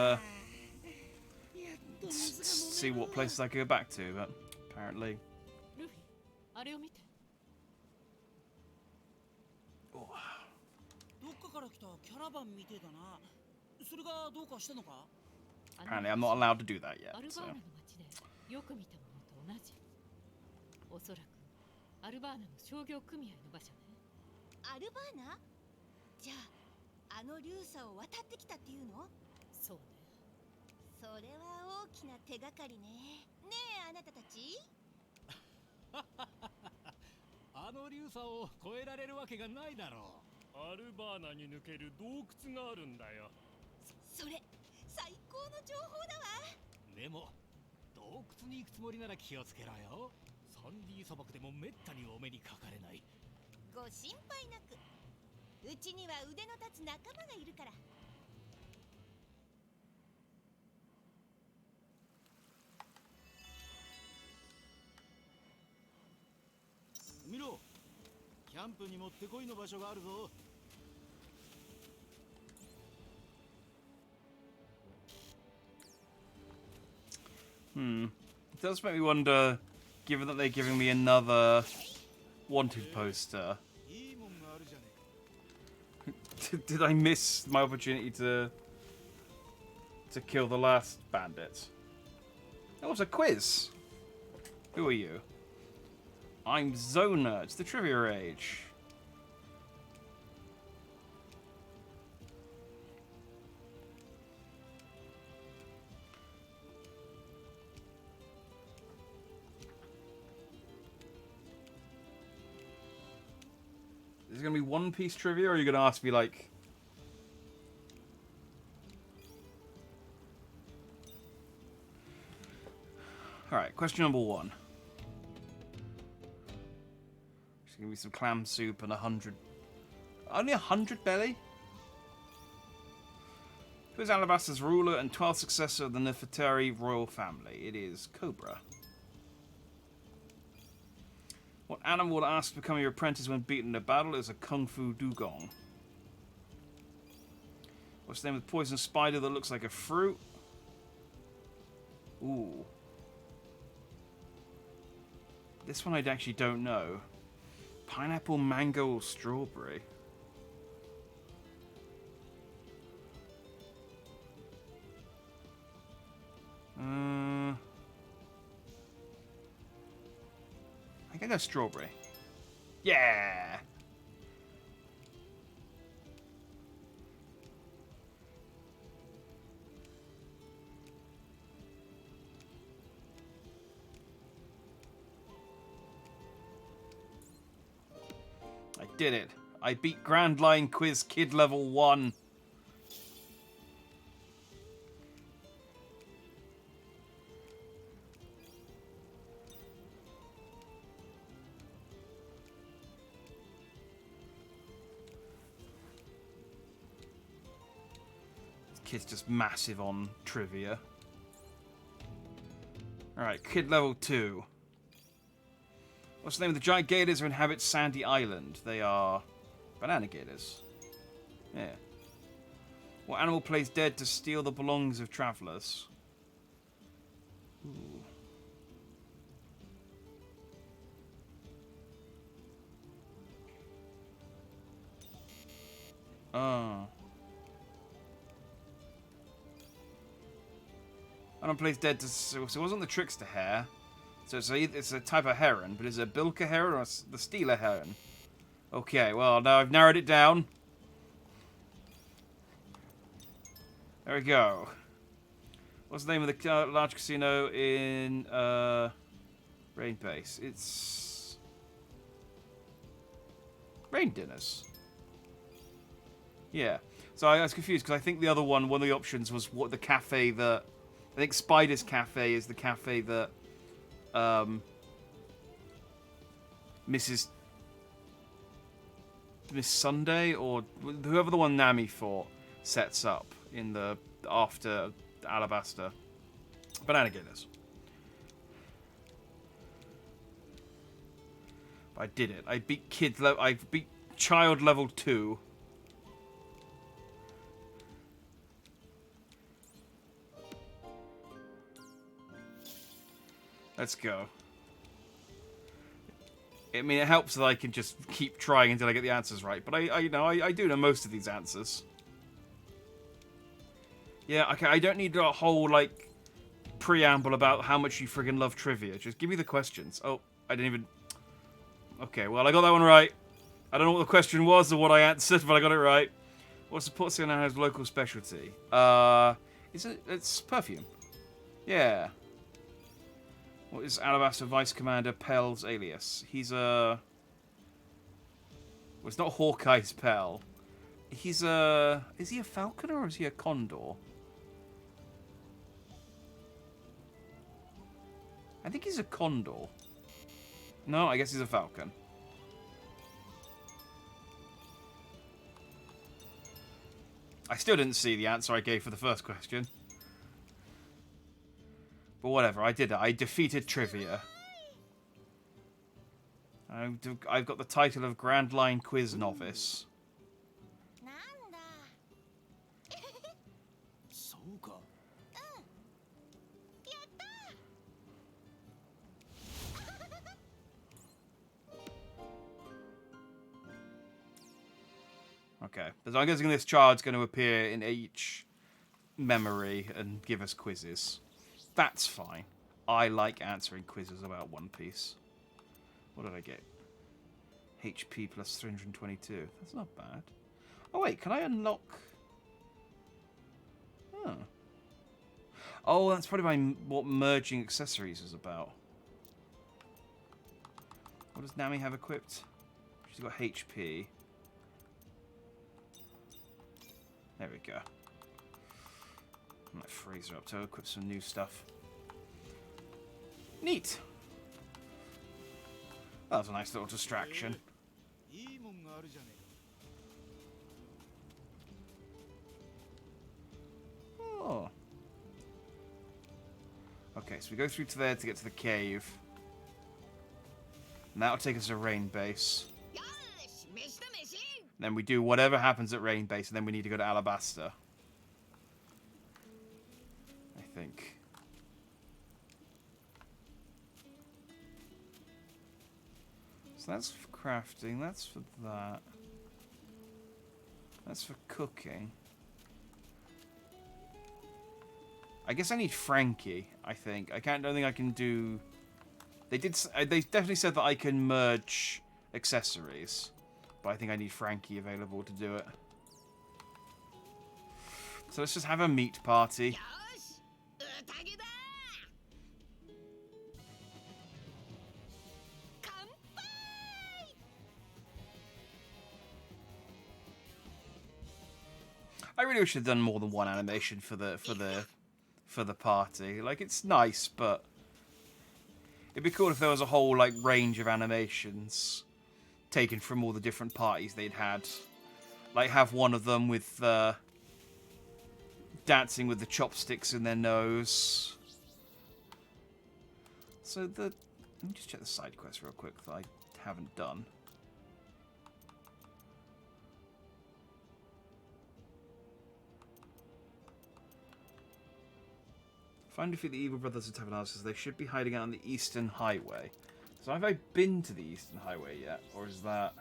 see what places I could go back to, but apparently. ルフィ、あれを見て。どっかから来たキャラバンみてえだな。それがどうかしたのか？ Apparently, I'm not allowed to do that yet. アルバ So. ーナの町でよく見たものと同じ。おそらくアルバーナの商業組合の場所ね。アルバーナ？じゃああのリューサを渡ってきたっていうの？そうね。それは大きな手がかりね。ねえあなたたち。あの流砂を越えられるわけがないだろう。アルバーナに抜ける洞窟があるんだよ。それ最高の情報だわ。でも洞窟に行くつもりなら気をつけろよ。サンディ砂漠でもめったにお目にかかれない。ご心配なく。うちには腕の立つ仲間がいるから。見ろ、キャンプにもってこいの場所があるぞ。It does make me wonder, given that they're giving me another wanted poster. Did I miss my opportunity to kill the last bandit? That was a quiz. Who are you? I'm Zona. It's the trivia age. Is it going to be One Piece trivia, or are you going to ask me, like... Alright, question number 1. Just give me some clam soup and 100... Only 100 belly? Who is Alabaster's ruler and 12th successor of the Nefertari royal family? It is Cobra. What animal will ask to become your apprentice when beaten in a battle? Is a kung fu dugong. What's the name of the poison spider that looks like a fruit? Ooh. This one I actually don't know. Pineapple, mango, or strawberry? I think that's strawberry. Yeah! I did it. I beat Grand Line Quiz Kid Level 1. Kid's just massive on trivia. Alright, Kid Level 2. What's the name of the giant gators who inhabit Sandy Island? They are banana gators. Yeah. What animal plays dead to steal the belongings of travelers? Ooh. Oh. Anon plays dead to... So it wasn't the trickster hare. So it's a type of heron, but is it a bilka heron or the steeler heron? Okay, well, now I've narrowed it down. There we go. What's the name of the large casino in Rain Base? It's... Rain Dinners. Yeah. So I was confused because I think the other one of the options was what the cafe that... I think Spider's Cafe is the cafe that Miss Sunday or whoever the one Nami fought sets up in the after Alabaster. Banana Guinness. But I did it. I beat I beat child level 2. Let's go. I mean, it helps that I can just keep trying until I get the answers right, but I do know most of these answers. Yeah, okay, I don't need a whole, like, preamble about how much you friggin' love trivia. Just give me the questions. Oh, I didn't even... Okay, well, I got that one right. I don't know what the question was or what I answered, but I got it right. What support center has local specialty? It's perfume. Yeah. What is Alabaster Vice Commander Pell's alias? He's a... Well, it's not Hawkeye's Pell. He's a... Is he a falcon or is he a condor? I think he's a condor. No, I guess he's a falcon. I still didn't see the answer I gave for the first question. But whatever, I did it. I defeated trivia. I've got the title of Grand Line Quiz Novice. Okay, so I'm guessing this child's going to appear in each memory and give us quizzes. That's fine. I like answering quizzes about One Piece. What did I get? HP plus 322. That's not bad. Oh wait, can I unlock... Huh. Oh, that's probably what merging accessories is about. What does Nami have equipped? She's got HP. There we go. I might freeze her up to equip some new stuff. Neat. That was a nice little distraction. Oh. Okay, so we go through to there to get to the cave. And that'll take us to Rain Base. Then we do whatever happens at Rain Base, and then we need to go to Alabaster. I think. So that's for crafting, that's for that. That's for cooking. I guess I need Frankie, I think. I don't think I can do... They definitely said that I can merge accessories. But I think I need Frankie available to do it. So let's just have a meat party. I really wish I'd done more than one animation for the party. Like, it's nice, but it'd be cool if there was a whole like range of animations taken from all the different parties they'd had. Like, have one of them with dancing with the chopsticks in their nose. So let me just check the side quest real quick that I haven't done. Find and defeat the evil brothers of Tabernacle. They should be hiding out on the Eastern Highway. So have I been to the Eastern Highway yet? Or is that...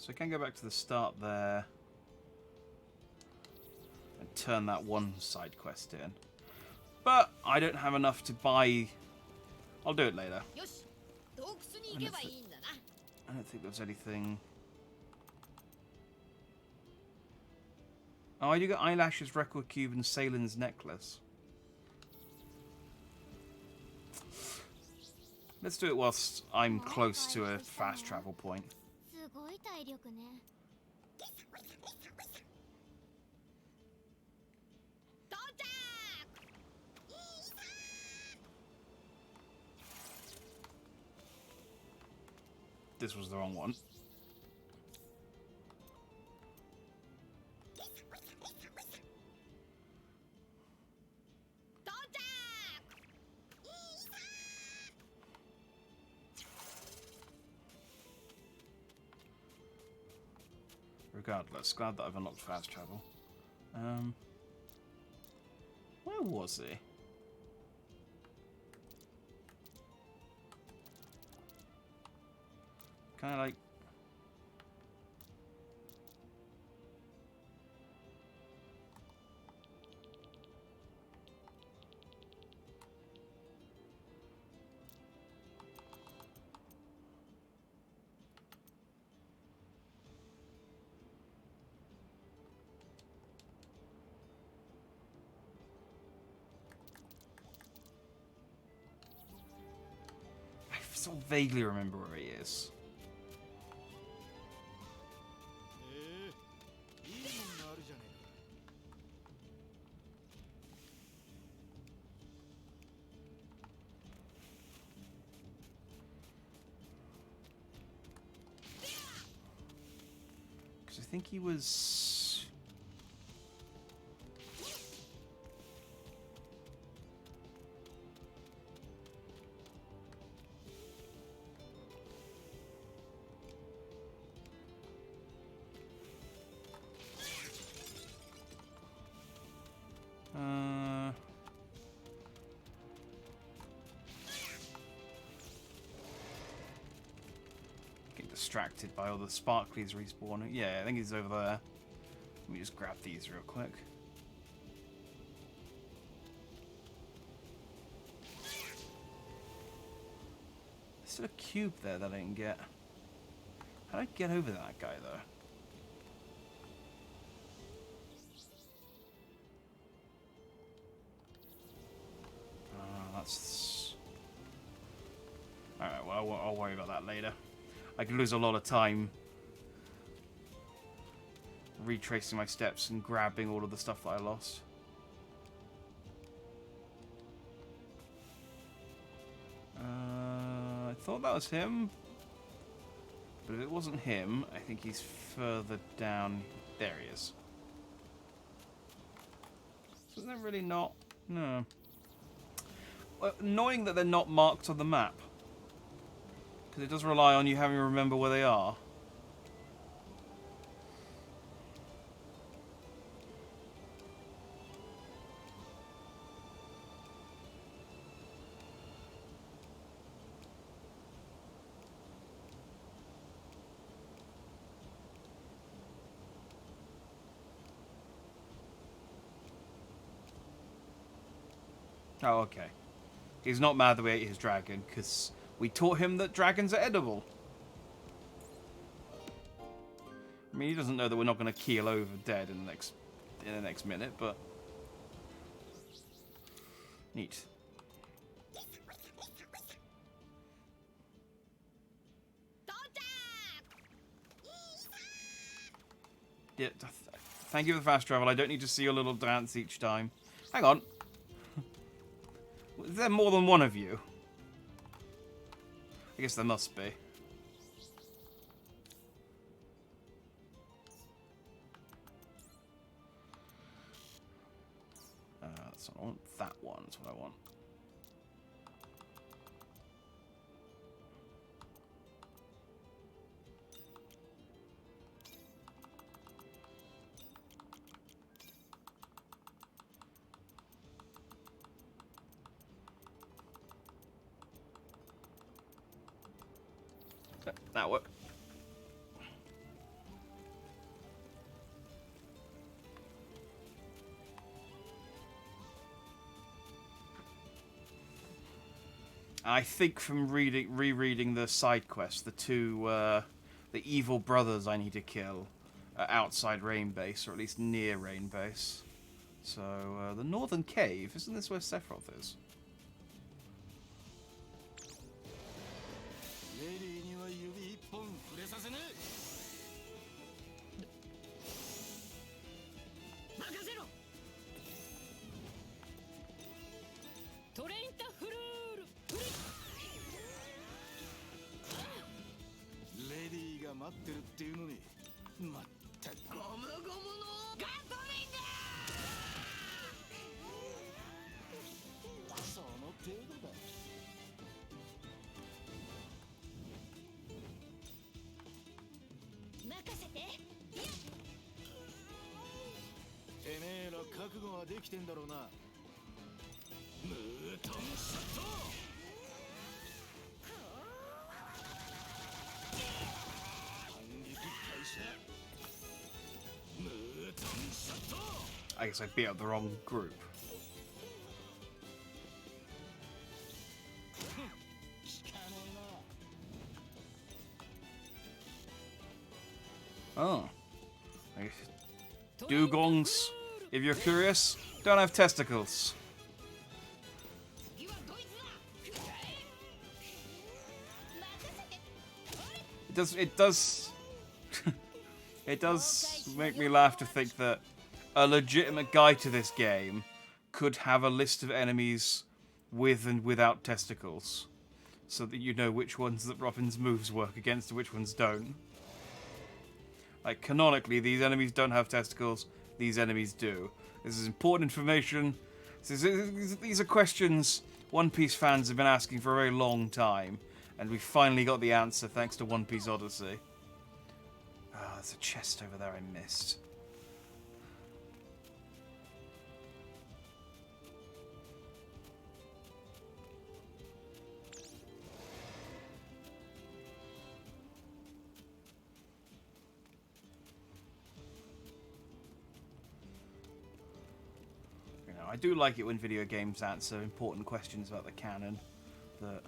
So I can go back to the start there and turn that one side quest in. But I don't have enough to buy... I'll do it later. よし洞窟に行けばいいんだな I don't think there's anything... Oh, I do get Eyelashes, Record Cube, and Salin's Necklace. Let's do it whilst I'm close to a fast travel point. すごい体力ね。 到着 This was the wrong one. 到着 Regardless, glad that I've unlocked fast travel. Where was he? Can I, like... I so vaguely remember where he is. いいもんがあるじゃねえか。 Because I think he was... Get distracted by all the sparklies respawning. Yeah, I think he's over there. Let me just grab these real quick. There's still a cube there that I didn't get. How did I get over that guy, though? That's... Alright, well, I'll worry about that later. I could lose a lot of time retracing my steps and grabbing all of the stuff that I lost. I thought that was him. But if it wasn't him, I think he's further down. There he is. Isn't that really not? No. Well, annoying that they're not marked on the map. Because it does rely on you having to remember where they are. Oh, okay. He's not mad that we ate his dragon, because we taught him that dragons are edible. I mean, he doesn't know that we're not going to keel over dead in the next minute, but neat. Yeah, thank you for the fast travel. I don't need to see your little dance each time. Hang on. Is there more than one of you? I guess there must be. That's what I want. That one's what I want. That worked. I think from rereading the side quest, the two, the evil brothers I need to kill are outside Rain Base, or at least near Rain Base. So, the Northern Cave, isn't this where Sephiroth is? レディーには指一本触れさせねえ。任せろ。トレインタフルールフリレディーが待ってるっていうのに、まったく。ゴムゴムのガトリンだ。その程度だ。任せて。てめえら覚悟はできてんだろうな。ムートンシャット。反撃開始だ。ムートンシャット。 I guess I beat up the wrong group. 聞かねえな。 Oh. I guess Dugongs, if you're curious, don't have testicles. 次はドイツだ。 It does it does make me laugh to think that a legitimate guide to this game could have a list of enemies with and without testicles, so that you know which ones that Robin's moves work against and which ones don't. Like, canonically, these enemies don't have testicles, these enemies do. This is important information. These are questions One Piece fans have been asking for a very long time, and we finally got the answer thanks to One Piece Odyssey. Ah, there's a chest over there I missed. You know, I do like it when video games answer important questions about the canon that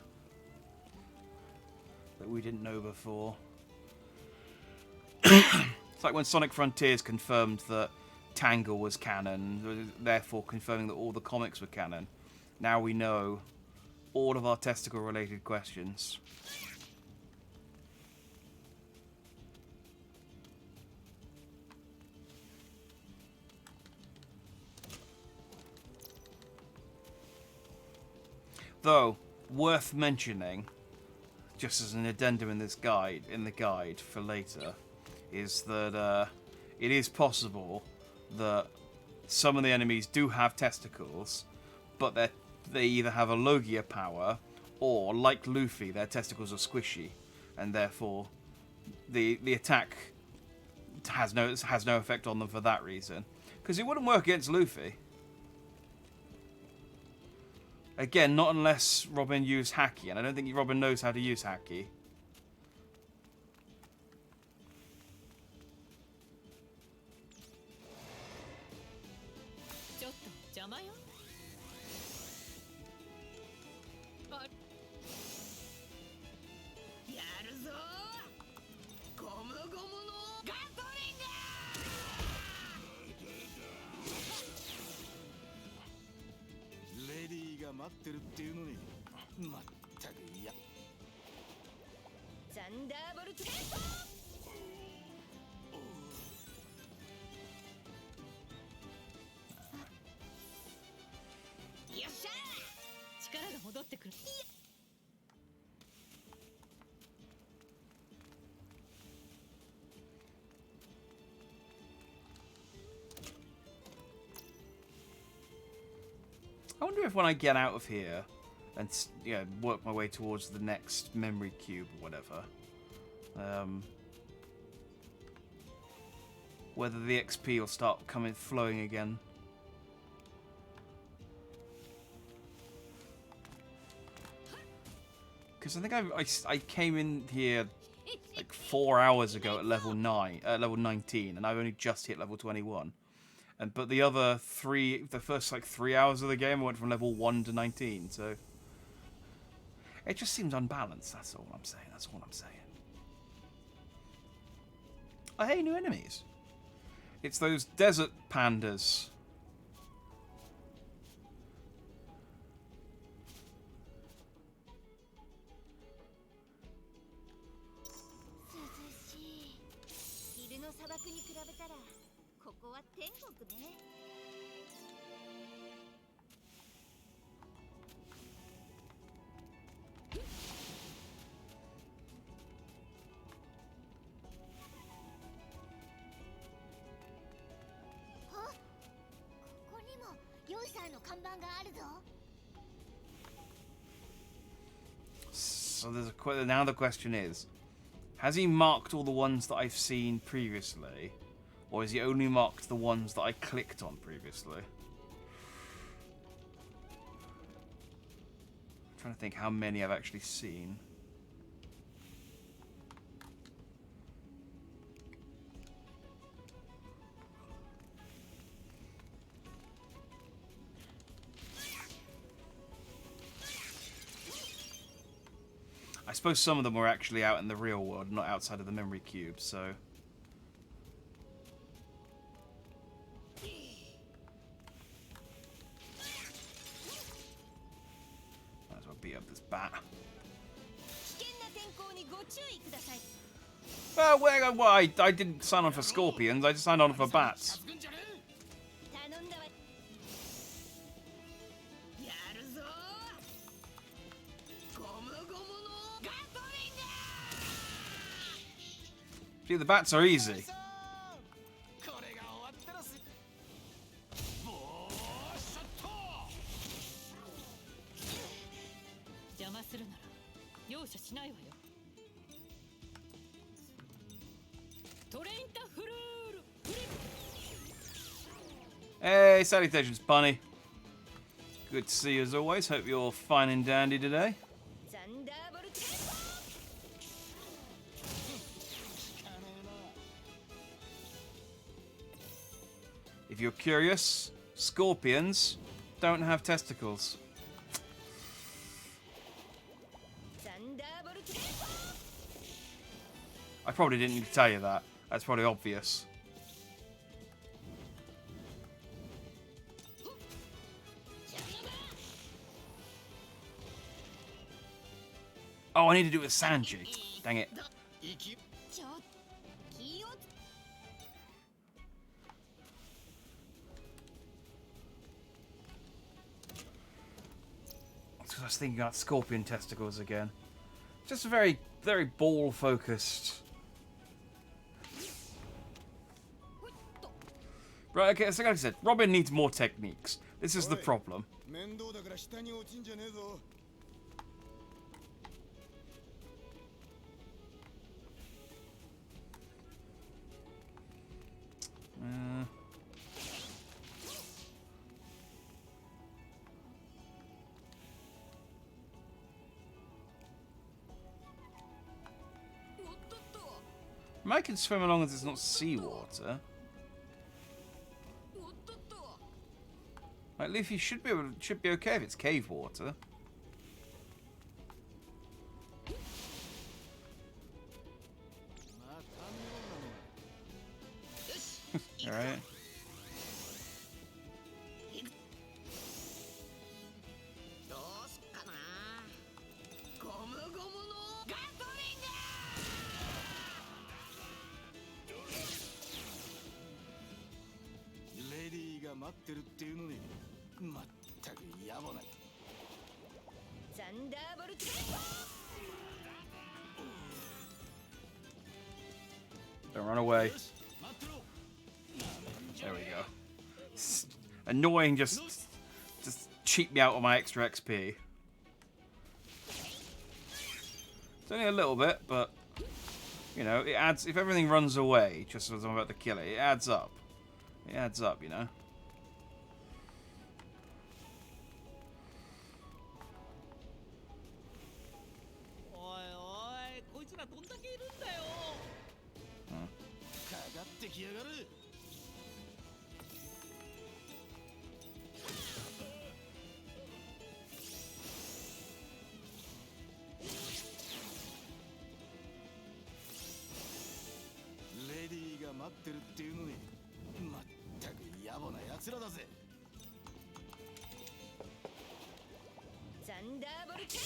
we didn't know before. It's like when Sonic Frontiers confirmed that Tangle was canon, therefore confirming that all the comics were canon. Now we know all of our testicle-related questions. Though, worth mentioning, just as an addendum in this guide, for later, is that it is possible that some of the enemies do have testicles, but they either have a Logia power, or like Luffy, their testicles are squishy, and therefore the attack has no effect on them for that reason. Because it wouldn't work against Luffy. Again, not unless Robin used Haki, and I don't think Robin knows how to use Haki. I wonder if when I get out of here and work my way towards the next memory cube or whatever, whether the XP will start flowing again. Because I think I came in here like 4 hours ago at level 19, and I've only just hit level 21. But the first like 3 hours of the game, I went from level 1 to 19. So It just seems unbalanced. That's all I'm saying. That's all I'm saying. Oh, hey, new enemies. It's those desert pandas. So now the question is, has he marked all the ones that I've seen previously, or has he only marked the ones that I clicked on previously? I'm trying to think how many I've actually seen. I suppose some of them were actually out in the real world, not outside of the memory cube, so... Might as well beat up this bat. Well, I didn't sign on for scorpions, I just signed on for bats. See, the bats are easy. Hey, salutations, Bunny. Good to see you as always. Hope you're fine and dandy today. If you're curious, scorpions don't have testicles. I probably didn't need to tell you that. That's probably obvious. Oh, I need to do it with Sanji. Dang it. I was thinking about scorpion testicles again. Just very, very ball focused. Right, okay, so like I said, Robin needs more techniques. This is the problem. I can swim along as it's not seawater. Like Luffy should be okay if it's cave water. All right. Don't run away. There we go. It's annoying, just cheat me out of my extra XP. It's only a little bit, but you know, it adds. If everything runs away just as I'm about to kill it, it adds up. It adds up, you know. ってるっていうのに、まったく野暮な奴らだぜ。サンダーボルテン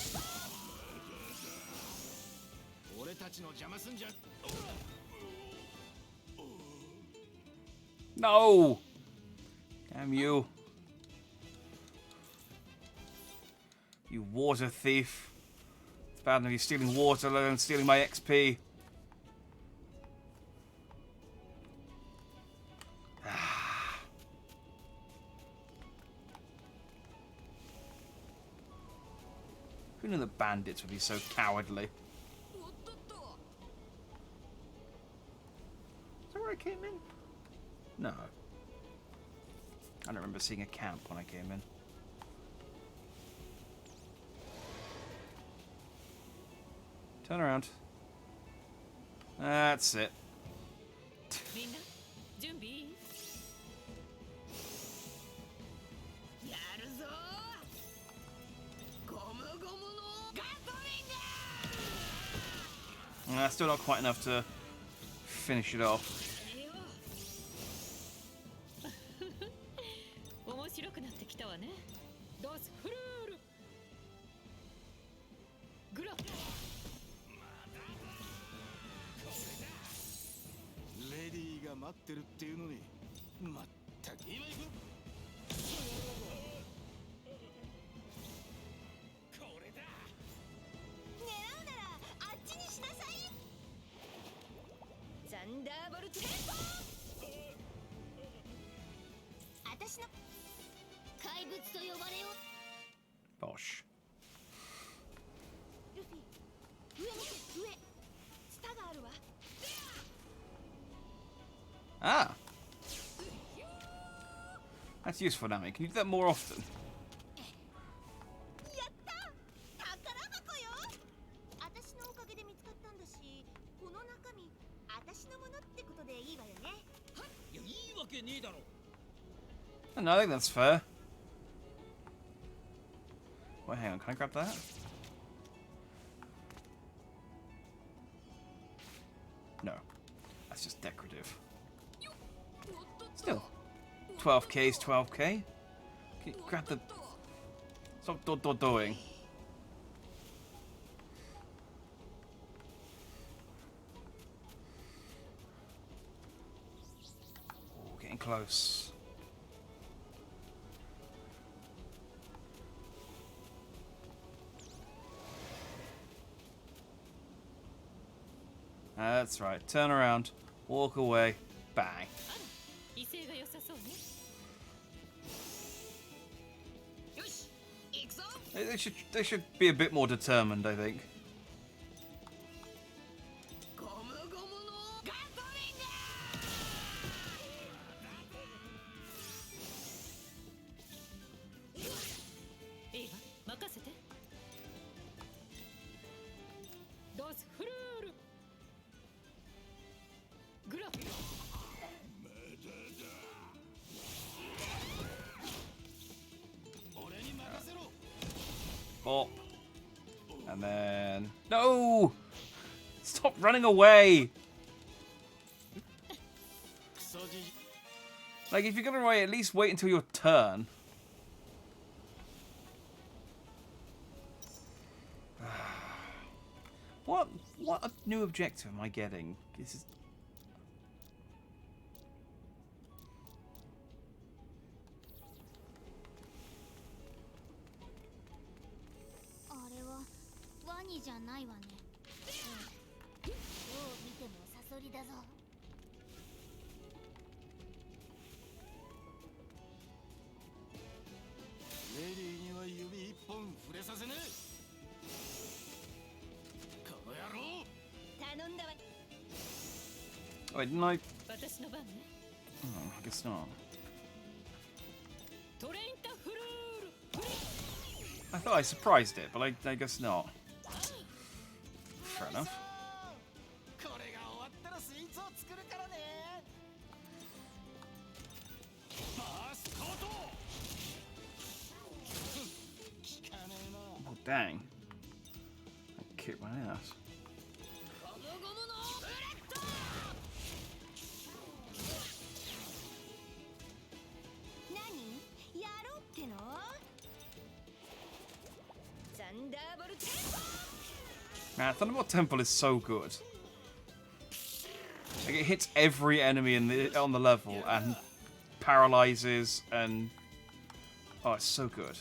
ポ。俺たちの邪魔すんじゃ。No! Damn you. You water thief. It's bad enough you're stealing water, let alone stealing my XP. Who knew the bandits would be so cowardly? Is that where I came in? No. I don't remember seeing a camp when I came in. Turn around. That's it. みんな準備いい？やるぞゴムゴムのガトリング。 Still not quite enough to finish it off. 面白くなってきたわね。ドスフルール。グラ。レディーが待ってるっていうのに、まったく今行く。これだ。狙うならあっちにしなさい。サンダーボルテンポ。私の怪物と呼ばれよ。 Bosh. ルフィ、上見て、上。ツタがあるわ。 Ah! That's useful, Nami. Can you do that more often? やった！宝箱よ！私のおかげで見つかったんだし、この中身、私のものってことでいいわよね。いや、いいわけねえだろ。 No, I think that's fair. Wait, hang on. Can I grab that? No. That's just decorative. Still. 12k is 12k. Can you grab the... Stop doing. Oh, getting close. That's right. Turn around. Walk away. Bang. 威勢が良さそうね。よし、行くぞ。 They should be a bit more determined, I think. ゴムゴムのガトリング。いいわ、任せて。ドスフルール。グラ。 Bop. And then... No! Stop running away! Like, if you're gonna run away, at least wait until your turn. What new objective am I getting? This is... あれはワニじゃないわね。どう見てもサソリだぞ。レディーには指一本触れさせねえ。この野郎。頼んだわ。 Wait, didn't I... 私の番ね。 Oh, I guess not. トレインタフルール。 I thought I surprised it, but I guess not. Fair enough. これが終わったらスイーツを作るからね。バースコート。効かねえな。 Oh, dang. I kicked my ass. ゴムゴムのブレッド。Man, Thunderbolt Temple is so good. Like, it hits every enemy on the level and paralyzes and... Oh, it's so good.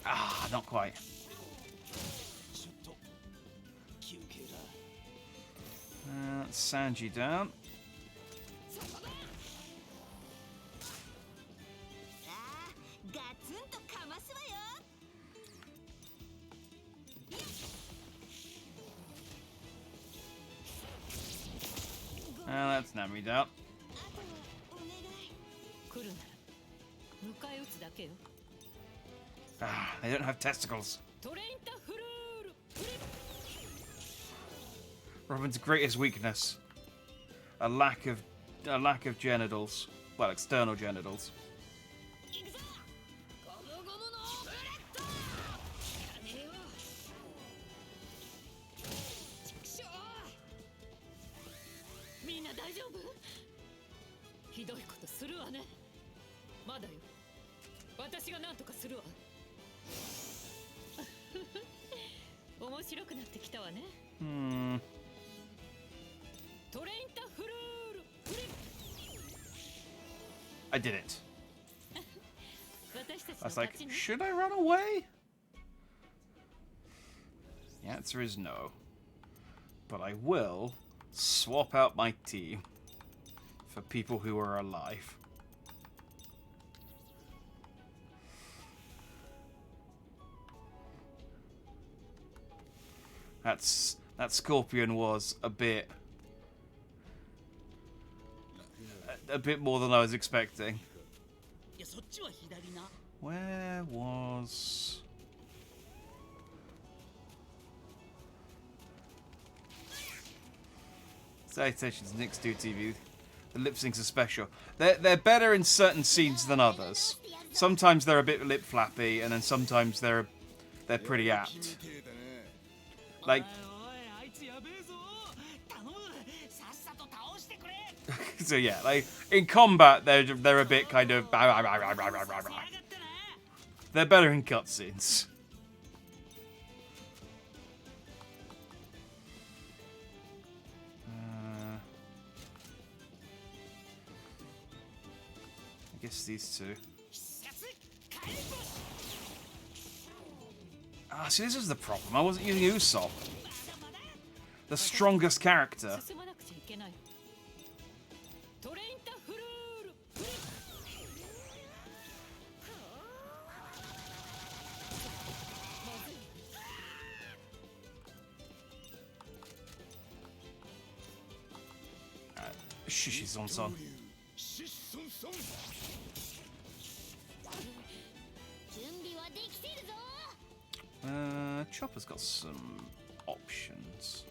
Ah, not quite. Let's sand you down. That's Nami down. Ah, they don't have testicles. Robin's greatest weakness: a lack of genitals. Well, external genitals. I did it. I was like, should I run away? The answer is no. But I will swap out my team for people who are alive. That Scorpion was a bit more than I was expecting. Where was... Salutations, Nick's Do TV. The lip syncs are special. They're better in certain scenes than others. Sometimes they're a bit lip flappy, and then sometimes they're pretty apt. Like... So yeah, like in combat, they're a bit kind of. They're better in cutscenes. I guess these two. Ah, see, this is the problem. I wasn't using Usopp, the strongest character. Shishi-son-son. Chopper's got some options.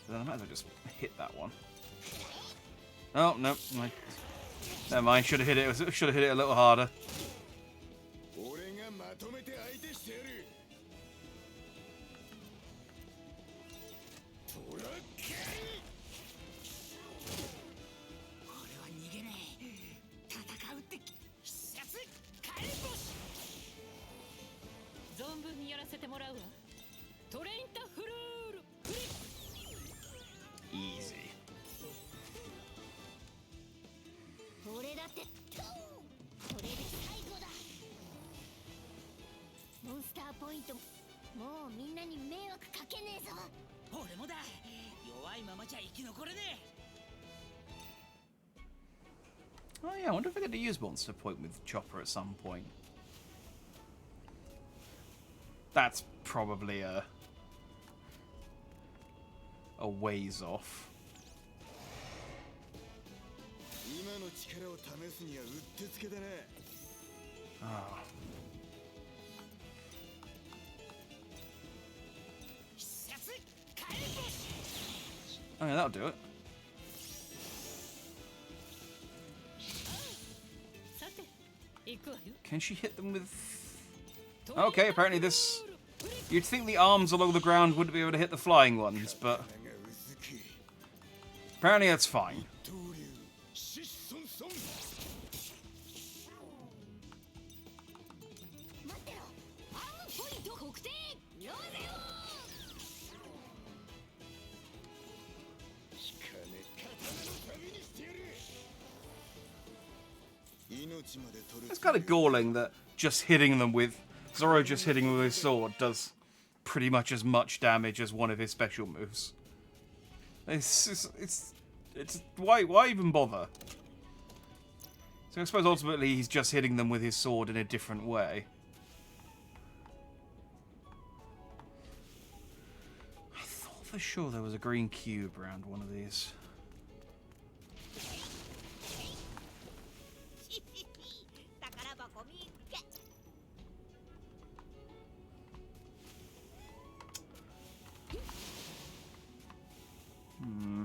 Then I might as well just hit that one. Oh no, never mind. Should have hit it. Should have hit it a little harder. Easy. Oh yeah, I wonder if I get to use Monster Point with Chopper at some point. That's probably a ways off. Oh. Oh, yeah, that'll do it. Can she hit them with... Okay, apparently this... You'd think the arms along the ground wouldn't be able to hit the flying ones, but... Apparently that's fine. It's kind of galling that just hitting them with... Zoro just hitting them with his sword does pretty much as much damage as one of his special moves. It's why even bother? So I suppose ultimately he's just hitting them with his sword in a different way. I thought for sure there was a green cube around one of these. Hmm.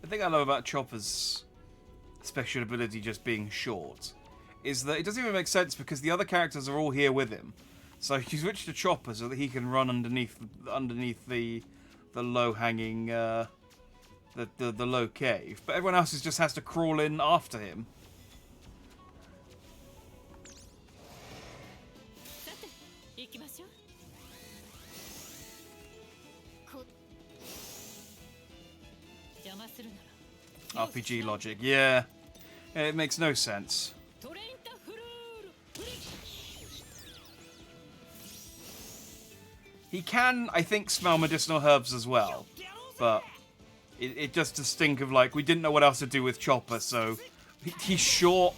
The thing I love about Chopper's special ability just being short is that it doesn't even make sense because the other characters are all here with him. So you switch to Chopper so that he can run underneath the low hanging the low cave, but everyone else just has to crawl in after him. RPG logic, yeah. It makes no sense. He can, I think, smell medicinal herbs as well, but it just to stink of like, we didn't know what else to do with Chopper, so he's short.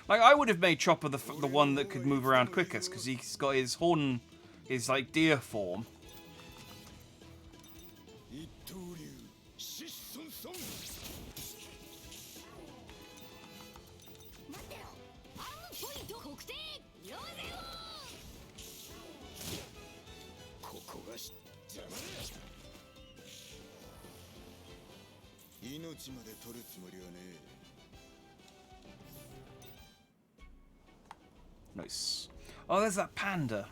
Like, I would have made Chopper the one that could move around quickest, because he's got his horn, his like deer form. Nice. Oh, there's that panda.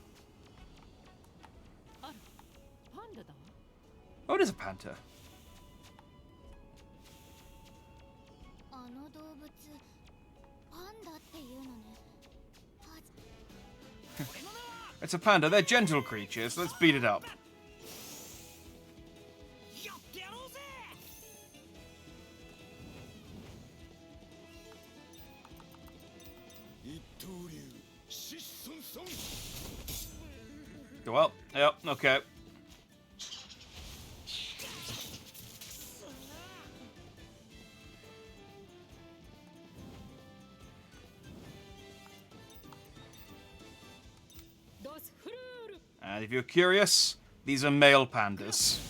Oh, it is a panda. It's a panda. They're gentle creatures. Let's beat it up. Well, yep, okay. And if you're curious, these are male pandas.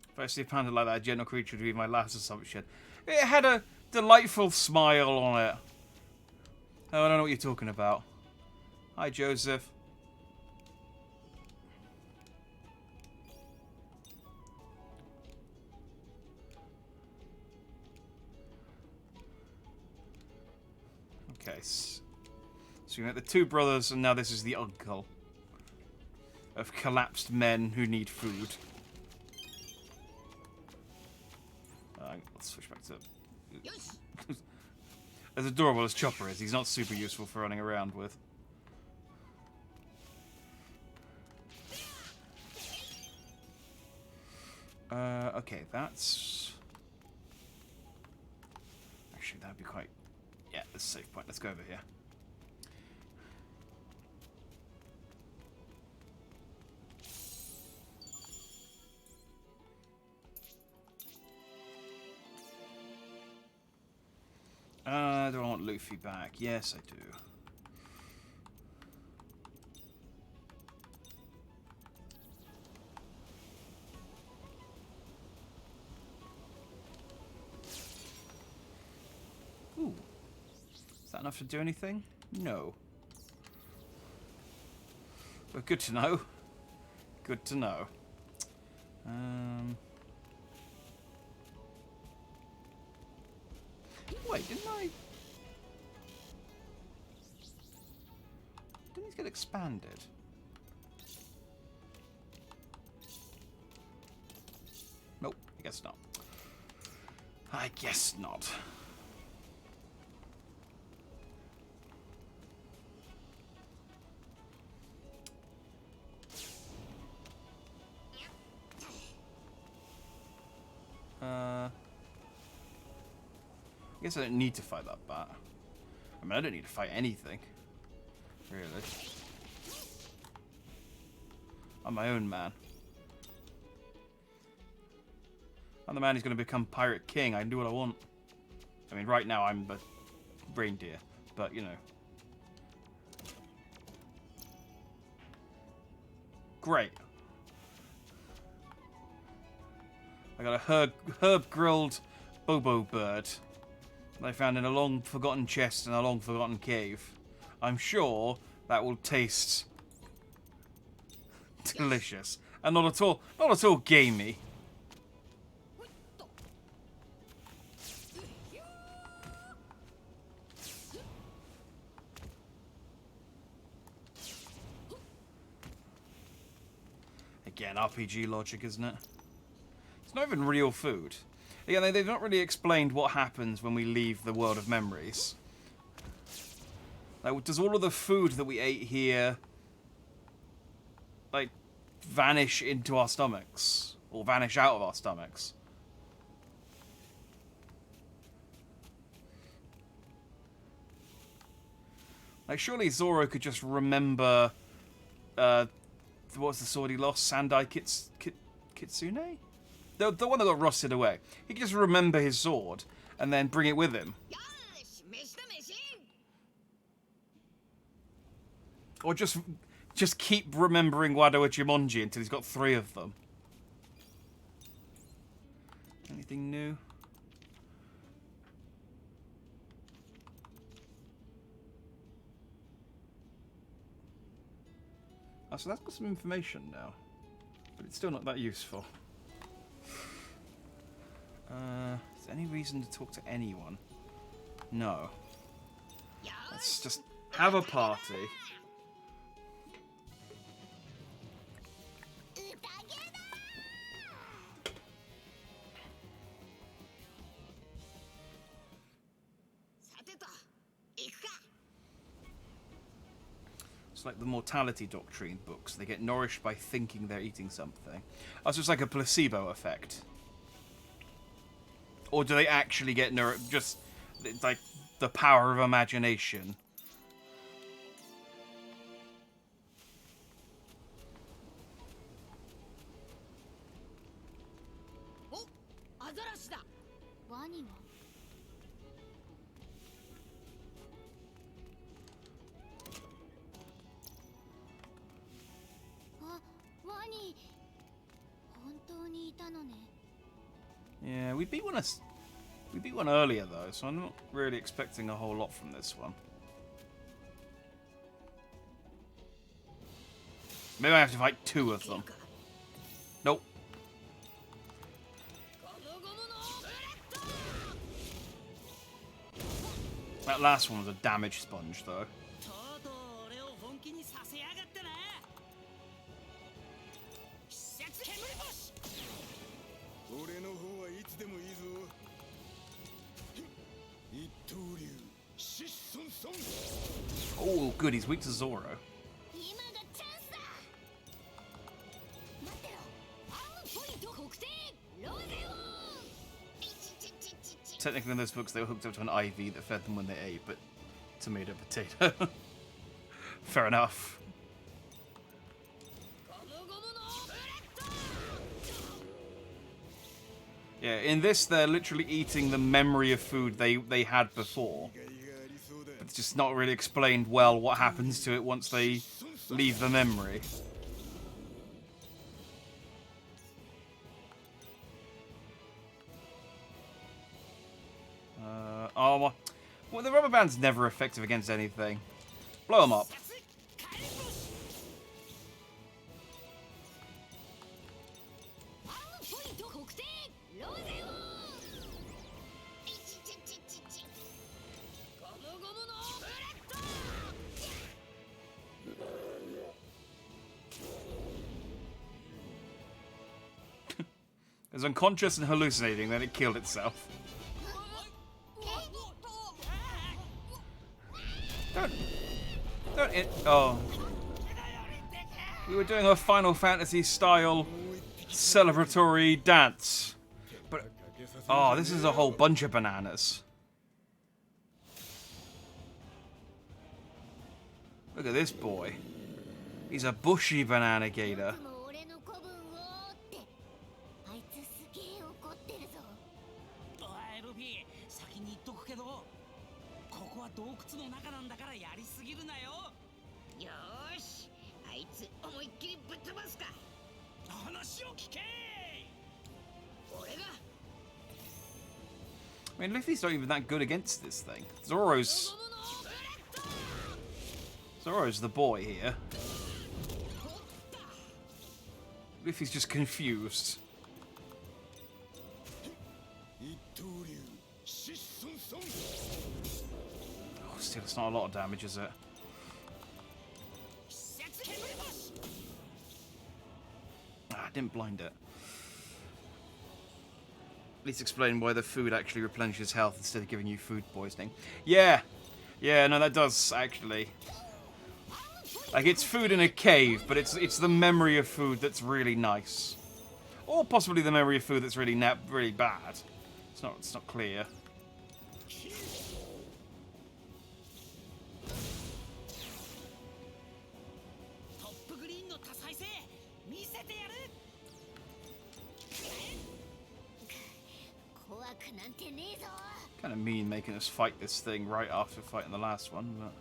If I see a panda like that, a gentle creature would be my last assumption. It had a delightful smile on it. Oh, I don't know what you're talking about. Hi, Joseph. Okay, so you met the two brothers, and now this is the uncle. of collapsed men who need food. Let's switch back to... As adorable as Chopper is, he's not super useful for running around with. Okay, that's... Actually, that'd be quite... Yeah, that's a safe point. Let's go over here. Do I want Luffy back? Yes, I do. Ooh. Is that enough to do anything? No. But good to know. Good to know. Wait, didn't these get expanded? Nope, I guess not. I guess not. I guess I don't need to fight that bat. I mean, I don't need to fight anything. Really. I'm my own man. I'm the man who's going to become Pirate King. I can do what I want. I mean, right now I'm a reindeer. But, you know. Great. I got a herb-grilled Bobo bird that I found in a long-forgotten chest in a long-forgotten cave. I'm sure that will taste delicious and not at all gamey. Again, RPG logic, isn't it? It's not even real food. Again, they've not really explained what happens when we leave the world of memories. Like, does all of the food that we ate here, like, vanish into our stomachs? Or vanish out of our stomachs? Like, surely Zoro could just remember, what's the sword he lost? Sandai Kitsune? The one that got rusted away. He could just remember his sword and then bring it with him. Or just keep remembering Wado Ichimonji until he's got 3 of them. Anything new? Oh, so that's got some information now. But it's still not that useful. Is there any reason to talk to anyone? No. Let's just have a party. It's like the mortality doctrine books. They get nourished by thinking they're eating something. Oh, so it's like a placebo effect. Or do they actually get nourished? Just like the power of imagination. Yeah, we beat one earlier though, so I'm not really expecting a whole lot from this one. Maybe I have to fight 2 of them. Nope. That last one was a damage sponge though. Oh, good, he's weak to Zoro. 今がチャンスだ。待ってろ。アームポイント国定ローゼオン。 Technically, in those books, they were hooked up to an IV that fed them when they ate, but tomato potato. Fair enough. Yeah, in this, they're literally eating the memory of food they had before. But it's just not really explained well what happens to it once they leave the memory. Oh, well, the rubber band's never effective against anything. Blow them up. It was unconscious and hallucinating, then it killed itself. Don't it. Oh. We were doing a Final Fantasy style celebratory dance. But. Oh, this is a whole bunch of bananas. Look at this boy. He's a bushy banana gator. 俺の子分をってあいつすげえ怒ってるぞ。おいルフィ、先に言っとくけど、ここは洞窟の中なんだからやりすぎるなよ。よーし、あいつ思いっきりぶっ飛ばすか。話を聞け。俺が I mean, Luffy's not even that good against this thing. Zoro's the boy here. Luffy's just confused. Oh, still, it's not a lot of damage, is it? Ah, I didn't blind it. At least explain why the food actually replenishes health instead of giving you food poisoning. Yeah, no, that does actually. Like, it's food in a cave, but it's the memory of food that's really nice, or possibly the memory of food that's really bad. It's not clear. Kind of mean making us fight this thing right after fighting the last one, but.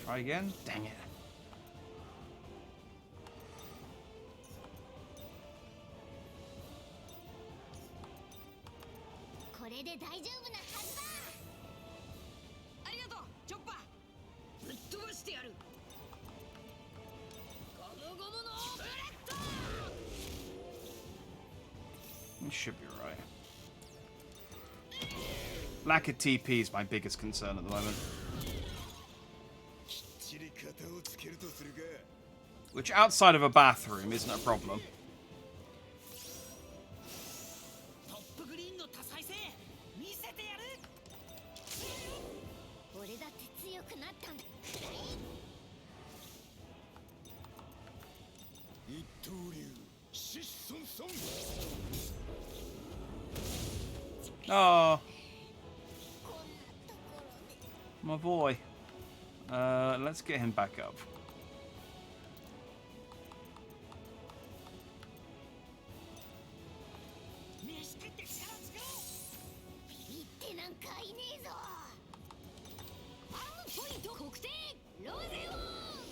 Try again? Dang it. You should be right. Lack of TP is my biggest concern at the moment. Which, outside of a bathroom, isn't a problem. Oh, my boy. Let's get him back up.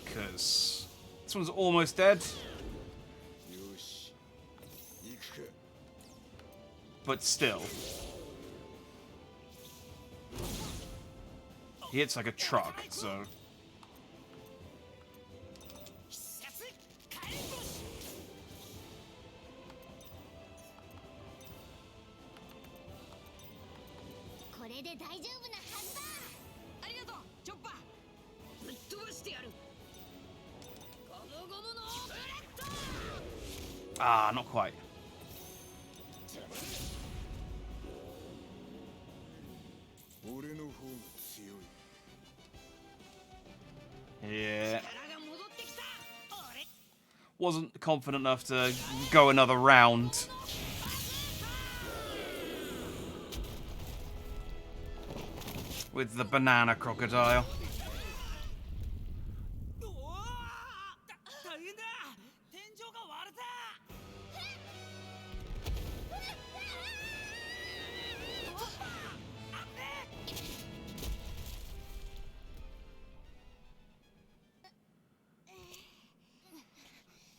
Because this one's almost dead. But still. He hits like a truck, so... 必殺火炎星。これで大丈夫なはずだ。ありがとうチョッパー。ぶっ飛ばしてやる。ゴムゴムのブレッド。 Ah, not quite. 俺の方が強い。 Yeah. 力が戻ってきた。俺 Wasn't confident enough to go another round. With the banana crocodile. うわー大変だ。天井が割れた。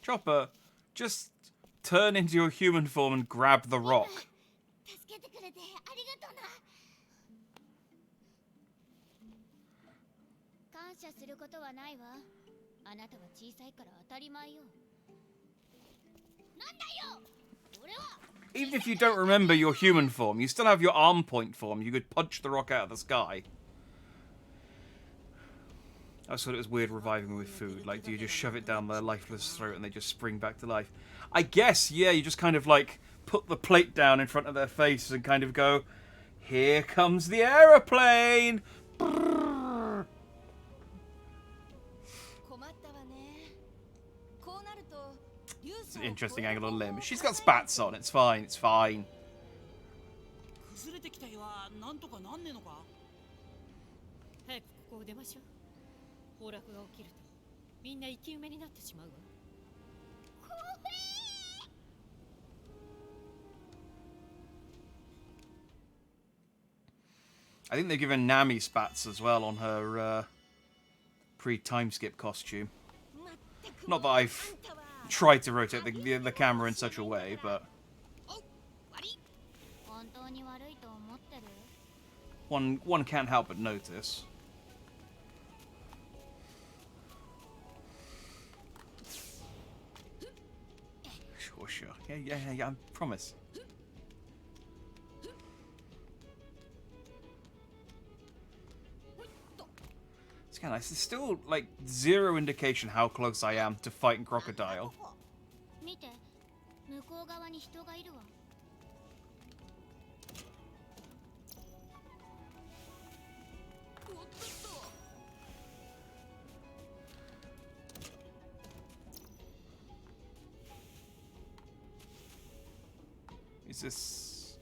Chopper, just turn into your human form and grab the rock. 助けてくれてありがとうな。感謝することはないわ。あなたは小さいから当たり前よ。なんだよ。俺は Even if you don't remember your human form, you still have your arm point form. You could punch the rock out of the sky. I just thought it was weird reviving with food. Like, do you just shove it down their lifeless throat and they just spring back to life? I guess, yeah, you just kind of, like, put the plate down in front of their face and kind of go, here comes the aeroplane! Brrr. 困ったわね。こうなると It's an interesting angle on limb. She's got spats on. It's fine. It's fine. 崩れてきた岩なんとかなんねえのか。早くここを出ましょう。崩落が起きるとみんな生き埋めになってしまうわ。 I think they've given Nami spats as well on her pre-time skip costume. Not that I've tried to rotate the camera in such a way, but 本当に悪いと思ってる。 one can't help but notice. Sure. Yeah, I promise. It's kind of nice. There's still, like, zero indication how close I am to fighting Crocodile. 見て、向こう側に人がいるわ。 Is this...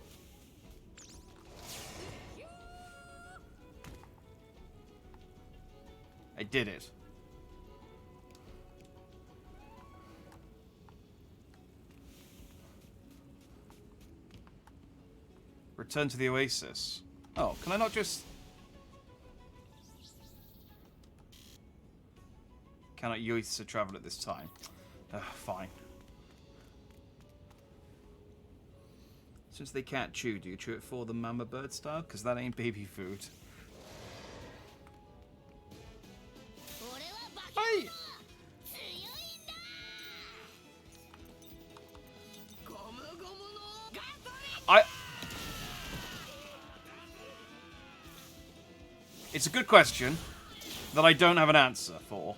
I did it. Return to the Oasis. Oh, can I not just... Cannot use to travel at this time. Fine. Since they can't chew, do you chew it for the mama bird style? Because that ain't baby food. Hey! It's a good question that I don't have an answer for.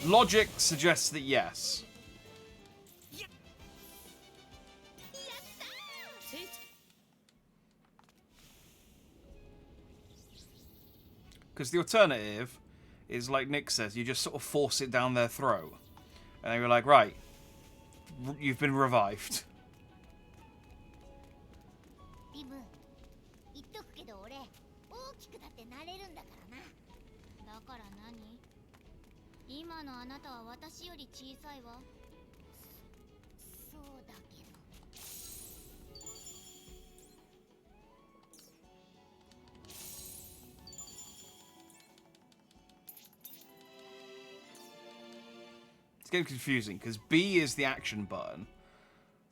Logic suggests that yes. Because the alternative is, like Nick says, you just sort of force it down their throat. And they were like, right, you've been revived. リブ、言っとくけど俺、大きくだってなれるんだからな。だから何？今のあなたは私より小さいわ。そうだけど。It's getting confusing because B is the action button,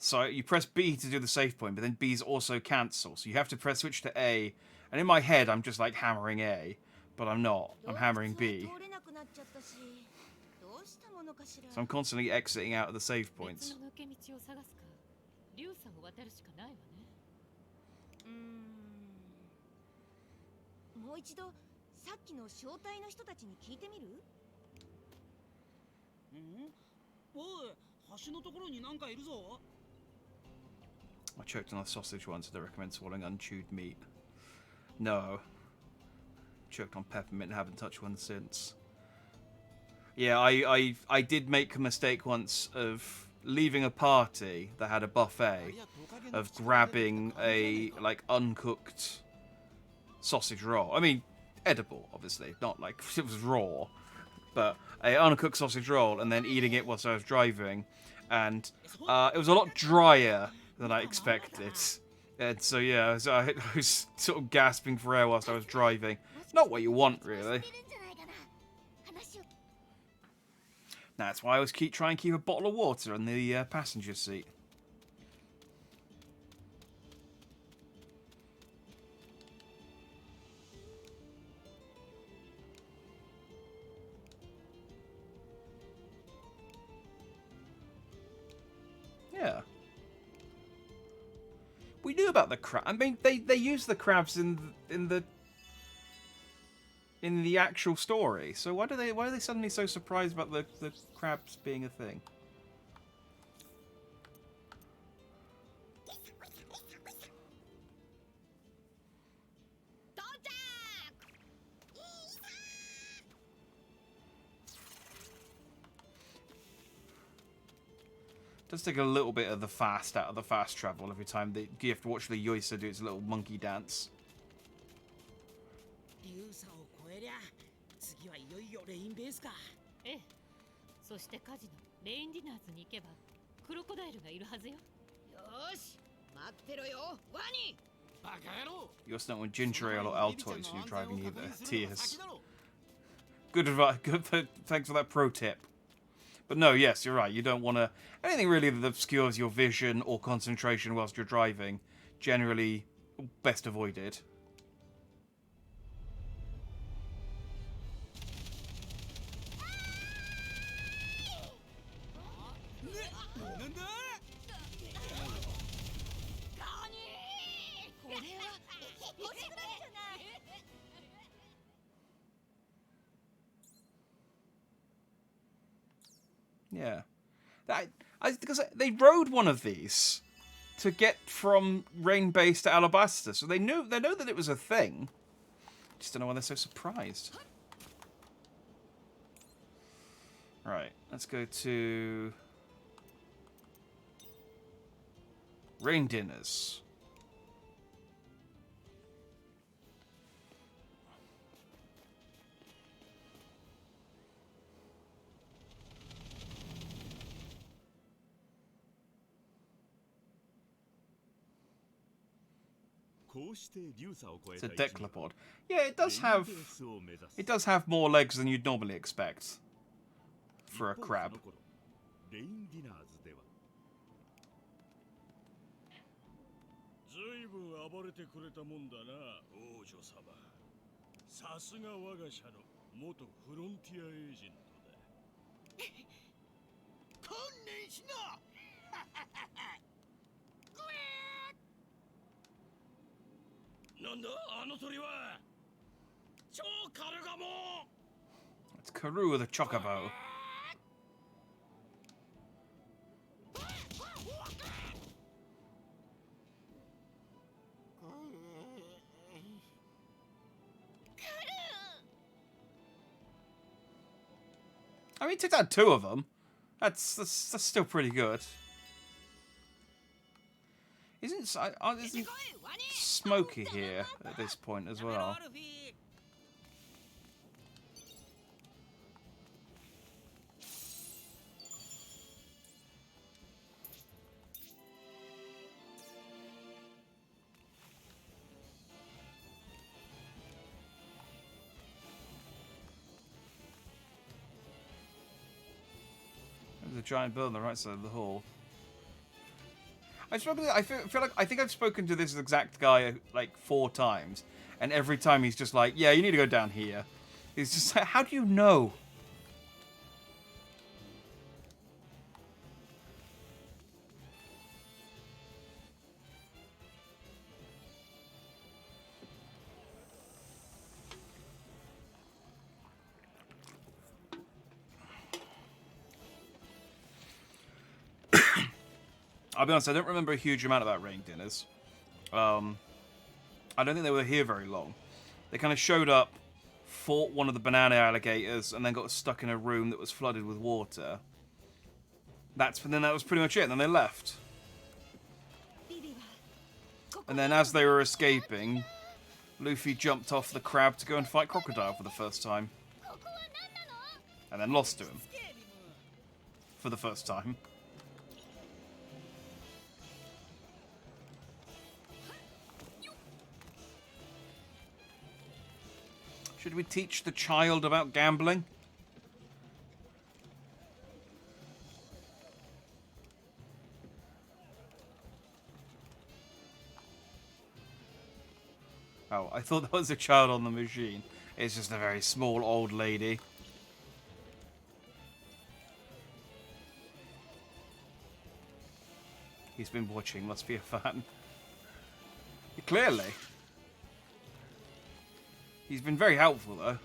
So you press B to do the save point, but then B's also cancel. So you have to press switch to A. And in my head, I'm just like hammering A, but I'm not. I'm hammering B. So I'm constantly exiting out of the save 別 points. の抜け道を探すか竜さんを渡るしかないわね。もう一度さっきの招待の人たちに聞いてみる？おい、橋のところになんかいるぞ。 I choked on a sausage once. I don't recommend swallowing unchewed meat. No. Choked on peppermint and haven't touched one since. Yeah, I did make a mistake once of leaving a party that had a buffet, of grabbing a like uncooked sausage roll. I mean, edible, obviously, not like it was raw, but a uncooked sausage roll, and then eating it whilst I was driving, and it was a lot drier than I expected. And so yeah, so I was sort of gasping for air whilst I was driving. Not what you want, really. That's why I always try and keep a bottle of water in the passenger seat. Yeah. We knew about the crab. I mean, they use the crabs in the actual story. So why are they suddenly so surprised about the crabs being a thing? Does take a little bit of the fast out of the fast travel every time you have to watch the Yoisa do its little monkey dance. 竜さを越えりゃ次はいよいよレインベースか。ええ。そしてカジノレインディナーズに行けばクロコダイルがいるはずよ。よし、待ってろよ、ワニ。バカ野郎。 You also don't want ginger ale or Altoids when you're driving either. Tears. Good advice. Thanks for that pro tip. But no, yes, you're right. You don't want to... Anything really that obscures your vision or concentration whilst you're driving, generally best avoided. Yeah. Because they rode one of these to get from Rain Base to Alabasta, so they know that it was a thing. Just don't know why they're so surprised. Right, let's go to Rain Dinners. It's a declapod. Yeah, it does have more legs than you'd normally expect for a crab. 随分暴れてくれたもんだな、王女様。さすが我が社の元フロンティアエージェントだ。観念しな。なんだあの鳥は。超カルガモ。 It's Karoo the Chocobo. I mean, it took out 2 of them. That's still pretty good. Isn't Smokey here at this point as well? There's a giant bird on the right side of the hall. I think I've spoken to this exact guy like 4 times, and every time he's just like, "Yeah, you need to go down here." He's just like, "How do you know?" I'll be honest, I don't remember a huge amount about rain dinners. I don't think they were here very long. They kind of showed up, fought one of the banana alligators, and then got stuck in a room that was flooded with water. That was pretty much it, and then they left. And then as they were escaping, Luffy jumped off the crab to go and fight Crocodile for the first time. And then lost to him. For the first time. Should we teach the child about gambling? Oh, I thought that was a child on the machine. It's just a very small old lady. He's been watching, must be a fan. Clearly. He's been very helpful, though.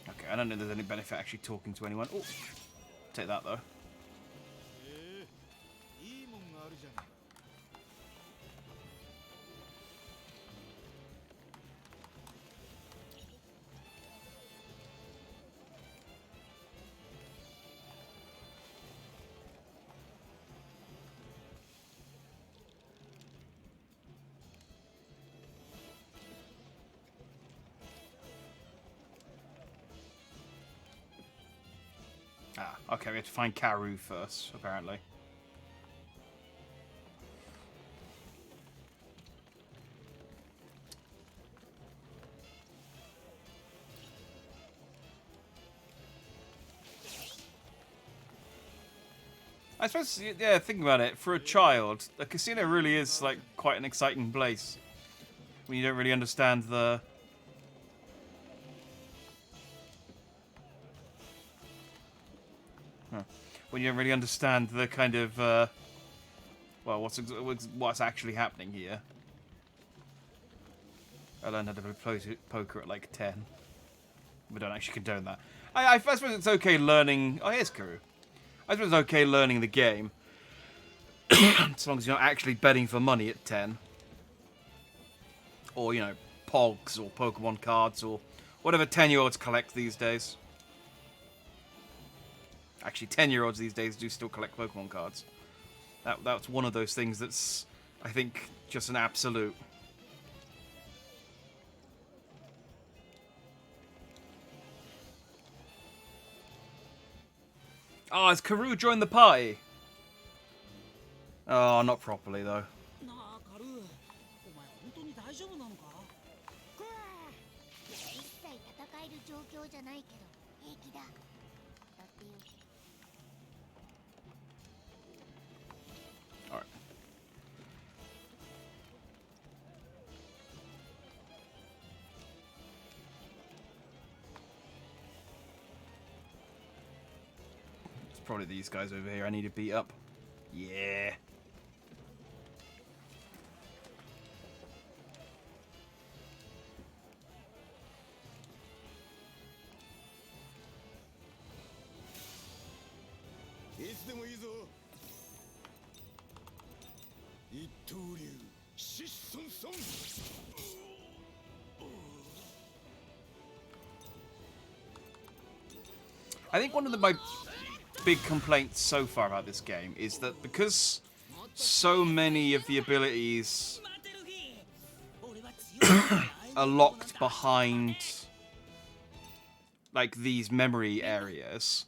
Okay, I don't know if there's any benefit actually talking to anyone. Oh, take that, though. Ah, okay, we have to find Karu first, apparently. I suppose, yeah, think about it. For a child, the casino really is, like, quite an exciting place. When you don't really understand the... When you don't really understand the kind of, well, what's actually happening here. I learned how to play poker at, like, 10. We don't actually condone that. I suppose it's okay learning... Oh, here's Karu. I suppose it's okay learning the game. As long as you're not actually betting for money at 10. Or, you know, Pogs or Pokemon cards or whatever 10-year-olds collect these days. Actually, 10-year-olds these days do still collect Pokemon cards. That's one of those things that's, I think, just an absolute. Oh, has Karu joined the party? Oh, not properly, though. なあカルー、お前本当に大丈夫なのか？いや一切戦える状況じゃないけど平気だ。だってよ。Alright. It's probably these guys over here I need to beat up. Yeah. I think one of my big complaints so far about this game is that because so many of the abilities are locked behind like these memory areas,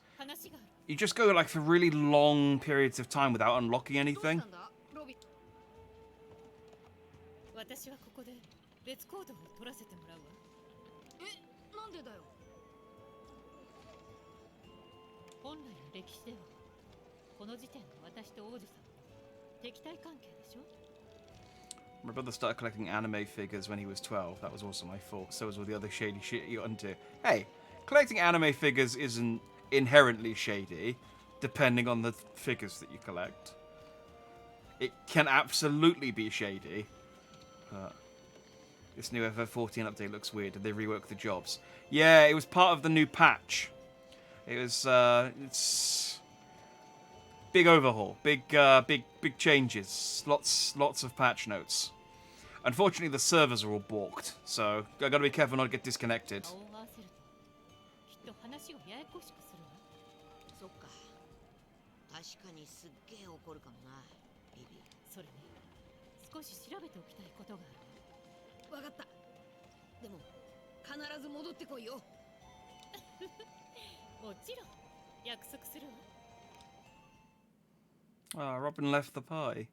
you just go like for really long periods of time without unlocking anything. 私はここで別行動を取らせてもらうわ。え、なんでだよ。本来の歴史ではここの時点で私と王女様敵対関係でしょ My brother started collecting anime figures when he was 12. That was also my fault. So was all the other shady shit you got into. Hey, collecting anime figures isn't inherently shady, depending on the figures that you collect. It can absolutely be shady. This new FF14 update looks weird. Did they rework the jobs? Yeah, it was part of the new patch. It was, it's big overhaul, big changes, lots of patch notes. Unfortunately, the servers are all balked, so I gotta be careful not to get disconnected. 顔を合わせるときっと話をややこしくするわそっか。確かにすっげえ怒るかもな、ビビ。それに少し調べておきたいことがあるわかった。でも必ず戻ってこいよ。もちろん約束するわ Ah, Robin left the party.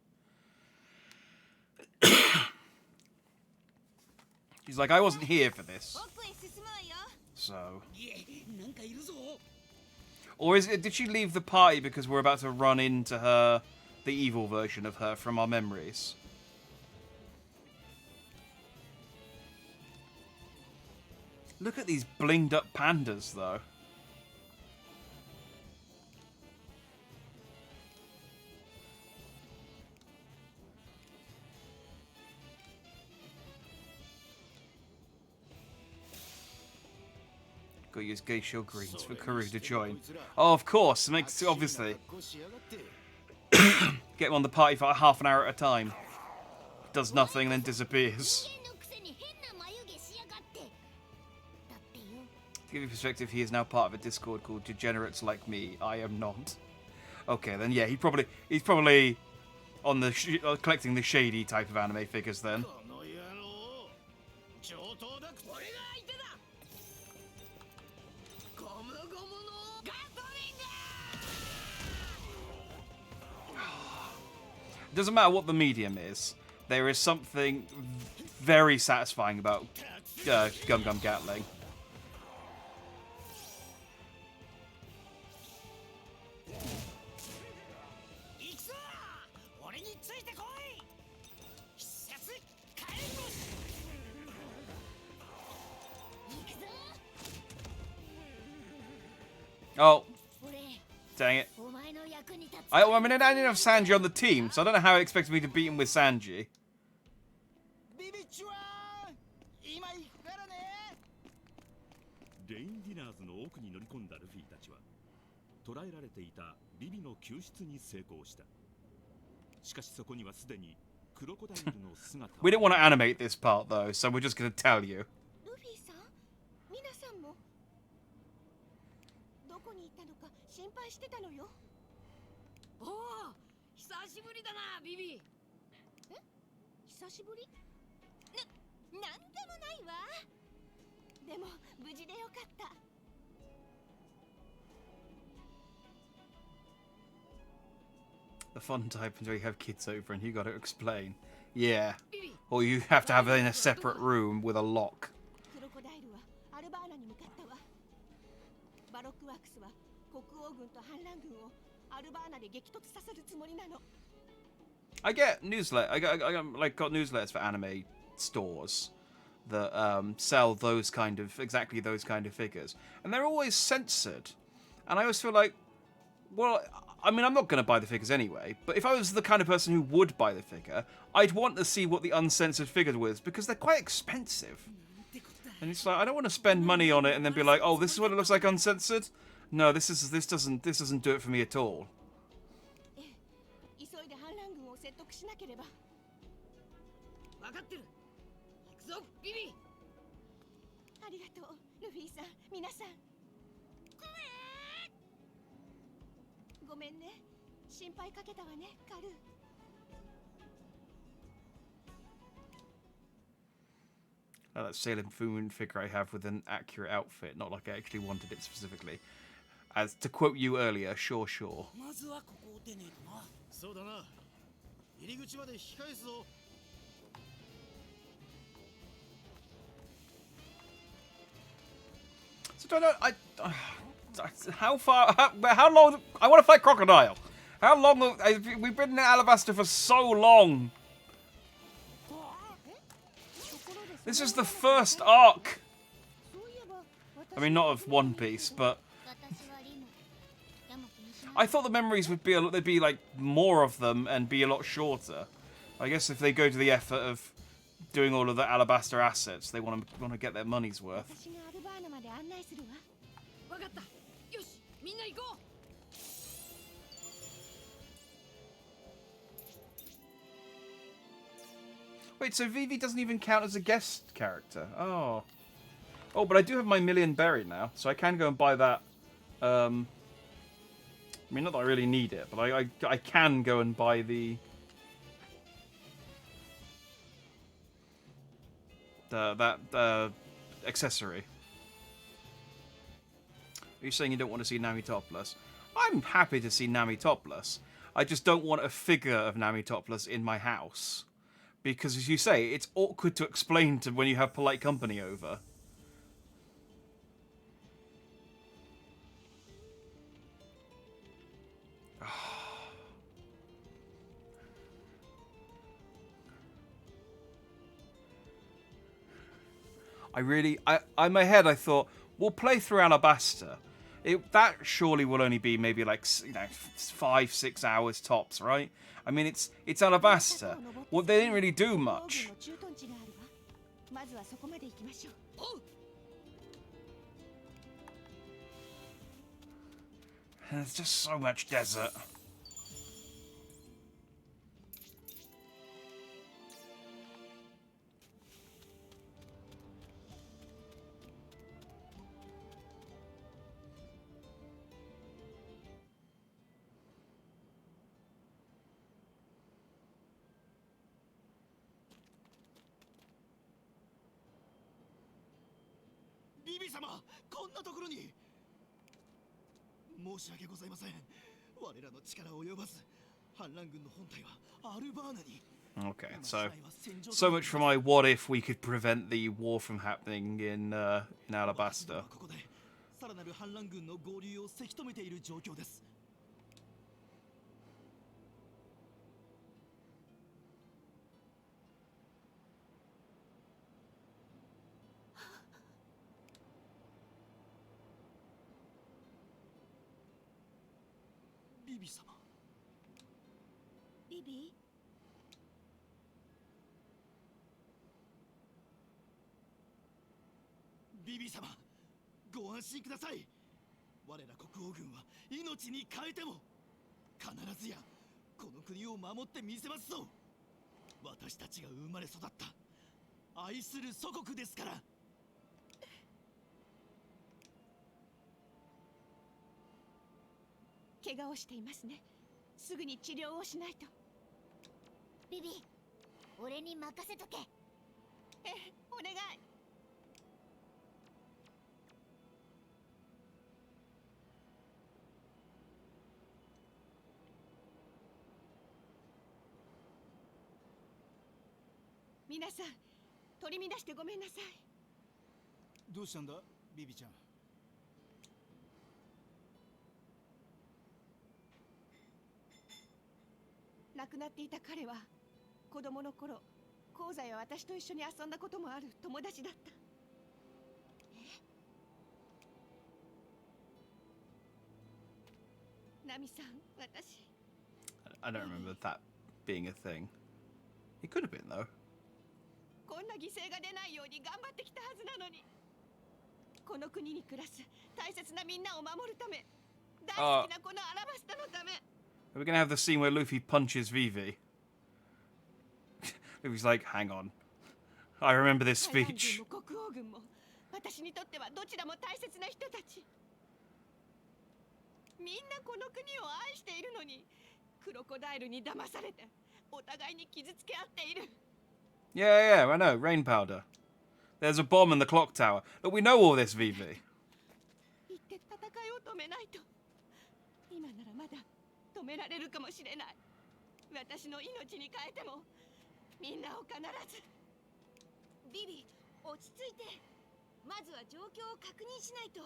He's like, I wasn't here for this. 奥へ進むわよ。 So. いえ、なんかいるぞ。 Or did she leave the party because we're about to run into her, the evil version of her from our memories? Look at these blinged up pandas, though. Gotta use Geisho greens for Karu to join. Oh, of course. Makes obviously. Get him on the party for half an hour at a time. Does nothing, then disappears. 人間のくせに変な眉毛しやがってだってよ To give you perspective, he is now part of a Discord called Degenerates Like Me. I am not. Okay, then yeah, he's probably on the collecting the shady type of anime figures then. この野郎上等だ。俺が相手だ。ゴムゴムのガトリング。 Doesn't matter what the medium is. There is something very satisfying about Gum Gum Gatling. 行くぞ。俺についてこい。必殺火炎虫。行くぞ Oh, 俺 dang it. お前の役に立つ I mean, I didn't have Sanji on the team, so I don't know how he expected me to beat him with Sanji. ビビッチは今行くからね。レインディナーズの奥に乗り込んだルフィたちは捕らえられていたビビの救出に成功した。しかしそこにはすでにクロコダイルの姿 We didn't want to animate this part though, so we're just going to tell you. ルフィさん、皆さんもどこに行ったのか心配してたのよ。おお、久しぶりだな、ビビ。久しぶり？なんでもないわ。でも無事でよかった。 The fun type until you have kids over and you got to explain. Yeah. ビビ、 Or you have to have it in a separate room with a lock. クロコダイルはアルバーナに向かったわ。バロックワークスは国王軍と反乱軍をアルバーナで激突させるつもりなの。 I get newsletter. I got newsletters for anime stores that sell exactly those kind of figures, and they're always censored. And I always feel like, well, I mean, I'm not going to buy the figures anyway. But if I was the kind of person who would buy the figure, I'd want to see what the uncensored figure was because they're quite expensive. And it's like I don't want to spend money on it and then be like, oh, this is what it looks like uncensored. No, this doesn't do it for me at all. 急いで反乱軍を説得しなければ。分かってる。行くぞ、ビビ。ありがとう、ルフィさん、皆さん。ごめんね、心配かけたわね、カル。 That Sailor Moon figure I have with an accurate outfit, not like I actually wanted it specifically. As to quote you earlier, sure. まずはここを出ねえとな。そうだな。入り口まで引き返すぞ。 So how long? I want to fight Crocodile. How long we've been in Alabasta for so long? This is the first arc. I mean, not of One Piece, but I thought the memories would be there'd be like more of them and be a lot shorter. I guess if they go to the effort of doing all of the Alabasta assets, they want to get their money's worth. Wait, so Vivi doesn't even count as a guest character? Oh. Oh, but I do have my million buried now, so I can go and buy that. I mean, not that I really need it, but I can go and buy the accessory. Are you saying you don't want to see Nami topless? I'm happy to see Nami topless. I just don't want a figure of Nami topless in my house. Because, as you say, it's awkward to explain to when you have polite company over. In my head, I thought, we'll play through Alabasta. That surely will only be maybe like 5-6 hours tops, right? I mean, it's Alabasta. Well, they didn't really do much. There's just so much desert. Okay, so much for my what if we could prevent the war from happening in Alabasta. Bibi? ビビ様、ご安心ください。我ら国王軍は命に代えても必ずやこの国を守ってみせますぞ。私たちが生まれ育った愛する祖国ですから。怪我をしていますね。すぐに治療をしないと。ビビ、俺に任せとけ。お願い。皆さん、取り乱してごめんなさい。どうしたんだ、ビビちゃん。亡くなっていた彼は子供の頃、香西は私と一緒に遊んだこともある友達だった。ナミさん、私。I don't remember that being a thing. It could have been though. こんな犠牲が出ないように頑張ってきたはずなのに。この国に暮らす大切なみんなを守るため、大好きなこのアラバスタのため。Are we gonna have the scene where Luffy punches Vivi? Luffy's like, hang on. I remember this speech. 国王軍も私にとってはどちらも大切な人たち。みんなこの国を愛しているのに、クロコダイルに騙されてお互いに傷つけ合っている。Yeah, I know. Rain powder. There's a bomb in the clock tower. Look, we know all this, Vivi. 行って戦いを止めないと。今ならまだ止められるかもしれない。私の命に変えてもみんなを必ず。ビビ、落ち着いて。まずは状況を確認しないと。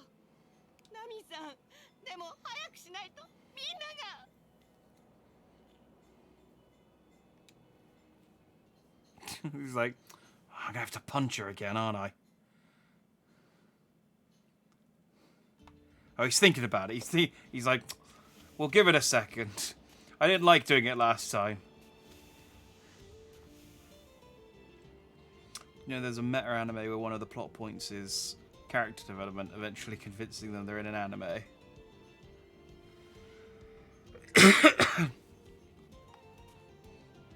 ナミさん、でも早くしないとみんなが。He's like, I'm gonna have to punch her again, aren't I? Oh, he's thinking about it. He's like, well, give it a second. I didn't like doing it last time. You know, there's a meta anime where one of the plot points is character development, eventually convincing them they're in an anime.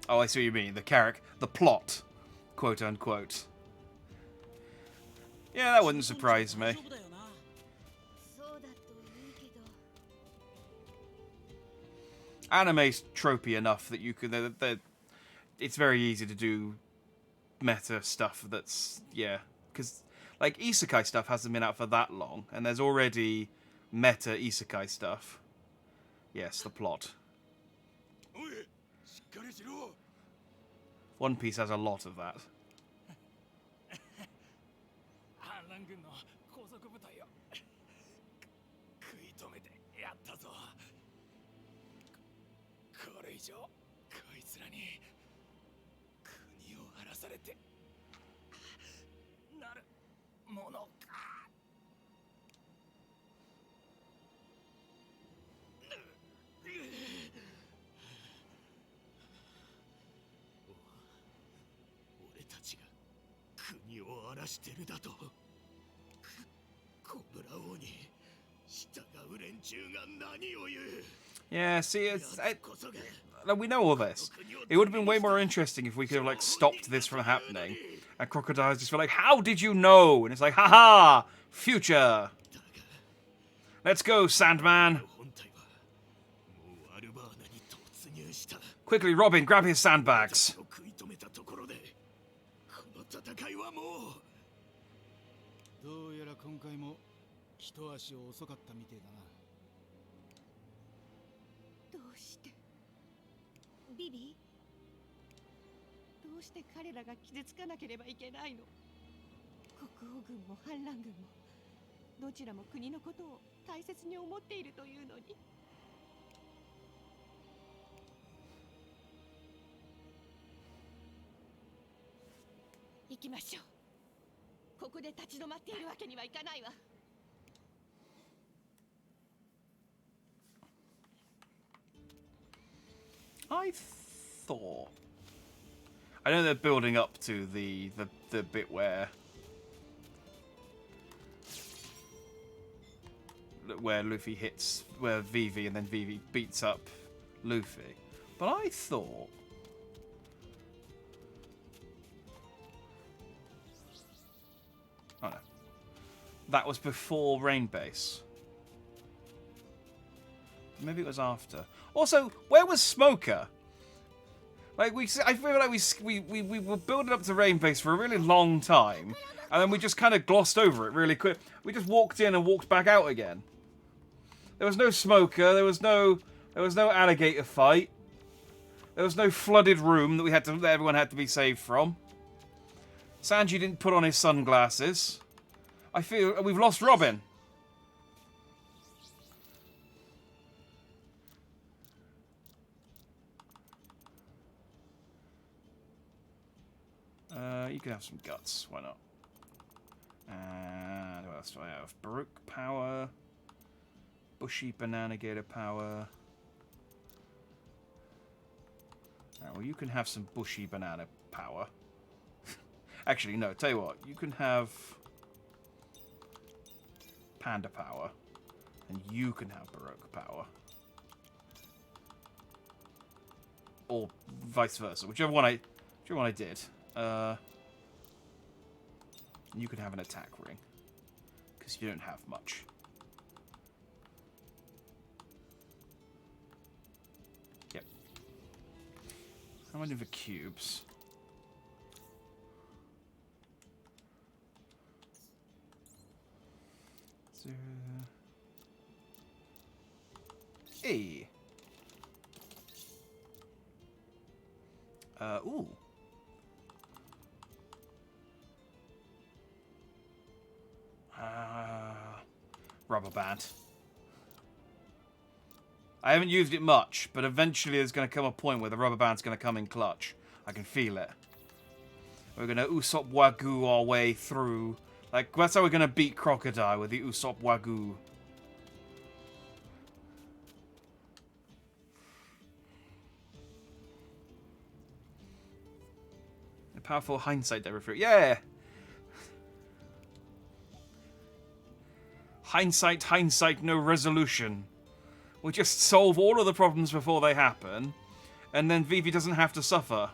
Oh, I see what you mean. The plot, quote unquote. Yeah, that wouldn't surprise me. Anime's tropey enough that you could. It's very easy to do meta stuff that's, yeah, because like isekai stuff hasn't been out for that long, and there's already meta isekai stuff. Yes, the plot. One Piece has a lot of that. 反乱軍の高速部隊を食い止めてやったぞ。これ以上こいつらに国を荒らされてなるものか。俺たちが国を荒らしてるだと。コブラ王に従う連中が何を言う。 Yeah, see, we know all this. It would have been way more interesting if we could have like stopped this from happening, and Crocodiles just were like, "How did you know?" And it's like, "Haha, future. Let's go, Sandman. Quickly, Robin, grab his sandbags." どうやら今回も一足遅かったみてえだな。どうしてビビどうして彼らが傷つかなければいけないの。国王軍も反乱軍もどちらも国のことを大切に思っているというのに。行きましょう。ここで立ち止まっているわけにはいかないわ。I thought. I know they're building up to the bit where Luffy hits where Vivi and then Vivi beats up Luffy, but I thought. Oh no. That was before Rain Base. Maybe it was after. Also, where was Smoker? Like I feel like we were building up to Rain Base for a really long time, and then we just kind of glossed over it really quick. We just walked in and walked back out again. There was no Smoker. There was no alligator fight. There was no flooded room that everyone had to be saved from. Sanji didn't put on his sunglasses. I feel we've lost Robin. You can have some guts. Why not? And what else do I have? Baruch power. Bushy banana gator power. Right, well, you can have some bushy banana power. Actually, no. Tell you what. You can have panda power, and you can have Baroque power, or vice versa. Whichever one I did. You can have an attack ring because you don't have much. Yep. How many of the cubes? E. Ooh. Rubber band. I haven't used it much, but eventually there's going to come a point where the rubber band's going to come in clutch. I can feel it. We're gonna Usopp Wagyu our way through. Like, that's how we're gonna beat Crocodile, with the Usopp Wagyu. A powerful hindsight ever through. Yeah! Hindsight, no resolution. We just solve all of the problems before they happen, and then Vivi doesn't have to suffer.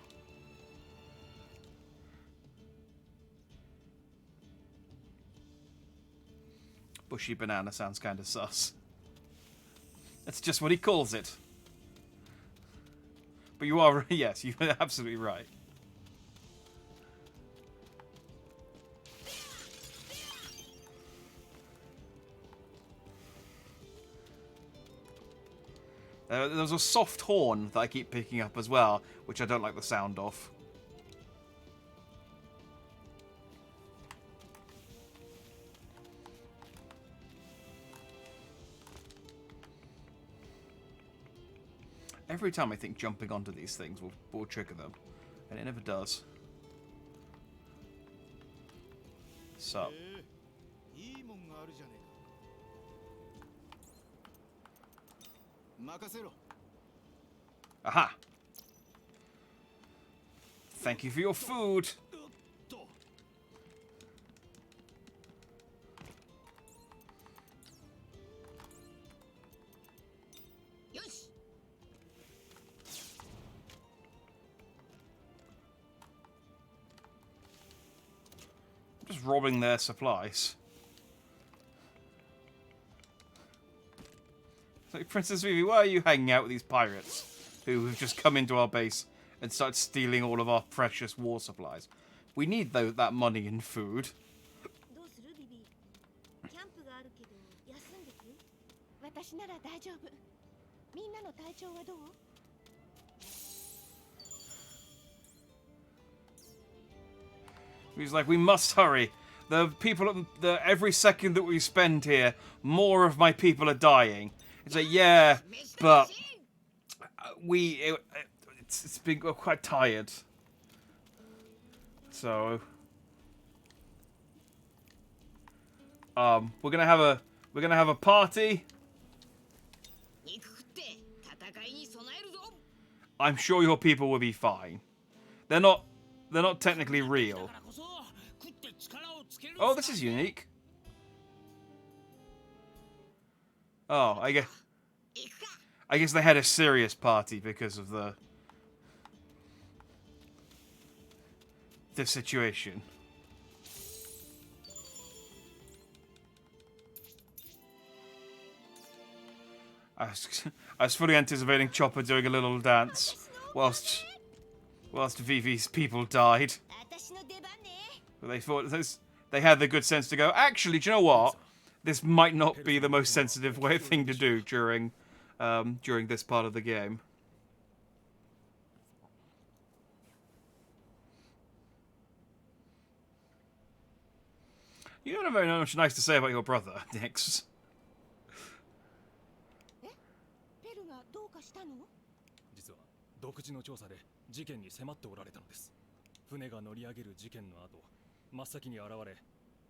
Bushy banana sounds kind of sus. That's just what he calls it. But you are, yes, you're absolutely right. There's a soft horn that I keep picking up as well, which I don't like the sound of. Every time I think jumping onto these things will trigger them, and it never does. So. Aha! Thank you for your food! I'm just robbing their supplies. Like, Princess Vivi, why are you hanging out with these pirates who have just come into our base and started stealing all of our precious war supplies? We need that money and food. He's like, we must hurry. The people, every second that we spend here, more of my people are dying. It's like, yeah, but it's been quite tired. So, we're gonna have a party. I'm sure your people will be fine. They're not technically real. Oh, this is unique. Oh, I guess they had a serious party because of the situation. I was fully anticipating Chopper doing a little dance whilst Vivi's people died. But they thought they had the good sense to go, actually, do you know what? This might not be the most sensitive thing to do during this part of the game. You don't have very much nice to say about your brother, Nix. 実は独自の調査で事件に迫っておられたのです。船が乗り上げる事件の後、真っ先に現れ、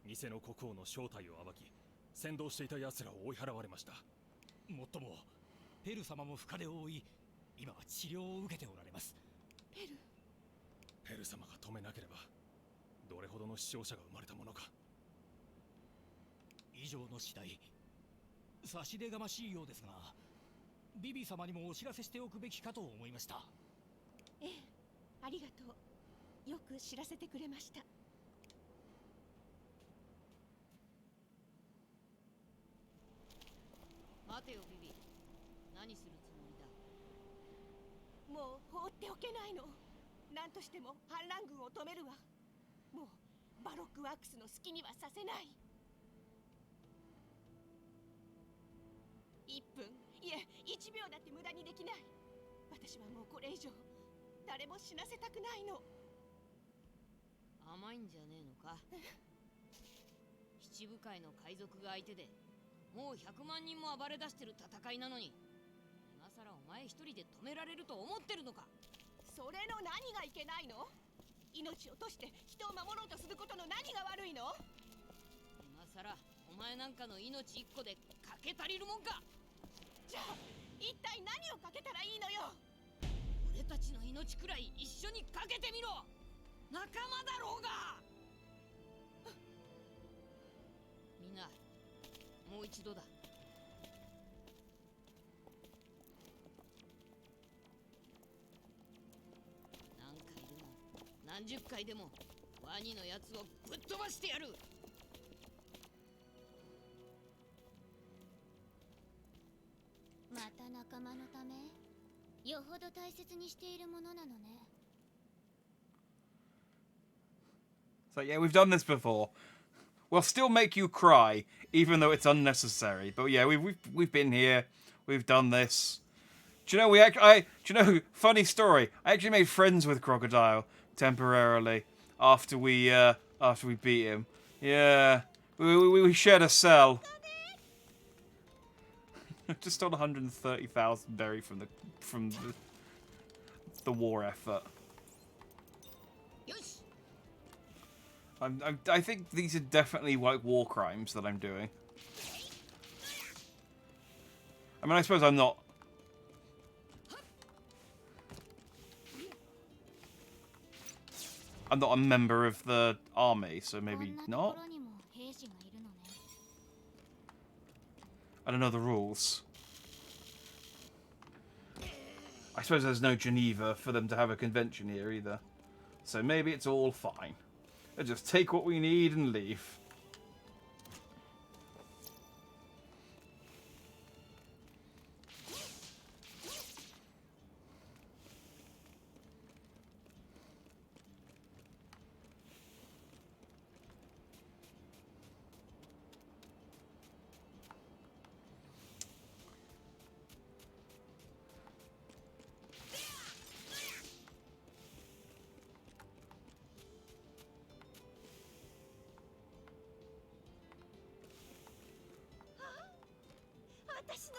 偽の国王の正体を暴き、先導していた奴らを追い払われました。もっとも、ペル様も深手を負い、今は治療を受けておられます。ペル様が止めなければ、どれほどの死傷者が生まれたものか。以上の次第、差し出がましいようですが、ビビ様にもお知らせしておくべきかと思いました。ええ、ありがとう。よく知らせてくれました。待てよビビ、何するつもりだ。もう放っておけないの。何としても反乱軍を止めるわ。もうバロックワークスの好きにはさせない。1分、いえ1秒だって無駄にできない。私はもうこれ以上誰も死なせたくないの。甘いんじゃねえのか。七部会の海賊が相手でもう100万人も暴れ出してる戦いなのに、今さらお前一人で止められると思ってるのか。それの何がいけないの。命を賭して人を守ろうとすることの何が悪いの？今さらお前なんかの命一個でかけ足りるもんか。じゃあ一体何をかけたらいいのよ。俺たちの命くらい一緒にかけてみろ。仲間だろうが。みんなもう一度だ。何回でも何十回でもワニのやつをぶっ飛ばしてやる。また仲間のため、よほど大切にしているものなのね。So yeah, we've done this before. We'll still make you cry, even though it's unnecessary. But yeah, we've been here. We've done this. Do you know? Funny story. I actually made friends with Crocodile temporarily after we beat him. Yeah, we shared a cell. Just on 130,000 berry from the war effort. I think these are definitely like war crimes that I'm doing. I mean, I suppose I'm not. I'm not a member of the army, so maybe not. I don't know the rules. I suppose there's no Geneva for them to have a convention here either. So maybe it's all fine. Let's just take what we need and leave.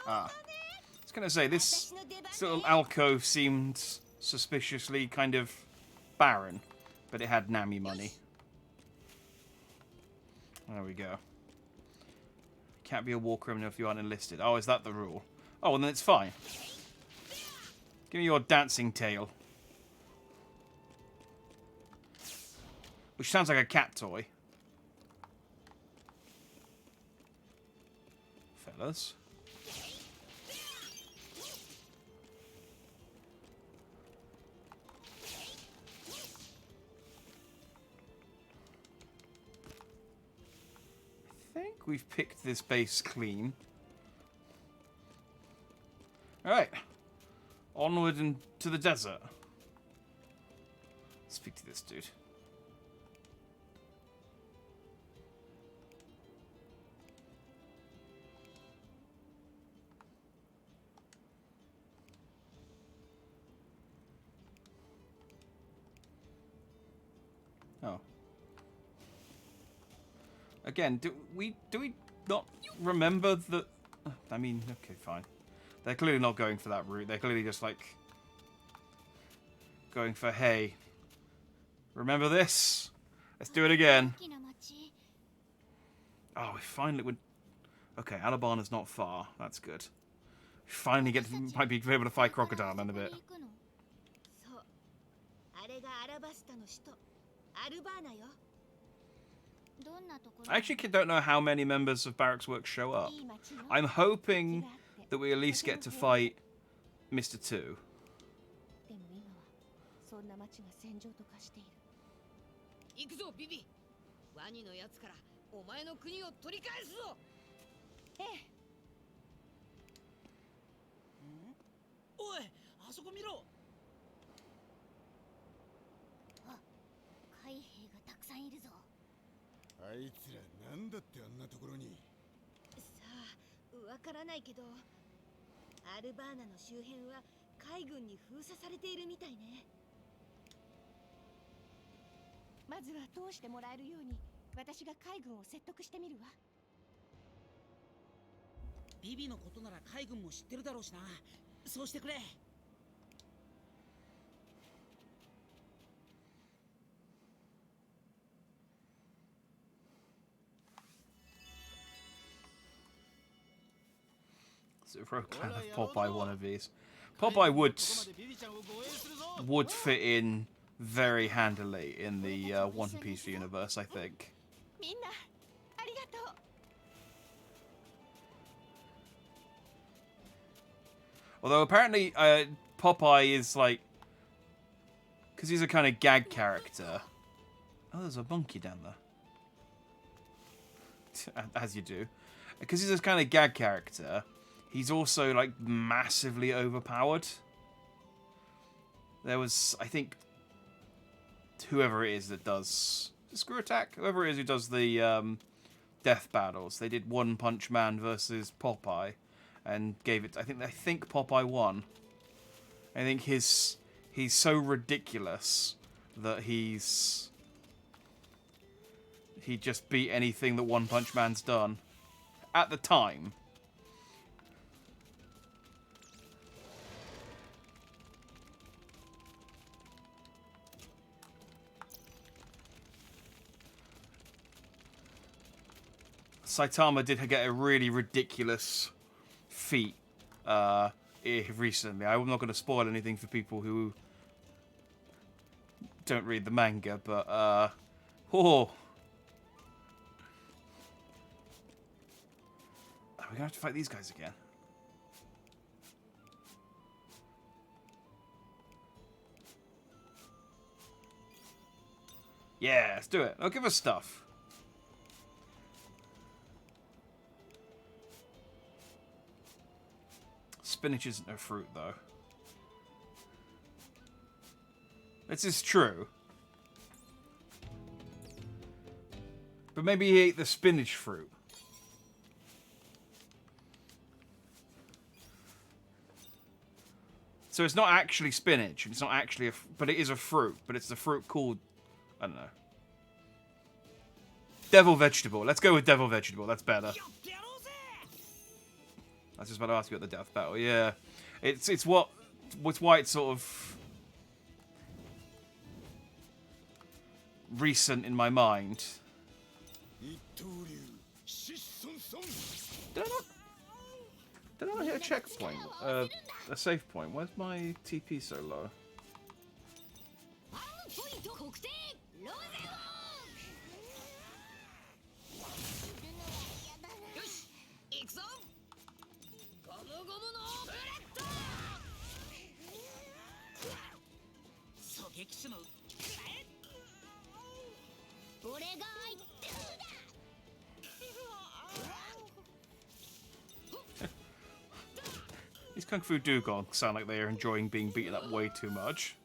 Ah. I was going to say, this little alcove seemed suspiciously kind of barren, but it had Nami money. There we go. Can't be a war criminal if you aren't enlisted. Oh, is that the rule? Oh, well then it's fine. Give me your dancing tail. Which sounds like a cat toy. Fellas. I think we've picked this base clean. Alright. Onward and to the desert. Speak to this dude. Oh. Again, do we not remember that? I mean, okay, fine. They're clearly not going for that route. They're clearly just like going for, hey, remember this? Let's do it again. Oh, we finally would. Okay, Alabama's not far. That's good. We finally might be able to fight Crocodile in a bit. I actually don't know how many members of Barracks Works show up. I'm hoping that we at least get to fight Mr. 2.あいつらなんだってあんなところに。さあ、わからないけど、アルバーナの周辺は海軍に封鎖されているみたいね。まずは通してもらえるように、私が海軍を説得してみるわ。ビビのことなら海軍も知ってるだろうしな。そうしてくれ。Zero Clan of Popeye one of these. Popeye would fit in very handily in the One Piece universe, I think. みんなありがとう。 Although apparently Popeye is like, because he's a kind of gag character. Oh, there's a monkey down there. As you do. Because he's a kind of gag character, he's also like massively overpowered. There was, I think, whoever it is that does Screw Attack, whoever it is who does the death battles, they did One Punch Man versus Popeye, and gave it. I think Popeye won. I think he's so ridiculous that he just beat anything that One Punch Man's done at the time. Saitama did get a really ridiculous feat recently. I'm not going to spoil anything for people who don't read the manga, but oh, are we going to have to fight these guys again? Yeah, let's do it. They'll give us stuff. Spinach isn't a fruit, though. This is true. But maybe he ate the spinach fruit. So it's not actually spinach. It's not actually but it is a fruit. But it's the fruit called, I don't know. Devil vegetable. Let's go with devil vegetable. That's better. I was just about to ask you about the death battle. Yeah, it's why it's sort of recent in my mind. Did I not hit a checkpoint? A save point? Where's my TP so low? These Kung Fu Dugongs sound like they are enjoying being beaten up way too much.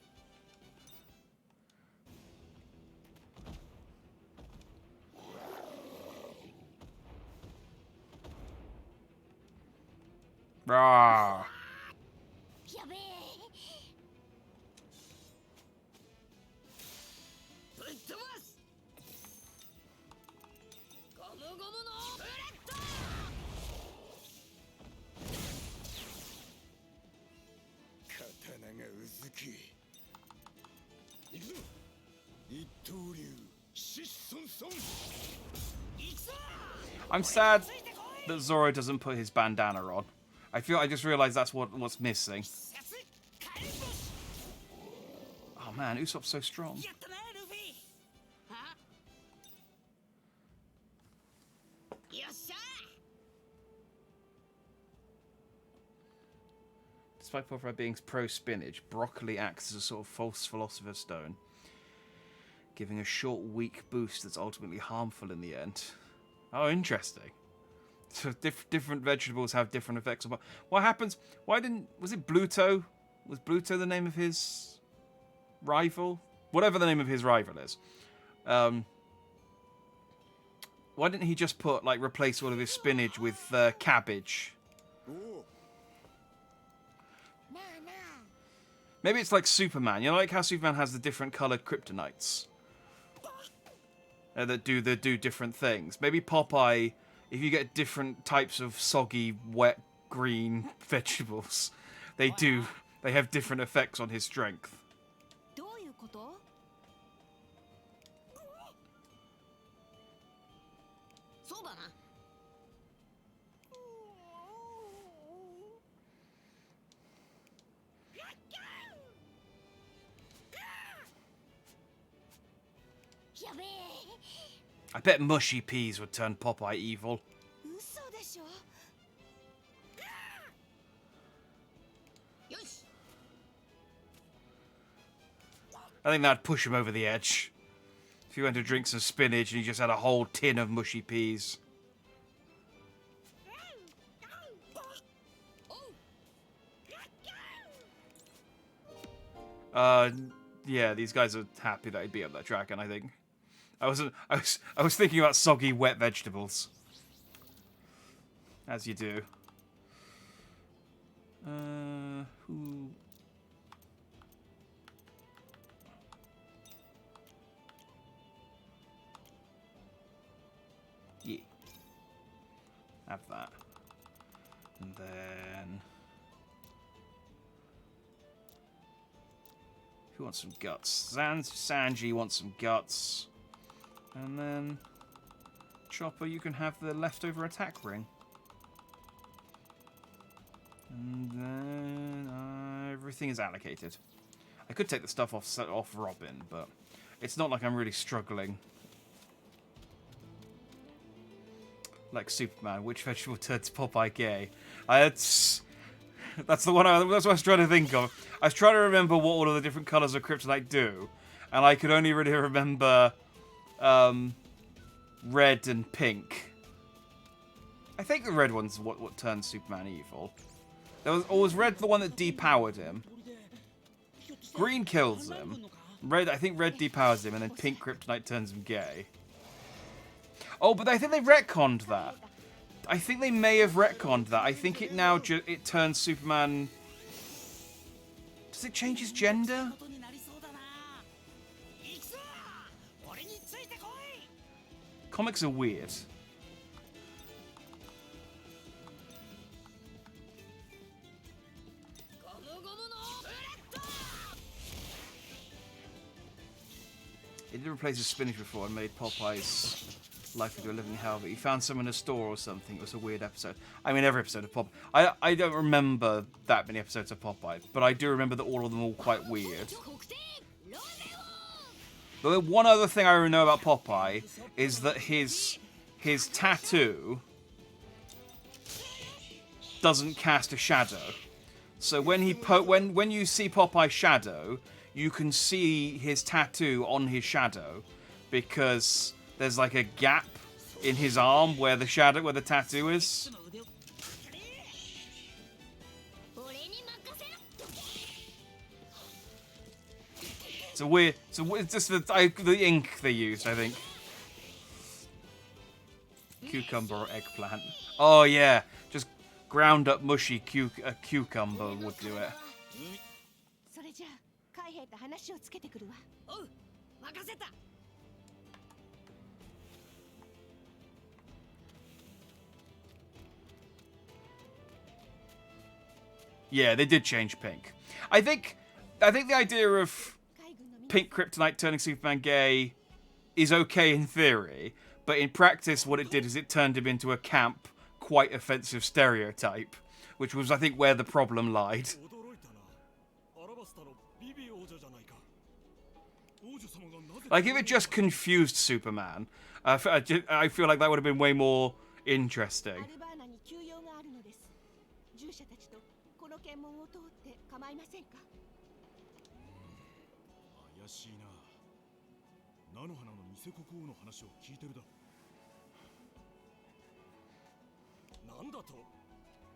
Rah. I'm sad that Zoro doesn't put his bandana on. I just realized that's what's missing. Oh man, Usopp's so strong. Despite Popeye being pro-spinach, broccoli acts as a sort of false philosopher's stone, giving a short, weak boost that's ultimately harmful in the end. Oh, interesting. So different vegetables have different effects. What happens? Was it Bluto? Was Bluto the name of his rival? Whatever the name of his rival is. Why didn't he just replace all of his spinach with cabbage? Maybe it's like Superman. You know, like how Superman has the different coloured kryptonites that do different things. Maybe Popeye, if you get different types of soggy, wet, green vegetables, they have different effects on his strength. やべえ I bet mushy peas would turn Popeye evil. 嘘でしょ。よし I think that'd push him over the edge. If you went to drink some spinach and you just had a whole tin of mushy peas. Yeah, these guys are happy that he beat up that dragon, I think. I was thinking about soggy, wet vegetables. As you do. Who... Yeah. Have that. And then... Who wants some guts? Sanji wants some guts. And then... Chopper, you can have the leftover attack ring. And then... everything is allocated. I could take the stuff off Robin, but... It's not like I'm really struggling. Like Superman, which vegetable turns Popeye gay? That's the one. That's what I was trying to think of. I was trying to remember what all of the different colors of kryptonite do, and I could only really remember red and pink. I think the red one's what turns Superman evil. Was red the one that depowered him? Green kills him. I think red depowers him, and then pink kryptonite turns him gay. Oh, but I think they retconned that. I think they may have retconned that. I think it now it turns Superman... Does it change his gender? Comics are weird. It did replace his spinach before and made Popeye's life into a living hell, but he found some in a store or something. It was a weird episode. I mean, every episode of Popeye. I don't remember that many episodes of Popeye, but I do remember that all of them are quite weird. But one other thing I know about Popeye is that his tattoo doesn't cast a shadow. So when when you see Popeye's shadow, you can see his tattoo on his shadow because there's like a gap in his arm where the tattoo is. It's a weird. It's just the ink they used, I think. Cucumber or eggplant. Oh yeah, just ground up mushy cucumber would do it. それじゃあ海兵と話をつけてくるわ。おう、任せた。Yeah, they did change pink. I think the idea of pink kryptonite turning Superman gay is okay in theory, but in practice what it did is it turned him into a camp, quite offensive stereotype, which was, I think, where the problem lied. Like, if it just confused Superman, I feel like that would have been way more interesting. 検問を通って構いませんか。怪しいな。菜の花の偽国王の話を聞いてるだ。なんだと？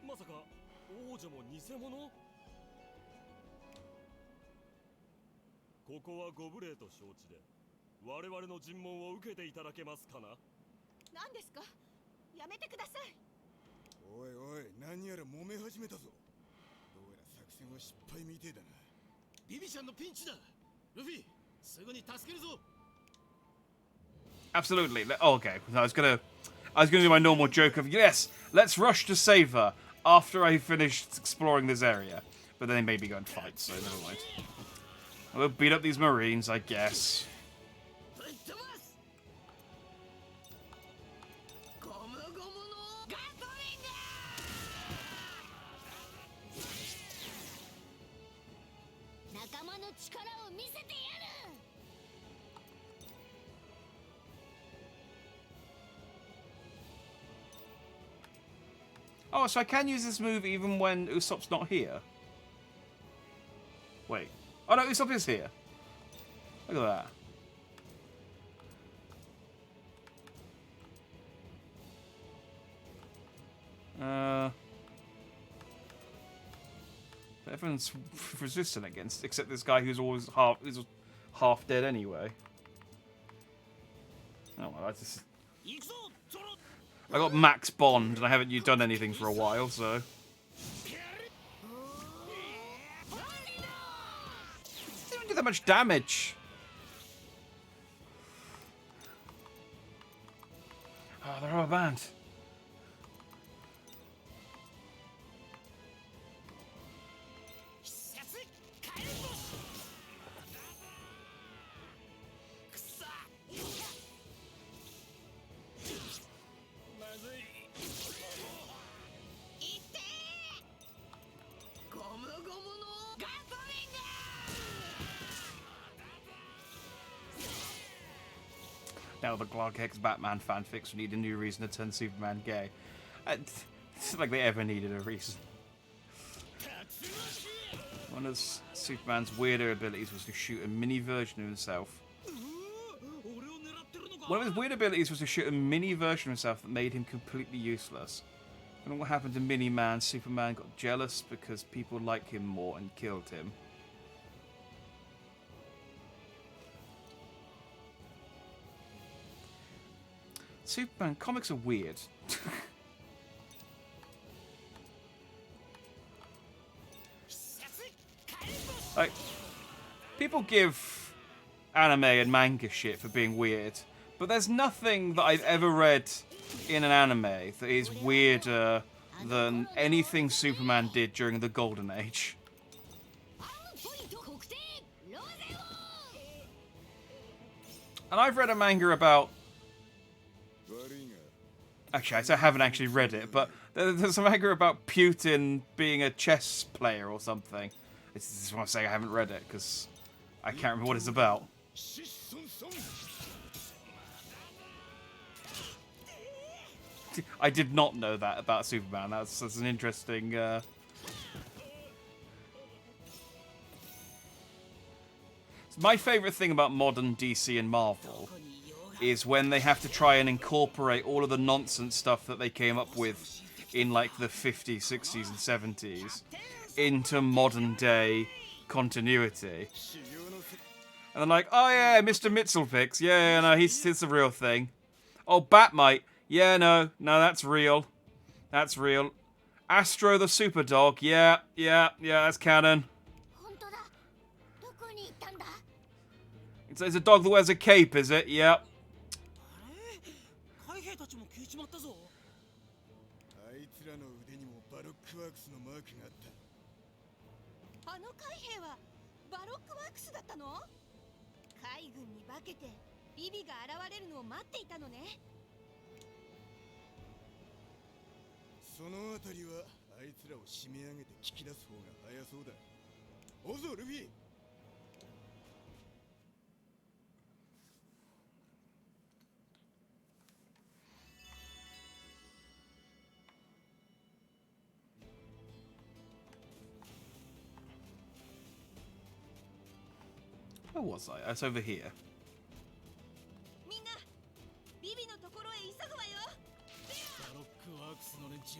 まさか王女も偽物？ここはご無礼と承知で、我々の尋問を受けていただけますかな。何ですか？やめてください。おいおい、何やら揉め始めたぞ。 失敗みてえだな。ビビちゃんのピンチだ。ルフィ、すぐに助けるぞ。 Absolutely. Oh, okay. I was gonna do my normal joke of yes, let's rush to save her after I finished exploring this area, but then they made me go and fight, so never mind. We'll beat up these Marines, I guess. Oh, so I can use this move even when Usopp's not here? Wait. Oh no, Usopp is here. Look at that. Everyone's resistant against, except this guy who's always half dead anyway. Oh well, I got max bond and I haven't done anything for a while, so. Didn't do that much damage. Oh, they're all banned. Now the Clark X Batman fanfics need a new reason to turn Superman gay. It's like they ever needed a reason. One of Superman's weirder abilities was to shoot a mini version of himself. One of his weird abilities was to shoot a mini version of himself that made him completely useless. I don't know what happened to Mini-Man. Superman got jealous because people liked him more and killed him. Superman comics are weird. Like, people give anime and manga shit for being weird, but there's nothing that I've ever read in an anime that is weirder than anything Superman did during the Golden Age. And I've read a manga about... Actually, I haven't actually read it, but there's a manga about Putin being a chess player or something. This is why I'm saying I haven't read it, because I can't remember what it's about. I did not know that about Superman. That's an interesting... My favourite thing about modern DC and Marvel is when they have to try and incorporate all of the nonsense stuff that they came up with in like the 50s, 60s and 70s into modern day continuity. And they're like, oh yeah, Mr. Mitzelfix, yeah, no, he's a real thing. Oh, Batmite, yeah, no, that's real. That's real. Astro the Super Dog, yeah, that's canon. It's a dog that wears a cape, is it? Yep. あの海兵はバロックワークスだったの？海軍に化けてビビが現れるのを待っていたのね。そのあたりはあいつらを締め上げて聞き出す方が早そうだ。おぞルフィ。 Where was I? It's over here. みんな、ビビのところへ急ぐわよ。バロックワークスの連中、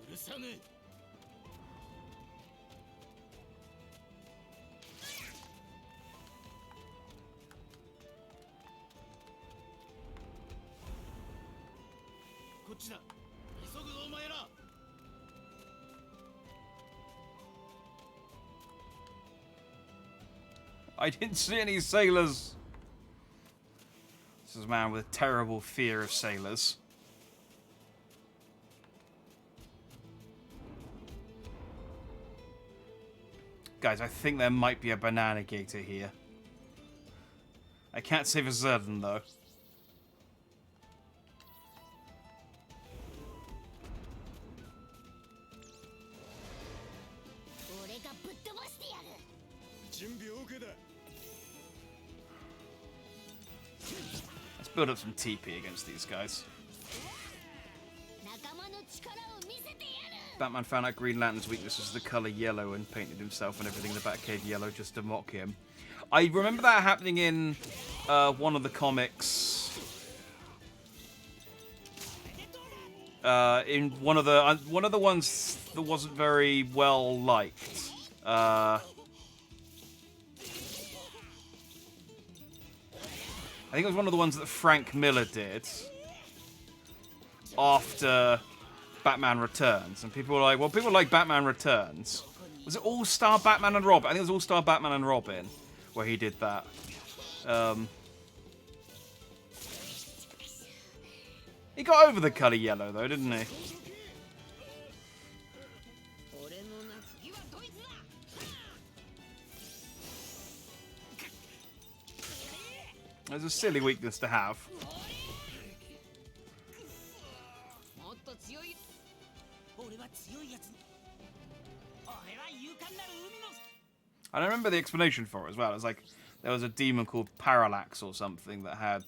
許さねえ。こっちだ。急ぐぞお前ら。 I didn't see any sailors. This is a man with a terrible fear of sailors. Guys, I think there might be a banana gator here. I can't say for certain though. Let's build up some TP against these guys. Batman found out Green Lantern's weakness was the color yellow and painted himself and everything in the Batcave yellow just to mock him. I remember that happening in one of the comics. In one of the ones that wasn't very well liked. I think it was one of the ones that Frank Miller did after Batman Returns, and people were like, well, people like Batman Returns. Was it All-Star Batman and Robin? I think it was All-Star Batman and Robin where he did that. He got over the colour yellow though, didn't he? It's a silly weakness to have. I remember the explanation for it as well. It was like there was a demon called Parallax or something that had...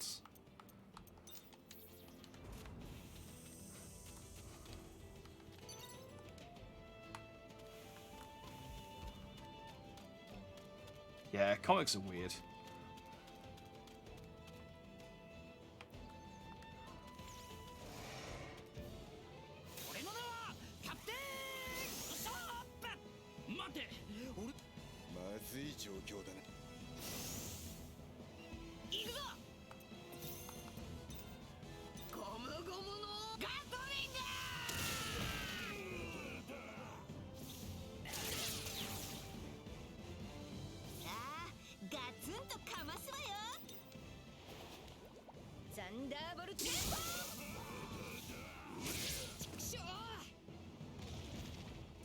Yeah, comics are weird.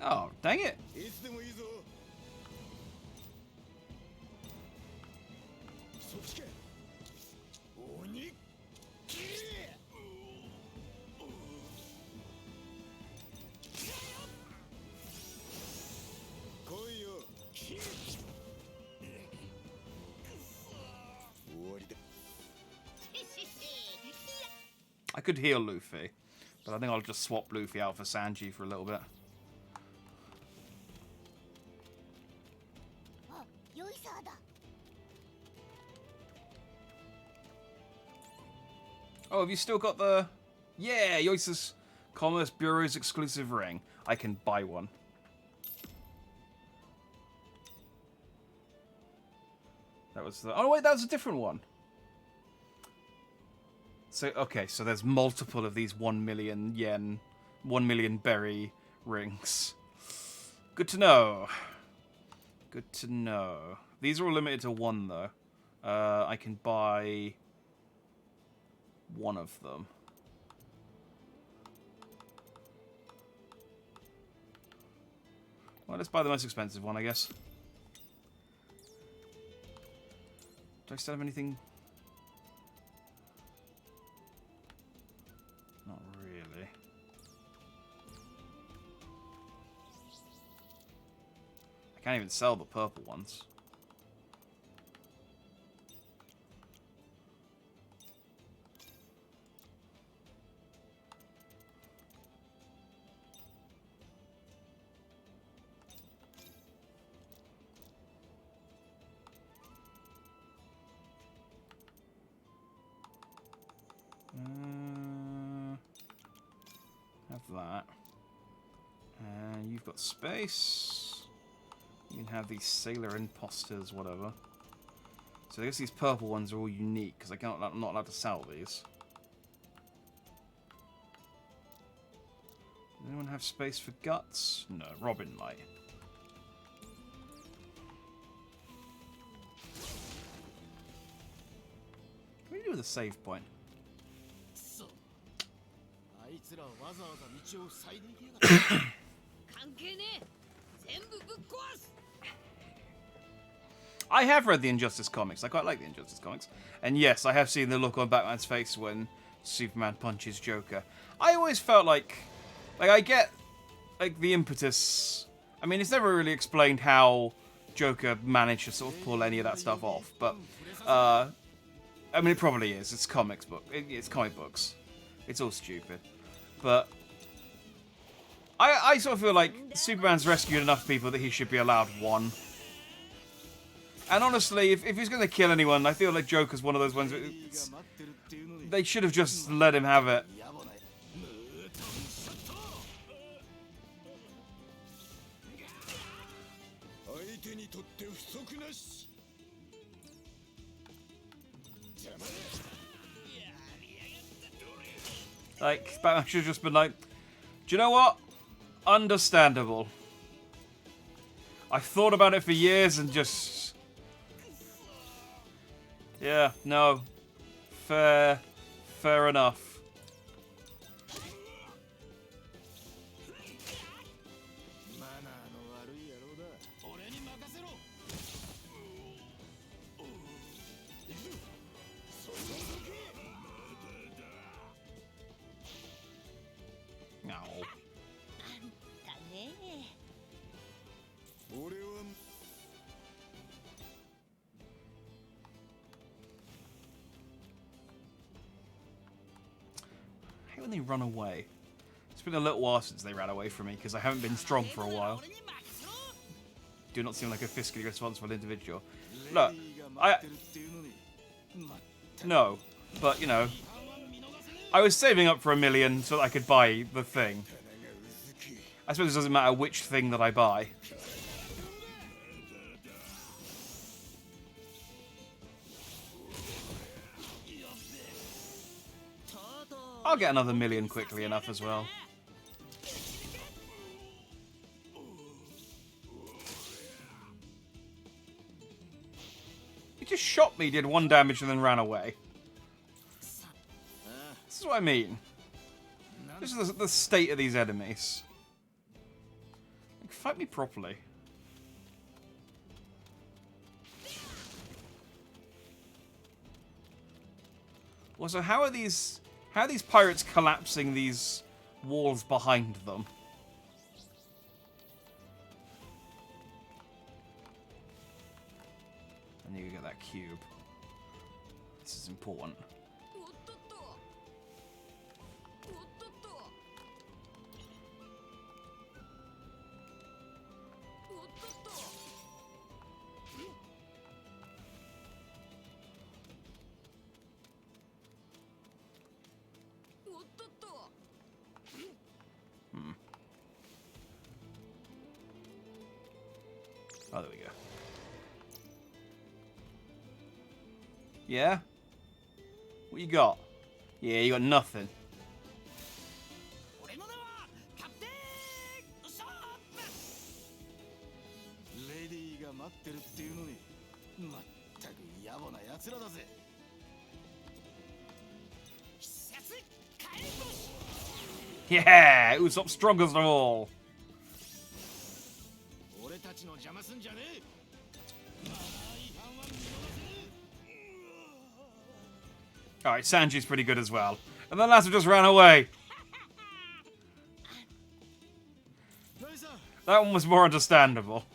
Oh, dang it. I could heal Luffy, but I think I'll just swap Luffy out for Sanji for a little bit. Oh, have you still got the... Yeah, Yoisa's Commerce Bureau's exclusive ring. I can buy one. That was the... Oh, wait, that was a different one. So, okay, so there's multiple of these 1 million yen, 1 million berry rings. Good to know. Good to know. These are all limited to one, though. I can buy one of them. Well, let's buy the most expensive one, I guess. Do I still have anything? Not really. I can't even sell the purple ones. Have that. And you've got space. You can have these sailor imposters, whatever. So I guess these purple ones are all unique because I'm not allowed to sell these. Does anyone have space for guts? No, Robin might. What do you do with a save point? I have read the Injustice comics. I quite like the Injustice comics. And yes, I have seen the look on Batman's face when Superman punches Joker. I always felt like I get like the impetus. I mean, it's never really explained how Joker managed to sort of pull any of that stuff off, but I mean, it probably is. It's it's comic books. It's all stupid. But I sort of feel like Superman's rescued enough people that he should be allowed one. And honestly, if he's going to kill anyone, I feel like Joker's one of those ones. They should have just let him have it. Like, Batman should have just been like, do you know what? Understandable. I've thought about it for years and just... Yeah, no. Fair enough. No. I hate when they run away. It's been a little while since they ran away from me because I haven't been strong for a while. Do not seem like a fiscally responsible individual. Look, no, but you know, I was saving up for $1 million so that I could buy the thing. I suppose it doesn't matter which thing that I buy. I'll get another $1 million quickly enough as well. He just shot me, did 1 damage, and then ran away. This is what I mean. This is the state of these enemies. Like, fight me properly. Also, how are these pirates collapsing these walls behind them? I need to get that cube. This is important. Oh, there we go. Yeah? What you got? Yeah, you got nothing. Yeah! Usopp's strongest of all. Alright, Sanji's pretty good as well. And the lads just ran away. That one was more understandable.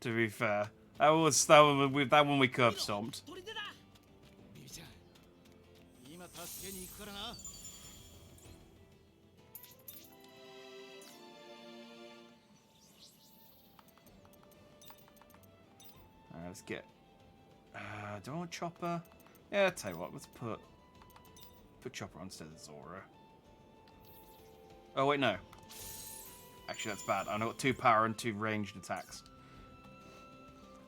To be fair. That one we curb stomped. Let's get... do I want Chopper? Yeah, I'll tell you what, let's put Chopper on instead of Zora. Oh, wait, no. Actually, that's bad. I've got 2 power and 2 ranged attacks.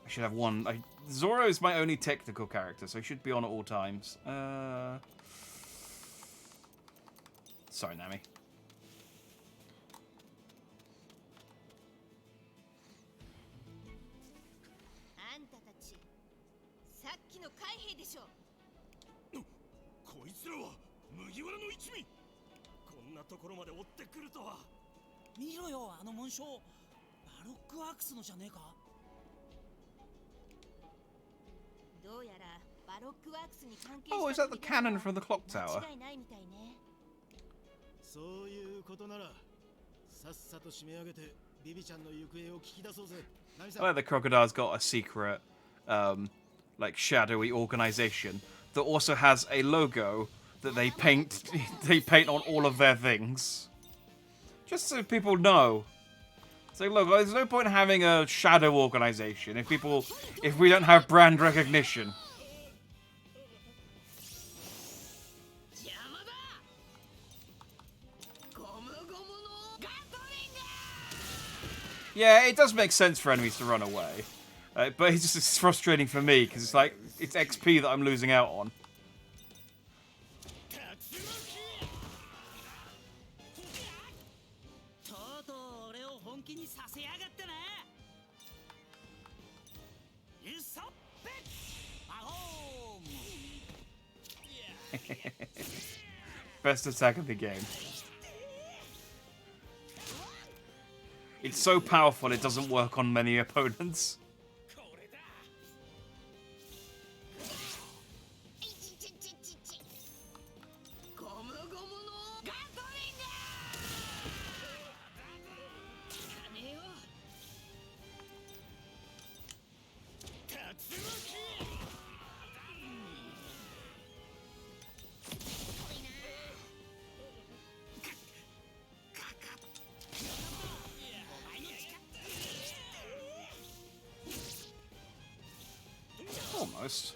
I should have 1. Zora is my only technical character, so he should be on at all times. Sorry, Nami. Oh, is that the cannon from the clock tower? I like the crocodile's got a secret, like, shadowy organization that also has a logo that they paint on all of their things. Just so people know. So look, there's no point having a shadow organization if we don't have brand recognition. Yeah, it does make sense for enemies to run away. But it's frustrating for me, because it's like, it's XP that I'm losing out on. Best attack of the game. It's so powerful it doesn't work on many opponents. Almost.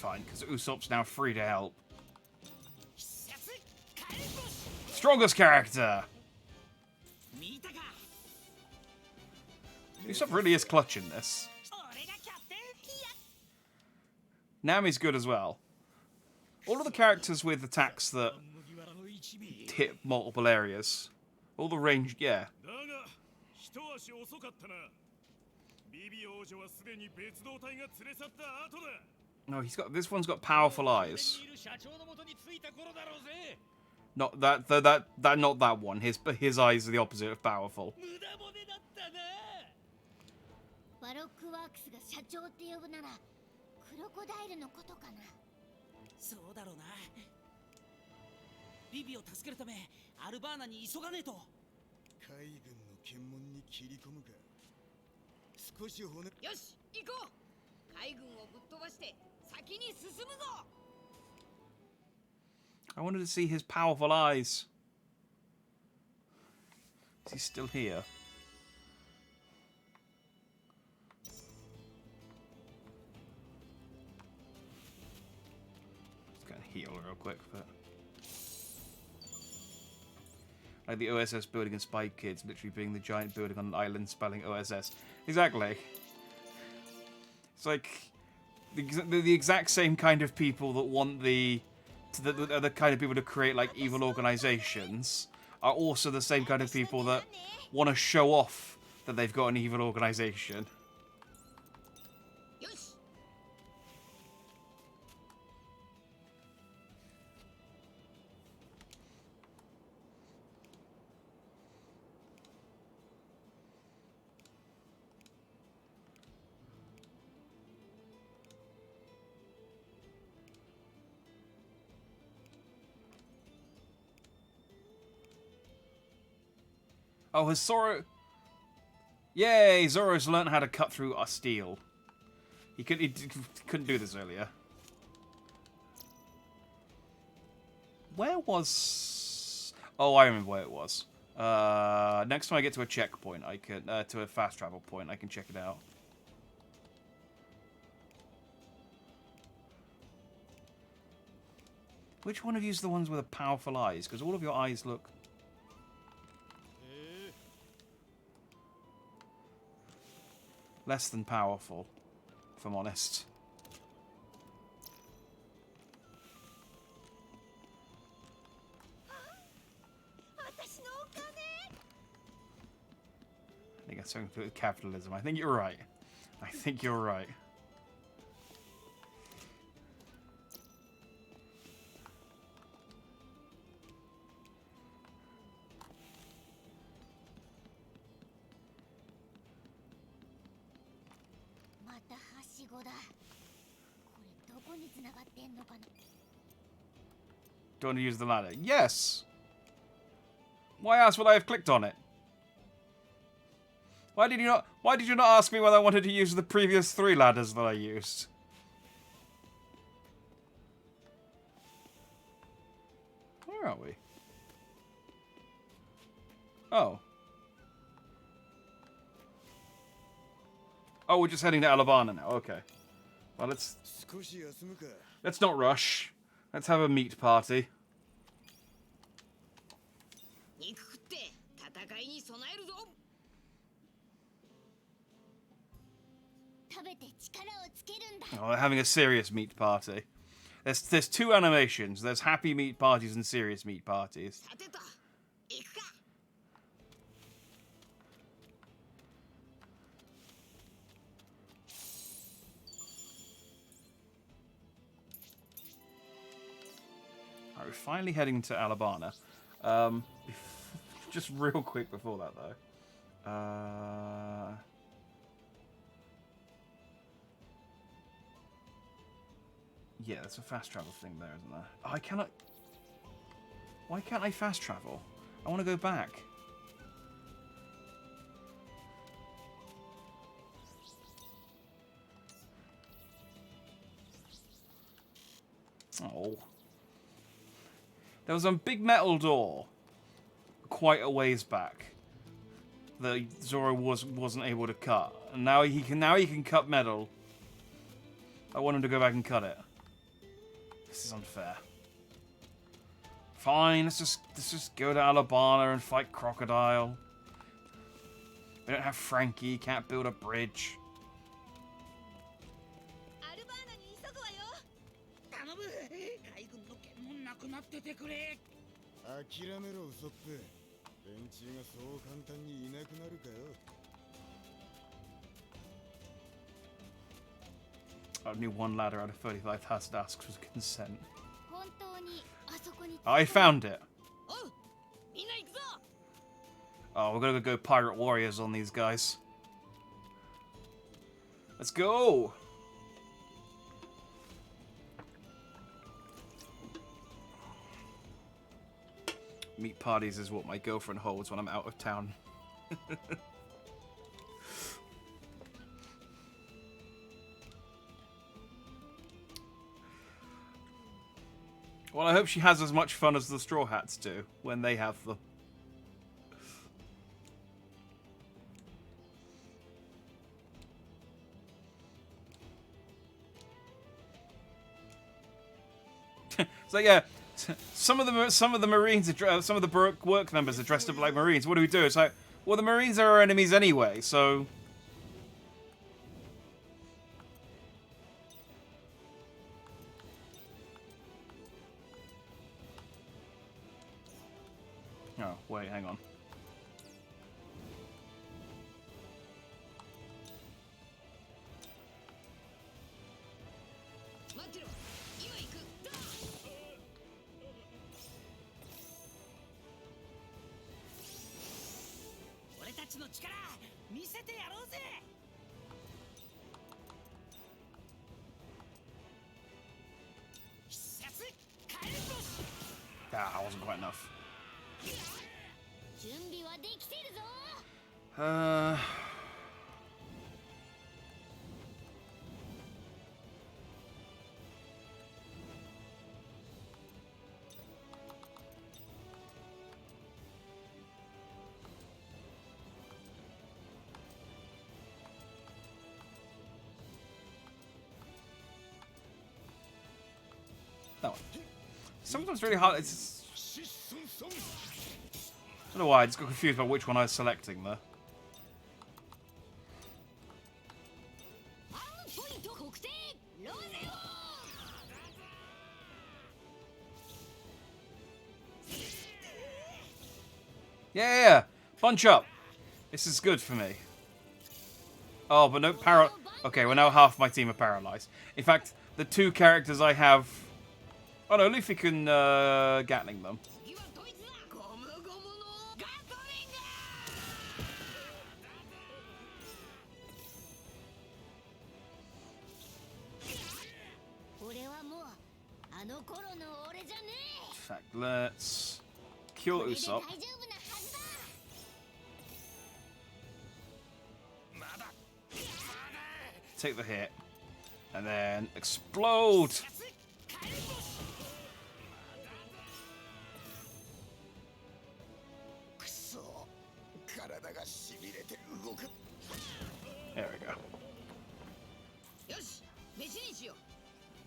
Fine, because Usopp's now free to help. Strongest character! Usopp really is clutch in this. Nami's good as well. All of the characters with attacks that hit multiple areas. All the range, yeah. No, this one's got powerful eyes. Not not that one. His eyes are the opposite of powerful. バロックワークスが社長って呼ぶならクロコダイルのことかな。そうだろうな。ビビを助けるためアルバーナに急がねえと。海軍の検問に切り込むか。少し骨。よし、行こう。海軍をぶっ飛ばして先に進むぞ。I wanted to see his powerful eyes. Is he still here? Just gonna heal real quick, but like the OSS building in Spy Kids, literally being the giant building on an island spelling OSS. Exactly. It's like the exact same kind of people that want the kind of people to create like evil organizations are also the same kind of people that want to show off that they've got an evil organization. Oh, has Zoro... Yay! Zoro's learned how to cut through steel. He couldn't do this earlier. Where was... Oh, I remember where it was. Next time I get to a checkpoint, I can... to a fast travel point, I can check it out. Which one of you is the ones with the powerful eyes? Because all of your eyes look... less than powerful, if I'm honest. I think it's something to do with capitalism. I think you're right. I think you're right. しごだ。これどこに繋がってんのかな。 Do you want to use the ladder? Yes. Why else would I have clicked on it? Why did you not ask me whether I wanted to use the previous 3 ladders that I used? Where are we? Oh. Oh, we're just heading to Alabama now. Okay. Well, let's not rush. Let's have a meat party. 肉食って戦いに備えるぞ。 食べて力をつけるんだ。 Oh, they're having a serious meat party. There's 2 animations. There's happy meat parties and serious meat parties. さてと行くか。 Alright, we're finally heading to Alabama. Just real quick before that, though. Yeah, there's a fast travel thing there, isn't there? Oh, I cannot... Why can't I fast travel? I want to go back. Oh. There was a big metal door quite a ways back that Zoro wasn't able to cut. And now he can cut metal. I want him to go back and cut it. This is unfair. Fine, let's just go to Alabama and fight Crocodile. We don't have Frankie, can't build a bridge. アルバーナに急ぐわよ。頼む。海軍の剣もなくなっててくれ。諦めろウソップ。連中がそう簡単にいなくなるかよ。 Only 1 ladder out of 35,000 asks for consent. 本当にあそこに。 I found it. おう、みんな行くぞ。 Oh, we're gonna go pirate warriors on these guys. Let's go! Meat parties is what my girlfriend holds when I'm out of town. Well, I hope she has as much fun as the Straw Hats do when they have them. So yeah, some of the Marines, some of the Baroque work members are dressed up like Marines. What do we do? It's like, well, the Marines are our enemies anyway, so. Oh wait, hang on. 待ってろ、今行く。俺たちの力見せてやろうぜ。必殺火炎星。 Ah, that wasn't quite enough. 準備はできてるぞ。 That one. Sometimes it's really hard. It's I don't know why. I just got confused about which one I was selecting there. アームポイント特定。ロゼオ。 Yeah. Bunch up. This is good for me. Oh, but no Okay, well now half my team are paralyzed. In fact, the 2 characters I have. Oh no, Luffy can Gatling them. 次はドイツだ。ゴムゴムのガトリング。 Oh, あの頃の俺じゃね In fact, let's cure これで大 Usopp. 丈夫なはずだ。 Take the hit. And then explode! くそ体がしびれて動く There we go. え。よし、飯にしよう。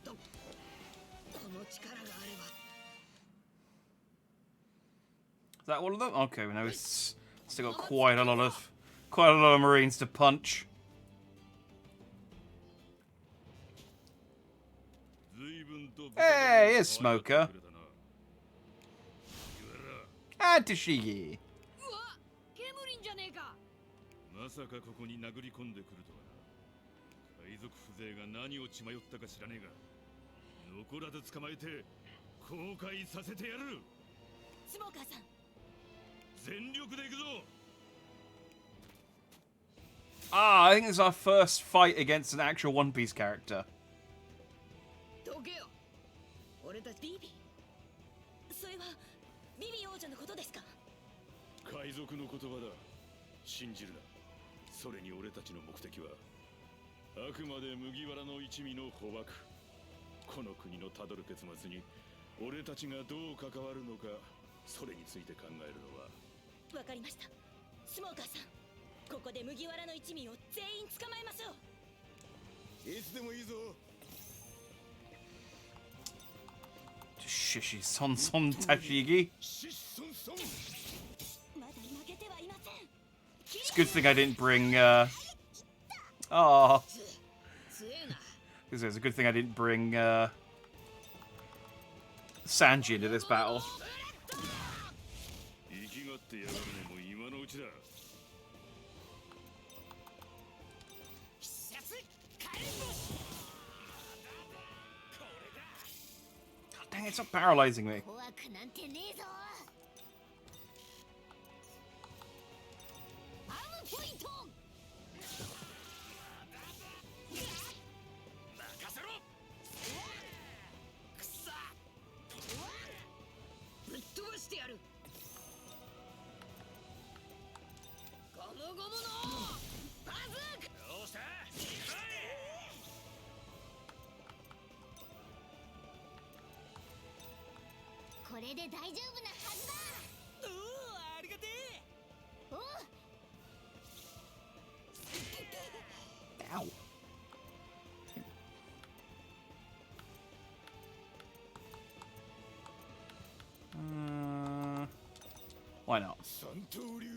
と、この力があれば。 Is that all of them? Okay, we know it's still got quite a lot of Marines to punch. Hey, here's Smoker. And Tashigi. うわ、ケムリンじゃねえか。まさかここに殴り込んでくるとはな。海賊風情が何を血迷ったか知らねえが、残らず捕まえて後悔させてやる。スモーカーさん、全力で行くぞ。 Ah, I think it's our first fight against an actual One Piece character. どけよ。俺たちビビ。それはビビ王女のことですか？海賊の言葉だ。信じるな。それに俺たちの目的はあくまで麦わらの一味の捕獲。この国のたどる結末に俺たちがどう関わるのか、それについて考えるのは。わかりました。スモーカーさん、ここで麦わらの一味を全員捕まえましょう。いつでもいいぞ。 Shishi Son Son Tashigi. シッソンソン まだ負けてはいません。 It's a good thing I didn't bring, Oh. 強えな。 It's a good thing I didn't bring, Sanji into this battle. 生きがってやがるのも今のうちだ。 Dang, it's not paralyzing me. 怖くなんてねえぞ。アームポイント。 ぶっ飛ばしてやる。ゴムゴムのバズーカ。どうした？これで大丈夫なはずだ。おお、ありがてえ。おう。 Ow. Why not? 三刀流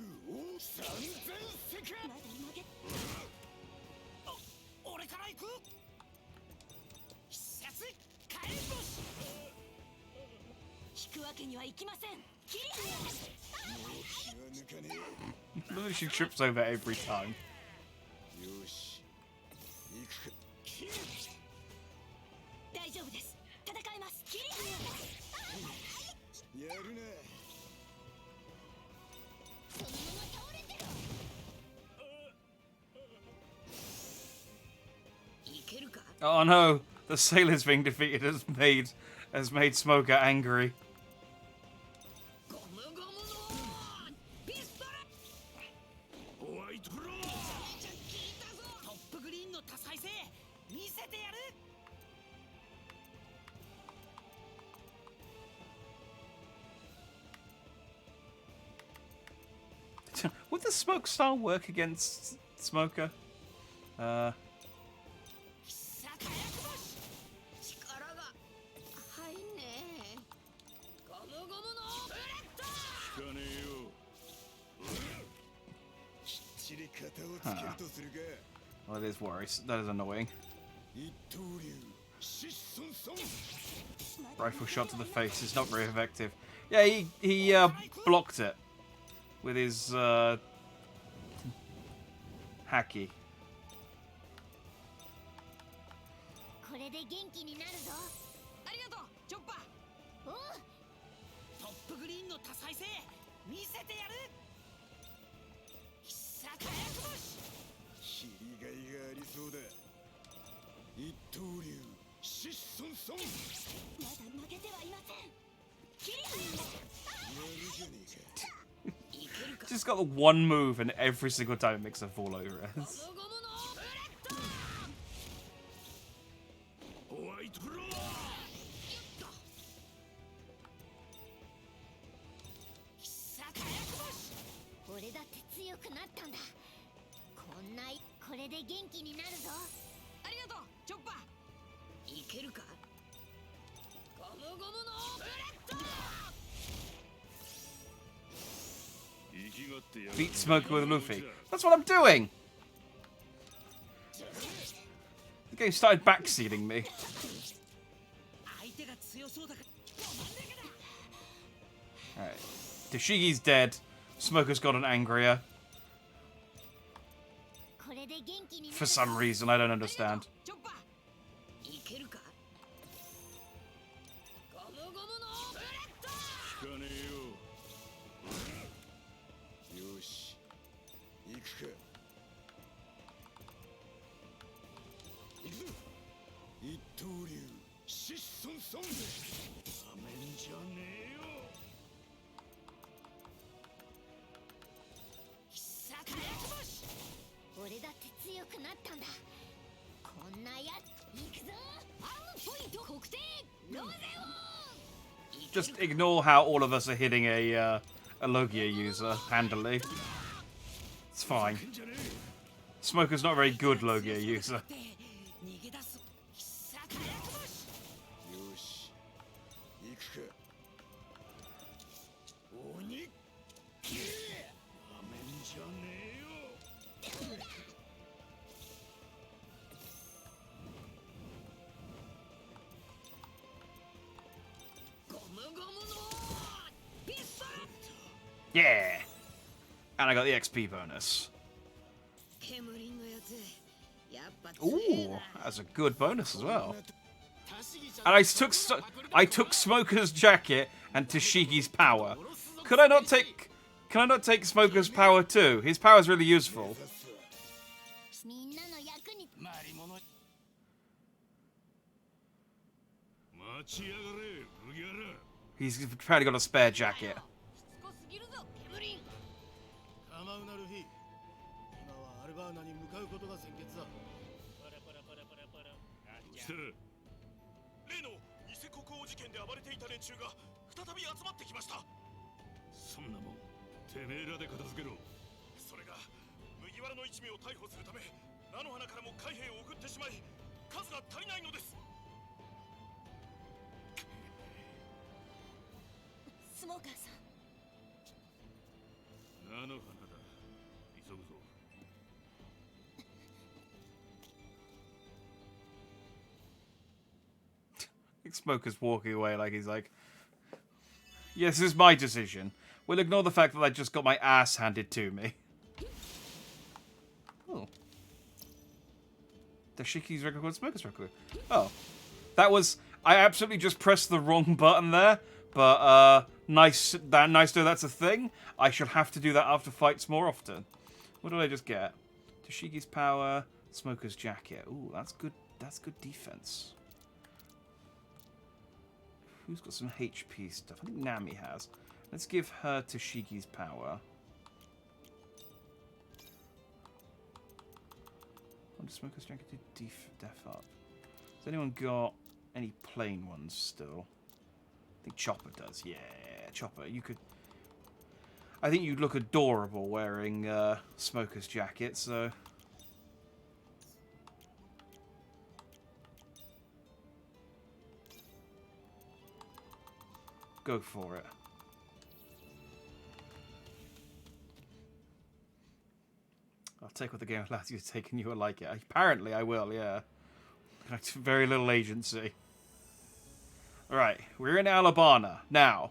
三千世界。まだ負け。俺から行く。必殺火炎星。引くわけにはいきません。切り離し。気が抜かね Look, she trips over every time. え。よし。行くか。大丈夫です。戦えます。切り離し。やるな。 そのまま倒れてろ。いけるか。 Oh no, the sailors being defeated has made Smoker angry. ゴムゴムのピストル。ホワイトロー。聞いたぞ。トップグリーンの多彩性見せてやる。 Would the smoke style work against Smoker? 必殺火薬星。力が入んねえ。ゴムゴムのブレッド。聞かねえよ。きっちり型をつけるとするか。 Well, it is worries. That is annoying. 一刀流シッソンソン。 Rifle shot to the face is not very effective. Yeah, he blocked it with his hacky. これで元気になるぞ。ありがとう、チョッパー。おう。トップグリーンの多彩性見せてやる。必殺火薬星。切りがいがありそうだ。一刀流シッソンソン。まだ負けてはいません。切り離し。やるじゃねえか。 Just got the one move, and every single time it makes her fall over. ホワイトロー。俺だって強くなったんだ。これで元気になるぞ。ありがとうチョッパー。いけるか。ゴムゴムのブレッド。 Beat Smoker with Luffy. That's what I'm doing! The game started backseating me. Alright. Tashigi's dead. Smoker's gotten angrier. For some reason, I don't understand. いけるか。ゴムゴムのブレッド。聞かねえよ。よし、行くか。行くぞ。一刀流、シッソンソン。なめんじゃねえよ。俺だって強くなったんだ。こんなやつ行くぞ。アームポイント確定。ロゼオ。 Just ignore how all of us are hitting a Logia user handily. It's fine. Smoker's not a very good Logia user. よし、行くか。鬼。なめんじゃねえよ。 Yeah! And I got the XP bonus. Ooh, that's a good bonus as well. And I took Smoker's jacket and Tashigi's power. Can I not take Smoker's power too? His power is really useful. He's apparently got a spare jacket. 構うなルフィ。今はアルバーナに向かうことが先決だ。したら例の偽国王事件で暴れていた連中が再び集まってきました。そんなもんてめえらで片付けろ。それが麦わらの一味を逮捕するため菜の花からも海兵を送ってしまい数が足りないのです。スモーカーさん。菜の花だ。急ぐぞ。 Smoker's walking away like he's like, yes, this is my decision. We'll ignore the fact that I just got my ass handed to me. Oh. Dashiki's record called Smoker's record. Oh. That was... I absolutely just pressed the wrong button there. But, nice to know that's a thing. I should have to do that after fights more often. What did I just get? Tashiki's power, Smoker's jacket. Ooh, that's good. That's good defense. Who's got some HP stuff? I think Nami has. Let's give her Tashiki's power. What does Smoker's jacket do? Def up. Has anyone got any plain ones still? I think Chopper does. Yeah, Chopper. You could... I think you'd look adorable wearing Smoker's jacket, so... Go for it. I'll take what the game allows you to take and you will like it. Apparently I will, yeah. Very little agency. Alright, we're in Alabama. Now,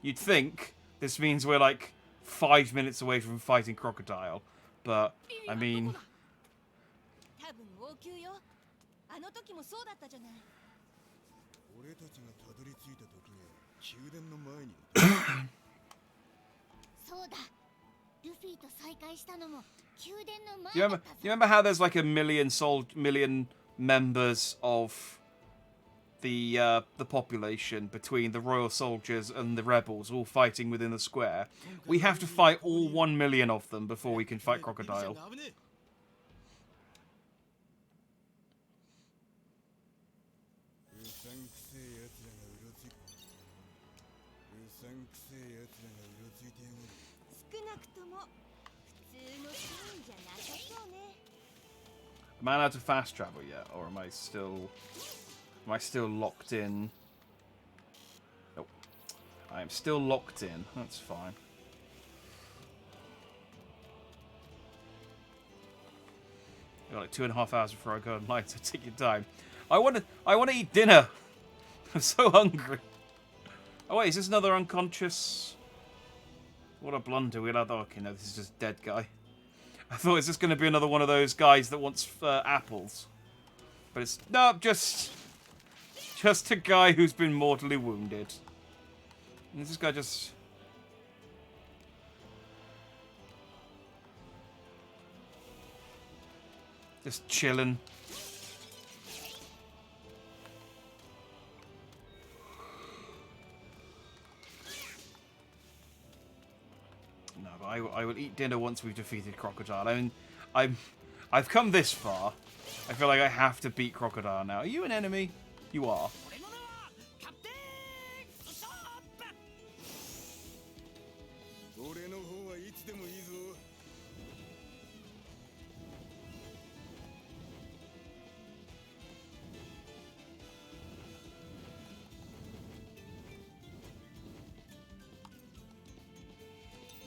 you'd think this means we're like 5 minutes away from fighting Crocodile. But, I mean... You remember how there's like a million members of the population between the royal soldiers and the rebels all fighting within the square. We have to fight all 1 million of them before we can fight Crocodile. Am I allowed to fast travel yet, or am I still locked in? Nope. I am still locked in. That's fine. I've got like 2.5 hours before I go online, so take your time. I want to eat dinner. I'm so hungry. Oh wait, is this another unconscious? What a blunder. We'll have. Okay, no, this is just dead guy. I thought, is this going to be another one of those guys that wants apples? But it's no, just a guy who's been mortally wounded. And is this guy just? Just chilling. No, but I will eat dinner once we've defeated Crocodile. I mean, I've come this far. I feel like I have to beat Crocodile now. Are you an enemy? You are.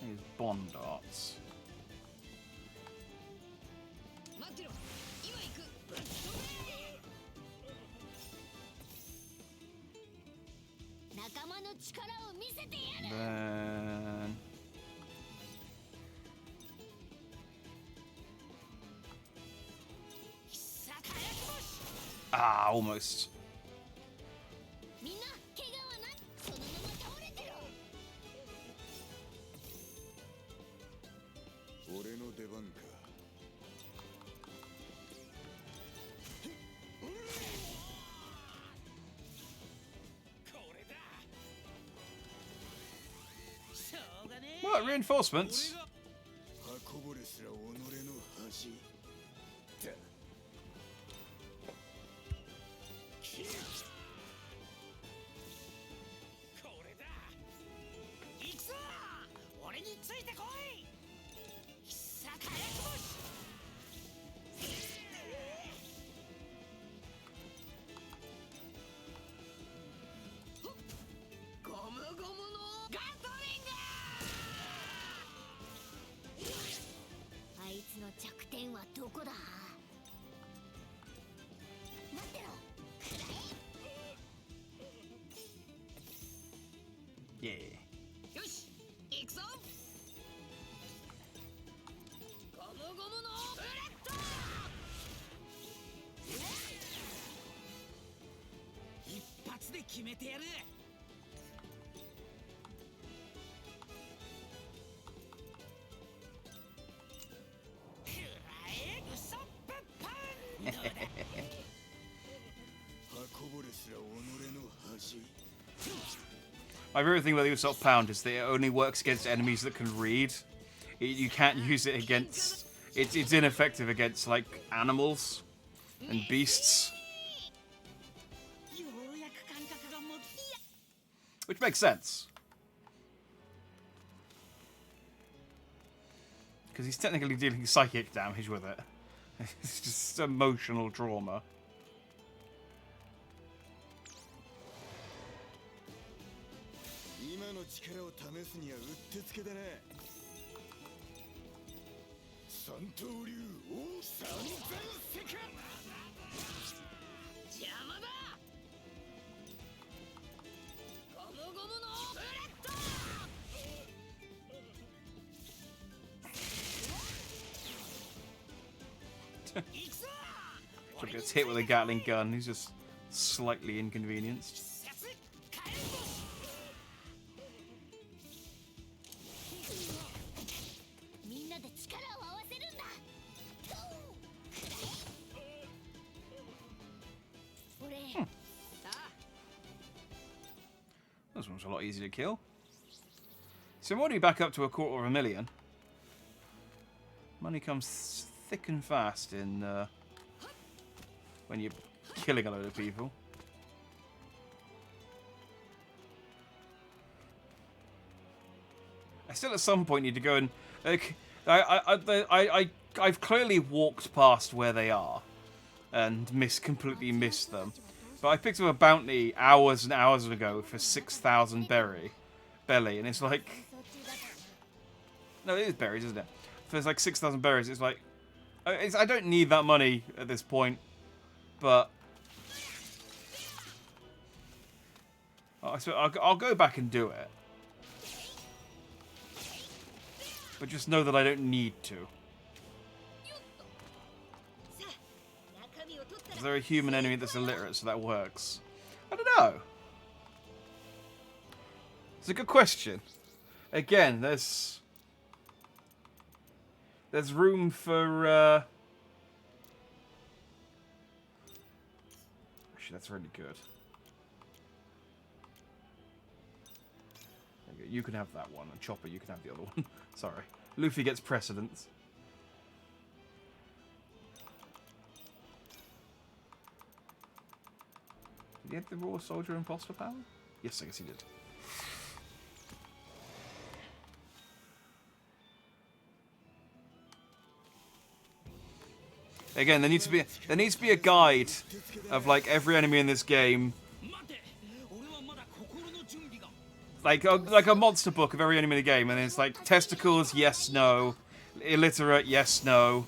These Bond darts. Then almost. What, reinforcements? Yeah. My favorite thing about the Usopp Pound is that it only works against enemies that can read. You can't use it against... It's ineffective against, like, animals and beasts. Which makes sense. Because he's technically dealing psychic damage with it. It's just emotional trauma. So he gets hit with a Gatling gun. He's just slightly inconvenienced. This one's a lot easier to kill. So I'm already back up to 250,000. Money comes thick and fast in when you're killing a load of people. I still at some point need to go and like I've clearly walked past where they are and completely missed them. But I picked up a bounty hours and hours ago for 6,000 belly, and it's like, no, it is berries, isn't it? For it's like 6,000 berries, it's like, I don't need that money at this point, but I'll go back and do it. But just know that I don't need to. Is there a human enemy that's illiterate so that works? I don't know. It's a good question. Again, there's room for actually that's really good. Okay, you can have that one, and Chopper, you can have the other one. Sorry. Luffy gets precedence. Did he have the Raw Soldier Imposter power? Yes, I guess he did. Again, there needs to be a guide of like every enemy in this game. Like a monster book of every enemy in the game, and it's like testicles, yes, no, illiterate, yes, no.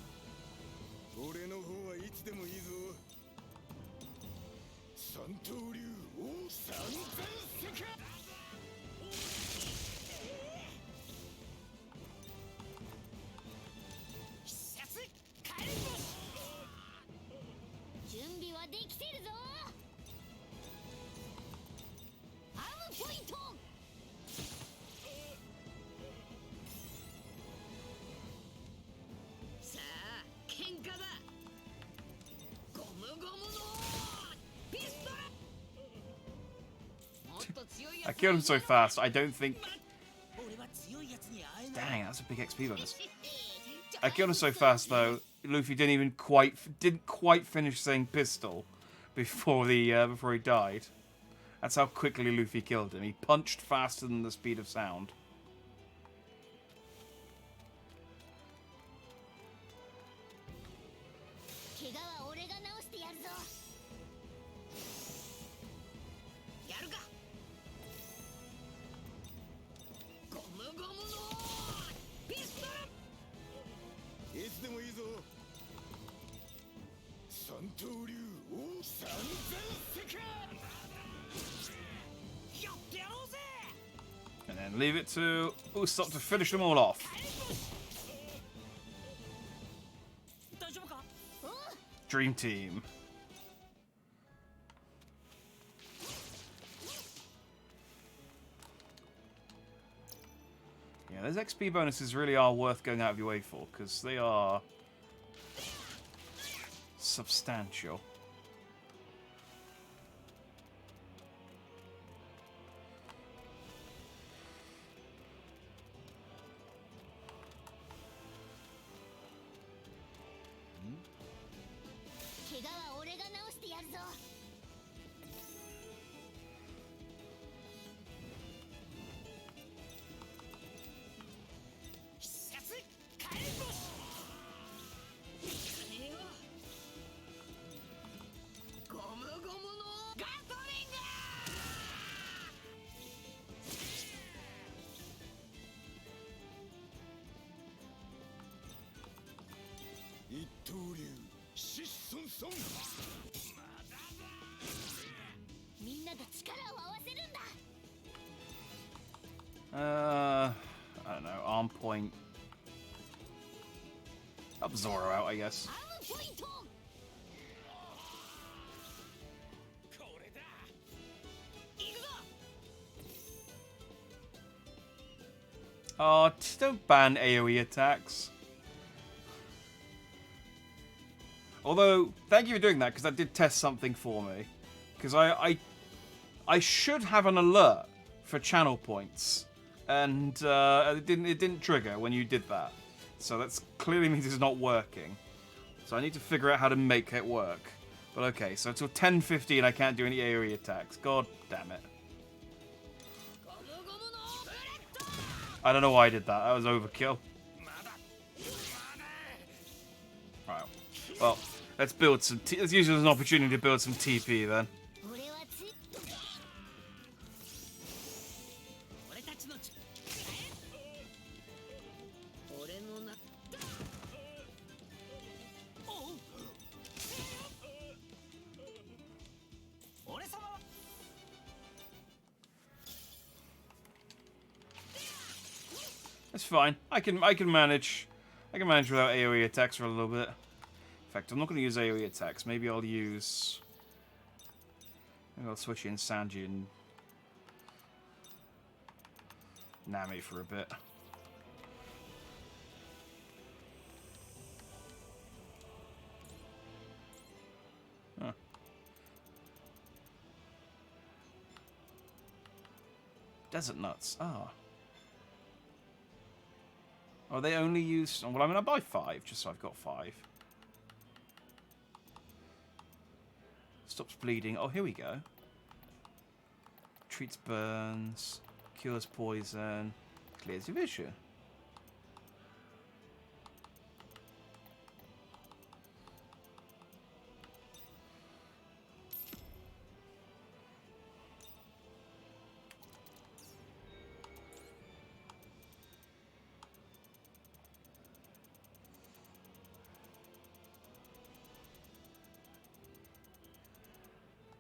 I killed him so fast, I don't think... Dang, that's a big XP bonus. I killed him so fast, though, Luffy didn't quite finish saying pistol before he died. That's how quickly Luffy killed him. He punched faster than the speed of sound. And then leave it to Usopp to finish them all off. Dream Team. Yeah, those XP bonuses really are worth going out of your way for, because they are substantial. I don't know, arm point. Help Zoro out, I guess. Oh, don't ban AoE attacks. Although, thank you for doing that, because that did test something for me. Because I should have an alert for channel points, and it didn't trigger when you did that. So that's clearly means it's not working. So I need to figure out how to make it work. But okay, so until 10:15 I can't do any area attacks. God damn it. I don't know why I did that. That was overkill. Alright. Well, let's build some. Let's use it as an opportunity to build some TP then. That's fine. I can manage. I can manage without AoE attacks for a little bit. In fact, I'm not going to use AoE attacks. Maybe I'll use. Maybe I'll switch in Sanji and Nami for a bit. Huh. Desert nuts. Ah. Oh, they only use... Well, I'm going to buy 5, just so I've got 5. Stops bleeding. Oh, here we go. Treats burns. Cures poison. Clears your vision.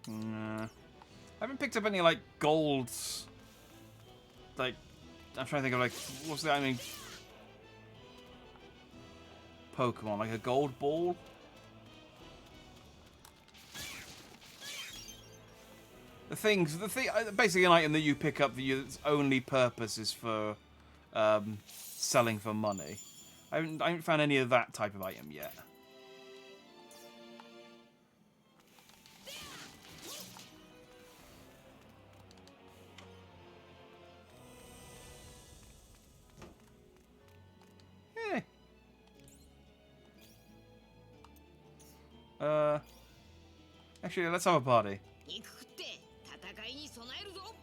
I haven't picked up any, like, gold... Like, I'm trying to think of, like, what's the, I mean... Pokemon, like a gold ball? Basically an item that you pick up its only purpose is for, selling for money. I haven't found any of that type of item yet. Actually, let's have a party. 行くって戦いに備えるぞ。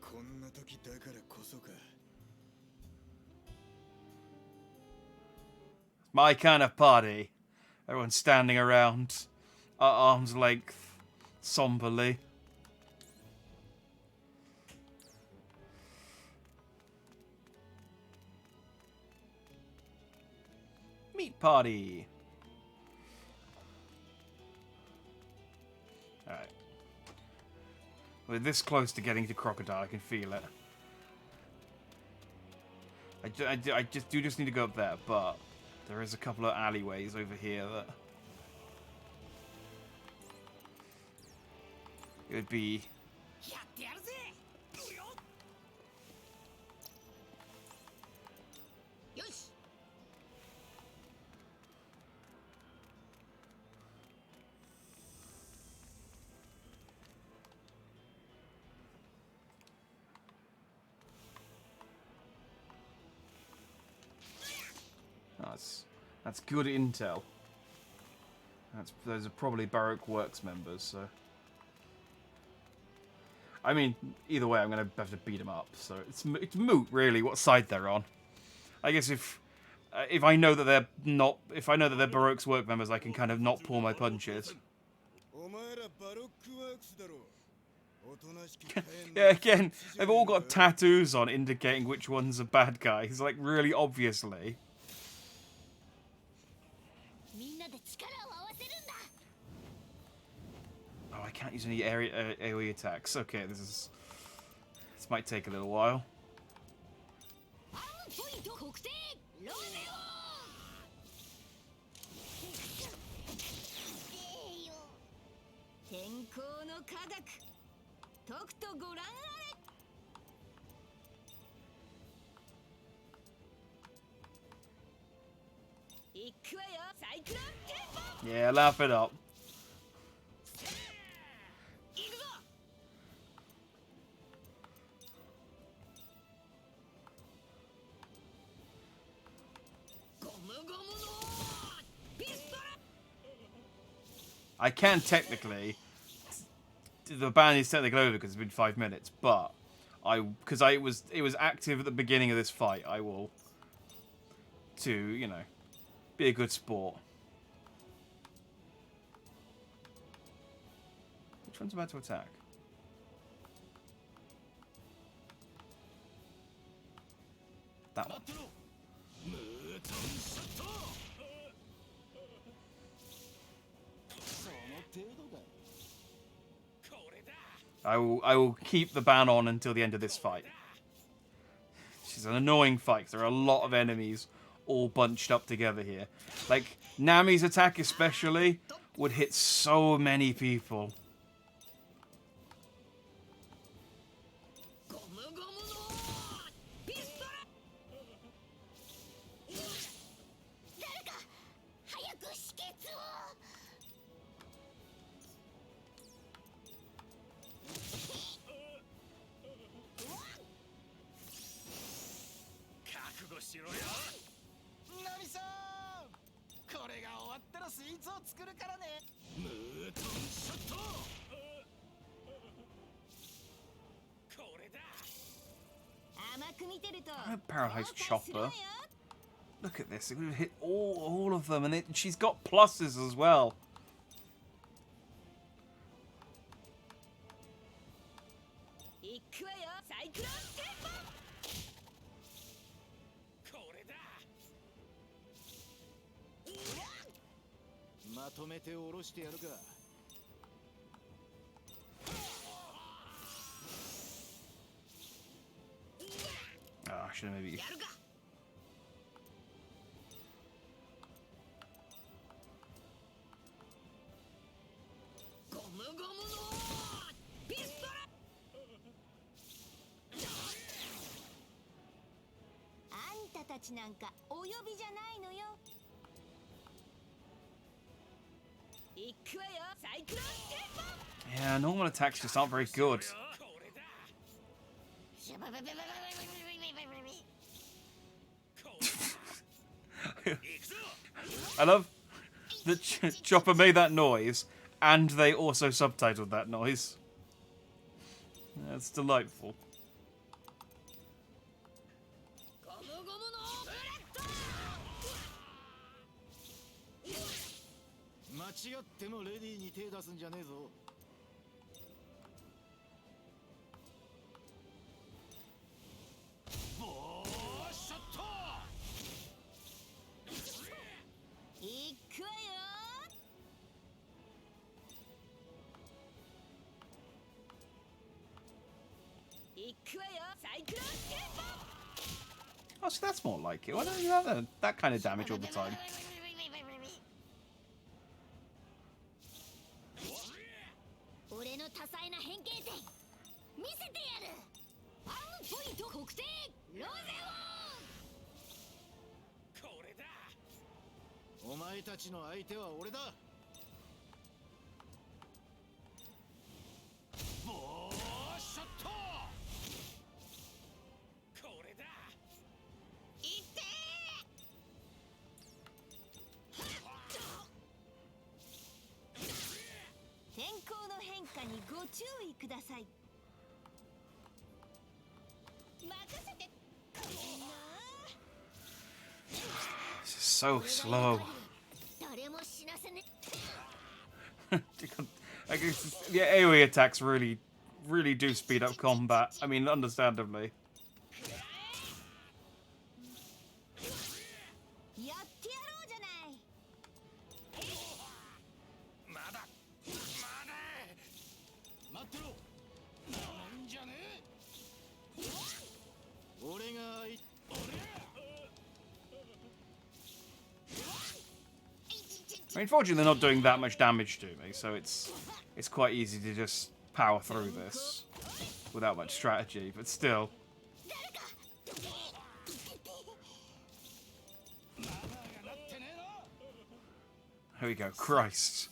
こんな時だからこそか。My kind of party. Everyone's standing around at arm's length, somberly. Meat party. Alright. We're this close to getting to Crocodile, I can feel it. I just need to go up there, but there is a couple of alleyways over here that it would be... That's good intel. Those are probably Baroque Works members, so... I mean, either way, I'm going to have to beat them up, so it's moot, really, what side they're on. I guess if I know that they're not... If I know that they're Baroque Works members, I can kind of not pull my punches. Yeah, again, they've all got tattoos on indicating which one's a bad guy. He's like, really obviously. Oh, I can't use any AoE attacks. Okay, this might take a little while. Yeah, laugh it up. I can technically. The ban is technically over because it's been 5 minutes, but because it was active at the beginning of this fight, I will to be a good sport. Which one's about to attack? That one. I will keep the ban on until the end of this fight. It's an annoying fight. There are a lot of enemies all bunched up together here. Like, Nami's attack especially would hit so many people. Paralyzed chopper. Look at this. It would have hit all of them, and she's got pluses as well. Oh, I should have maybe. Yeah, normal attacks just aren't very good. I love that Chopper made that noise, and they also subtitled that noise. That's delightful. Oh, so that's more like it. Why don't you have that kind of damage all the time? This is so slow. I guess the AoE attacks really do speed up combat. I mean, understandably. I mean, fortunately, they're not doing that much damage to me, so it's quite easy to just power through this without much strategy, but still. Here we go, Christ.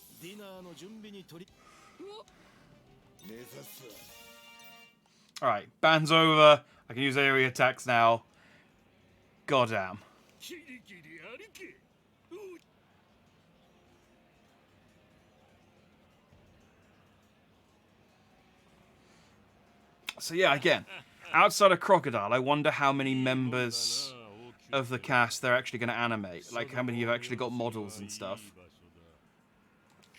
Alright, ban's over. I can use area attacks now. Goddamn. So yeah, again, outside of Crocodile, I wonder how many members of the cast they're actually going to animate. Like, how many you've actually got models and stuff.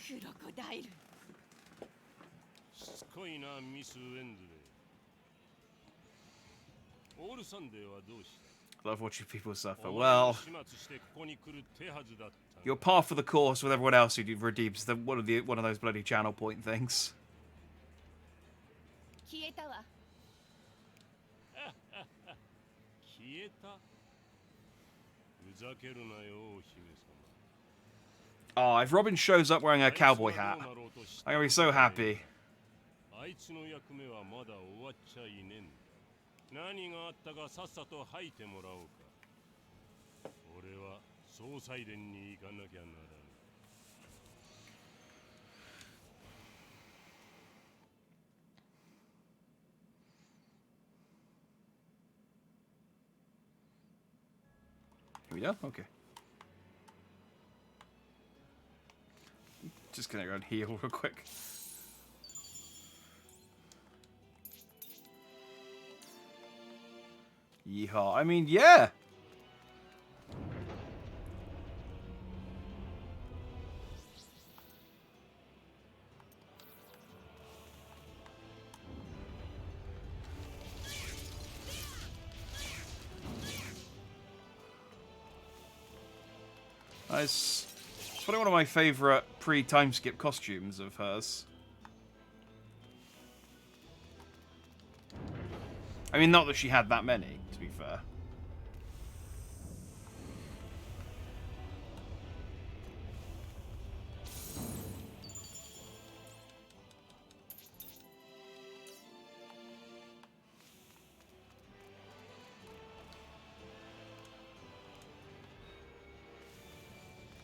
クロコダイル。しつこいな、ミス・ウェンズデー。オールサンデーはどうした？ Love watching people suffer. Well, you're par for the course with everyone else who redeems one of those bloody channel point things. 消えたわ。消えた？ふざけるなよ、お姫様。 Oh, if Robin shows up wearing a cowboy hat, I'm gonna be so happy. あいつの役目はまだ終わっちゃいねえんだ。何があったかさっさと吐いてもらおうか。俺は総裁殿に行かなきゃならん。Here we go? Okay. Just gonna go and heal real quick. Yeehaw. I mean, yeah! It's probably one of my favourite pre-time skip costumes of hers. I mean, not that she had that many, to be fair.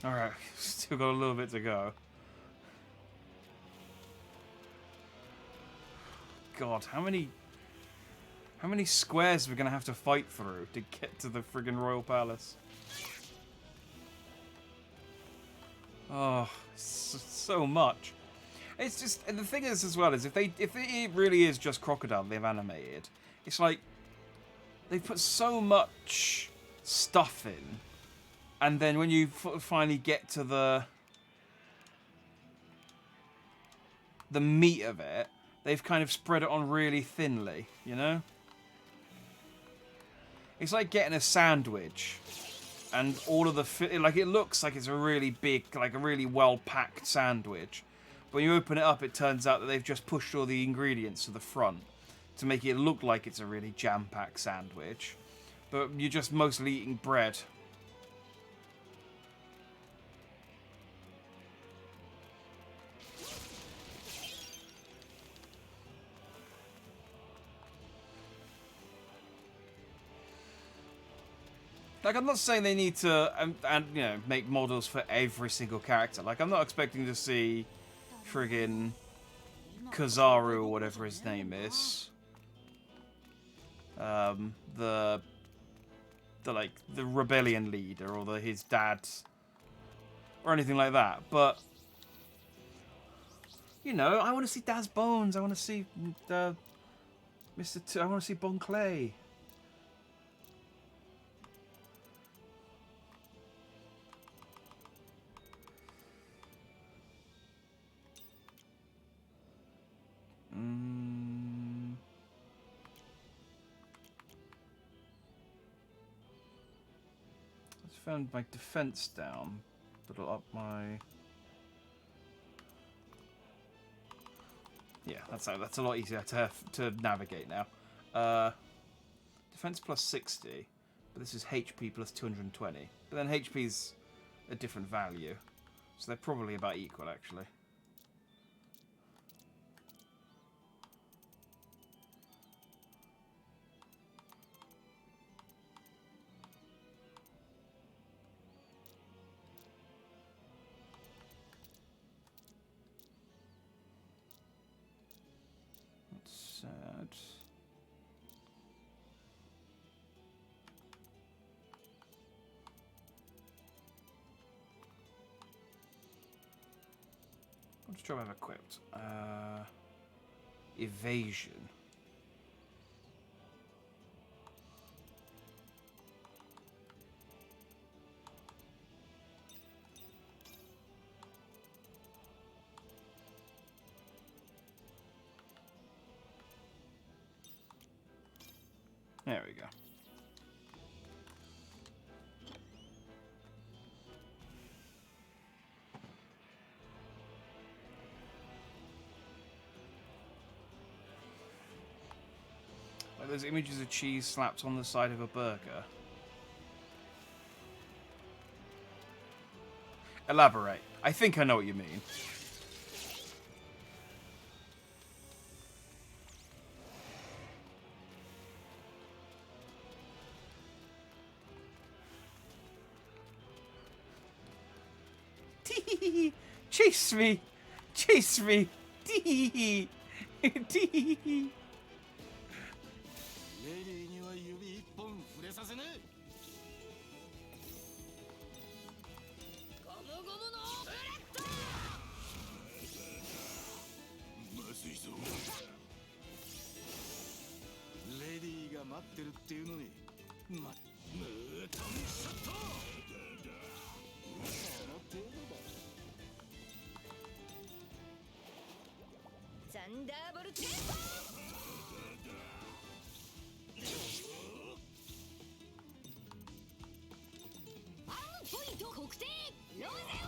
Alright, still got a little bit to go. God, how many squares are we going to have to fight through to get to the friggin' Royal Palace? Oh, so much. It's just, and the thing is as well, is if it really is just Crocodile they've animated, it's like, they put so much stuff in, and then when you finally get to the meat of it, they've kind of spread it on really thinly, you know? It's like getting a sandwich, and all of the like it looks like it's a really big, like a really well-packed sandwich. But when you open it up, it turns out that they've just pushed all the ingredients to the front to make it look like it's a really jam-packed sandwich. But you're just mostly eating bread. Like, I'm not saying they need to, and you know, make models for every single character. Like, I'm not expecting to see friggin' Kazaru or whatever his name is. The rebellion leader or his dad or anything like that. But you know, I want to see Daz Bones. I want to see I want to see Bon Clay. Let's found my defense down, but it'll up my. Yeah, that's a lot easier to navigate now. Defense plus 60, but this is HP plus 220. But then HP's a different value, so they're probably about equal actually. Sad. What job I've equipped? Evasion. There we go. Like those images of cheese slapped on the side of a burger. Elaborate. I think I know what you mean. Chase me! Chase me! Tee. レディーには指一本触れさせねえ。ゴムゴムのブレッド。まずいぞ。レディーが待ってるっていうのに。ムートンショット。この程度だ。サンダーボルテーパワーポイント国定ローゼオ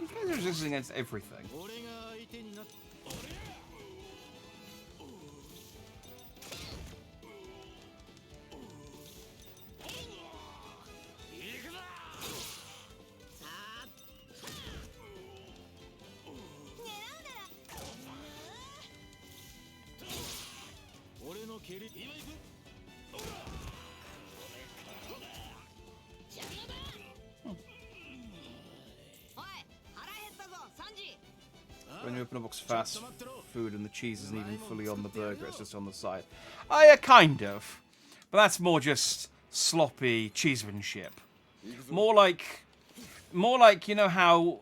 ン。 You guys are resisting against everything. 俺が相手になっ。俺の蹴り今行く。 When you open a box of fast food and the cheese isn't even fully on the burger, it's just on the side. Oh, yeah, kind of. But that's more just sloppy cheesemanship. More like, you know how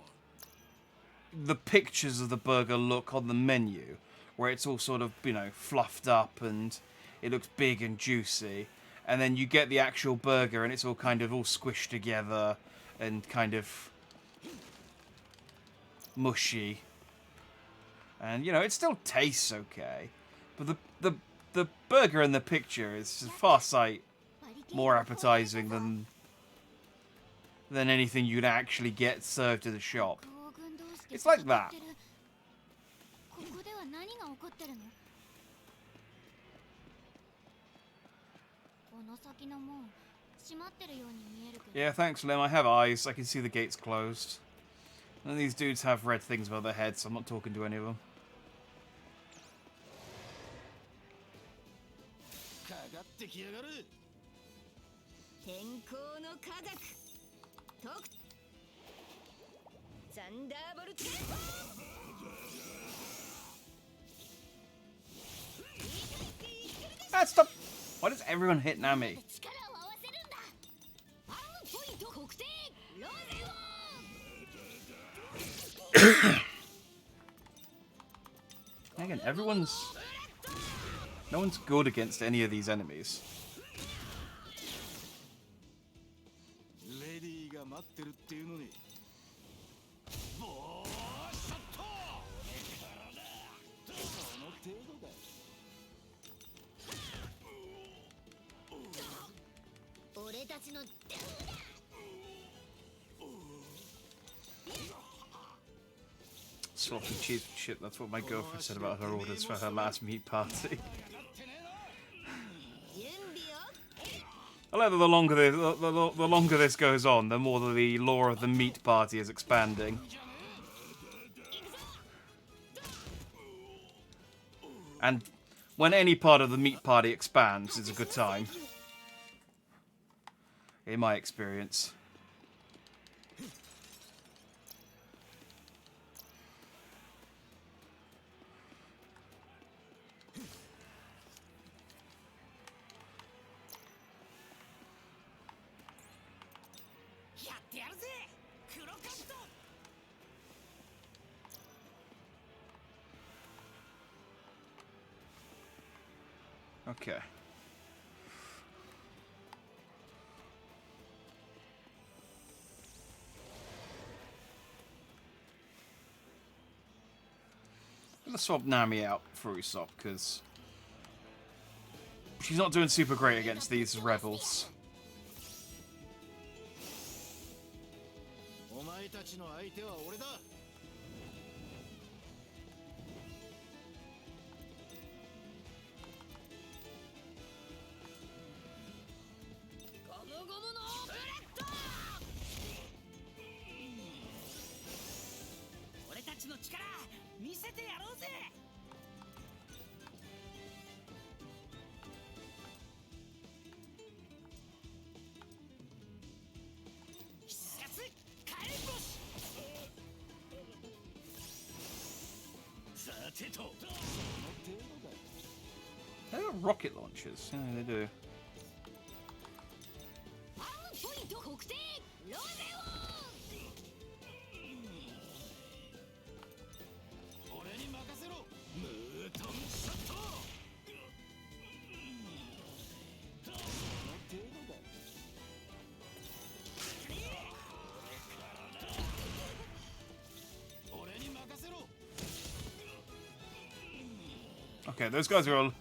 the pictures of the burger look on the menu, where it's all sort of, you know, fluffed up and it looks big and juicy. And then you get the actual burger and it's all kind of all squished together and kind of mushy. And, you know, it still tastes okay. But the burger in the picture is far sight more appetizing than anything you'd actually get served at a shop. It's like that. Yeah, thanks, Lim. I have eyes. I can see the gates closed. None of these dudes have red things above their heads, so I'm not talking to any of them. かかってきやがる。天候の科学特サンダーボルテーAh, stop! Why does everyone hit Nami? 力を合わせるんだ。パワーポイント国定ローゼオン。 Again, no one's good against any of these enemies. レディーが待ってるっていうのに。ボーショット。この程度だ。 俺たちの Sloppy cheese shit, that's what my girlfriend said about her orders for her last meat party. I like that the longer this goes on, the more the lore of the meat party is expanding. And when any part of the meat party expands, it's a good time. In my experience. Okay. Let's swap Nami out for Usopp, because She's not doing super great against these rebels. お前たちの相手は俺だ。ゴムゴムのブレッド。俺たちの力見せてやろうぜ。They got rocket launchers. Yeah, they do. ポイント確定。ロゼオ。俺に任せろ。ムートンショット。その程度だ。俺に任せろ。 Okay, those guys are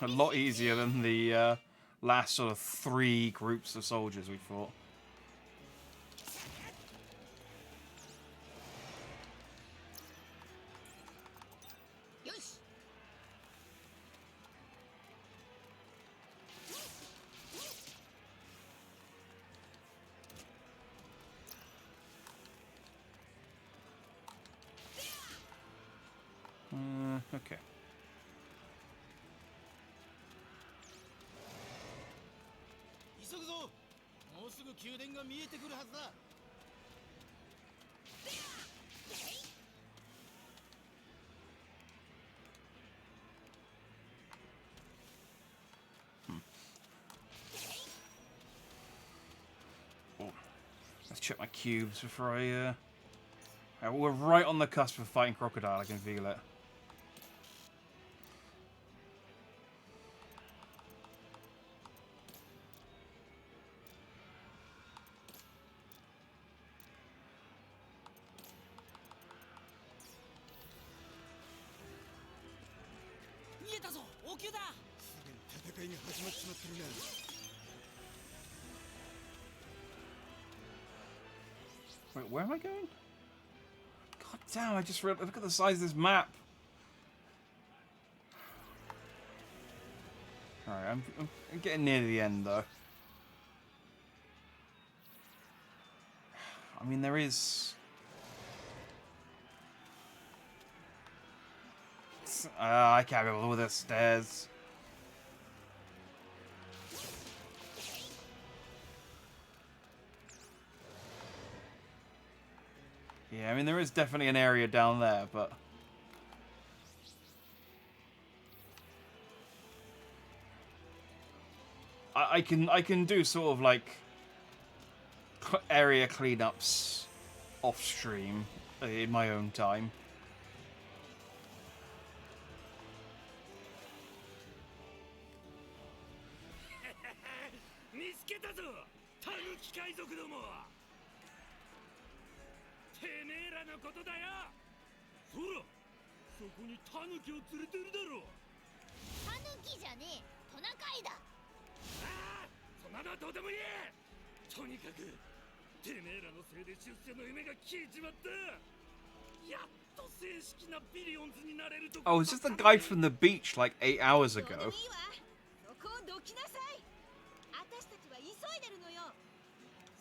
a lot easier than the last sort of 3 groups of soldiers we fought. Okay. 急ぐぞ。もうすぐ宮殿が見えてくるはずだ。Let's check my cubes before I. We're right on the cusp of fighting Crocodile. I can feel it. Wait, where am I going? God damn, I just read. Look at the size of this map. Alright, I'm getting near the end though. I mean, there is. I can't remember all the stairs. Yeah, I mean there is definitely an area down there, but I can do sort of like area cleanups off stream in my own time. 見つけたぞ、タヌキ海賊ども。てめえらのことだよ。ほら、そこにタヌキを連れてるだろう。タヌキじゃねえ、トナカイだ。ああ、そんなのはどうでもいい。とにかく、てめえらのせいで出世の夢が消えちまった。やっと正式なビリオンズになれると。Oh, is this the guy from the beach like 8 hours ago? そこをどきなさい。私たちは急いでるのよ。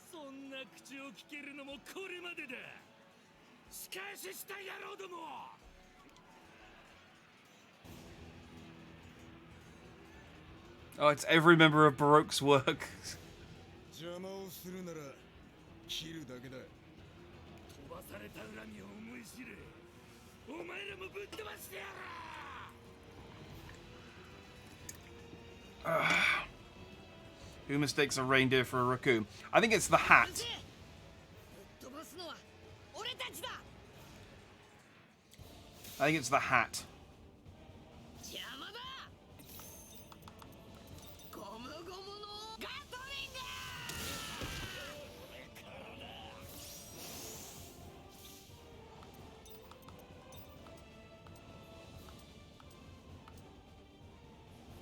そんな口を聞けるのもこれまでだ。仕返しした野郎ども。Oh, it's every member of Baroque's work. 邪魔をするなら切るだけだ。飛ばされた恨みを思い知れ。お前らもぶっ飛ばしてやる。Who mistakes a reindeer for a raccoon? I think it's the hat. 飛ばすのは俺たちだ。 I think it's the hat. 邪魔だ。ゴムゴムのガトリング。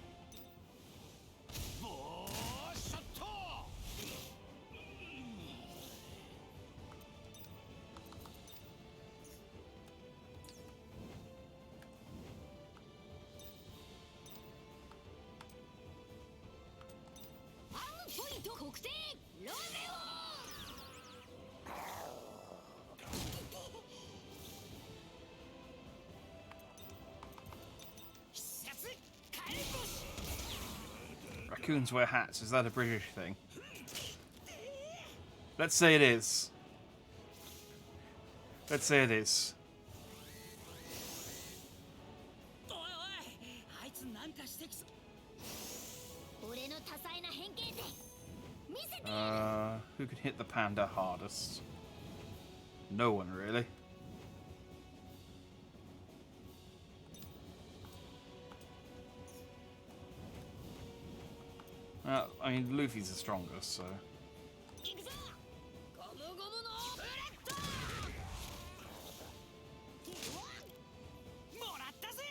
Oh, Raccoons wear hats. Is that a British thing? Let's say it is. Let's say it is. おいおい、あいつなんかしてきそう。俺の多彩な変形で見せて。 Who can hit the panda hardest? No one, really. I mean, Luffy's the strongest, so. 行くぞ。ゴムゴムのブレッド。もらったぜ。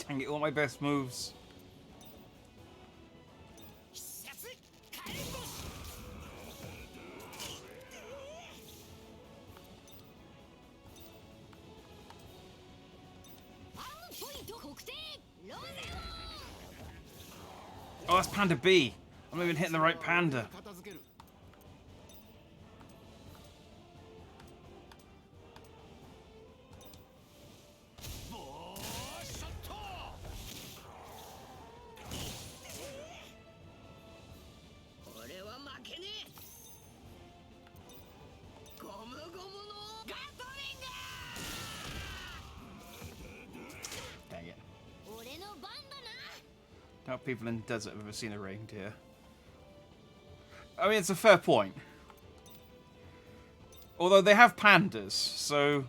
Dang it, all my best moves. 必殺火炎星。 Oh, that's Panda B. I'm not even hitting the right panda. 片付ける。 俺は負けねえ。ゴムゴムのガトリング。 Dang it. 俺の番だな。 Doubt people in the desert have ever seen a reindeer. I mean, it's a fair point. Although they have pandas, so...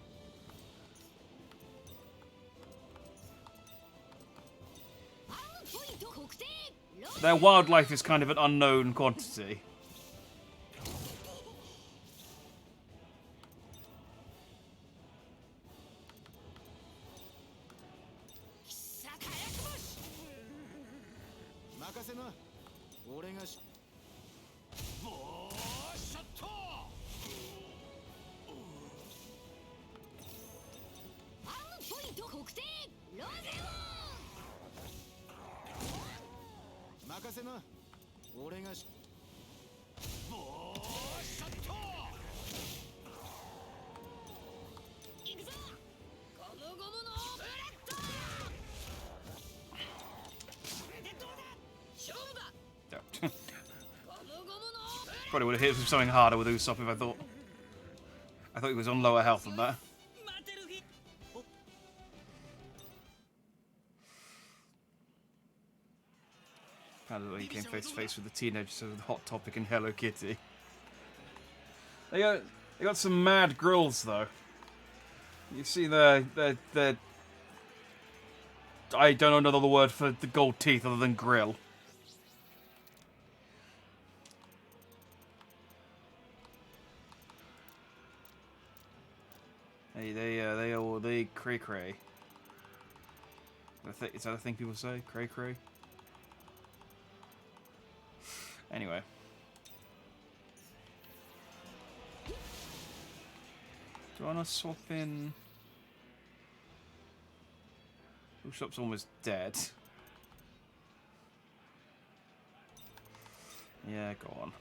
Their wildlife is kind of an unknown quantity. Probably would have hit him with something harder with Usopp if I thought he was on lower health than that. Apparently he came face to face with the teenagers of the Hot Topic and Hello Kitty. They got some mad grills though. You see the I don't know another word for the gold teeth other than grill. They cray cray. Is that a thing people say? Cray cray? Anyway. Do I want to swap in? Usopp's almost dead. Yeah, go on.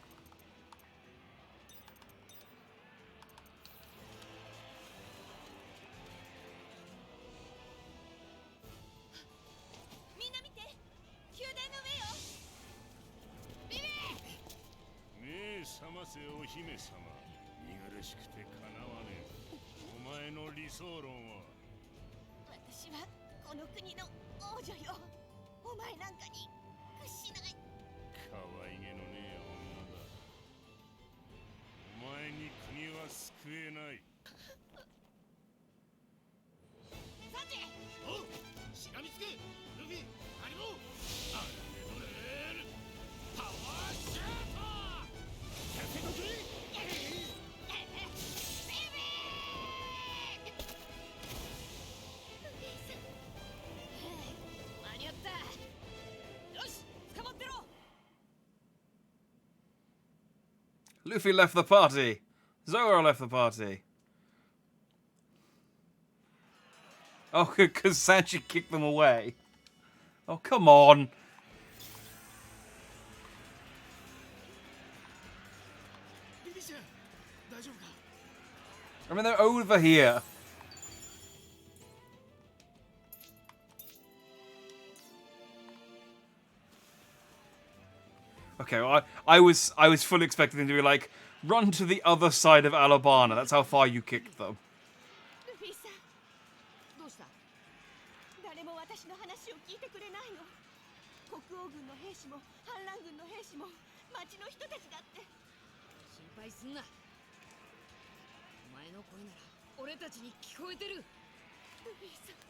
Luffy left the party. Zoro left the party. Oh, because Sanji kicked them away. Oh, come on. I mean, they're over here. Okay, well, I was fully expecting them to be like, run to the other side of Alabama. That's how far you kicked them. ルフィさん、どうした？誰も私の話を聞いてくれないの。国王軍の兵士も反乱軍の兵士も町の人たちだって。心配すんな。お前の声なら俺たちに聞こえてる。ルフィさん。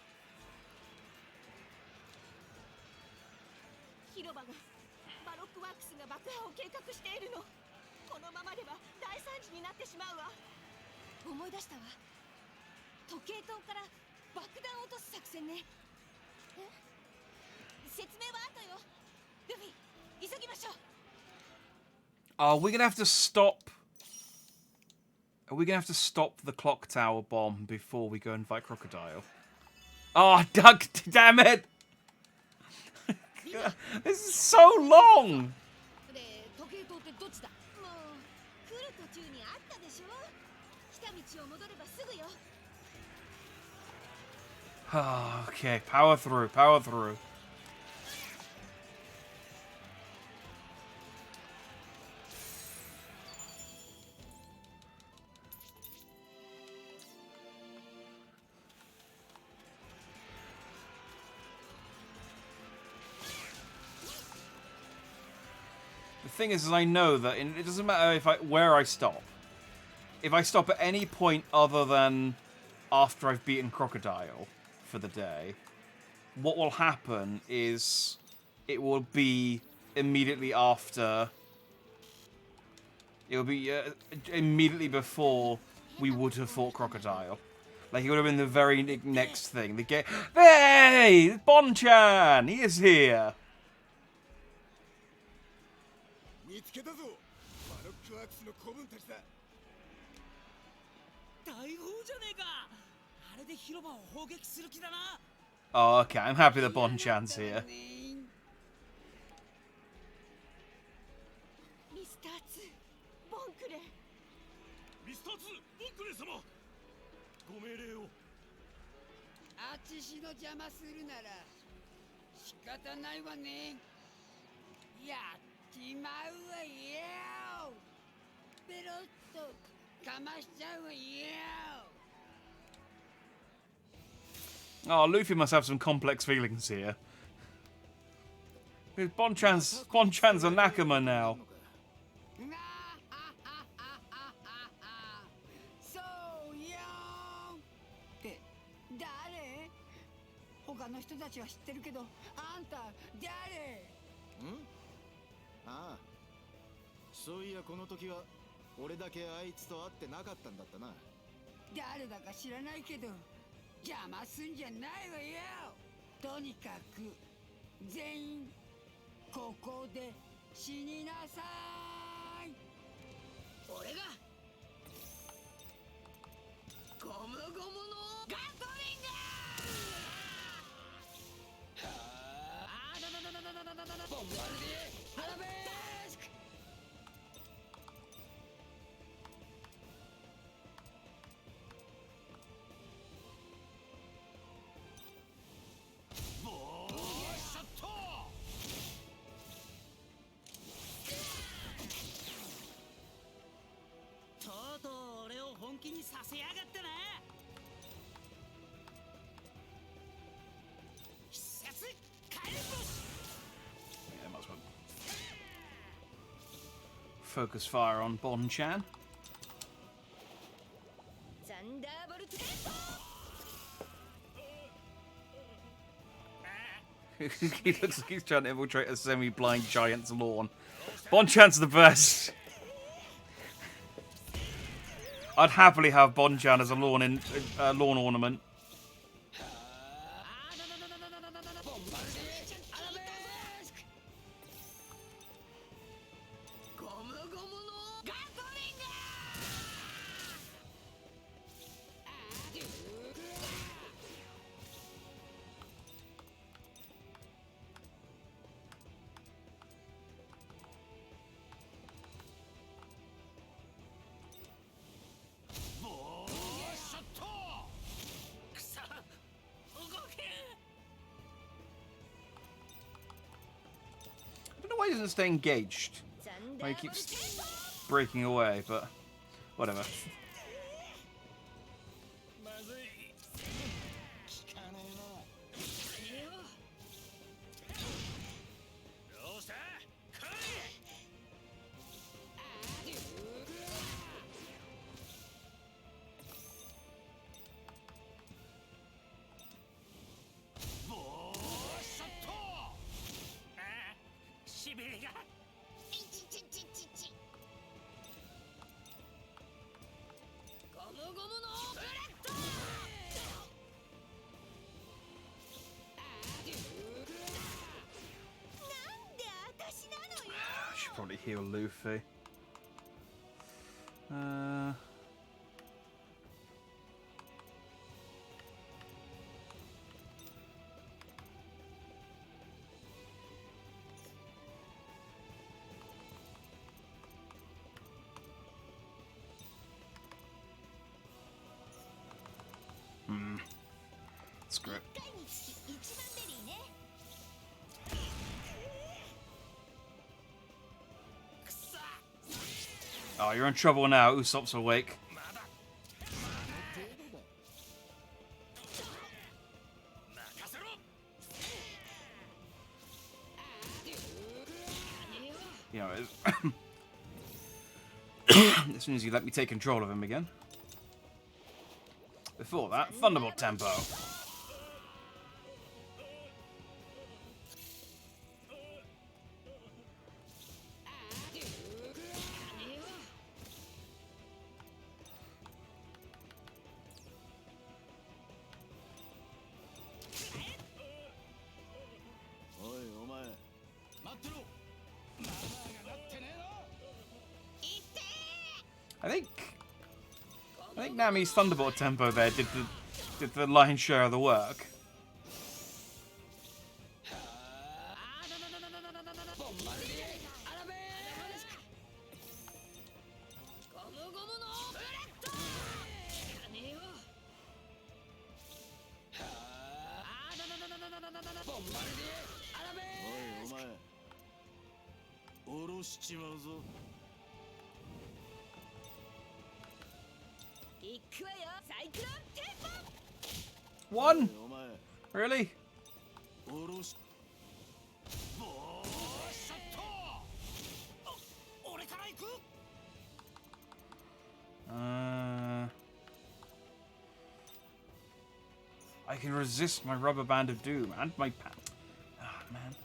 広場がバロックワークスが爆破を計画しているの。このままでは大惨事になってしまうわ。思い出したわ。時計塔から爆弾を落とす作戦ね。え？説明は後よ。ルフィ、急ぎましょう。Are we gonna have to stop? Are we gonna have to stop the clock tower bomb before we go and fight Crocodile? Oh, Doug! Damn it! This is so long. で、時計塔ってどっちだ？もう来る途中にあったでしょ。来た道を戻ればすぐよ。Okay, power through, power through. The thing is I know that it doesn't matter where I stop. If I stop at any point other than after I've beaten Crocodile for the day, what will happen is it will be immediately after. It will be immediately before we would have fought Crocodile. Like, it would have been the very next thing. Hey! Bonchan! He is here! 見つけたぞ。バロックワークスの子分たちだ。大砲じゃねえか。あれで広場を砲撃する気だな。Oh, okay. I'm happy that Bonchan's here. ミスター2、ボンクレー。ミスター2、ボンクレー様、ご命令を。あちしの邪魔するなら仕方ないわね。やっちまうわよ。ペロッとかましちゃうわよ。 Oh, Luffy must have some complex feelings here. Bonchan's a Nakama now. そうよ。って誰？他の人たちは知ってるけど、あんた誰？ん？ああ、そういやこの時は俺だけあいつと会ってなかったんだったな。誰だか知らないけど邪魔すんじゃないわよ。とにかく全員ここで死になさい。俺がゴムゴムのガトリング。あだボンバルディアラベスク。とうとう俺を本気にさせやがったな。必殺カエルボス。 Yeah, might as well focus fire on Bonchan. サンダーボルトテンポ。He looks like he's trying to infiltrate a semi-blind giant's lawn. Bonchan's the best. I'd happily have Bonchan as a lawn ornament. doesn't stay engaged. Like, he keeps breaking away, but whatever. I should probably heal Luffy. Screw it. Oh, you're in trouble now. Usopp's awake. You know, as soon as you let me take control of him again. Before that, Thunderbolt tempo. I think Nami's Thunderbolt tempo there did the lion's share of the work. One? Really? I can resist my rubber band of doom and my pants. Ah, man.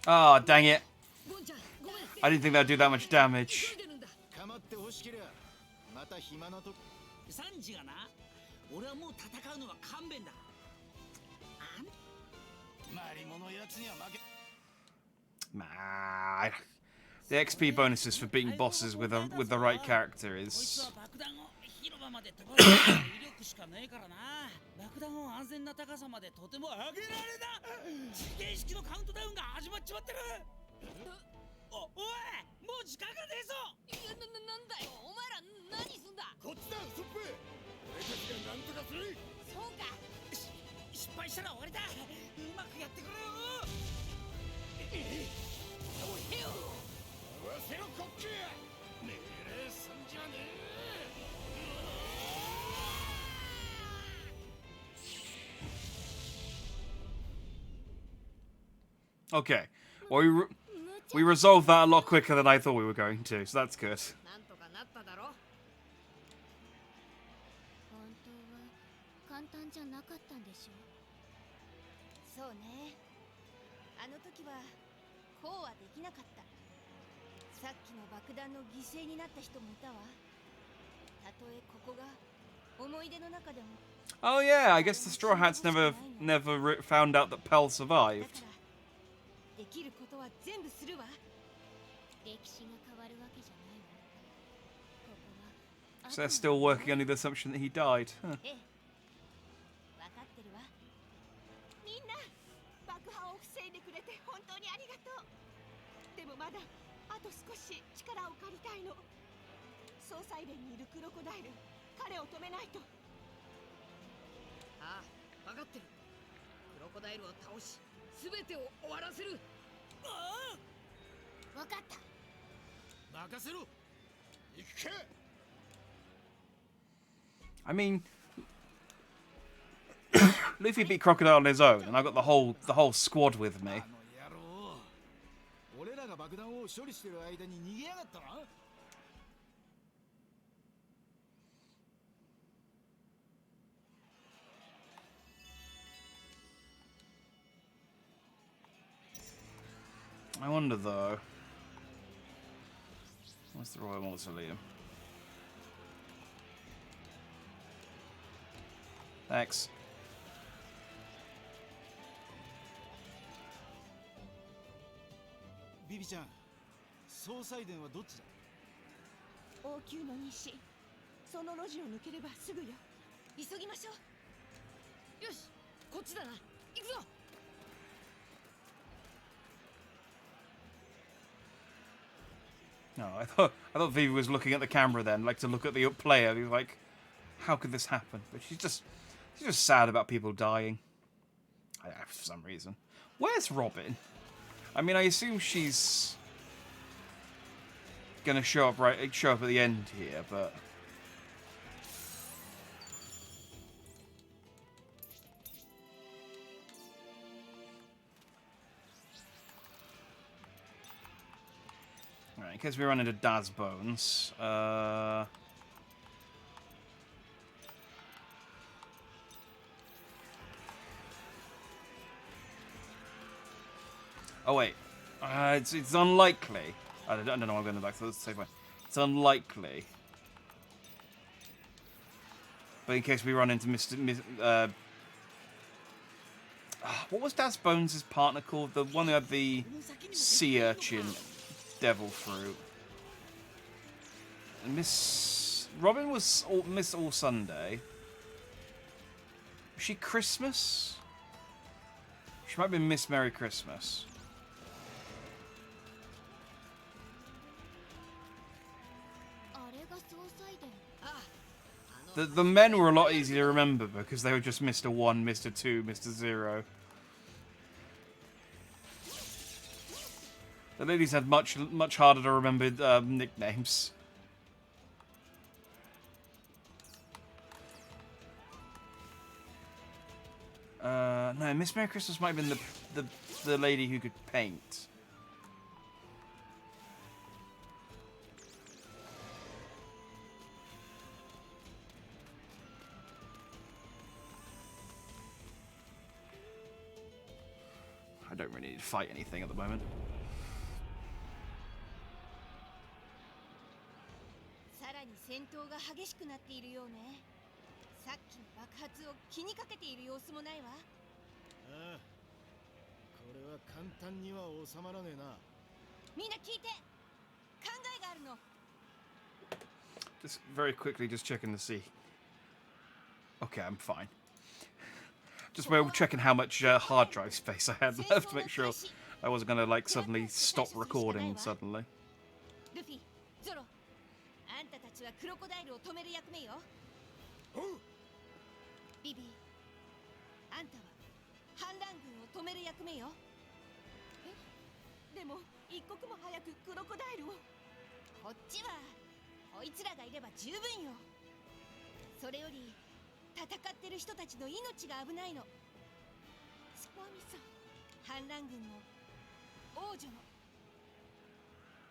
Oh, dang it. I didn't think that'd do that much damage. Nah. The XP bonuses for beating bosses with the right character is... Okay. Well, we resolved that a lot quicker than I thought we were going to, so that's good. なんとかなっただろ。本当は簡単じゃなかったんでしょ。そうね。あの時はこうはできなかった。さっきの爆弾の犠牲になった人もいたわ。たとえここが思い出の中でも。Oh yeah, I guess the Straw Hats never found out that Pell survived. できることは全部するわ。歴史が変わるわけじゃないわ。ここは。So they're still working under the assumption that he died. Huh. ええ。わかってるわ。みんな爆破を防いでくれて本当にありがとう。でもまだあと少し力を借りたいの。総裁連にいるクロコダイル、彼を止めないと。ああ、分かってる。クロコダイルを倒し、すべてを終わらせる。ああ、分かった。任せろ。行くか。I mean, Luffy beat Crocodile on his own, and I got the whole squad with me. 俺らが爆弾を処理してる間に逃げやがったな。I wonder though. What's the Royal Mausoleum? Thanks. Bibi ちゃん、総裁殿はどっちだ？王宮の西、その路地を抜ければすぐよ。急ぎましょう。よし、こっちだな。行くぞ。No, I thought Vivi was looking at the camera then, like to look at the player. He was like, how could this happen? But she's just sad about people dying. For some reason. Where's Robin? I mean, I assume she's gonna show up at the end here, but. Right, in case we run into Daz Bones. Oh wait, it's unlikely. I don't know. I'm going back to the same way. It's unlikely. But in case we run into what was Daz Bones' partner called? The one who had the sea urchin devil fruit. And Robin was Miss All Sunday. Was she Christmas? She might have been Miss Merry Christmas. The men were a lot easier to remember because they were just Mr. 1, Mr. 2, Mr. 0. The ladies had much harder to remember nicknames. No, Miss Merry Christmas might have been the lady who could paint. I don't really need to fight anything at the moment. さらに戦闘が激しくなっているようね。さっきの爆発を気にかけている様子もないわ。ああ、これは簡単には収まらねえな。みんな聞いて。考えがあるの。Just very quickly, just checking to see. Okay, I'm fine. Just checking how much hard drive space I had left to make sure I wasn't gonna like suddenly stop recording suddenly. ルフィ、ゾロ、あんたたちはクロコダイルを止める役目よ。ビビ、あんたは反乱軍を止める役目よ。でも一刻も早くクロコダイルを。こっちはこいつらがいれば十分よ。それより戦ってる人たちの命が危ないの。スパミさん、反乱軍の王女の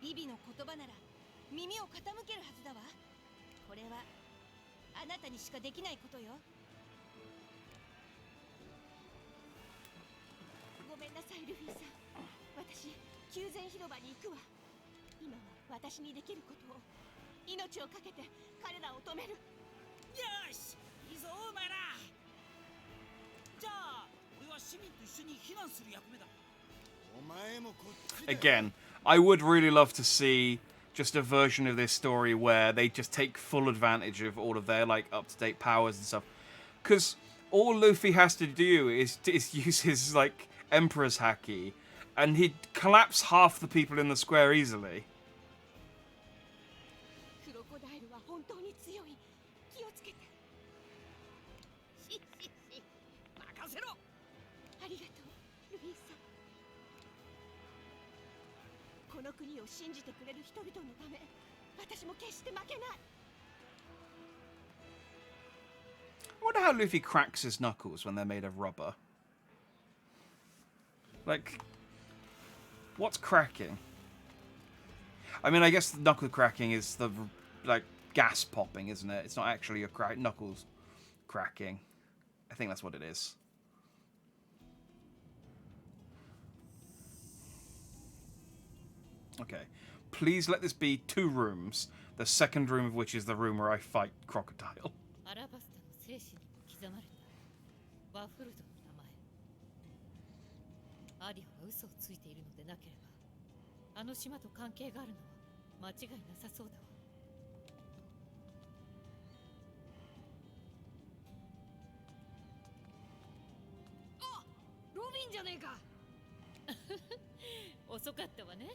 ビビの言葉なら耳を傾けるはずだわ。これはあなたにしかできないことよ。ごめんなさいルフィさん、私宮前広場に行くわ。今は私にできることを、命を懸けて彼らを止める。よし、いいぞお前ら。じゃあ俺は市民と一緒に避難する役目だ。お前もこっちだ。 Again, I would really love to see just a version of this story where they just take full advantage of all of their like up-to-date powers and stuff. Because all Luffy has to do is use his like Emperor's Haki, and he'd collapse half the people in the square easily. クロコダイルは本当に強い。気をつけて。任せろ。ありがとうルフィさん。この国を信じてくれる人々のため、私も決して負けない。 I wonder how Luffy cracks his knuckles when they're made of rubber. Like, what's cracking? I mean, I guess the knuckle cracking is the, like, gas popping, isn't it? It's not actually a knuckles cracking. I think that's what it is. Okay. Please let this be 2 rooms, the second room of which is the room where I fight Crocodile. アラバスタの精神に刻まれたワッフルドの名前。アディオが嘘をついているのでなければ、あの島と関係があるのは間違いなさそうだわ。あ、ロビンじゃねえか。遅かったわね。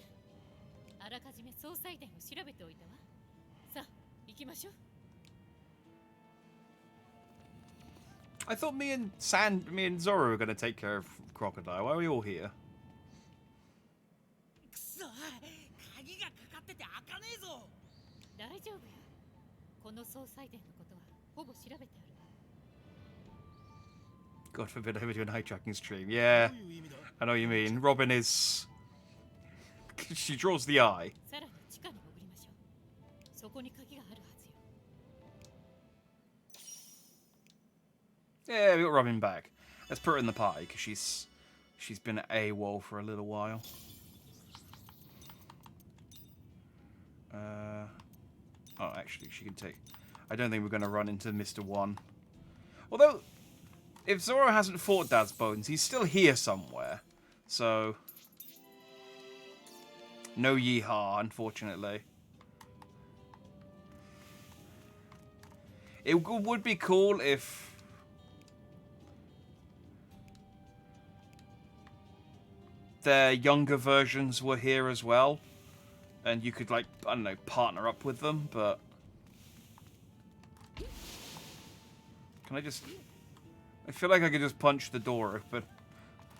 あらかじめ総裁伝を調べておいたわ。さあ、行きましょう。I thought me and Zoro were going to take care of Crocodile. Why are we all here? くそ、鍵がかかってて開かねえぞ。大丈夫よ。この総裁伝のことはほぼ調べてあるわ。 God forbid I ever do a night tracking stream. Yeah, I know what you mean. Robin is... She draws the eye. さらに地下に潜りましょう。そこに鍵があるはずよ。 Yeah, we got Robin back. Let's put her in the party because she's been AWOL for a little while. Oh, actually, she can take... I don't think we're going to run into Mr. One. Although, if Zoro hasn't fought Dad's Bones, he's still here somewhere. So... No yeehaw, unfortunately. It would be cool if... their younger versions were here as well. And you could, like, I don't know, partner up with them, but... Can I just... I feel like I could just punch the door open.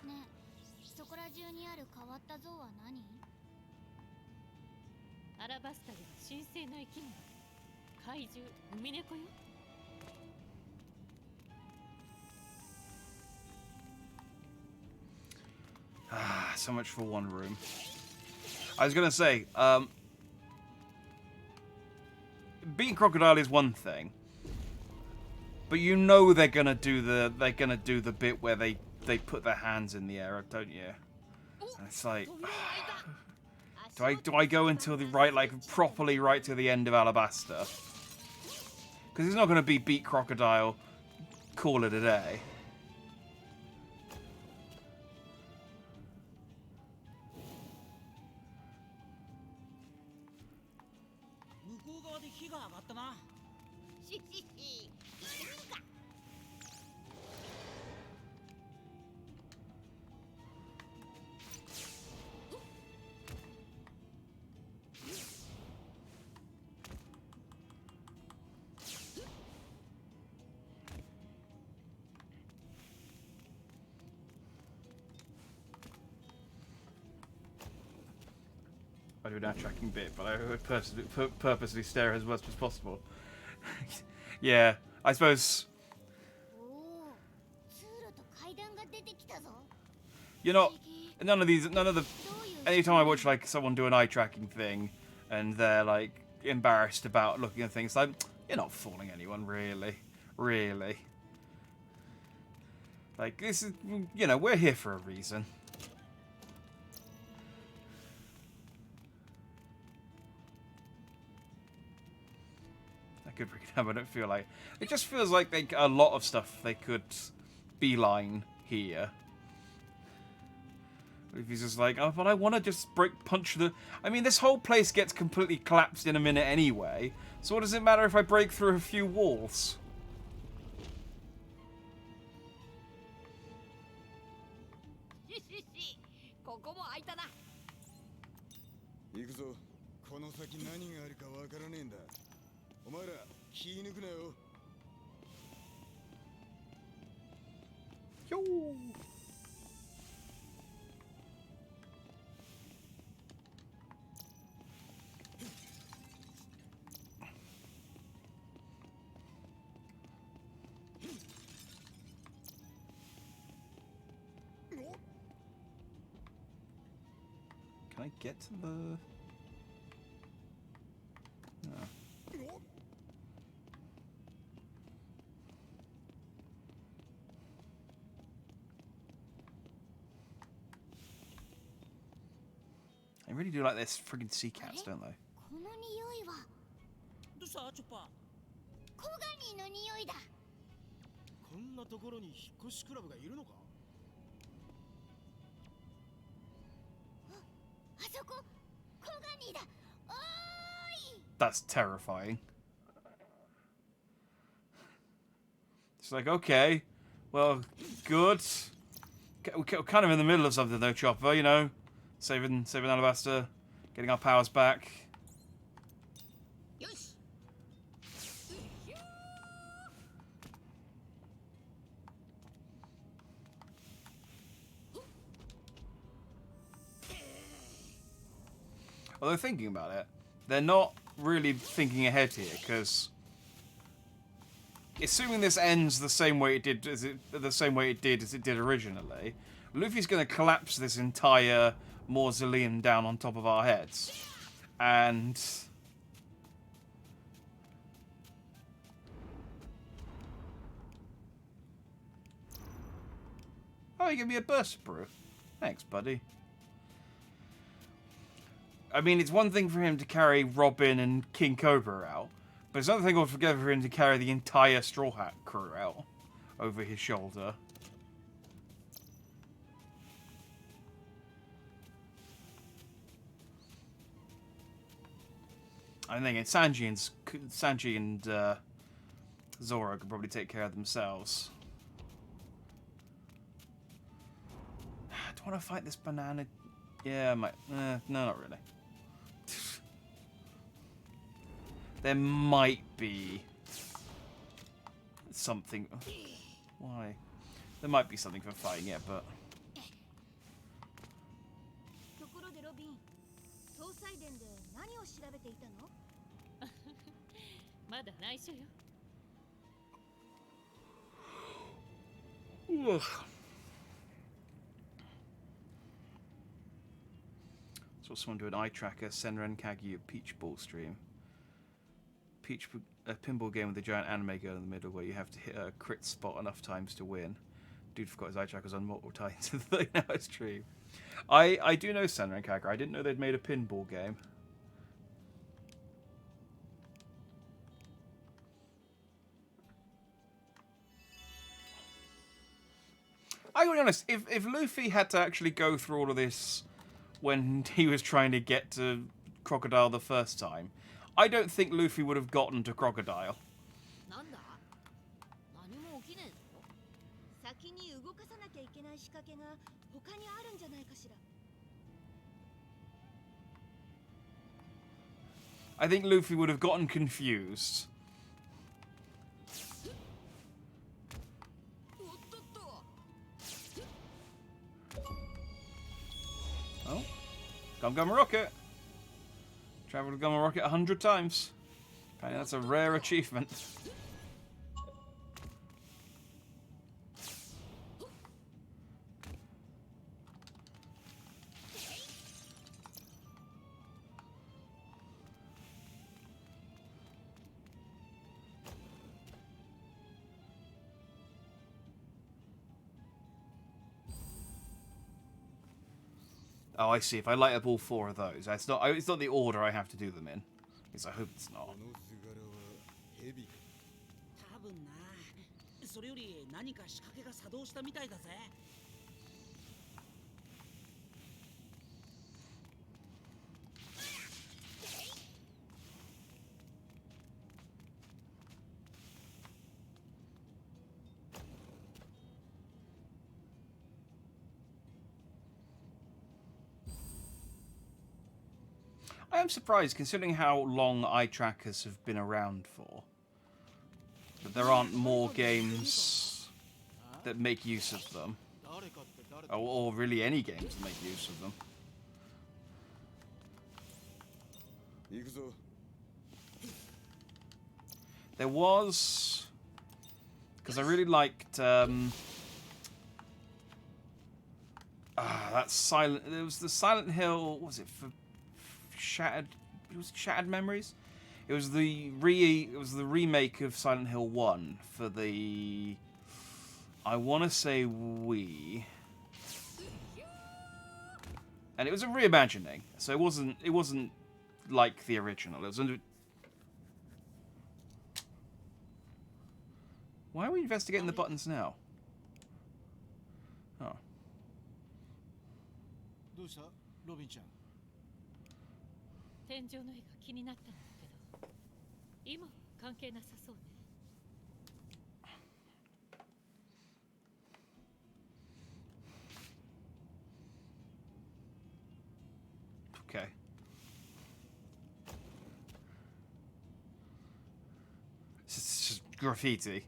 ねえ、そこら中にある変わった像は何？アラバスタでは神聖な生き物、怪獣、ウミネコよ。Ah, so much for one room. I was gonna say, beating Crocodile is one thing, but you know they're gonna do the bit where they put their hands in the air, don't you? And it's like, do I go until the right, like properly right to the end of Alabasta? Because it's not gonna be beat Crocodile, call it a day. I do that tracking bit, but I would purposely stare as much as possible. Yeah, I suppose. You're not. None of the anytime I watch like someone do an eye tracking thing, and they're like embarrassed about looking at things, like you're not fooling anyone, really. Like this is, you know, we're here for a reason. I could bring it up. I don't feel like it. Just feels like a lot of stuff they could beeline here. If he's just like, oh, but I want to just punch the... I mean, this whole place gets completely collapsed in a minute anyway. So what does it matter if I break through a few walls? Yo. Can I get to the... No. I really do like this friggin' sea cats, don't they? この匂いはどうしたチョッパー？コガニーの匂いだ。こんなところに引っ越しクラブがいるのか？あそこコガニーだ。おーい。 That's terrifying. It's like, okay, well, good. We're kind of in the middle of something though, Chopper, you know. Saving Alabaster, getting our powers back. Although thinking about it, they're not really thinking ahead here, because assuming this ends the same way it did as it did originally, Luffy's going to collapse this entire mausoleum down on top of our heads, and oh, you give me a burst brew. Thanks, buddy. I mean, it's one thing for him to carry Robin and King Cobra out, but it's another thing altogether for him to carry the entire Straw Hat crew out over his shoulder. I'm thinking Sanji and Zoro could probably take care of themselves. Do I want to fight this banana? Yeah, I might. No, not really. There might be something. Why? There might be something for fighting it, but. ところでロビン、総裁殿で何を調べていたの？まだ内緒よ。So someone do an eye tracker, Senran Kagyu, Peach Ball stream. A pinball game with a giant anime girl in the middle where you have to hit a crit spot enough times to win. Dude forgot his eye trackers on multiple times in the 30-hour stream. I do know Senran Kagyu. I didn't know they'd made a pinball game. I gotta be honest, if Luffy had to actually go through all of this when he was trying to get to Crocodile the first time, I don't think Luffy would have gotten to Crocodile. なんだ？何も起きねえぞ。先に動かさなきゃいけない仕掛けが他にあるんじゃないかしら。I think Luffy would have gotten confused. Oh, Gum Rocket. Traveled with Gum Rocket 100 times. Apparently that's a rare achievement. Oh, I see. If I light up all 4 of those, it's not the order I have to do them in. Because I hope it's not. 多分な。それより何か仕掛けが作動したみたいだぜ。I am surprised, considering how long eye trackers have been around for, that there aren't more games that make use of them. Or really any games that make use of them. There was... Because I really liked... that's Silent... There was the Silent Hill... What was it? For Shattered... It was Shattered Memories? It was the remake of Silent Hill 1 for the... I want to say Wii. And it was a reimagining, so it wasn't like the original. It was under... Why are we investigating the buttons now? Oh. どうしたロビンちゃん。天井の絵が気になったんだけど、今は関係なさそうね。Okay. It's just graffiti.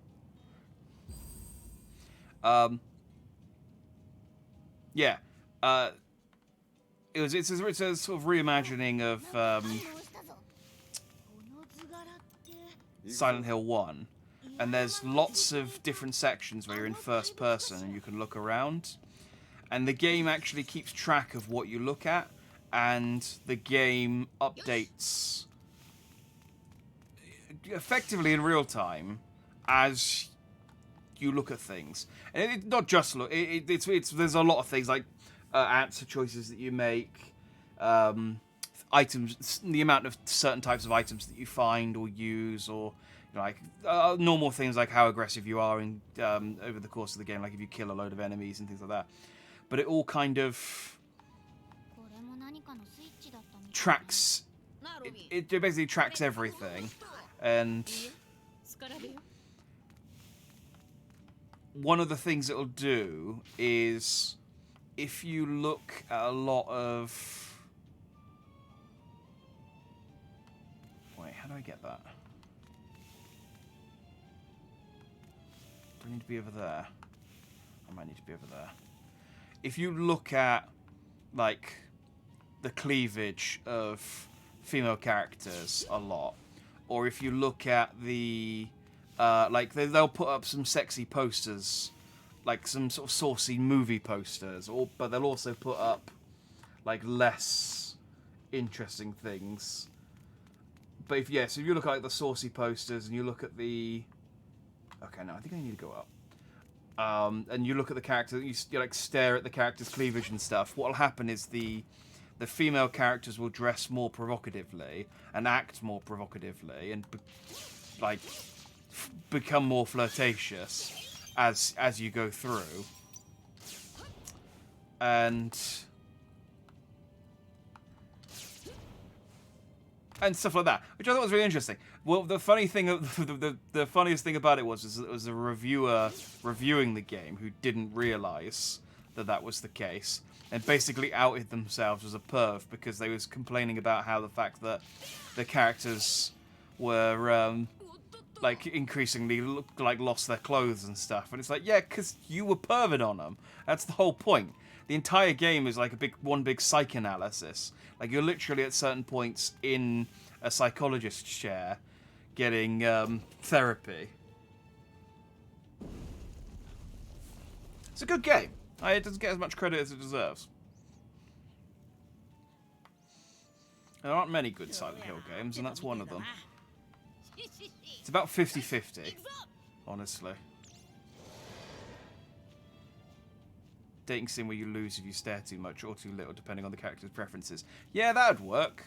Yeah. It's a sort of reimagining of Silent Hill 1. And there's lots of different sections where you're in first person and you can look around. And the game actually keeps track of what you look at. And the game updates effectively in real time as you look at things. And it's not just look. There's a lot of things like answer choices that you make, items, the amount of certain types of items that you find or use, or like normal things like how aggressive you are in over the course of the game, like if you kill a load of enemies and things like that. But it all kind of tracks. It basically tracks everything, and one of the things it'll do is if you look at a lot of... Wait, how do I get that? Do I need to be over there? I might need to be over there. If you look at, like, the cleavage of female characters a lot, or if you look at the... like, they'll put up some sexy posters, like some sort of saucy movie posters, but they'll also put up, like, less interesting things. But if you look at like, the saucy posters, and you look at the... Okay, no, I think I need to go up. And you look at the character, you like stare at the character's cleavage and stuff, what'll happen is the female characters will dress more provocatively, and act more provocatively, and, become more flirtatious as you go through, and stuff like that, which I thought was really interesting. Well, the funny thing, the funniest thing about it was it was a reviewer reviewing the game who didn't realise that was the case, and basically outed themselves as a perv because they was complaining about how the fact that the characters were like increasingly lost their clothes and stuff, and it's like, yeah, because you were perving on them. That's the whole point. The entire game is like one big psychoanalysis. Like, you're literally at certain points in a psychologist's chair getting therapy. It's a good game. It doesn't get as much credit as it deserves. There aren't many good Silent Hill games, and that's one of them. It's about 50-50, honestly. dating sim where you lose if you stare too much or too little, depending on the character's preferences. Yeah, that would work.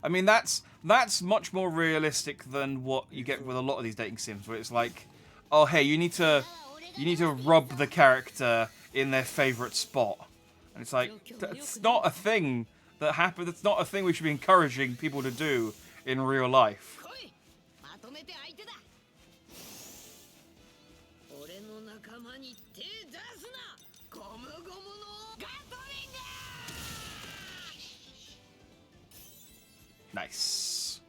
I mean, that's much more realistic than what you get with a lot of these dating sims, where it's like, oh hey, you need to rub the character in their favorite spot, and it's like it's not a thing that happens. It's not a thing we should be encouraging people to do in real life. まとめて相手だ。俺の仲間に手出すな。ゴムゴムのガトリング。Nice.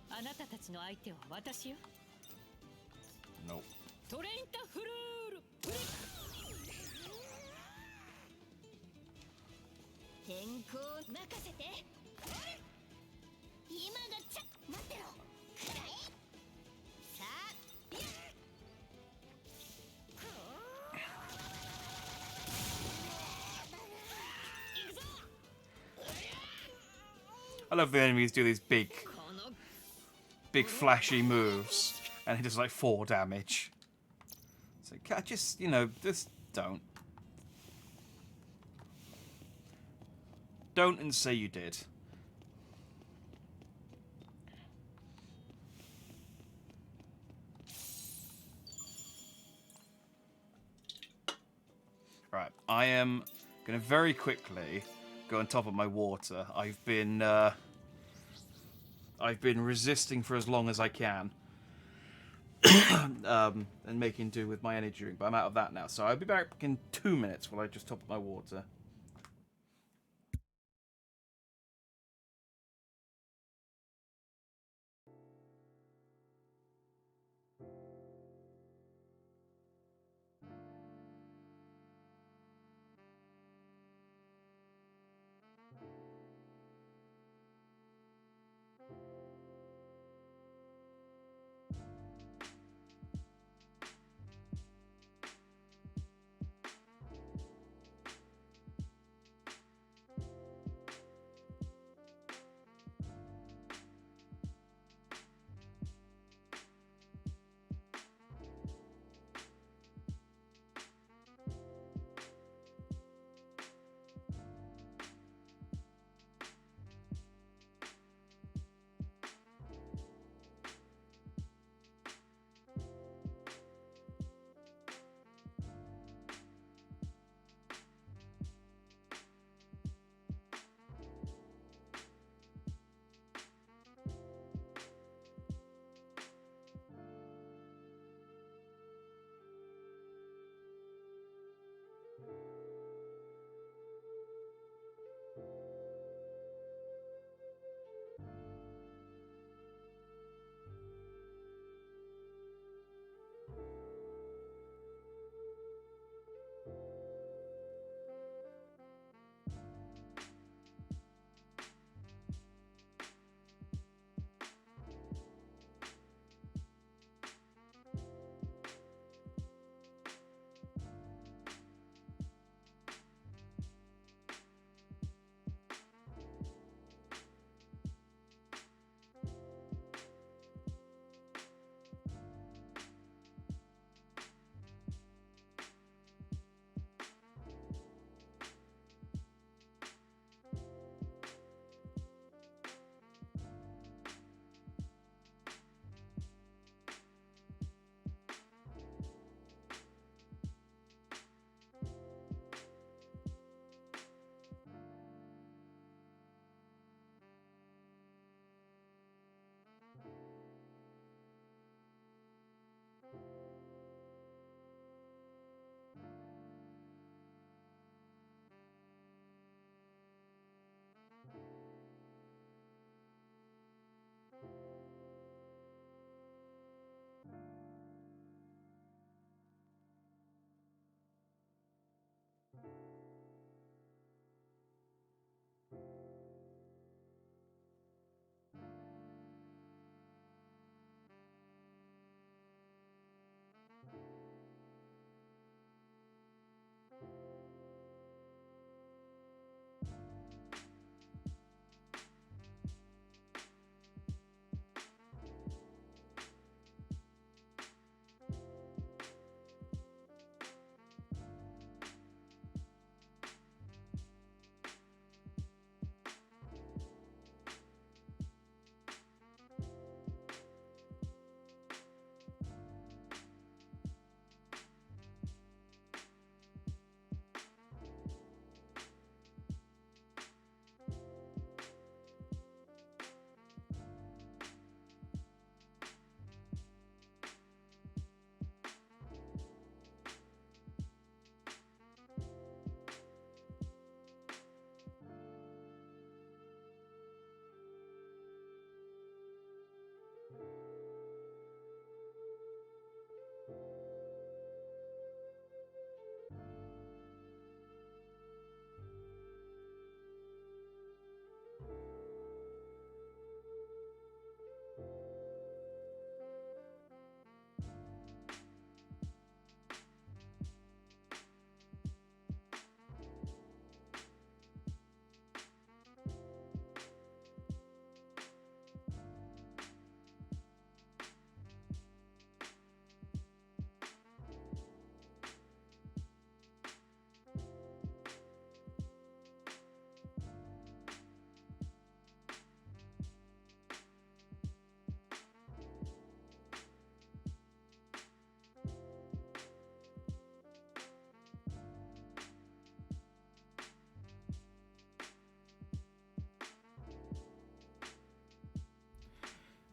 あなたたちの相手は私よ。 Nope. トレインタフルール。天候任せて。今がちゃ待ってろ。くらえ。さあ。行くぞ。 I love the enemies do these big flashy moves, and he does like 4 damage. So just, you know, just don't. Don't and say you did. Right, I am going to very quickly go on top of my water. I've been resisting for as long as I can, and making do with my energy drink, but I'm out of that now. So I'll be back in 2 minutes while I just top up my water.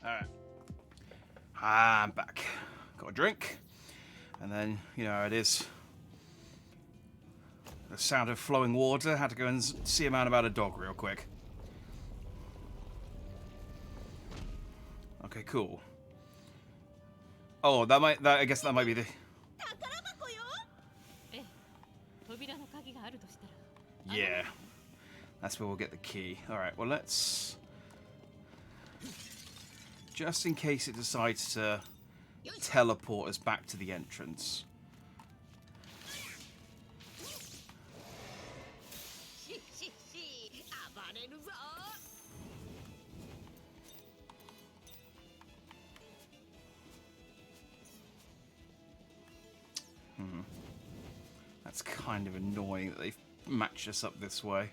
Alright. I'm back. Got a drink. And then, you know how it is. The sound of flowing water. Had to go and see a man about a dog real quick. Okay, cool. Oh, I guess that might be the... Yeah. That's where we'll get the key. Alright, well let's... Just in case it decides to teleport us back to the entrance. That's kind of annoying that they've matched us up this way.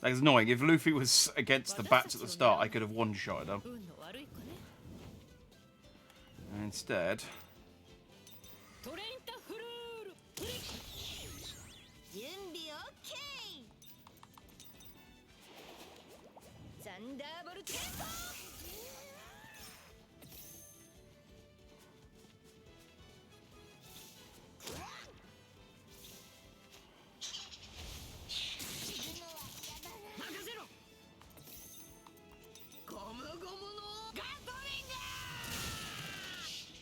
That's annoying. If Luffy was against the bats at the start, I could have one-shotted him. And instead...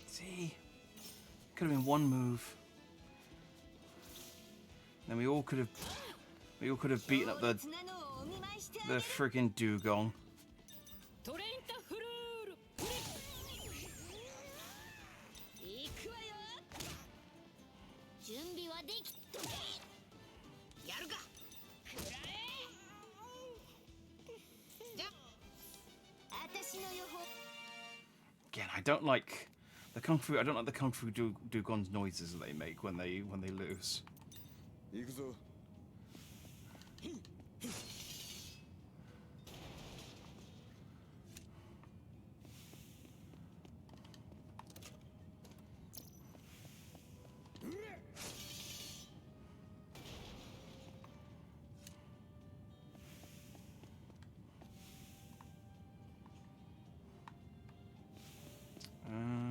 See? Could have been one move. Then we all could have beaten up the freaking dugong. Again, I don't like the kung fu. I don't like the kung fu dugon's noises that they make when they lose.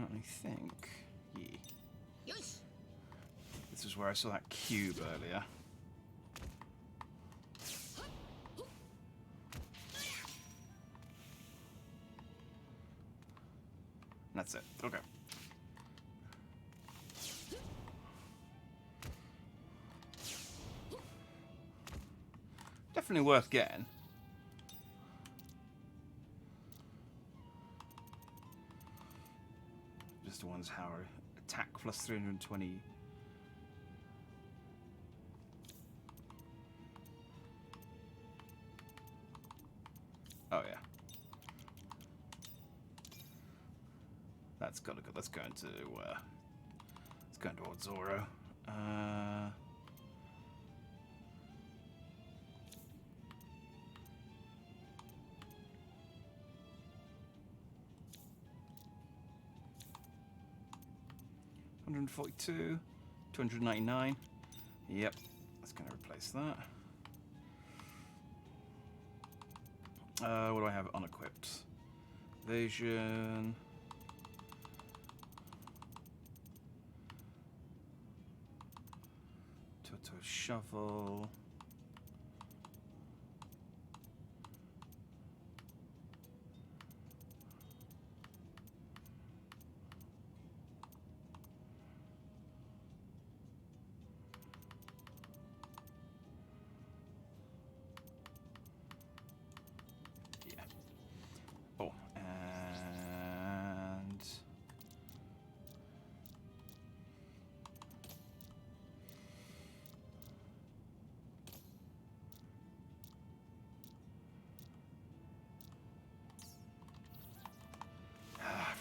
I think, yeah. This is where I saw that cube earlier. That's it. Okay. Definitely worth getting. Just the ones how attack plus 320. Oh yeah. That's gotta go. Let's go into Old Zoro. $142, $299. Yep, that's gonna replace that. What do I have unequipped? Evasion. Toto shovel.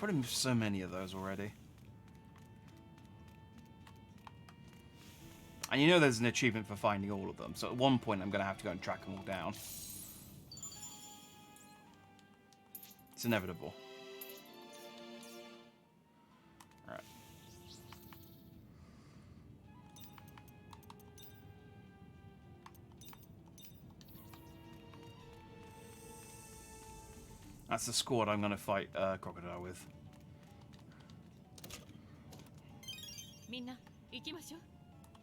probably missed so many of those already. And you know there's an achievement for finding all of them, so at one point I'm going to have to go and track them all down. It's inevitable. Alright. That's the squad I'm going to fight Crocodile with. みんな行きましょう。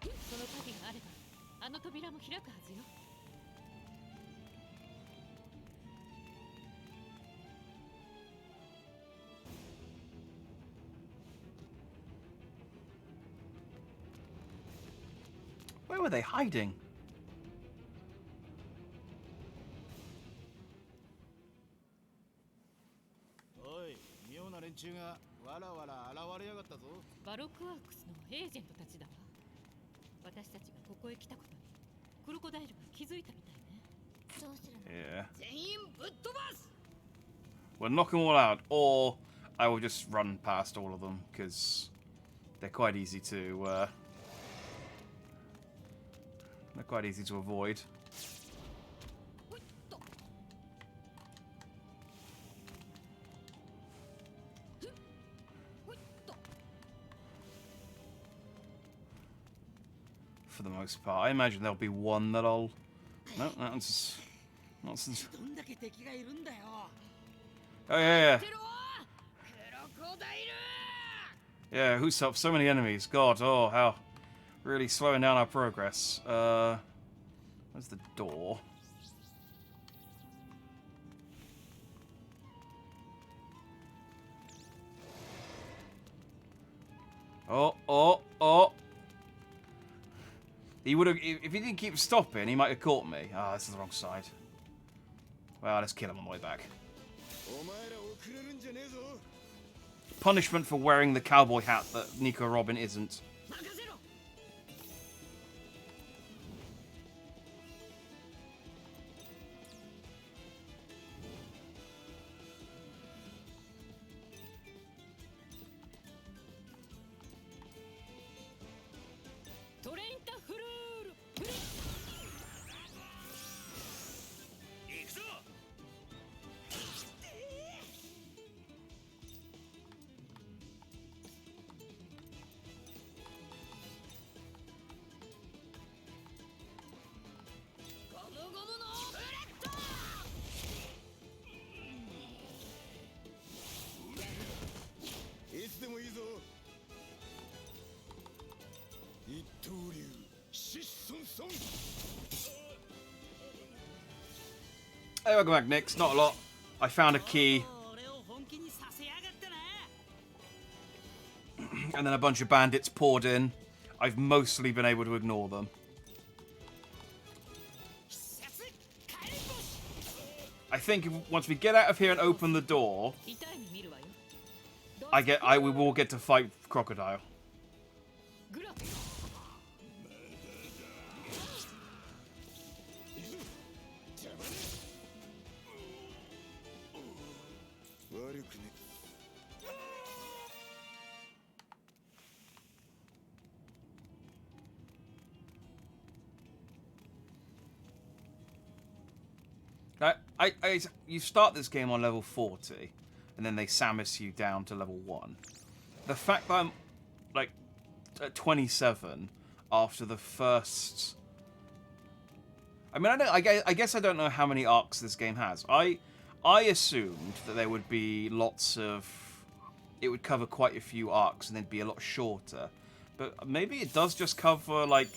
その鍵があればあの扉も開くはずよ。Where were they hiding? Oi, 妙な連中がわらわら現れやがったぞ。バロックワークスのエージェントたちだわ。私たちがここへ来たことにクロコダイルが気づいたみたいね。どうするの？ Yeah. 全員ぶっ飛ばす。 We'll knock them all out, or I will just run past all of them, because they're quite easy to... they're quite easy to avoid. For the most part. I imagine there'll be one that I'll... No, that's... nonsense. どんだけ敵がいるんだよ。 Oh, yeah, yeah. クロコダイル。 Yeah, who's up? So many enemies. God, oh, how... Really slowing down our progress. Where's the door? Oh, oh, oh. He would have... If he didn't keep stopping, he might have caught me. Ah, this is the wrong side. Well, let's kill him on the way back. Punishment for wearing the cowboy hat that Nico Robin isn't. 任せろ。 トレインタフルール。行くぞ。ゴムゴムのブレッド。いつでもいいぞ。一刀流シッソンソン。 Hey, welcome back, Nix. Not a lot. I found a key. 俺を本気にさせやがったな。 And then a bunch of bandits poured in. I've mostly been able to ignore them. I think once we get out of here and open the door, we will get to fight Crocodile. グラ。 悪くね。 You start this game on level 40, and then they Samus you down to level 1. The fact that I'm, like, at 27 after the first... I mean, I guess I don't know how many arcs this game has. I assumed that there would be lots of... It would cover quite a few arcs and then be a lot shorter. But maybe it does just cover, like,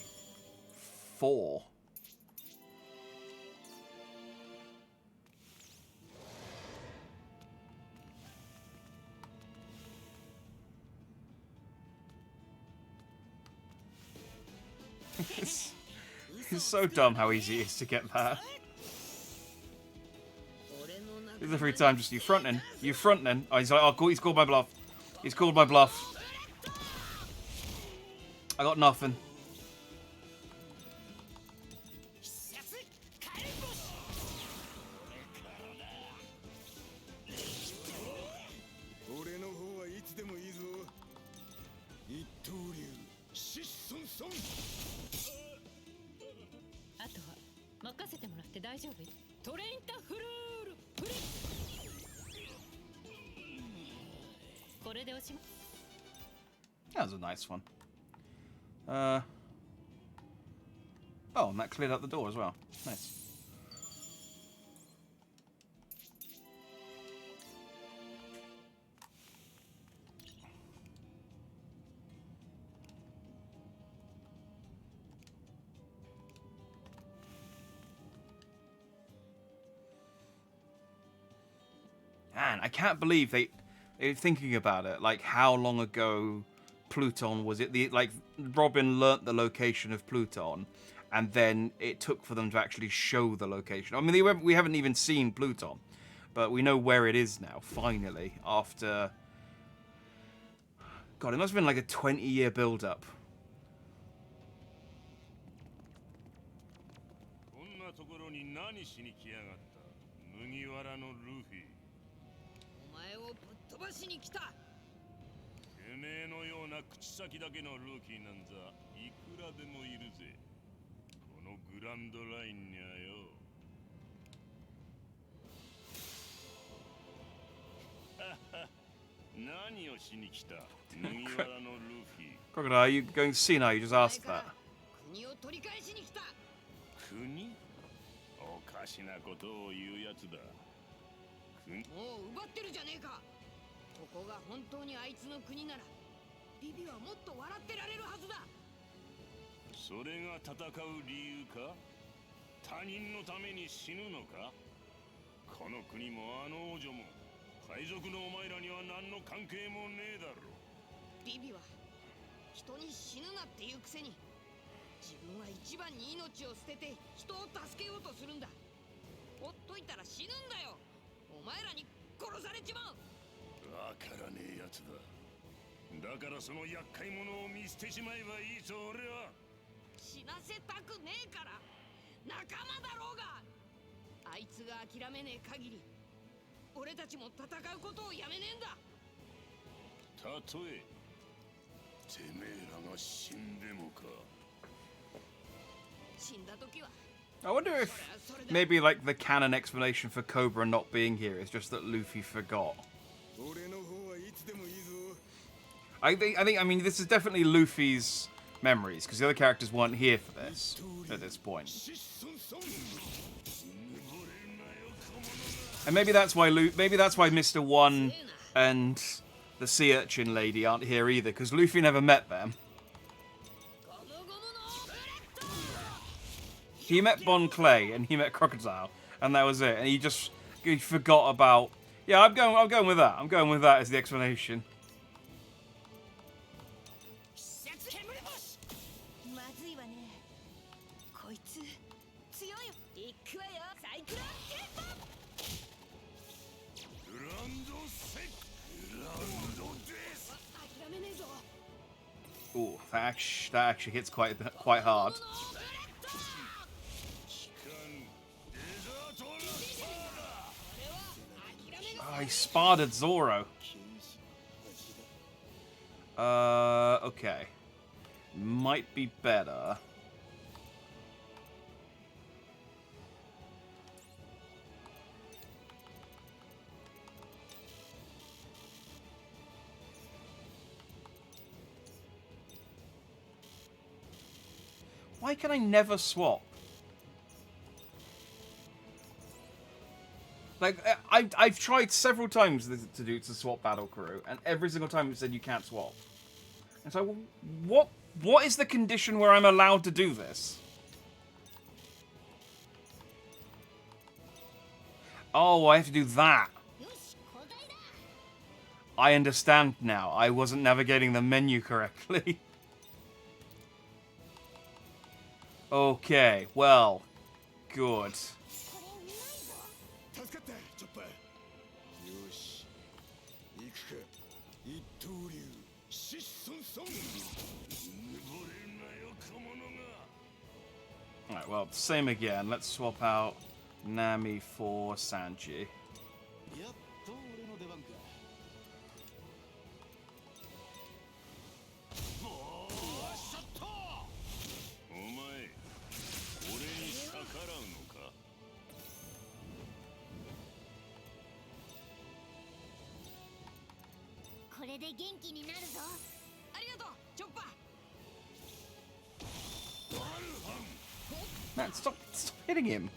4. It's so dumb how easy it is to get that. Every time, just you fronting. Oh, he's like, oh, he's called my bluff. He's called my bluff. I got nothing. あとは任せてもらって大丈夫よ。トレインタフルールフリッこれでおしまい。 That was a nice one. Oh, and that cleared up the door as well. Nice. Man, I can't believe they thinking about it. Like, how long ago Pluton was it? Like, Robin learnt the location of Pluton, and then it took for them to actually show the location. I mean, we haven't even seen Pluton, but we know where it is now, finally, after... God, it must have been like a 20-year build-up. Crocodile, are you going to see now? You just asked that. I wonder if maybe like the canon explanation for Cobra not being here is just that Luffy forgot. I mean, this is definitely Luffy's memories because the other characters weren't here for this at this point. And maybe that's why Mr. One and the sea urchin lady aren't here either, because Luffy never met them. He met Bon Clay and he met Crocodile, and that was it. And he forgot about. Yeah, I'm going with that. I'm going with that as the explanation. Ooh, that actually hits quite hard. Oh, he sparred Zoro. Okay. Might be better. Why can I never swap? Like, I've tried several times to swap Battle Crew, and every single time it said you can't swap. And so, what is the condition where I'm allowed to do this? Oh, I have to do that. I understand now. I wasn't navigating the menu correctly. Okay, well, good. Alright, well, same again. Let's swap out Nami for Sanji. れで元気になるぞ。ありがとうチョッパー。 Man, stop hitting him.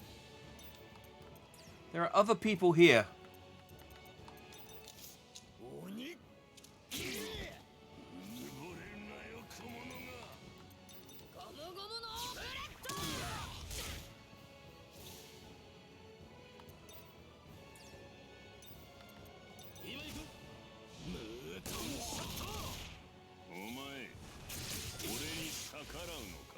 There are other people here. 鬼ゴムゴムのブレッド。今行く。ムートンショット。お前俺に逆らうのか。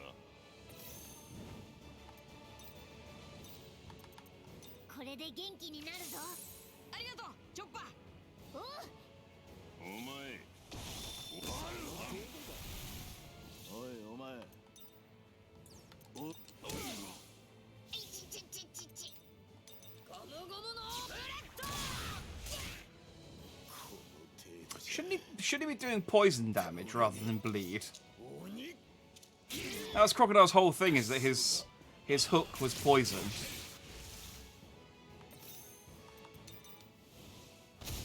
これで元気になるぞ。ありがとうチョッパー。おう。お前おいお前。おいちちちちち。ゴムゴムのブレッド。 Shouldn't he be doing poison damage rather than bleed? 鬼 That was Crocodile's whole thing, is that his hook was poison.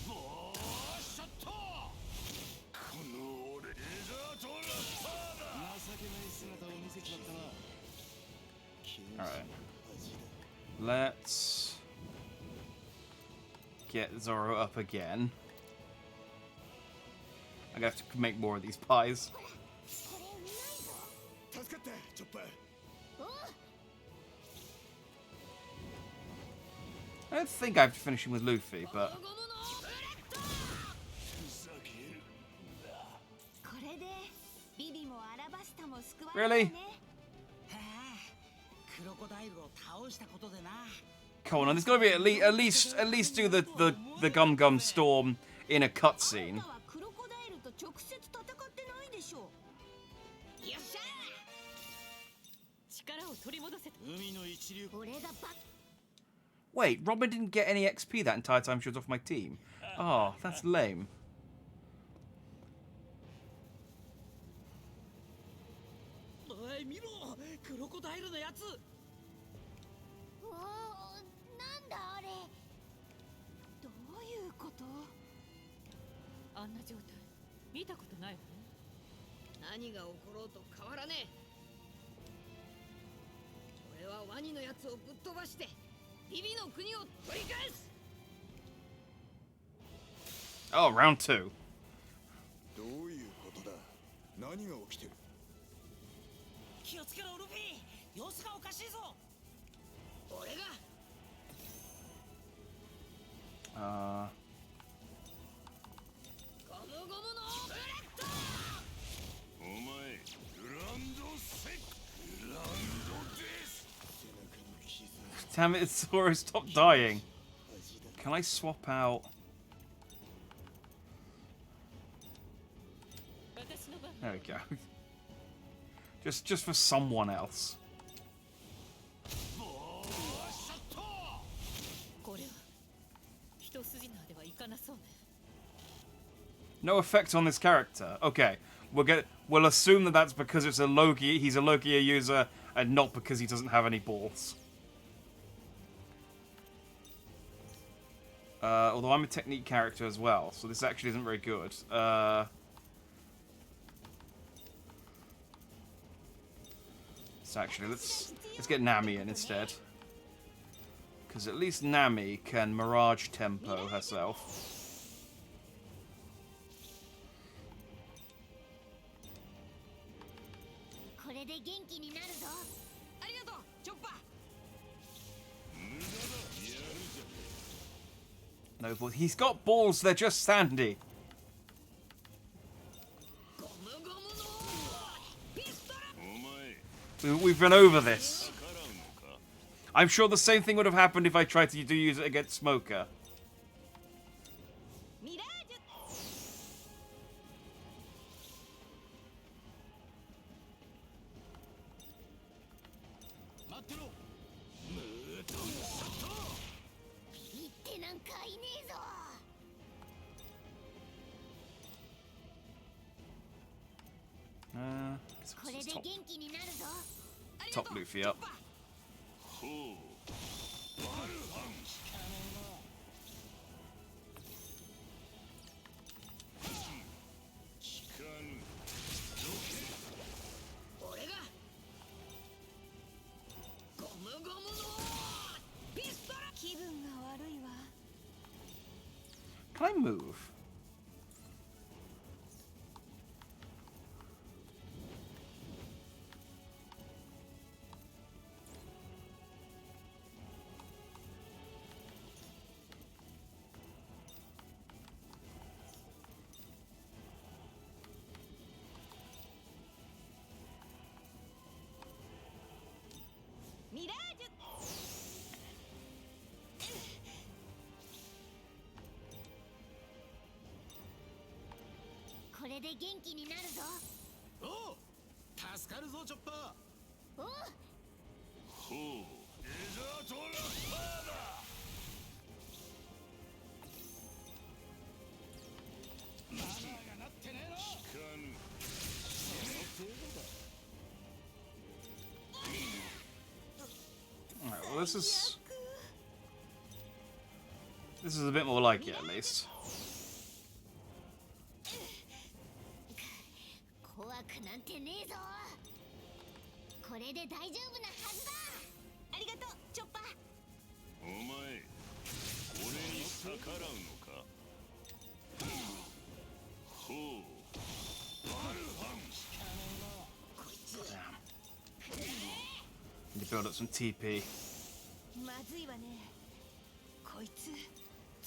ボーショット。この俺レーザートラッパーだ。情けない姿を見せちまったな。 Alright. Let's get Zoro up again. I'm gonna have to make more of these pies. これうまいぞ。助かったチョッパー。おう。 I don't think I have to finish him with Luffy, but ふざけるんだ。これでビビもアラバスタも救わ Really? れたね。はあ、クロコダイルを倒したことでな。 come on, there's got to be at least do the Gum Gum Storm in a あ cutscene. なたはクロコダイルと直接戦ってないでしょ。よっしゃ力を取り戻せた。海の一流。俺がバッ。 Wait, Robin didn't get any XP that entire time she was off my team. Oh, that's lame. おい見ろ、クロコダイルのやつ。おお、なんだあれ。どういうこと？あんな状態見たことないわね。何が起ころうと変わらねえ。俺はワニのやつをぶっ飛ばしてビビの国を取り返す。 Oh, round 2. どういうことだ。何が起きてる。気をつけろルフィ、様子がおかしいぞ。俺が ゴムゴムのブレッド。お前グランドセッグランドです。背中の傷。 Damn it, Zoro, stop dying. Can I swap out? 私の番。 There we go. Just for someone else. これは一筋縄ではいかなそうね。 No effect on this character. Okay, we'll assume that that's because it's a Logia. He's a Logia user, and not because he doesn't have any balls. Although I'm a technique character as well, so this actually isn't very good. So actually, let's get Nami in instead, because at least Nami can Mirage Tempo herself. これで元気になるぞ。ありがとうチョッパー。 No balls. He's got balls. They're just sandy. ゴムゴムのピストル。お前 We've been over this. 逆らうのか。 I'm sure the same thing would have happened if I tried to use it against Smoker. ミラージュ。待ってろ。ムートンショット。ビビってなんかいねえぞ。 これで Top, 元気になるぞ。 top Luffy up. ほう。バルハン。I move? Alright, well this is a bit more like it, at least. 怖くなんてねえぞ。これで大丈夫なはずだ。ありがとう、チョッパー。お前、俺に逆らうのか。ほう。バルファン。こいつ。 Need to build up some TP. まずいわね。こいつ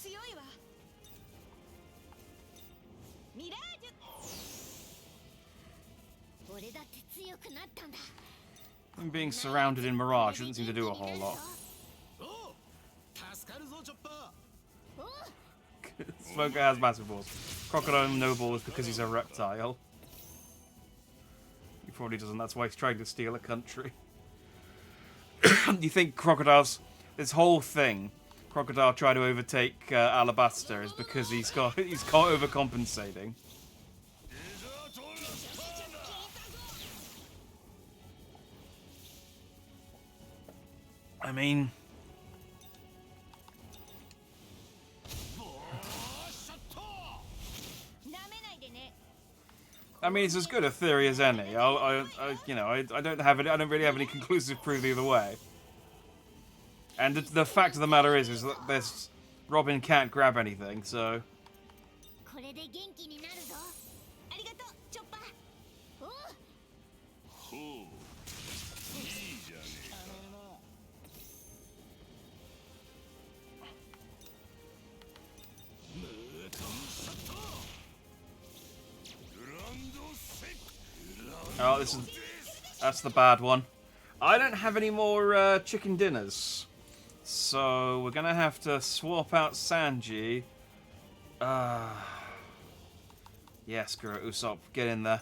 強いわ。ミラージュ。 俺だって強くなったんだ。 Being surrounded in Mirage doesn't seem to do a whole lot. Smoker has massive balls. Crocodile no balls because he's a reptile. He probably doesn't, that's why he's trying to steal a country. You think Crocodile's... This whole thing, Crocodile trying to overtake Alabaster is because he's got overcompensating. I mean... it's as good a theory as any. I don't really have any conclusive proof either way. And the fact of the matter is that Robin can't grab anything, so. Oh, that's the bad one. I don't have any more chicken dinners, so we're gonna have to swap out Sanji. Yeah, screw it, Usopp, get in there.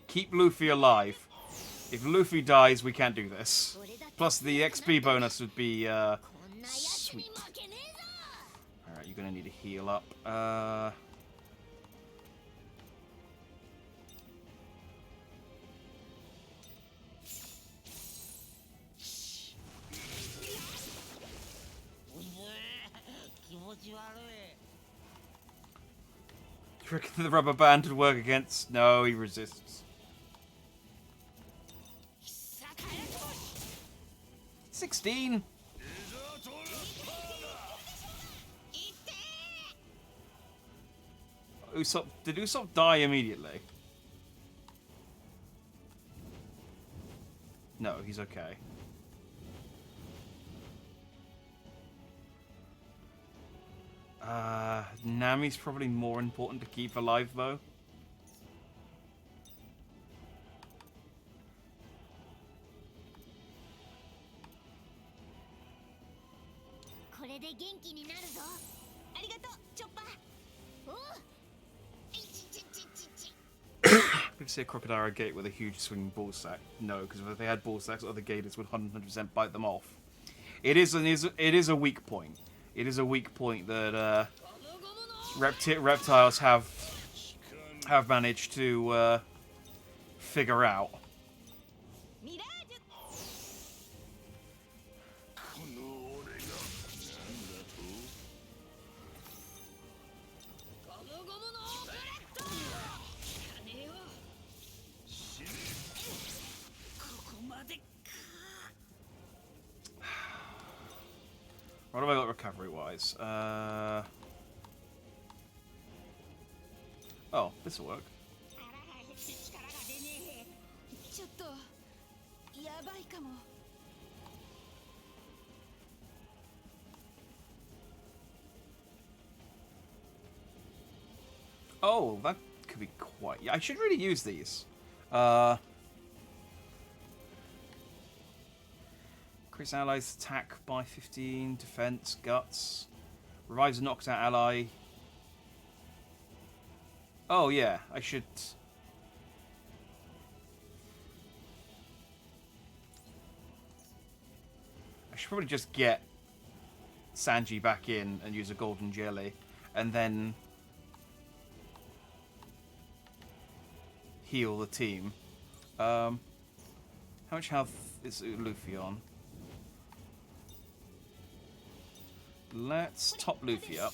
Keep Luffy alive. If Luffy dies, we can't do this. Plus, the XP bonus would be, sweet. Alright, you're gonna need to heal up. You reckon the rubber band would work against? No, he resists. 16. Did Usopp die immediately? No, he's okay. Nami's probably more important to keep alive, though. Could see a crocodile gate with a huge swinging ball sack. No, because if they had ball sacks, other gators would 100% bite them off. It is a weak point. It is a weak point that reptiles have managed to figure out. What have I got recovery-wise? Oh, this'll work. ちょっとやばいかも。 Oh, that could be quite... Yeah, I should really use these. Increase allies' attack by 15, defense, guts. Revives a knocked out ally. Oh, yeah, I should... I should probably just get Sanji back in and use a golden jelly. And then heal the team. How much health is Luffy on? Let's top Luffy up.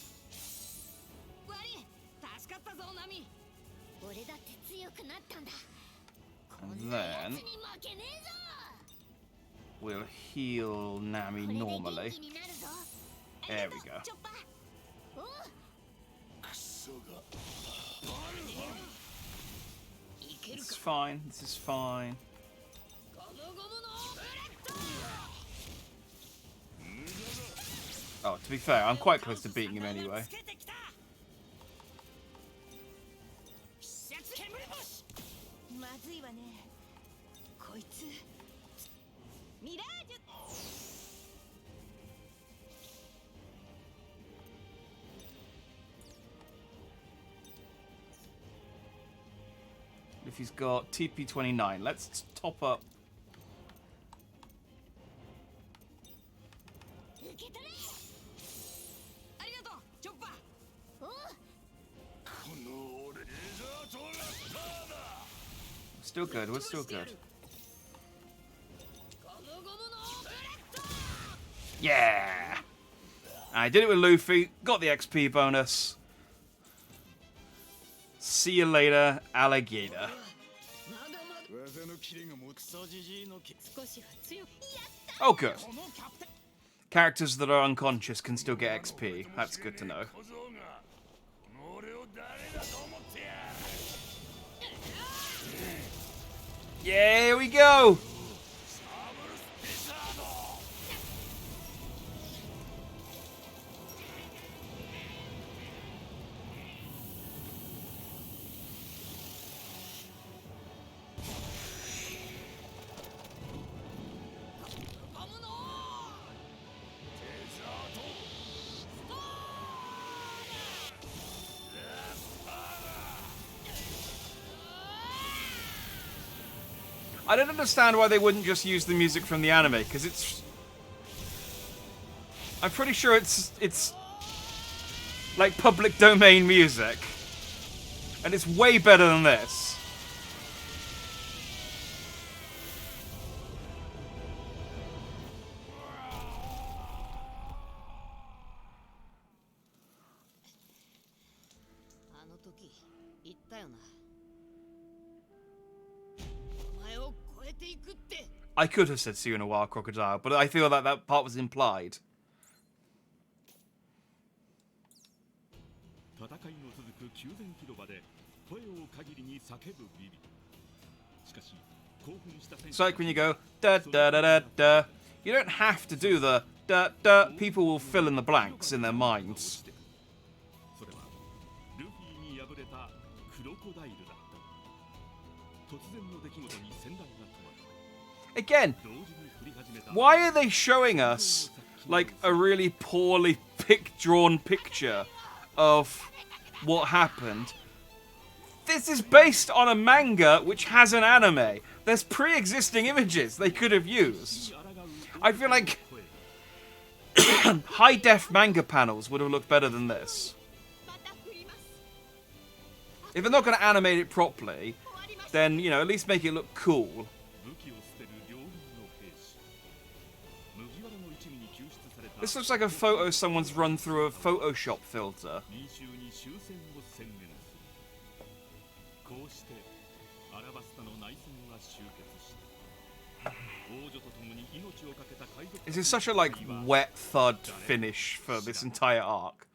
And then we'll heal Nami normally. There we go. This is fine. This is fine. Oh, to be fair, I'm quite close to beating him anyway. まずいわね。こいつ。ミラージュ。 If he's got TP29, let's top up. Still good, we're still good. Yeah! I did it with Luffy, got the XP bonus. See you later, alligator. Oh, good. Characters that are unconscious can still get XP. That's good to know. Yeah, here we go! I don't understand why they wouldn't just use the music from the anime, because it's... I'm pretty sure it's like public domain music. And it's way better than this. I could have said see you in a while, crocodile, but I feel that that part was implied. It's like when you go da da da da da. You don't have to do the da da. People will fill in the blanks in their minds. Again, why are they showing us like a really poorly drawn picture of what happened? This is based on a manga which has an anime. There's pre-existing images they could have used. I feel like high-def manga panels would have looked better than this. If they're not going to animate it properly, then, you know, at least make it look cool. This looks like a photo someone's run through a Photoshop filter. This is such a like wet thud finish for this entire arc.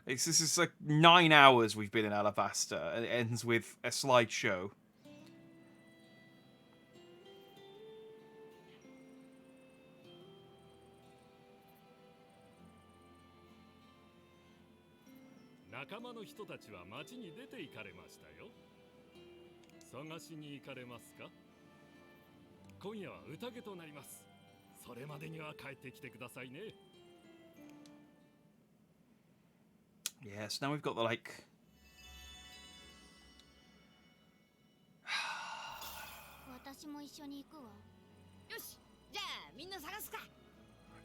This is like 9 hours we've been in Alabasta, and it ends with a slideshow. Yes, now we've got the like.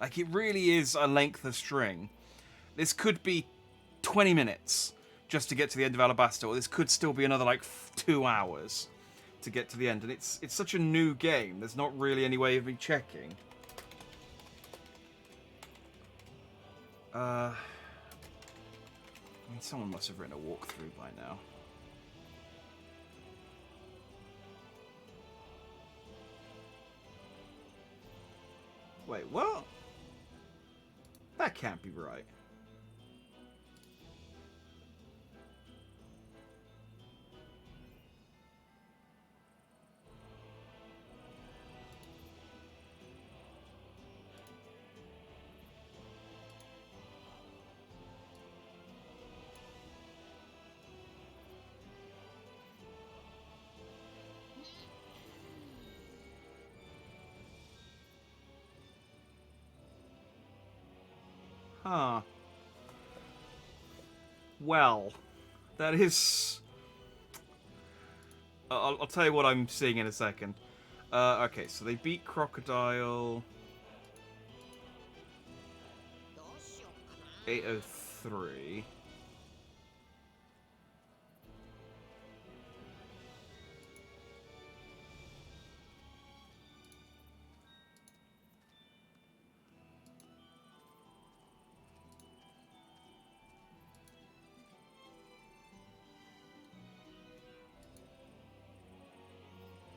Like it really is a length of string. This could be 20 minutes just to get to the end of Alabasta, or this could still be another like 2 hours to get to the end. And it's such a new game. There's not really any way of me checking. I mean, someone must have written a walkthrough by now. Wait, what? That can't be right. Huh. Well, that is... I'll tell you what I'm seeing in a second. Okay, so they beat Crocodile... 803.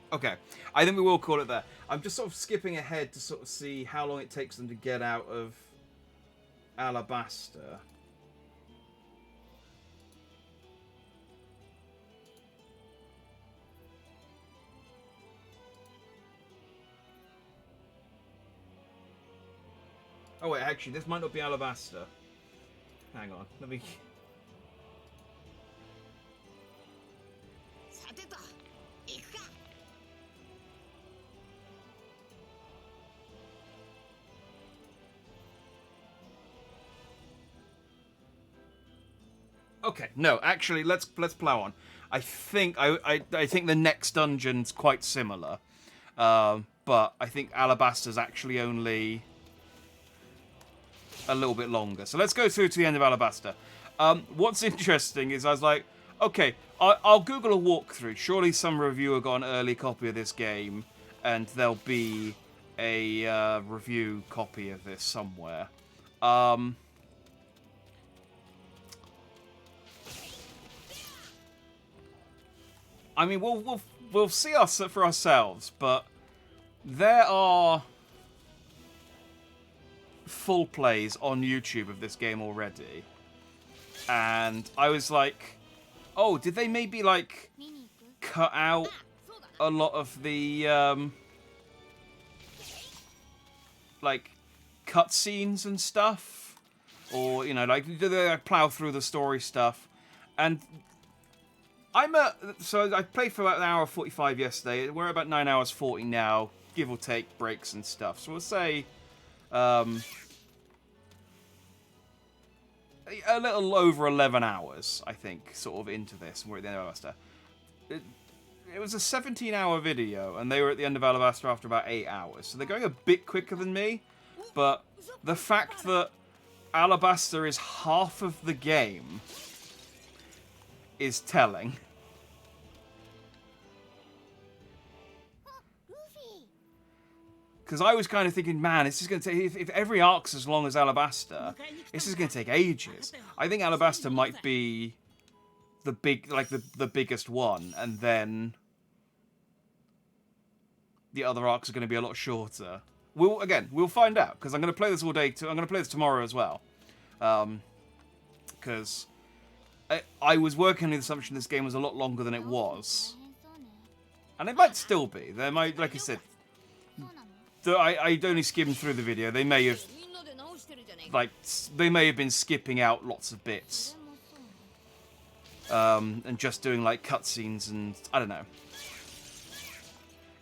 Okay, I think we will call it there. I'm just sort of skipping ahead to sort of see how long it takes them to get out of Alabasta. Oh wait, actually, this might not be Alabasta. Hang on, let me... Okay, no, actually, let's plow on. I think I think the next dungeon's quite similar, but I think Alabasta's actually only a little bit longer. So let's go through to the end of Alabasta. What's interesting is I was like, okay, I'll Google a walkthrough. Surely some reviewer got an early copy of this game, and there'll be a review copy of this somewhere. I mean, we'll see us for ourselves, but there are full plays on YouTube of this game already, and I was like, oh, did they maybe like cut out a lot of the like cutscenes and stuff, or you know, like do they like, plow through the story stuff? And so I played for about an hour 45 yesterday. We're about 9 hours 40 now, give or take breaks and stuff. So we'll say a little over 11 hours, I think, sort of into this. We're at the end of Alabasta. It was a 17-hour video, and they were at the end of Alabasta after about 8 hours. So they're going a bit quicker than me, but the fact that Alabasta is half of the game is telling. Because I was kind of thinking, man, this is going to take... If every arc's as long as Alabasta, this is going to take ages. I think Alabasta might be the biggest one, and then the other arcs are going to be a lot shorter. We'll find out, because I'm going to play this all day. I'm going to play this tomorrow as well. Because I was working on the assumption this game was a lot longer than it was. And it might still be. There might, like I said, I only skimmed through the video. They may have, they may have been skipping out lots of bits. And just doing, like, cutscenes and, I don't know.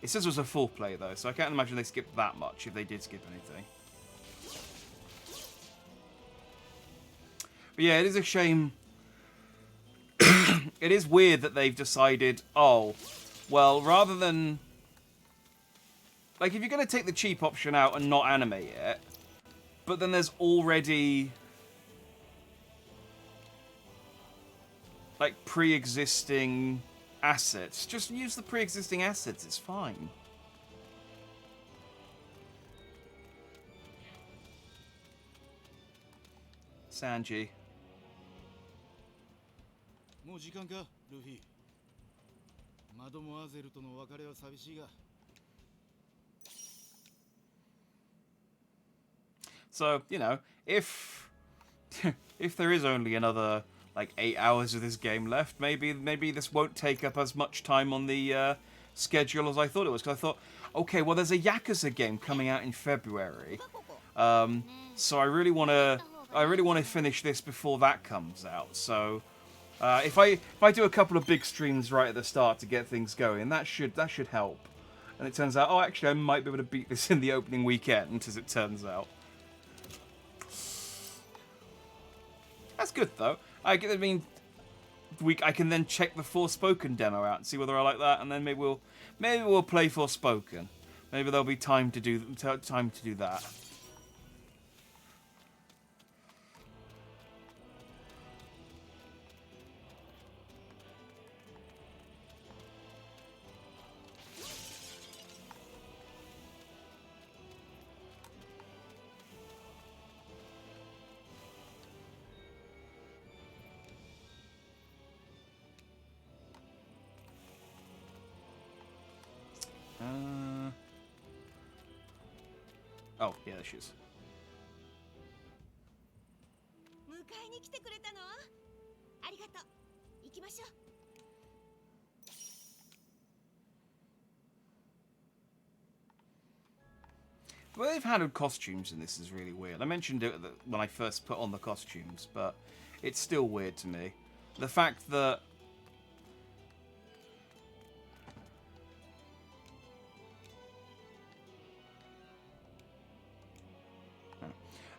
It says it was a full play, though, so I can't imagine they skipped that much if they did skip anything. But yeah, it is a shame. It is weird that they've decided, oh, well, rather than... Like, if you're going to take the cheap option out and not animate it, but then there's already... like, pre-existing assets. Just use the pre-existing assets, it's fine. Sanji. もう時間か、ルフィ。マドモアゼルとの別れは寂しいが。 So, you know, if there is only another like 8 hours of this game left, maybe this won't take up as much time on the schedule as I thought it was. Because I thought, okay, well, there's a Yakuza game coming out in February, so I really want to finish this before that comes out. So if I do a couple of big streams right at the start to get things going, that should help. And it turns out, oh, actually, I might be able to beat this in the opening weekend, as it turns out. That's good, though. I mean, I can then check the Forspoken demo out and see whether I like that, and then maybe we'll play Forspoken. Maybe there'll be time to do that. Oh, yeah, there she is. 迎えに来てくれたの？ありがとう。行きましょう。 The way they've handled costumes in this is really weird. I mentioned it when I first put on the costumes, but it's still weird to me. The fact that...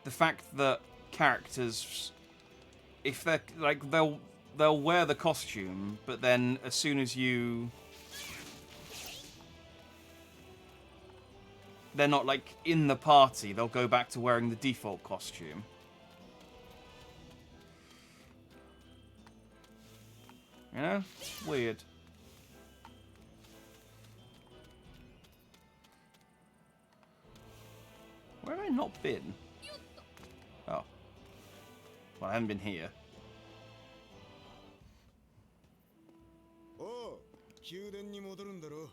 The fact that characters, if they're like, they'll wear the costume, but then as soon as they're not like in the party, they'll go back to wearing the default costume. You know, it's weird. Where have I not been? Oh. Well, I haven't been here. Oh, 宮殿に戻るんだろう。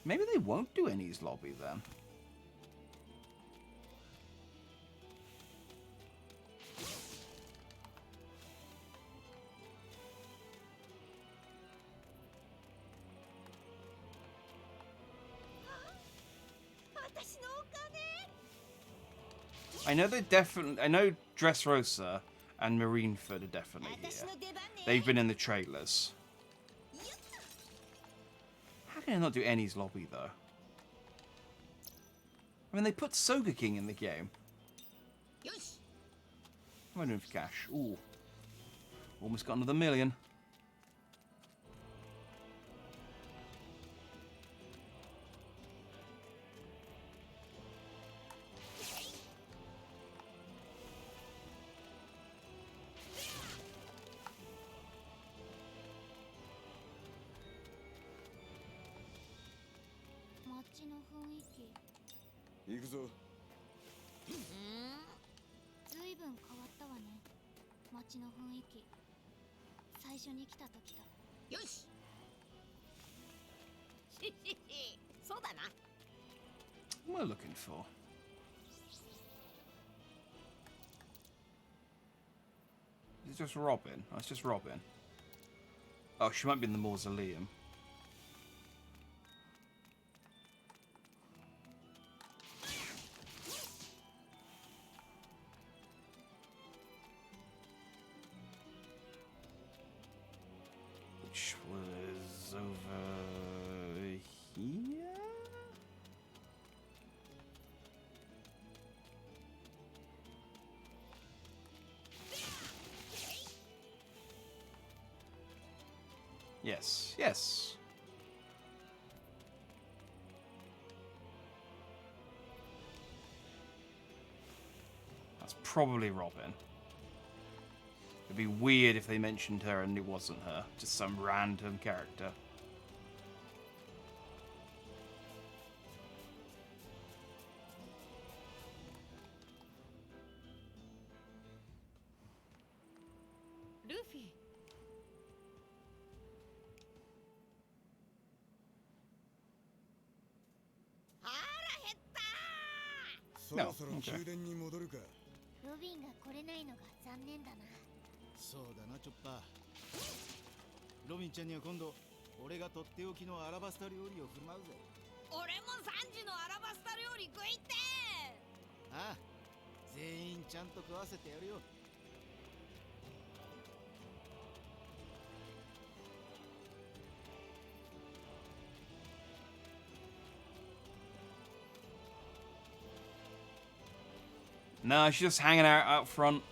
Maybe they won't do Eni's lobby then. I know they're definitely. I know Dressrosa and Marineford are definitely here. They've been in the trailers. How can I not do Eni's lobby though? I mean, they put Soga King in the game. What am I doing for cash? Ooh, almost got another million. ちの雰囲気、最初に来た時だ。よしそうだな。 What am I looking for? Is it just Robin? Oh, it's just Robin. Oh, she might be in the mausoleum. Which was over here? Yes, yes. That's probably Robin. It'd be weird if they mentioned her and it wasn't her. Just some random character. Luffy. No, okay. 宮殿に戻るか。ロビンが来れないのが残念だな。そうだな、チョッパー。ロビンちゃんには今度俺がとっておきのアラバスタ料理を振る舞うぜ。俺も3時のアラバスタ料理食いてー。ああ、全員ちゃんと食わせてやるよ。No, she's just hanging out front.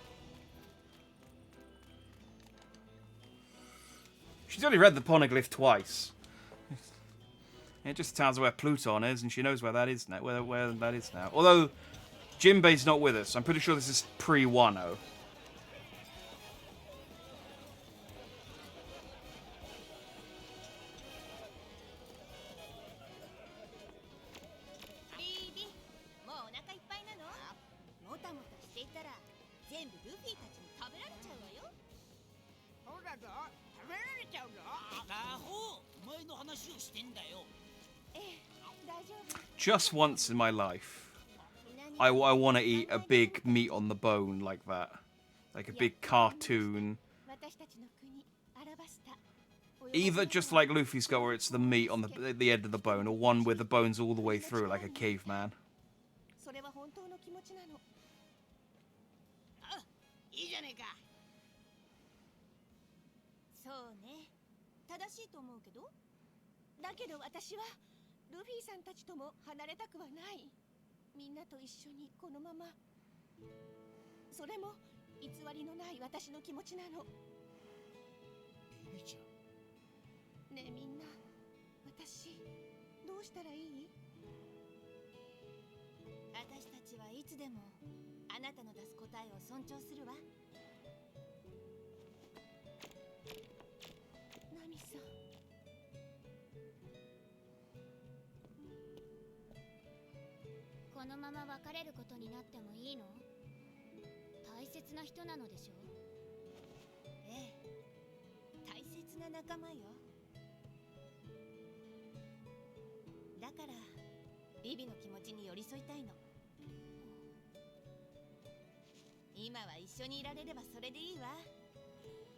She's only read the poneglyph twice. It just tells her where Pluton is, and she knows where that is now. Where that is now. Although Jinbei's not with us, I'm pretty sure this is pre-Wano. Just once in my life, I want to eat a big meat on the bone like that. Like a big cartoon. Either just like Luffy's got where it's the meat on the end of the bone, or one with the bones all the way through like a caveman. いいじゃねえか。そうね、正しいと思うけど。だけど私はルフィさんたちとも離れたくはない。みんなと一緒にこのまま。それも偽りのない私の気持ちなの。ビビちゃん。ねえみんな、私どうしたらいい？私たちはいつでもあなたの出す答えを尊重するわ。ナミさん。このまま別れることになってもいいの？大切な人なのでしょ？ええ、大切な仲間よ。だからビビの気持ちに寄り添いたいの。今は一緒にいられればそれでいいわ。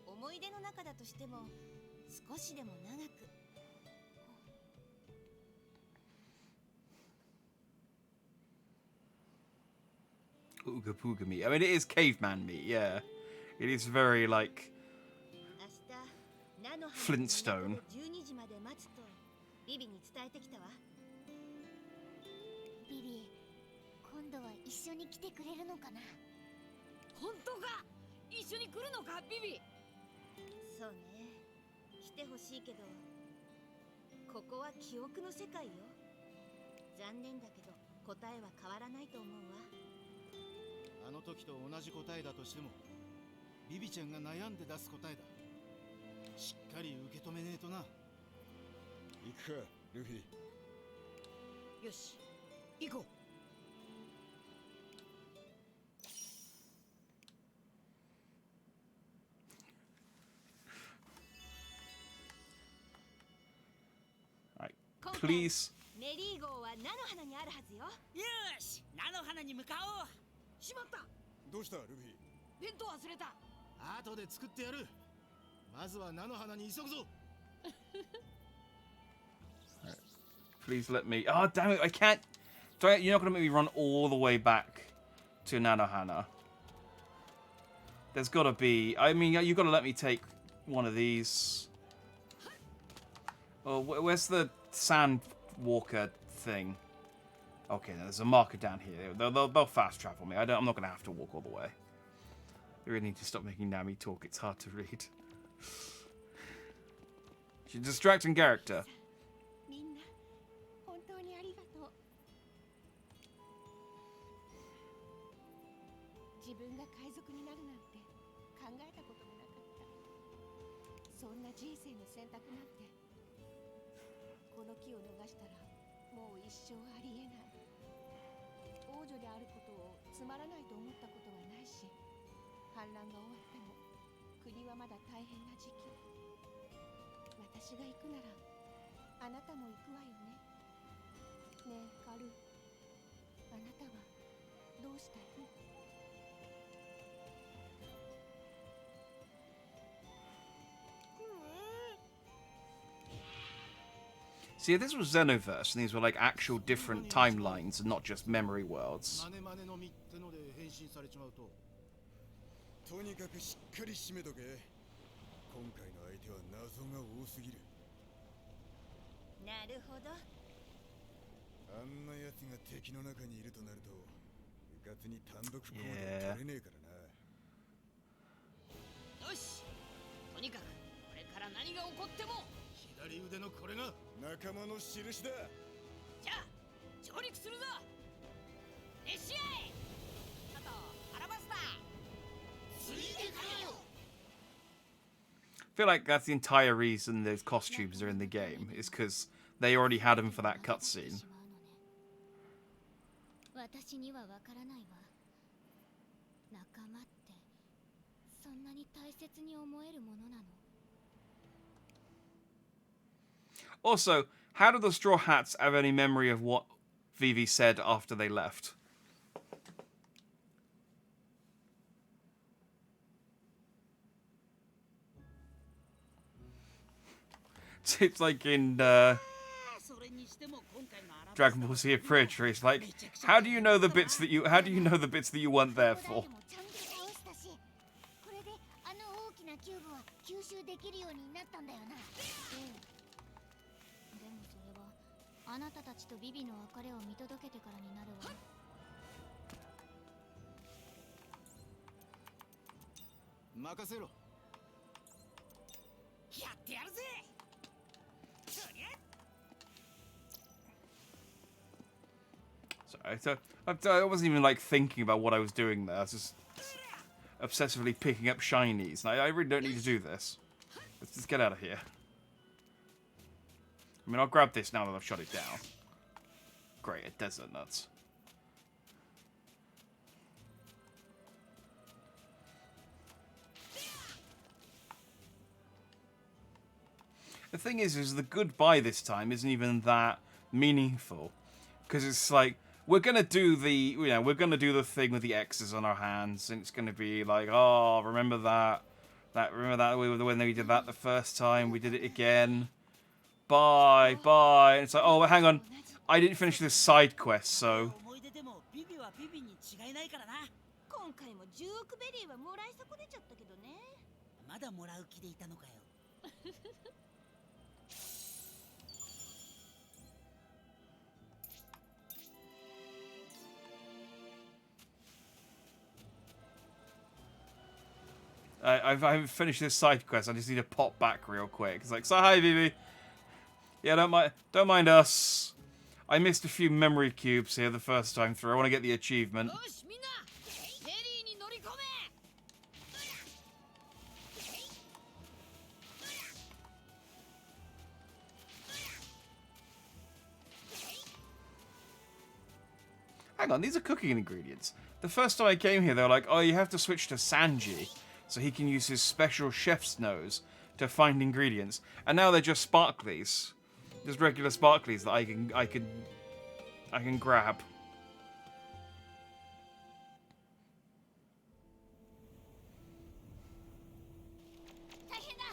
思い出の中だとしても少しでも長く。Ooga Pooga meat. I mean, it is caveman meat, yeah. It is very, like, Flintstone. 12時まで待つとビビに伝えてきたわ。ビビ、今度は一緒に来てくれるのかな？本当か？一緒に来るのか、ビビ？そうね、来てほしいけど、ここは記憶の世界よ。残念だけど答えは変わらないと思うわ。あの時と同じ答えだとしても、ビビちゃんが悩んで出す答えだ。しっかり受け止めねえとな。行くか、ルフィ。よし、行こう。please? メリー号は菜の花にあるはずよ。よし、菜の花に向かおう。しまった。どうしたルフィ？弁当忘れた。後で作ってやる。まずは菜の花に急ぐぞ。Please let me. Oh, damn it. I can't. You're not going to make me run all the way back to Nanohana. There's got to be. I mean, you've got to let me take one of these. Oh, where's the sand walker thing? Okay, there's a marker down here. They'll fast travel me. I'm not going to have to walk all the way. You really need to stop making Nami talk. It's hard to read. She's a distracting character. みんな本当にありがとう。自分が海賊になるなんて考えたこともなかった。そんな人生の選択なんてこの木を逃したらもう一生ありえない。王女であることをつまらないと思ったことはないし、反乱が終わっても国はまだ大変な時期。私が行くならあなたも行くわよね。ねえカル、あなたはどうしたいの？ See, if this was Xenoverse, and these were like actual different timelines and not just memory worlds. とにかくしっかり締めとけ。今回の相手は謎が多すぎる。なるほど。あんな奴が敵の中にいるとなると、うかつに単独行動取れねえからな。よし、とにかくこれから何が起こっても左腕のこれが仲間の印だ。じゃあ上陸するぞ。熱し合え。あとアラバスターついてくれよ。 I feel like that's the entire reason those costumes are in the game, is because they already had them for that cutscene. 私にはわからないわ。仲間ってそんなに大切に思えるものなの？ Also, how do the Straw Hats have any memory of what Vivi said after they left? It's like in Dragon Ball Z Bridge, where it's like, how do you know the bits that you weren't there for? これであの大きなキューブは吸収できるようになったんだよな。でもそれはあなたたちとビビの別れを見届けてからになるわ。任せろ。やってやるぜ。 So I wasn't even like thinking about what I was doing there. I was just obsessively picking up shinies. I really don't need to do this. Let's just get out of here. I mean, I'll grab this now that I've shut it down. Great, a desert nuts. The thing is the goodbye this time isn't even that meaningful, because it's like, we're gonna do the, we're gonna do the thing with the X's on our hands, and it's gonna be like, oh, remember that when we did that the first time, we did it again. Bye. And it's like, oh, hang on, I didn't finish this side quest, so. 今回もジュークベリーはもらい損ねちゃったけどね。まだもらう気でいたのかよ。I haven't finished this side quest. I just need to pop back real quick. It's like, so hi, Vivi. Yeah, don't mind us. I missed a few memory cubes here the first time through. I want to get the achievement. Hang on, these are cooking ingredients. The first time I came here, they were like, oh, you have to switch to Sanji, so he can use his special chef's nose to find ingredients. And now they're just sparklies. Just regular sparklies that I can grab. 大変だ。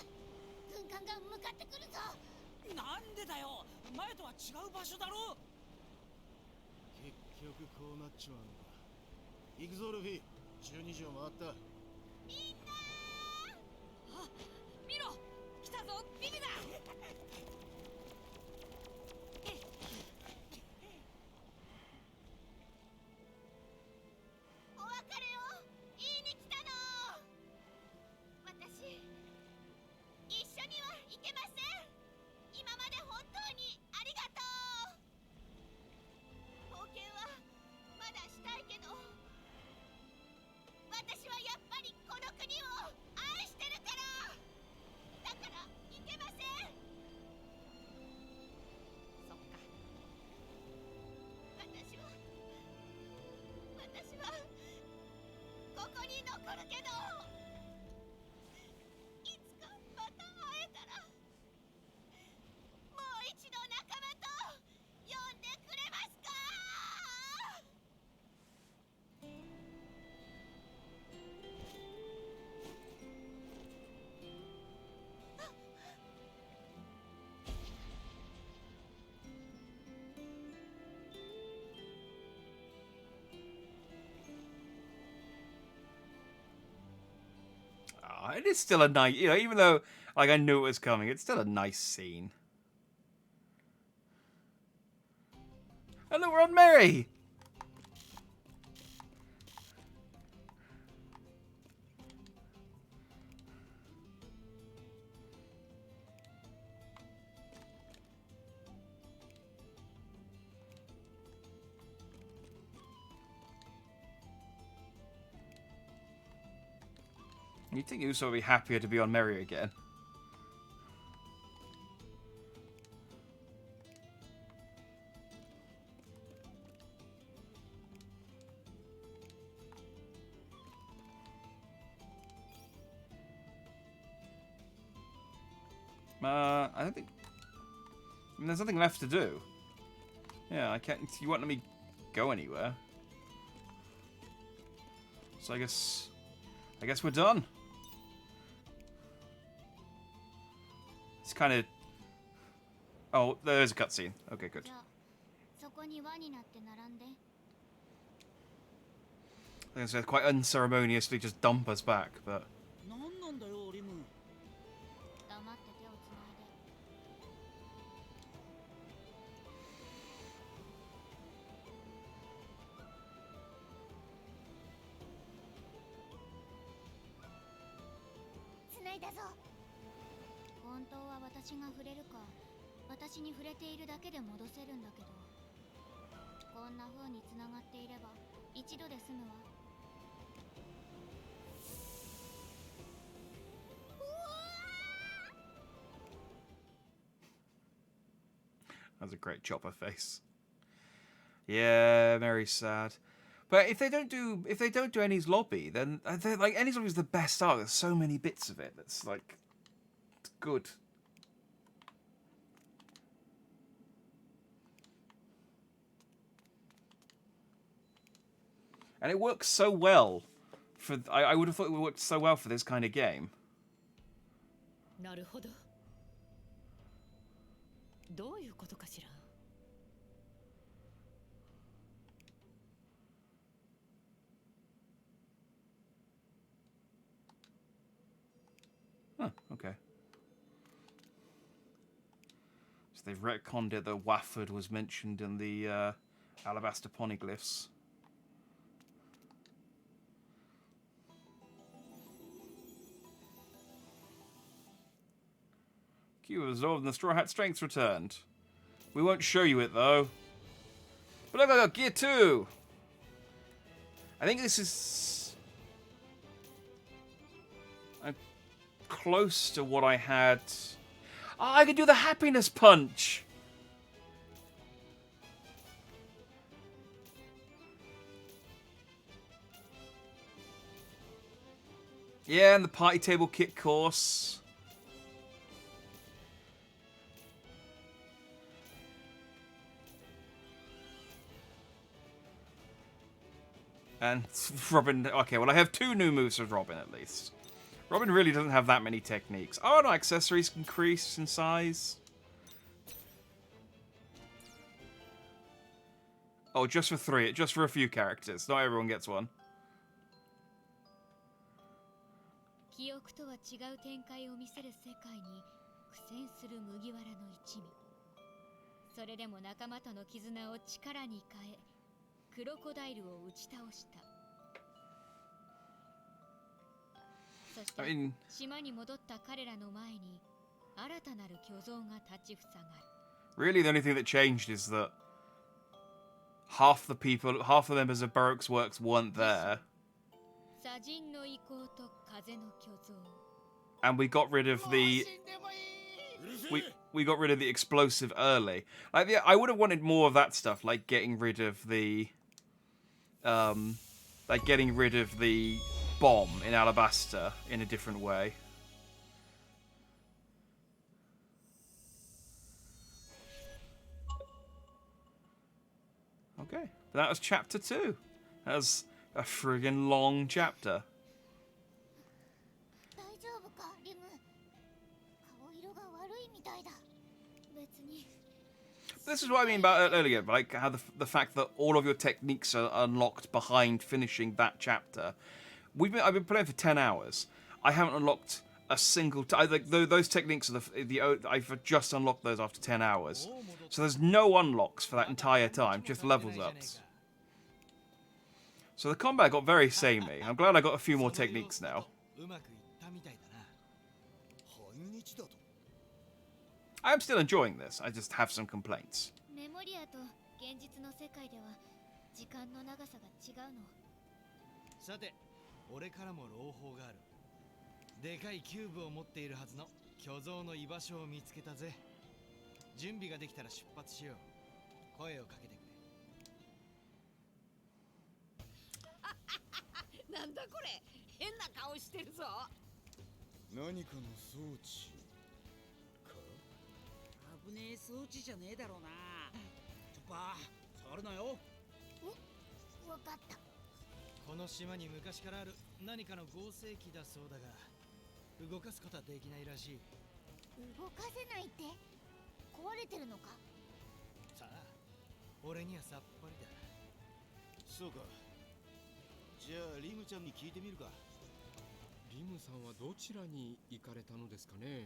軍艦が向かってくるぞ。なんでだよ、前とは違う場所だろ。結局こうなっちまうのか。行くぞルフィ、12時を回った。みんなー。あ、見ろ、来たぞ、ビビだ。お別れを言いに来たの。私一緒には行けません。今まで本当にありがとう。冒険はまだしたいけど、私はやっぱりこの国を愛してるから。だから行けません。そっか。私はここに残るけど、いつかまた会えたらもう一度仲間と呼んでくれますか。It is still a nice, you know, even though like I knew it was coming, it's still a nice scene. And look, we're on Mary. You'd think Uso would be happier to be on Merry again. I don't think... I mean, there's nothing left to do. Yeah, I can't... You won't let me go anywhere. So I guess we're done. It's kind of... Oh, there's a cutscene. Okay, good. そこに輪になって並んで。 I think it's quite unceremoniously just dump us back, but... なんなんだよリム。黙って手をつないで。つないだぞ。本当は私が触れるか、私に触れているだけで戻せるんだけど、こんな風に繋がっていれば一度で済むわ。 That's a great chopper face. Yeah, very sad. But if they don't do Eni's lobby, then like Eni's lobby is the best arc. There's so many bits of it that's like it's good. And it works so well for I would have thought it would work so well for this kind of game. なるほど。どういうことかしら。Huh, okay. So they've retconned it that Wafford was mentioned in the Alabaster Poneglyphs. Q absorbed and the Straw Hat strength's returned. We won't show you it though. But look, Gear 2! I think this is... close to what I had... Oh, I could do the Happiness Punch! Yeah, and the Party Table Kit course. And Robin... Okay, well, I have 2 new moves for Robin, at least. Robin really doesn't have that many techniques. Oh, no, accessories increase in size. Oh, just for 3. Just for a few characters. Not everyone gets one. 記憶とは違う展開を見せる世界に苦戦する麦わらの一味。それでも仲間との絆を力に変え、クロコダイルを打ち倒した。そして、島に戻った彼らの前に新たなる巨像が立ちふさがる。 Really, the only thing that changed is that half the members of Baroque's works weren't there. And we got rid of the... We got rid of the explosive early. Like, I would have wanted more of that stuff, like getting rid of the... like getting rid of the bomb in Alabasta in a different way. Okay, that was chapter 2. That was a friggin' long chapter. This is what I mean about earlier, like how the fact that all of your techniques are unlocked behind finishing that chapter. I've been playing for 10 hours. I haven't unlocked a single... those techniques are I've just unlocked those after 10 hours. So there's no unlocks for that entire time, just levels ups. So the combat got very samey. I'm glad I got a few more techniques now. I am still enjoying this. I just have some complaints. さて、俺からも朗報がある。でかいキューブを持っているはずの巨像の居場所を見つけたぜ。準備ができたら出発しよう。声をかけてくれ。なんだこれ、変な顔してるぞ。何かの装置か。危ねえ装置じゃねえだろうな。チョッパー、触るなよ。わかった。この島に昔からある何かの合成機だそうだが、動かすことはできないらしい。動かせないって？壊れてるのか？さあ、俺にはさっぱりだ。そうか。じゃあリムちゃんに聞いてみるか。リムさんはどちらに行かれたのですかね。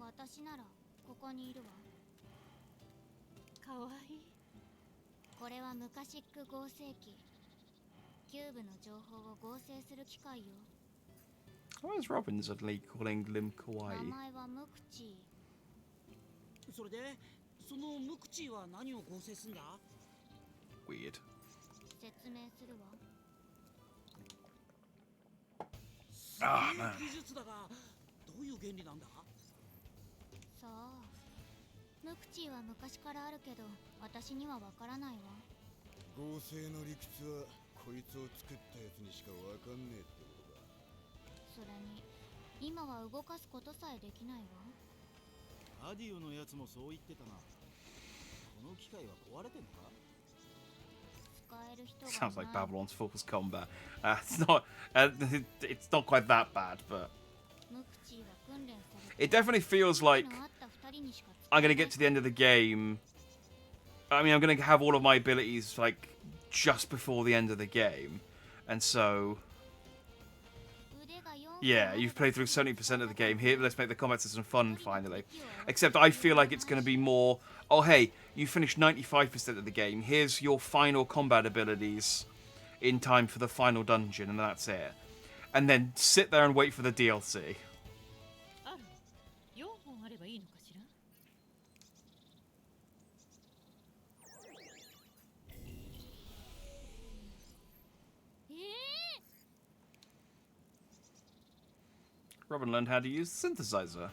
私ならここにいるわ。かわいい。これは昔っく合成機。キューブの情報を合成する機械よ。Why is Robin suddenly calling Lim kawaii? 名前はムクチー。それで、そのムクチーは何を合成すんだ？ Weird. 説明するわ。すげえ技術だが、どういう原理なんだ？さあ、ムクチーは昔からあるけど、私にはわからないわ。合成の理屈はこいつを作ったやつにしかわかんねえってことか。それに今は動かすことさえできないわ。アディオのやつもそう言ってたな。この機械は壊れてんのか？ Sounds like Babylon's Falls combat. It's not quite that bad, but it definitely feels like I'm gonna get to the end of the game. I mean, I'm gonna have all of my abilities like just before the end of the game, and so yeah, you've played through 70% of the game. Here, let's make the combat system fun finally. Except I feel like it's gonna be more. Oh hey, you finished 95% of the game. Here's your final combat abilities in time for the final dungeon, and that's it. And then sit there and wait for the DLC. Robin learned how to use the synthesizer.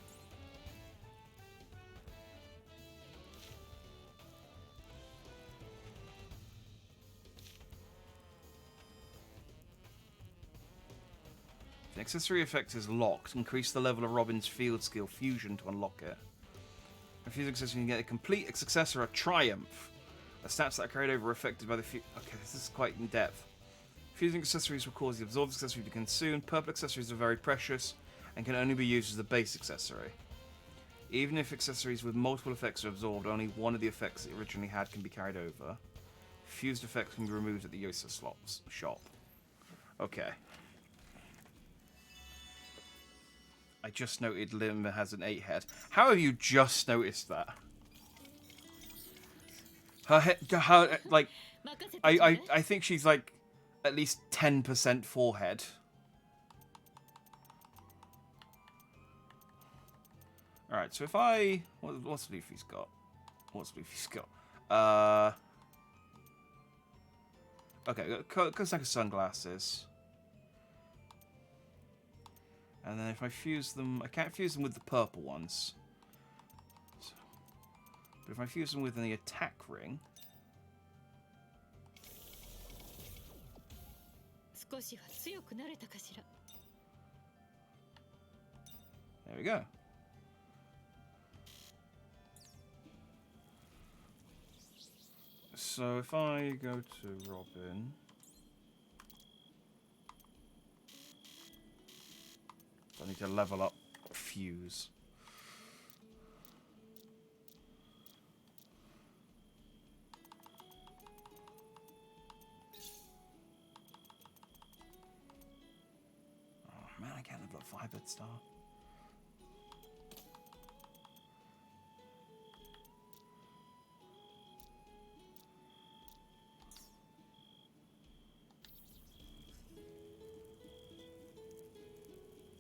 If an accessory effect is locked, increase the level of Robin's field skill fusion to unlock it. If you accessory, you can get a complete success or a triumph. The stats that are carried over are affected by the okay, this is quite in depth. Fusing accessories will cause the absorbed accessory to be consumed. Purple accessories are very precious and can only be used as a base accessory. Even if accessories with multiple effects are absorbed, only one of the effects it originally had can be carried over. Fused effects can be removed at the Yosa shop. Okay. I just noted Lim has an 8 head. How have you just noticed that? Her head, like, I think she's like at least 10% forehead. All right, so if I what's Luffy's got? What's Luffy's got? Okay, Kosaka sunglasses. And then if I fuse them, I can't fuse them with the purple ones. So, but if I fuse them with the attack ring. There we go. So if I go to Robin, I need to level up Fuse. Oh man, I can't level up Firebird Star.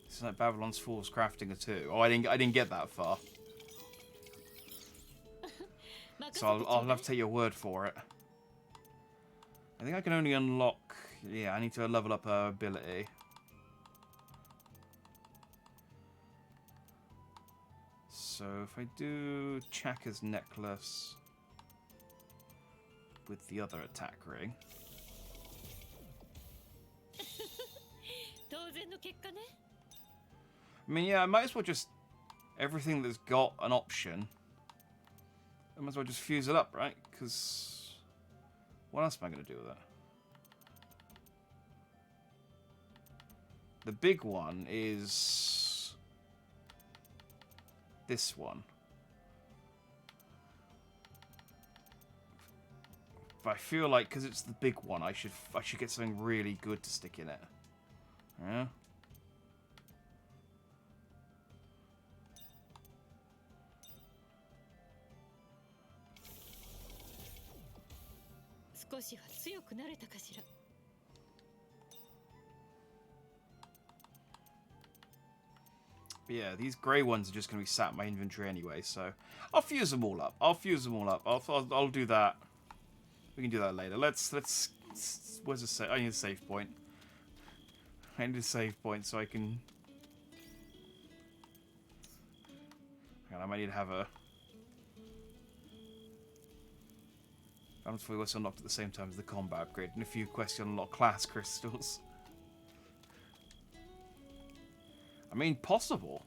It's like Babylon's Falls crafting a 2. Oh, I didn't get that far. So I'll have to take your word for it. I think I can only unlock. Yeah, I need to level up her ability. So if I do Chaka's necklace with the other attack ring. I mean, yeah, I might as well just... Everything that's got an option, I might as well just fuse it up, right? Because... What else am I going to do with it? The big one is... This one. But I feel like, because it's the big one, I should get something really good to stick in it. Yeah? But yeah, these grey ones are just going to be sat in my inventory anyway, so I'll fuse them all up. I'll do that. We can do that later. Let's where's the save? I need a save point. I need a save point so I can... Hang on, I might need to have a... Balance for was unlocked at the same time as the combat upgrade, and a few quests to unlock class crystals. I mean, possible.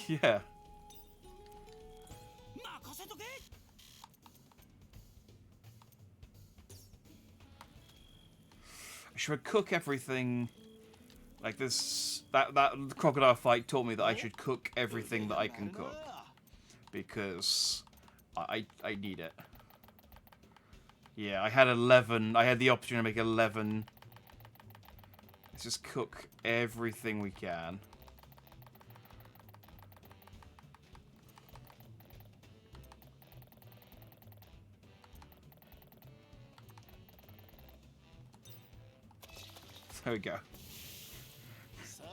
Yeah. Should I cook everything like this? That crocodile fight taught me that I should cook everything that I can cook, because I need it. Yeah, I had 11. I had the option to make 11. Let's just cook everything we can. There we go.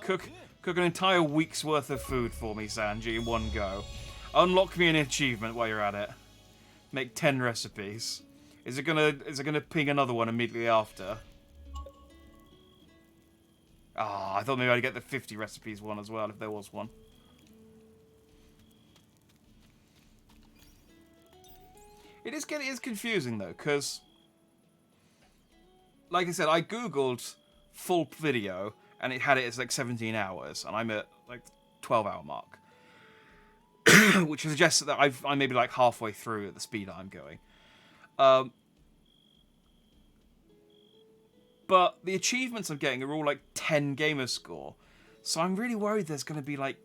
Cook an entire week's worth of food for me, Sanji, in one go. Unlock me an achievement while you're at it. Make 10 recipes. Is it gonna ping another one immediately after? Ah, I thought maybe I'd get the 50 recipes one as well if there was one. It is confusing though, because like I said, I googled full video and it had it as like 17 hours, and I'm at like 12-hour mark, which suggests that I'm maybe like halfway through at the speed I'm going. But the achievements I'm getting are all like 10 gamer score. So I'm really worried there's going to be like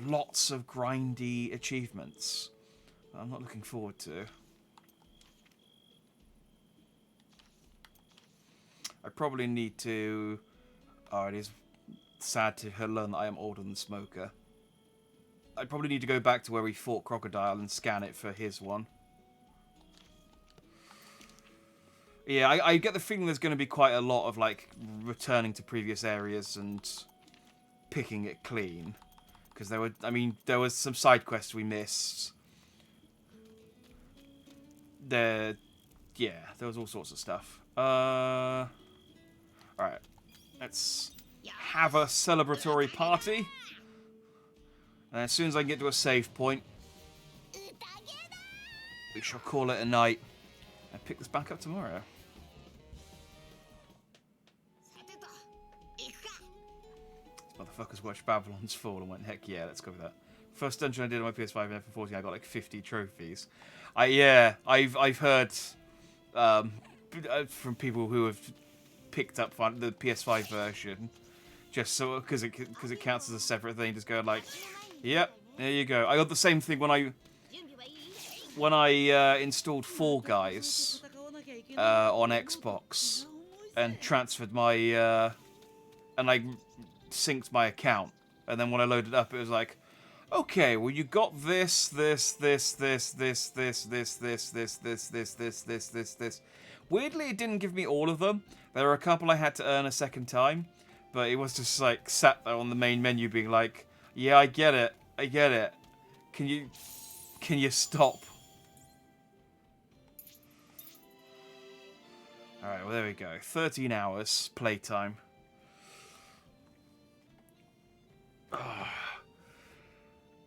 lots of grindy achievements. I'm not looking forward to. I probably need to... Oh, it is sad to learn that I am older than Smoker. I probably need to go back to where we fought Crocodile and scan it for his one. Yeah, I get the feeling there's going to be quite a lot of like returning to previous areas and picking it clean. Because there was some side quests we missed. Yeah, there was all sorts of stuff. Alright. Let's have a celebratory party. And as soon as I get to a save point, we shall call it a night and pick this back up tomorrow. These motherfuckers watched Babylon's Fall and went, heck yeah, let's go with that. First dungeon I did on my PS5 and F14, I got like 50 trophies. I've heard from people who have picked up the PS5 version, just so because it counts as a separate thing. Just go like, yep, there you go. I got the same thing when I installed Fall Guys on Xbox and transferred my and I synced my account, and then when I loaded it up, it was like, okay, well you got this. Weirdly, it didn't give me all of them. There were a couple I had to earn a second time, but it was just like sat there on the main menu being like, yeah, I get it. Can you stop? Alright, well there we go. 13 hours playtime.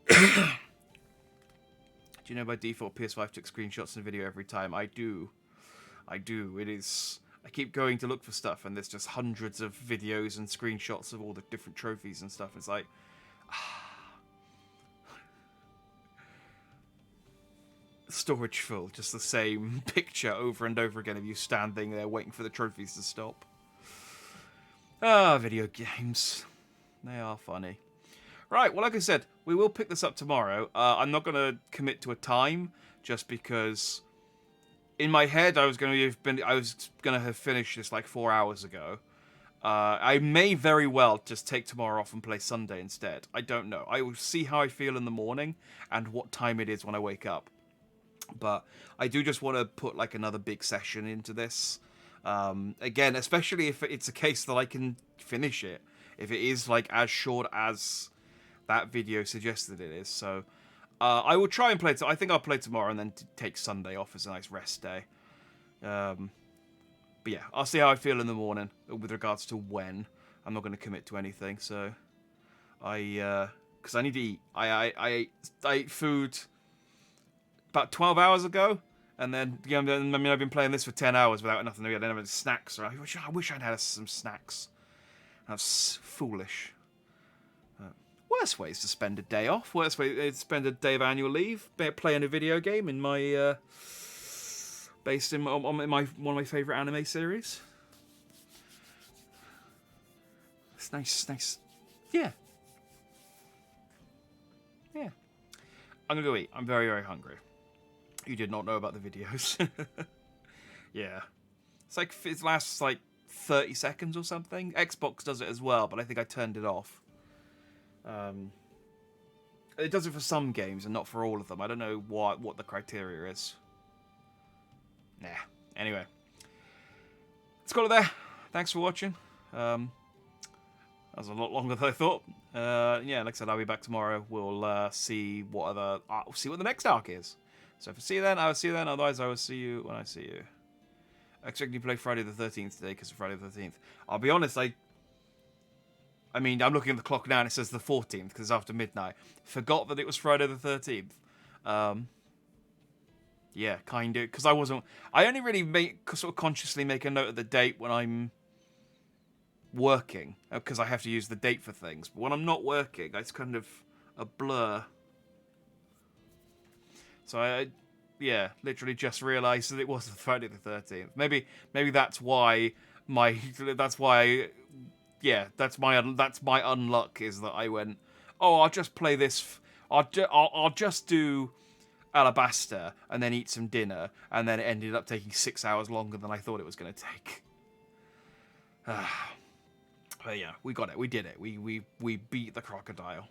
Do you know by default PS5 took screenshots and video every time? I do. It is... I keep going to look for stuff and there's just hundreds of videos and screenshots of all the different trophies and stuff. It's like... Storage full. Just the same picture over and over again of you standing there waiting for the trophies to stop. Video games. They are funny. Right, well, like I said, we will pick this up tomorrow. I'm not going to commit to a time, just because in my head I was going to have finished this like 4 hours ago. I may very well just take tomorrow off and play Sunday instead. I don't know. I will see how I feel in the morning and what time it is when I wake up. But I do just want to put like another big session into this. Again, especially if it's a case that I can finish it. If it is like as short as that video suggested it is. So I will try and play. I think I'll play tomorrow and then take Sunday off as a nice rest day. But yeah, I'll see how I feel in the morning with regards to when. I'm not going to commit to anything. So because I need to eat. I ate food about 12 hours ago. And then, yeah, I mean, I've been playing this for 10 hours without nothing to eat. I didn't have any snacks. Or I wish I'd had some snacks. That's foolish. Worst ways to spend a day off. Worst way to spend a day of annual leave. Playing a video game in my based in one of my favourite anime series. It's nice. Yeah. I'm gonna go eat. I'm very, very hungry. You did not know about the videos. Yeah. It's like it lasts like 30 seconds or something. Xbox does it as well, but I think I turned it off. It does it for some games and not for all of them. I don't know what the criteria is. Nah. Anyway. Let's call it there. Thanks for watching. That was a lot longer than I thought. Yeah, like I said, I'll be back tomorrow. We'll see what the next arc is. So if I see you then, I will see you then. Otherwise, I will see you when I see you. I expect you to play Friday the 13th today because of Friday the 13th. I'll be honest, I mean, I'm looking at the clock now and it says the 14th because it's after midnight. Forgot that it was Friday the 13th. Yeah, kind of. Because I only really sort of consciously make a note of the date when I'm working. Because I have to use the date for things. But when I'm not working, it's kind of a blur. So yeah, literally just realised that it was the Friday the 13th. Maybe that's why my that's why yeah, that's my unluck is that I went, oh, I'll just play this. I'll just do Alabaster and then eat some dinner, and then it ended up taking 6 hours longer than I thought it was going to take. But yeah, we got it. We did it. We beat the crocodile.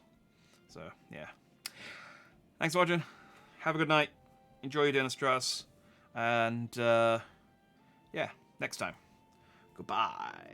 So yeah. Thanks for watching. Have a good night. Enjoy your dinner, Strauss. And yeah, next time. Goodbye.